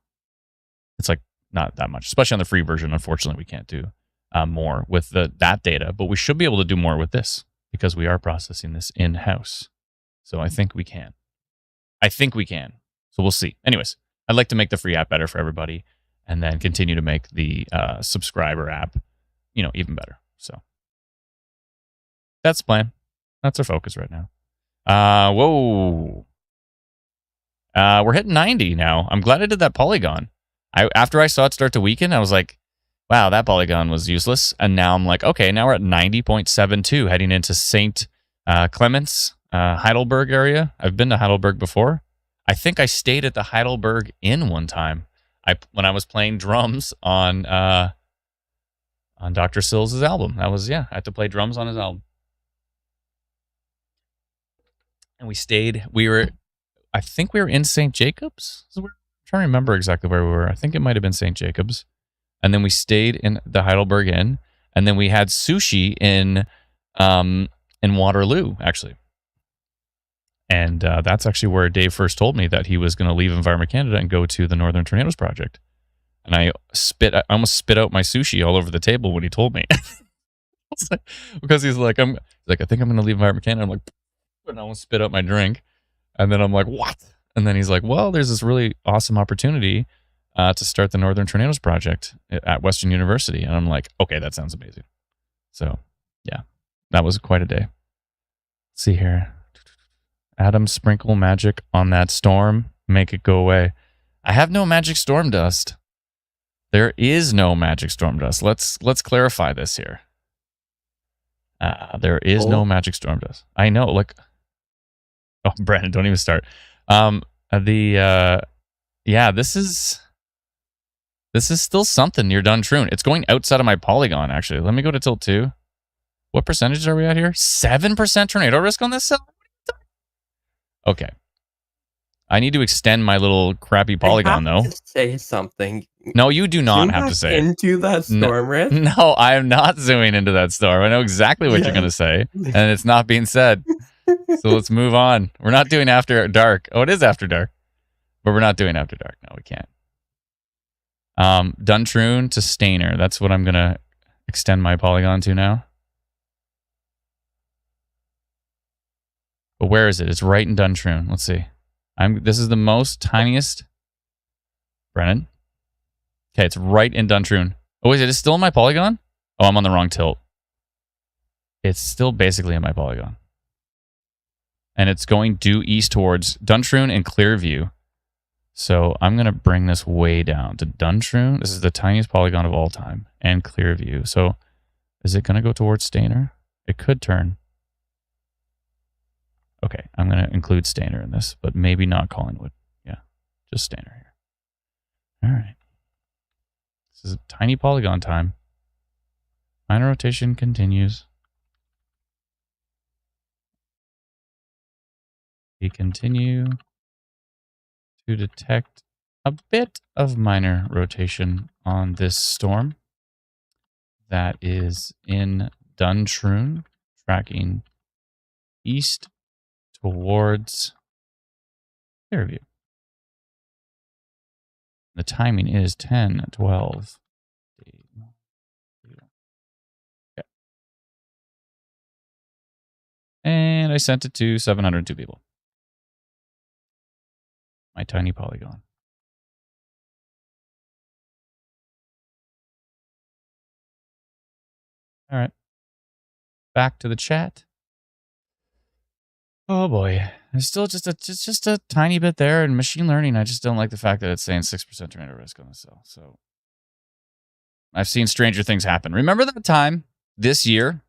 like not that much, especially on the free version. Unfortunately, we can't do more with that data, but we should be able to do more with this because we are processing this in-house. So I think we can. So we'll see. Anyways, I'd like to make the free app better for everybody and then continue to make the subscriber app, even better. So that's the plan. That's our focus right now. Whoa. We're hitting 90 now. I'm glad I did that polygon. After I saw it start to weaken, I was like, wow, that polygon was useless. And now I'm like, okay, now we're at 90.72 heading into St. Clements, Heidelberg area. I've been to Heidelberg before. I think I stayed at the Heidelberg Inn one time. When I was playing drums on Dr. Sills' album. I had to play drums on his album. And I think we were in St. Jacobs. I'm trying to remember exactly where we were. I think it might have been St. Jacobs. And then we stayed in the Heidelberg Inn. And then we had sushi in Waterloo, actually. And that's actually where Dave first told me that he was going to leave Environment Canada and go to the Northern Tornadoes Project. And I almost spit out my sushi all over the table when he told me. Because he's like, I think I'm going to leave Environment Canada. I'm like, and I almost spit out my drink. And then I'm like, what? And then he's like, well, there's this really awesome opportunity to start the Northern Tornadoes Project at Western University. And I'm like, okay, that sounds amazing. So, yeah, that was quite a day. Let's see here. Adam, sprinkle magic on that storm. Make it go away. I have no magic storm dust. There is no magic storm dust. Let's clarify this here. There is no magic storm dust. I know. Look. Oh, Brandon, don't even start. This is still something near Duntroon. It's going outside of my polygon, actually. Let me go to tilt 2. What percentages are we at here? 7% tornado risk on this cell? Okay. I need to extend my little crappy polygon, though. Say something. No, you do not have to say into that storm risk. No, I am not zooming into that storm. I know exactly what you're going to say, and it's not being said. So let's move on. We're not doing After Dark. Oh, it is After Dark. But we're not doing After Dark. No, we can't. Duntroon to Stainer. That's what I'm going to extend my polygon to now. But where is it? It's right in Duntroon. Let's see. This is the most tiniest. Brennan. Okay, it's right in Duntroon. Oh, is it still in my polygon? Oh, I'm on the wrong tilt. It's still basically in my polygon. And it's going due east towards Duntroon and Clearview. So I'm going to bring this way down to Duntroon. This is the tiniest polygon of all time. And Clearview. So is it going to go towards Stainer? It could turn. Okay, I'm going to include Stainer in this, but maybe not Collingwood. Yeah, just Stainer here. All right. This is a tiny polygon time. Minor rotation continues. We continue to detect a bit of minor rotation on this storm that is in Duntroon, tracking east towards Clearview. The timing is 10, 12. Okay. And I sent it to 702 people. My tiny polygon. All right. Back to the chat. Oh boy. There's still just a tiny bit there in machine learning. I just don't like the fact that it's saying 6% tornado risk on the cell. So I've seen stranger things happen. Remember that time this year,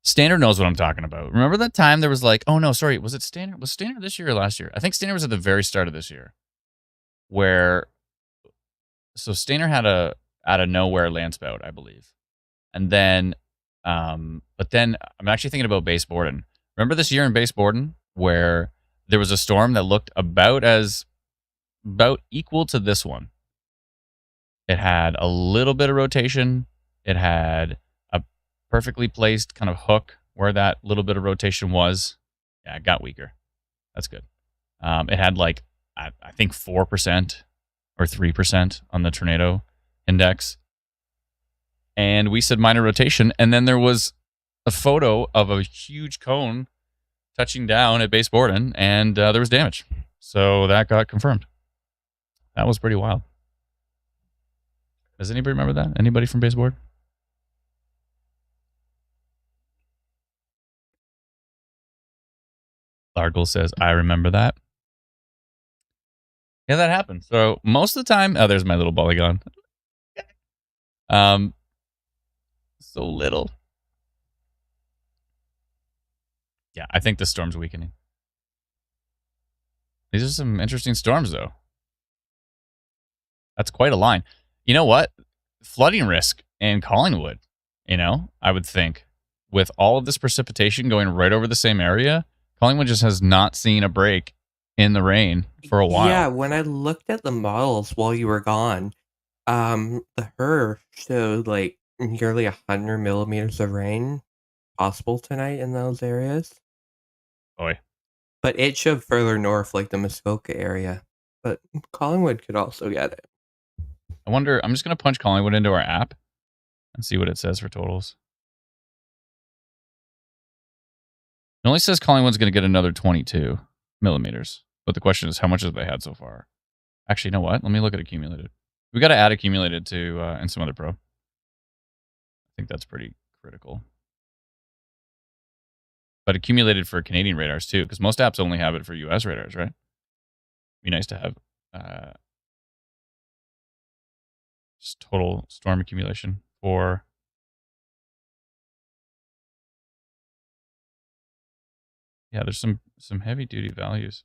Standard knows what I'm talking about. Remember that time there was like, oh no, sorry, was it Standard? Was Standard this year or last year? I think Standard was at the very start of this year, where so Standard had a out of nowhere landspout, I believe, and then, but then I'm actually thinking about Base Borden. Remember this year in Base Borden where there was a storm that looked about equal to this one. It had a little bit of rotation. It had a perfectly placed kind of hook where that little bit of rotation was. Yeah, it got weaker. That's good. It had like, I think 4% or 3% on the tornado index. And we said minor rotation. And then there was a photo of a huge cone touching down at Base Borden, and there was damage. So that got confirmed. That was pretty wild. Does anybody remember that? Anybody from Base Borden? Largle says, I remember that. Yeah, that happened. So most of the time, oh, there's my little polygon. So little. Yeah, I think the storm's weakening. These are some interesting storms, though. That's quite a line. You know what? Flooding risk in Collingwood, I would think. With all of this precipitation going right over the same area, Collingwood just has not seen a break in the rain for a while. Yeah, when I looked at the models while you were gone, the HER showed like nearly 100 millimeters of rain possible tonight in those areas. Boy. But it showed further north, like the Muskoka area. But Collingwood could also get it. I wonder, I'm just going to punch Collingwood into our app and see what it says for totals. It only says Collingwood's going to get another 22 millimeters. But the question is, how much have they had so far? Actually, you know what? Let me look at accumulated. We got to add accumulated to in some other pro. I think that's pretty critical. But accumulated for Canadian radars too, because most apps only have it for US radars, right? Be nice to have just total storm accumulation for. Yeah, there's some heavy duty values.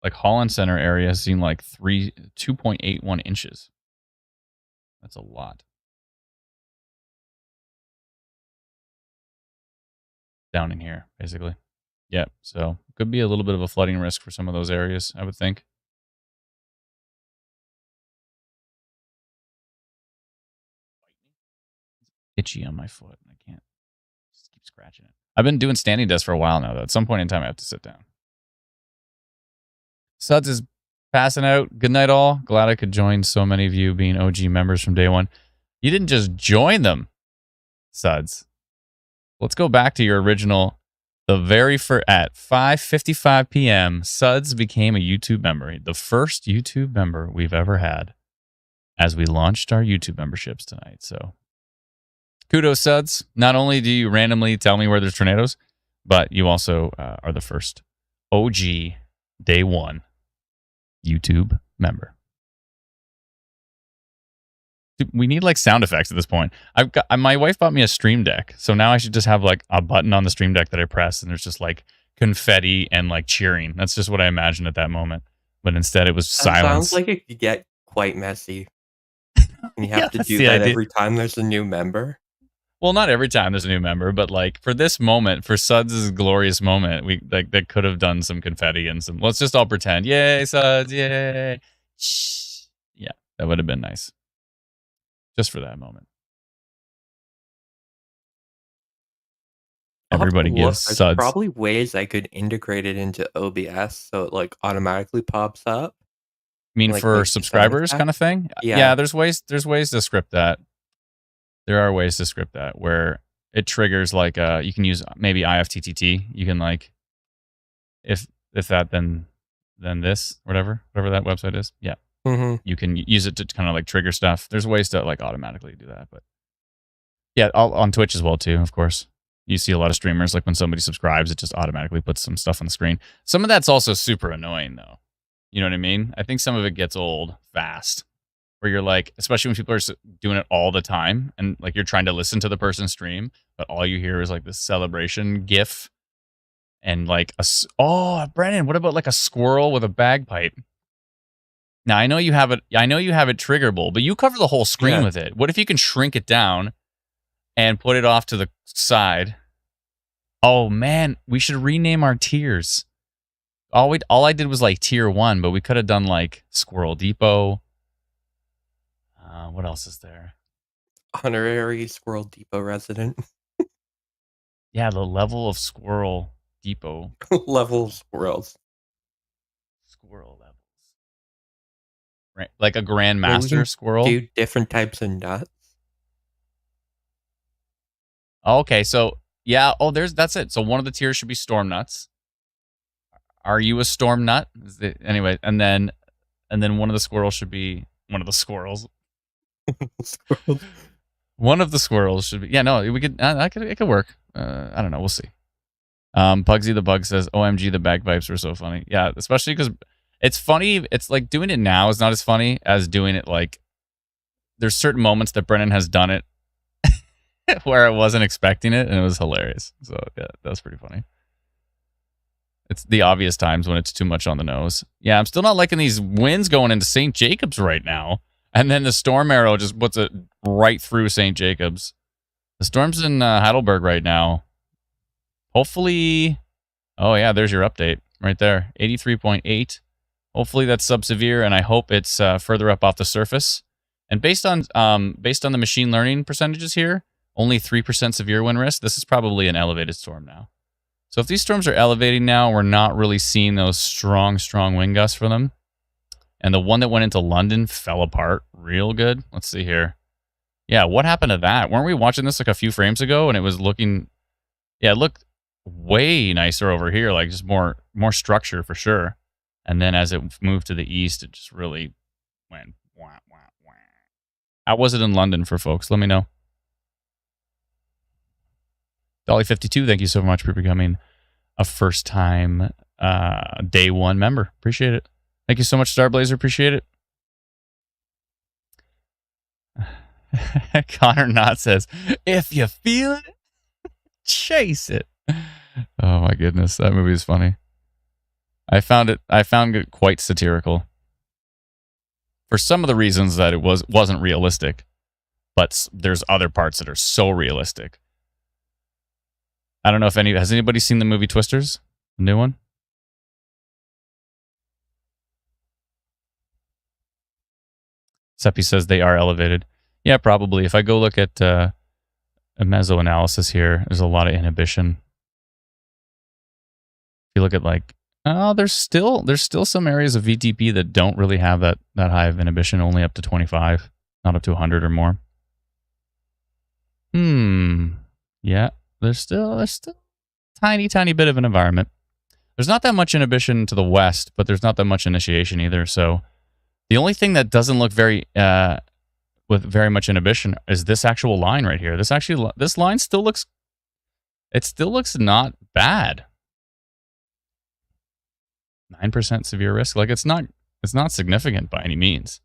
Like Holland Center area has seen like 2.81 inches. That's a lot. Down in here, basically. Yeah, so could be a little bit of a flooding risk for some of those areas, I would think. Itchy on my foot. I can't just keep scratching it. I've been doing standing desks for a while now, though. At some point in time, I have to sit down. Suds is passing out. Good night, all. Glad I could join so many of you being OG members from day one. You didn't just join them, Suds. Let's go back to your original. The very first, at 5:55 p.m., Suds became a YouTube member. The first YouTube member we've ever had as we launched our YouTube memberships tonight. So kudos, Suds. Not only do you randomly tell me where there's tornadoes, but you also are the first OG day one YouTube member. Dude, we need like sound effects at this point. My wife bought me a Stream Deck, so now I should just have like a button on the Stream Deck that I press, and there's just like confetti and like cheering. That's just what I imagined at that moment. But instead, it was silence. Sounds like it could get quite messy. And you have to do that every time there's a new member. Well, not every time there's a new member, but like for this moment, for Suds' glorious moment, we like that could have done some confetti and some. Let's just all pretend, yay, Suds, yay! Shh. Yeah, that would have been nice, just for that moment. Everybody gives Suds. There's probably ways I could integrate it into OBS so it like automatically pops up. You mean like for subscribers kind of thing? Yeah, there's ways to script that. There are ways to script that where it triggers like you can use maybe IFTTT. You can like if that then this whatever that website is. Yeah. Mm-hmm. You can use it to kind of like trigger stuff. There's ways to like automatically do that, but yeah, on Twitch as well too, of course. You see a lot of streamers like when somebody subscribes, it just automatically puts some stuff on the screen. Some of that's also super annoying though. You know what I mean? I think some of it gets old fast where you're like, especially when people are doing it all the time, and like you're trying to listen to the person stream, but all you hear is like this celebration gif and like oh, Brennan, what about like a squirrel with a bagpipe? Now I know you have it. I know you have it triggerable, but you cover the whole screen Yeah. with it. What if you can shrink it down and put it off to the side? Oh man, we should rename our tiers. All I did was like tier 1, but we could have done like Squirrel Depot. What else is there? Honorary Squirrel Depot resident. Yeah, the level of Squirrel Depot. Level squirrels. Squirrel levels. Right. Like a Maybe we Grandmaster can Squirrel. do different types of nuts. Okay, so yeah, that's it. So one of the tiers should be Storm Nuts. Are you a Storm Nut? Anyway, and then one of the squirrels should be one of the squirrels. Squirrels. One of the squirrels should be. Yeah, no, we could. It could work. I don't know. We'll see. Pugsy the Bug says, "OMG, the bagpipes were so funny." Yeah, especially because it's funny. It's like doing it now is not as funny as doing it like. There's certain moments that Brennan has done it where I wasn't expecting it, and it was hilarious. So yeah, that's pretty funny. It's the obvious times when it's too much on the nose. Yeah, I'm still not liking these winds going into St. Jacobs right now. And then the storm arrow just puts it right through St. Jacobs. The storm's in Heidelberg right now. Hopefully, oh yeah, there's your update right there, 83.8. Hopefully that's sub-severe, and I hope it's further up off the surface. And based on the machine learning percentages here, only 3% severe wind risk. This is probably an elevated storm now. So if these storms are elevating now, we're not really seeing those strong wind gusts for them. And the one that went into London fell apart real good. Let's see here. Yeah, what happened to that? Weren't we watching this like a few frames ago and it was looking... Yeah, it looked way nicer over here, like just more structure for sure. And then as it moved to the east, it just really went wah, wah, wah. How was it in London for folks? Let me know. Dolly52, thank you so much for becoming a first-time day one member. Appreciate it. Thank you so much, Starblazer. Appreciate it. Connor Knott says, if you feel it, chase it. Oh my goodness, that movie is funny. I found it quite satirical. For some of the reasons that it wasn't realistic, but there's other parts that are so realistic. I don't know if has anybody seen the movie Twisters? The new one? Seppi says they are elevated. Yeah, probably. If I go look at a mesoanalysis here, there's a lot of inhibition. If you look at like, there's still some areas of VTP that don't really have that high of inhibition, only up to 25, not up to 100 or more. Yeah, there's still tiny bit of an environment. There's not that much inhibition to the west, but there's not that much initiation either. So the only thing that doesn't look very with very much inhibition is this actual line right here. This line still looks not bad. 9% severe risk. Like it's not significant by any means.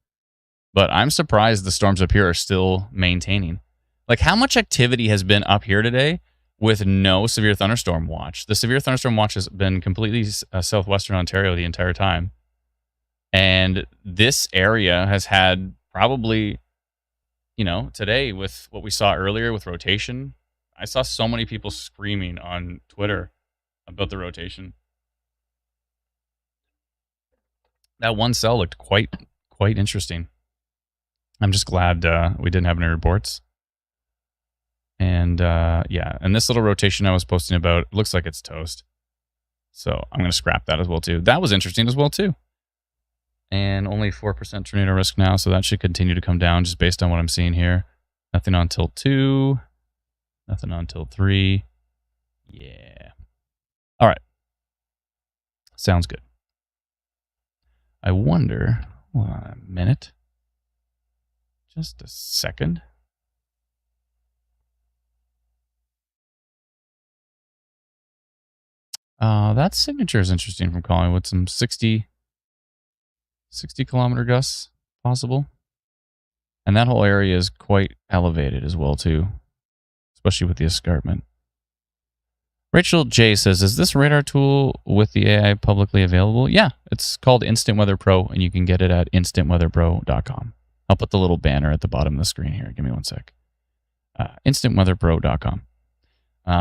But I'm surprised the storms up here are still maintaining. Like how much activity has been up here today with no severe thunderstorm watch? The severe thunderstorm watch has been completely southwestern Ontario the entire time. And this area has had probably, today with what we saw earlier with rotation, I saw so many people screaming on Twitter about the rotation. That one cell looked quite interesting. I'm just glad we didn't have any reports. And yeah, and this little rotation I was posting about, it looks like it's toast. So I'm going to scrap that as well too. That was interesting as well too. And only 4% tornado risk now, so that should continue to come down just based on what I'm seeing here. Nothing on tilt 2. Nothing on tilt 3. Yeah. All right. Sounds good. I wonder... Hold on a minute. Just a second. That signature is interesting from Collingwood. Some 60 kilometer gusts possible. And that whole area is quite elevated as well, too, especially with the escarpment. Rachel J says, is this radar tool with the AI publicly available? Yeah, it's called Instant Weather Pro, and you can get it at instantweatherpro.com. I'll put the little banner at the bottom of the screen here. Give me one sec. Instantweatherpro.com.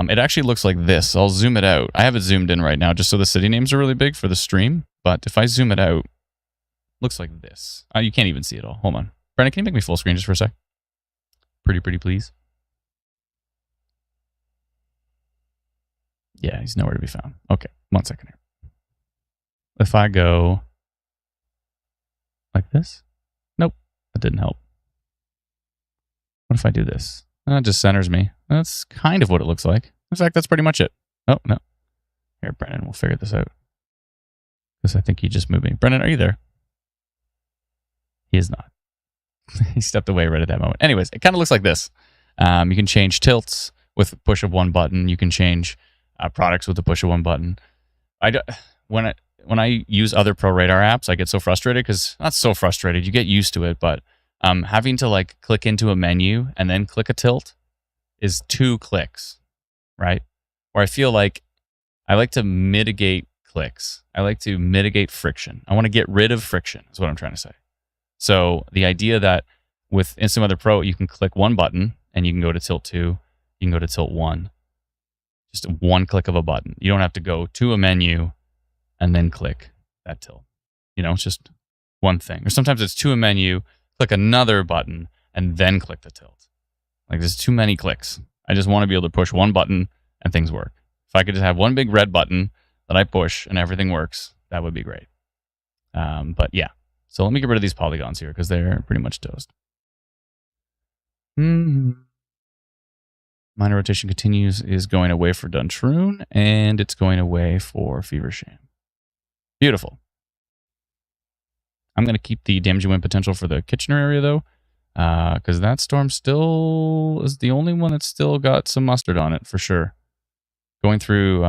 It actually looks like this. I'll zoom it out. I have it zoomed in right now just so the city names are really big for the stream. But if I zoom it out, it looks like this. You can't even see it all. Hold on. Brennan, can you make me full screen just for a sec? Pretty, please. Yeah, he's nowhere to be found. Okay, 1 second here. If I go like this? Nope, that didn't help. What if I do this? It just centers me. That's kind of what it looks like. In fact, that's pretty much it. Oh, no. Here, Brennan, we'll figure this out. Because I think he just moved me. Brennan, are you there? He is not. He stepped away right at that moment. Anyways, it kind of looks like this. You can change tilts with the push of one button. You can change products with the push of one button. When I use other Pro Radar apps, I get so frustrated because not so frustrated. You get used to it, but having to like click into a menu and then click a tilt is 2 clicks, right? Or I feel like I like to mitigate clicks. I like to mitigate friction. I want to get rid of friction is what I'm trying to say. So the idea that with Instant Weather Pro, you can click one button and you can go to tilt 2, you can go to tilt 1. Just one click of a button. You don't have to go to a menu and then click that tilt. It's just one thing. Or sometimes it's to a menu, click another button, and then click the tilt. Like there's too many clicks. I just want to be able to push one button and things work. If I could just have one big red button that I push and everything works, that would be great. But yeah. So let me get rid of these polygons here because they're pretty much toast. Minor rotation continues is going away for Duntroon, and it's going away for Feversham. Beautiful. I'm going to keep the damage and wind potential for the Kitchener area, though, because that storm still is the only one that's still got some mustard on it, for sure. Going through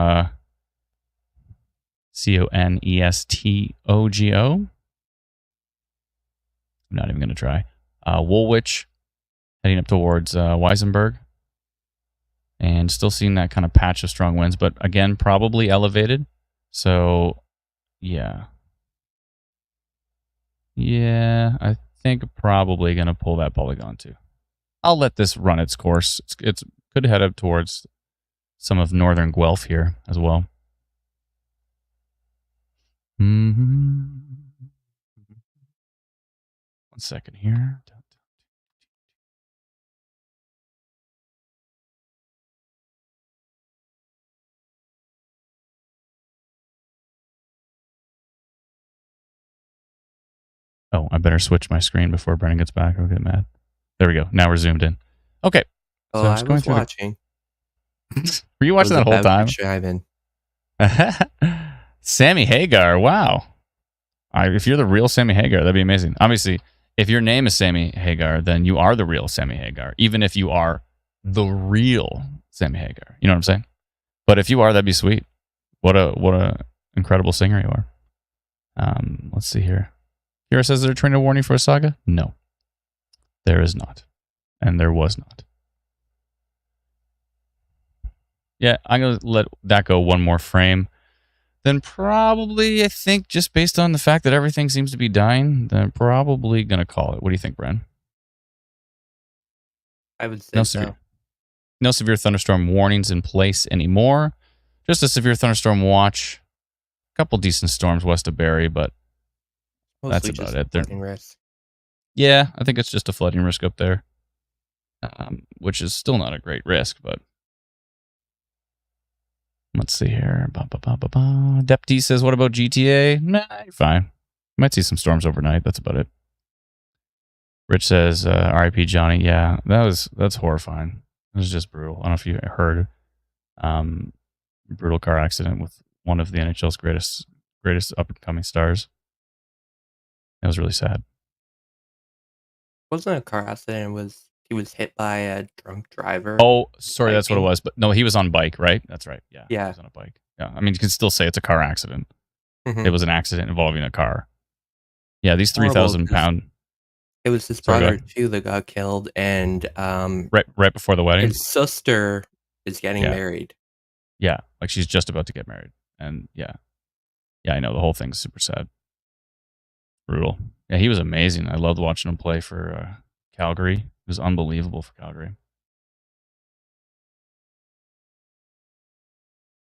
Conestogo. I'm not even going to try. Woolwich, heading up towards Weisenberg. And still seeing that kind of patch of strong winds, but again, probably elevated. So, yeah. Yeah, I think probably going to pull that polygon too. I'll let this run its course. It's could head up towards some of northern Guelph here as well. One second here. Oh, I better switch my screen before Brennan gets back. I'll get mad. There we go. Now we're zoomed in. Okay. So I was watching. Were you watching that whole time? Sammy Hagar. Wow. If you're the real Sammy Hagar, that'd be amazing. Obviously, if your name is Sammy Hagar, then you are the real Sammy Hagar, even if you are the real Sammy Hagar. You know what I'm saying? But if you are, that'd be sweet. What a incredible singer you are. Let's see here. Kira says there's a trainer warning for a saga? No. There is not. And there was not. Yeah, I'm going to let that go one more frame. Then probably, I think, just based on the fact that everything seems to be dying, then probably going to call it. What do you think, Bren? I would say so. No severe thunderstorm warnings in place anymore. Just a severe thunderstorm watch. A couple decent storms west of Barrie, but mostly that's about it. Flooding risk. Yeah, I think it's just a flooding risk up there, which is still not a great risk, but let's see here. Depty says, what about GTA? Nah, you're fine. Might see some storms overnight. That's about it. Rich says, RIP Johnny. Yeah, that's horrifying. It was just brutal. I don't know if you heard. Brutal car accident with one of the NHL's greatest up-and-coming stars. It was really sad. Wasn't a car accident. He was hit by a drunk driver. Oh, sorry, that's what it was. But no, he was on bike, right? That's right. Yeah. Yeah. He was on a bike. Yeah. I mean, you can still say it's a car accident. Mm-hmm. It was an accident involving a car. Yeah, these 3,000-pound. it was his Sorry, go brother ahead. too that got killed, and Right before the wedding. his sister is getting Yeah, married. yeah. Like she's just about to get married, and yeah, yeah. I know the whole thing's super sad, brutal. Yeah, he was amazing. I loved watching him play for Calgary. It was unbelievable for Calgary.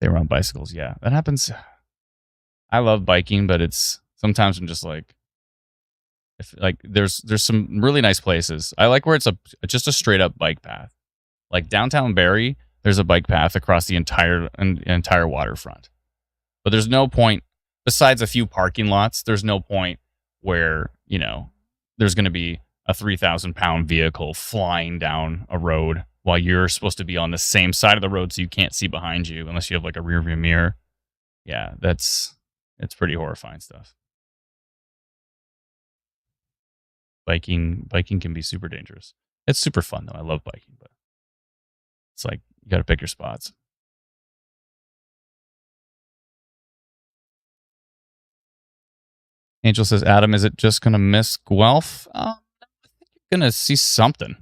They were on bicycles. Yeah, that happens. I love biking, but it's sometimes I'm just like, if like there's some really nice places. I like where it's just a straight up bike path. Like downtown Barrie, there's a bike path across the entire waterfront. But there's no point, besides a few parking lots, there's no point where, there's going to be a 3,000-pound vehicle flying down a road while you're supposed to be on the same side of the road so you can't see behind you unless you have like a rear view mirror. Yeah, it's pretty horrifying stuff. Biking can be super dangerous. It's super fun though. I love biking, but it's like you got to pick your spots. Angel says, Adam, is it just going to miss Guelph? I think you're going to see something.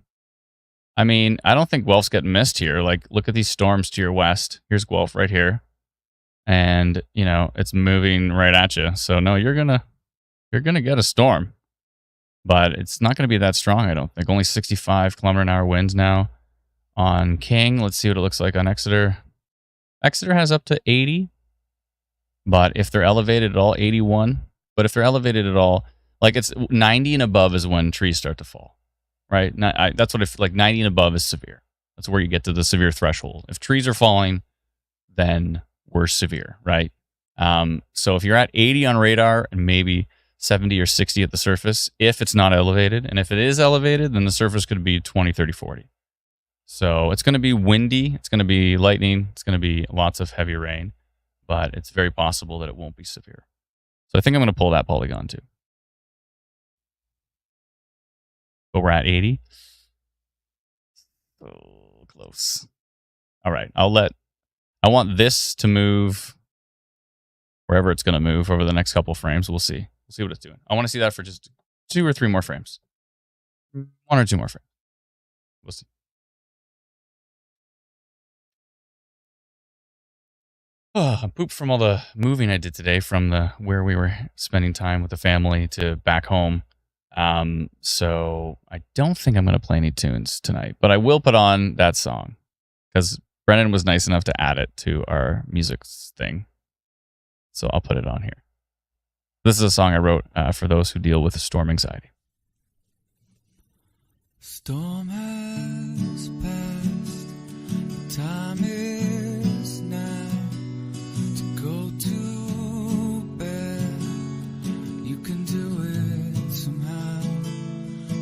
I mean, I don't think Guelph's getting missed here. Like, look at these storms to your west. Here's Guelph right here. And, it's moving right at you. So, no, you're going to get a storm. But it's not going to be that strong, I don't think. Only 65 kilometer an hour winds now on King. Let's see what it looks like on Exeter. Exeter has up to 80. But if they're elevated at all, 81. But if they're elevated at all, like it's 90 and above is when trees start to fall, right? That's what like 90 and above is severe. That's where you get to the severe threshold. If trees are falling, then we're severe, right? So if you're at 80 on radar and maybe 70 or 60 at the surface, if it's not elevated, and if it is elevated, then the surface could be 20, 30, 40. So it's going to be windy. It's going to be lightning. It's going to be lots of heavy rain, but it's very possible that it won't be severe. So I think I'm going to pull that polygon too. But we're at 80. So close. All right. I want this to move wherever it's going to move over the next couple frames. We'll see. We'll see what it's doing. I want to see that for just 2 or 3 more frames. 1 or 2 more frames. We'll see. Oh, I'm pooped from all the moving I did today from where we were spending time with the family to back home. So I don't think I'm going to play any tunes tonight, but I will put on that song because Brennan was nice enough to add it to our music thing. So I'll put it on here. This is a song I wrote for those who deal with storm anxiety. Storm has passed, time is now to go to bed. You can do it somehow.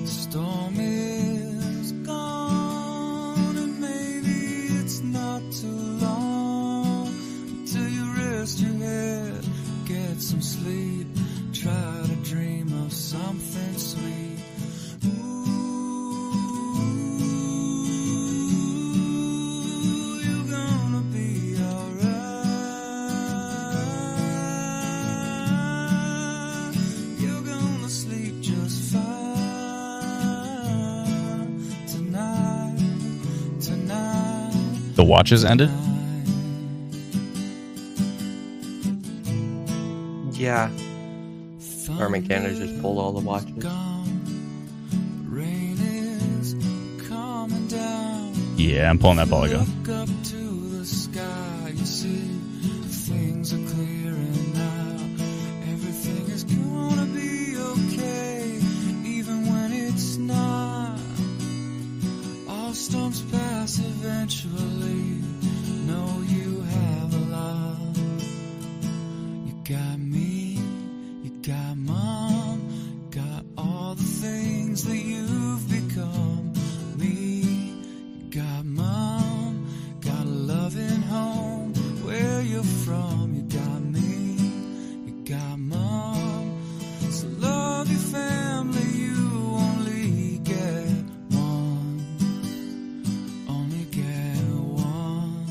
The storm is gone, and maybe it's not too long until you rest your head, get some sleep, try to dream of something sweet. The watches ended? Yeah. Armageddon just pulled all the watches. Yeah, I'm pulling that polygon. Look up to the sky, you see things are clearing now. Everything is gonna be okay, even when it's not. All storms pass eventually. Know you have a lot. You got me, you got mom, got all the things that you've become. Me, you got mom, got a loving home where you're from. You got me, you got mom. So love your family, you only get one. Only get one.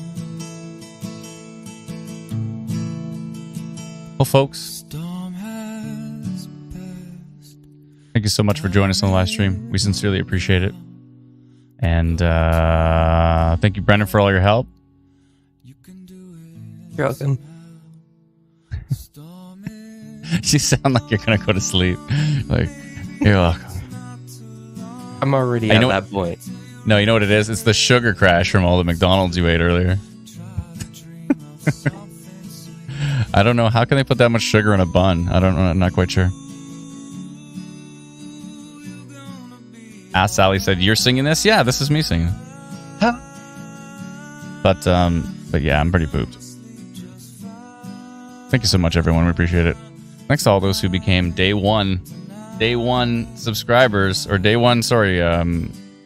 Well, folks, Storm has passed. Thank you so much for joining us on the live stream. We sincerely appreciate it. And thank you, Brendan, for all your help. You're welcome. You sound like you're gonna go to sleep. Like, you're welcome. I'm already at that point. No, you know what it is? It's the sugar crash from all the McDonald's you ate earlier. I don't know. How can they put that much sugar in a bun? I don't know. I'm not quite sure. Ask Sally said, "You're singing this?" Yeah, this is me singing. Huh? But yeah, I'm pretty pooped. Thank you so much, everyone. We appreciate it. Thanks to all those who became day one subscribers, or day one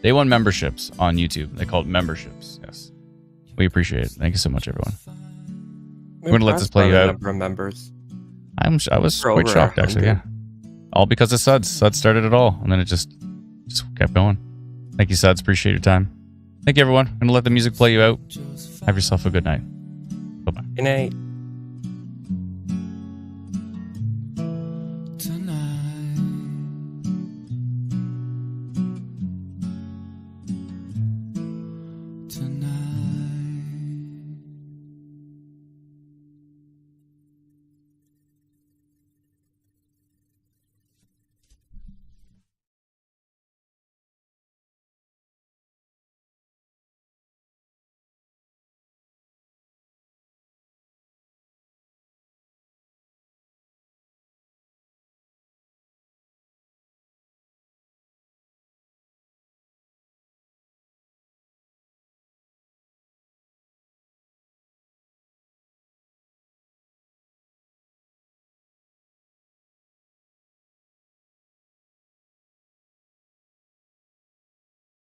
memberships on YouTube. They call it memberships. Yes, we appreciate it. Thank you so much, everyone. We're gonna let this play you out. Members. I was quite shocked, actually. Yeah, all because of Suds. Suds started it all, and then it just kept going. Thank you, Suds. Appreciate your time. Thank you, everyone. I'm gonna let the music play you out. Have yourself a good night. Bye bye. Good night.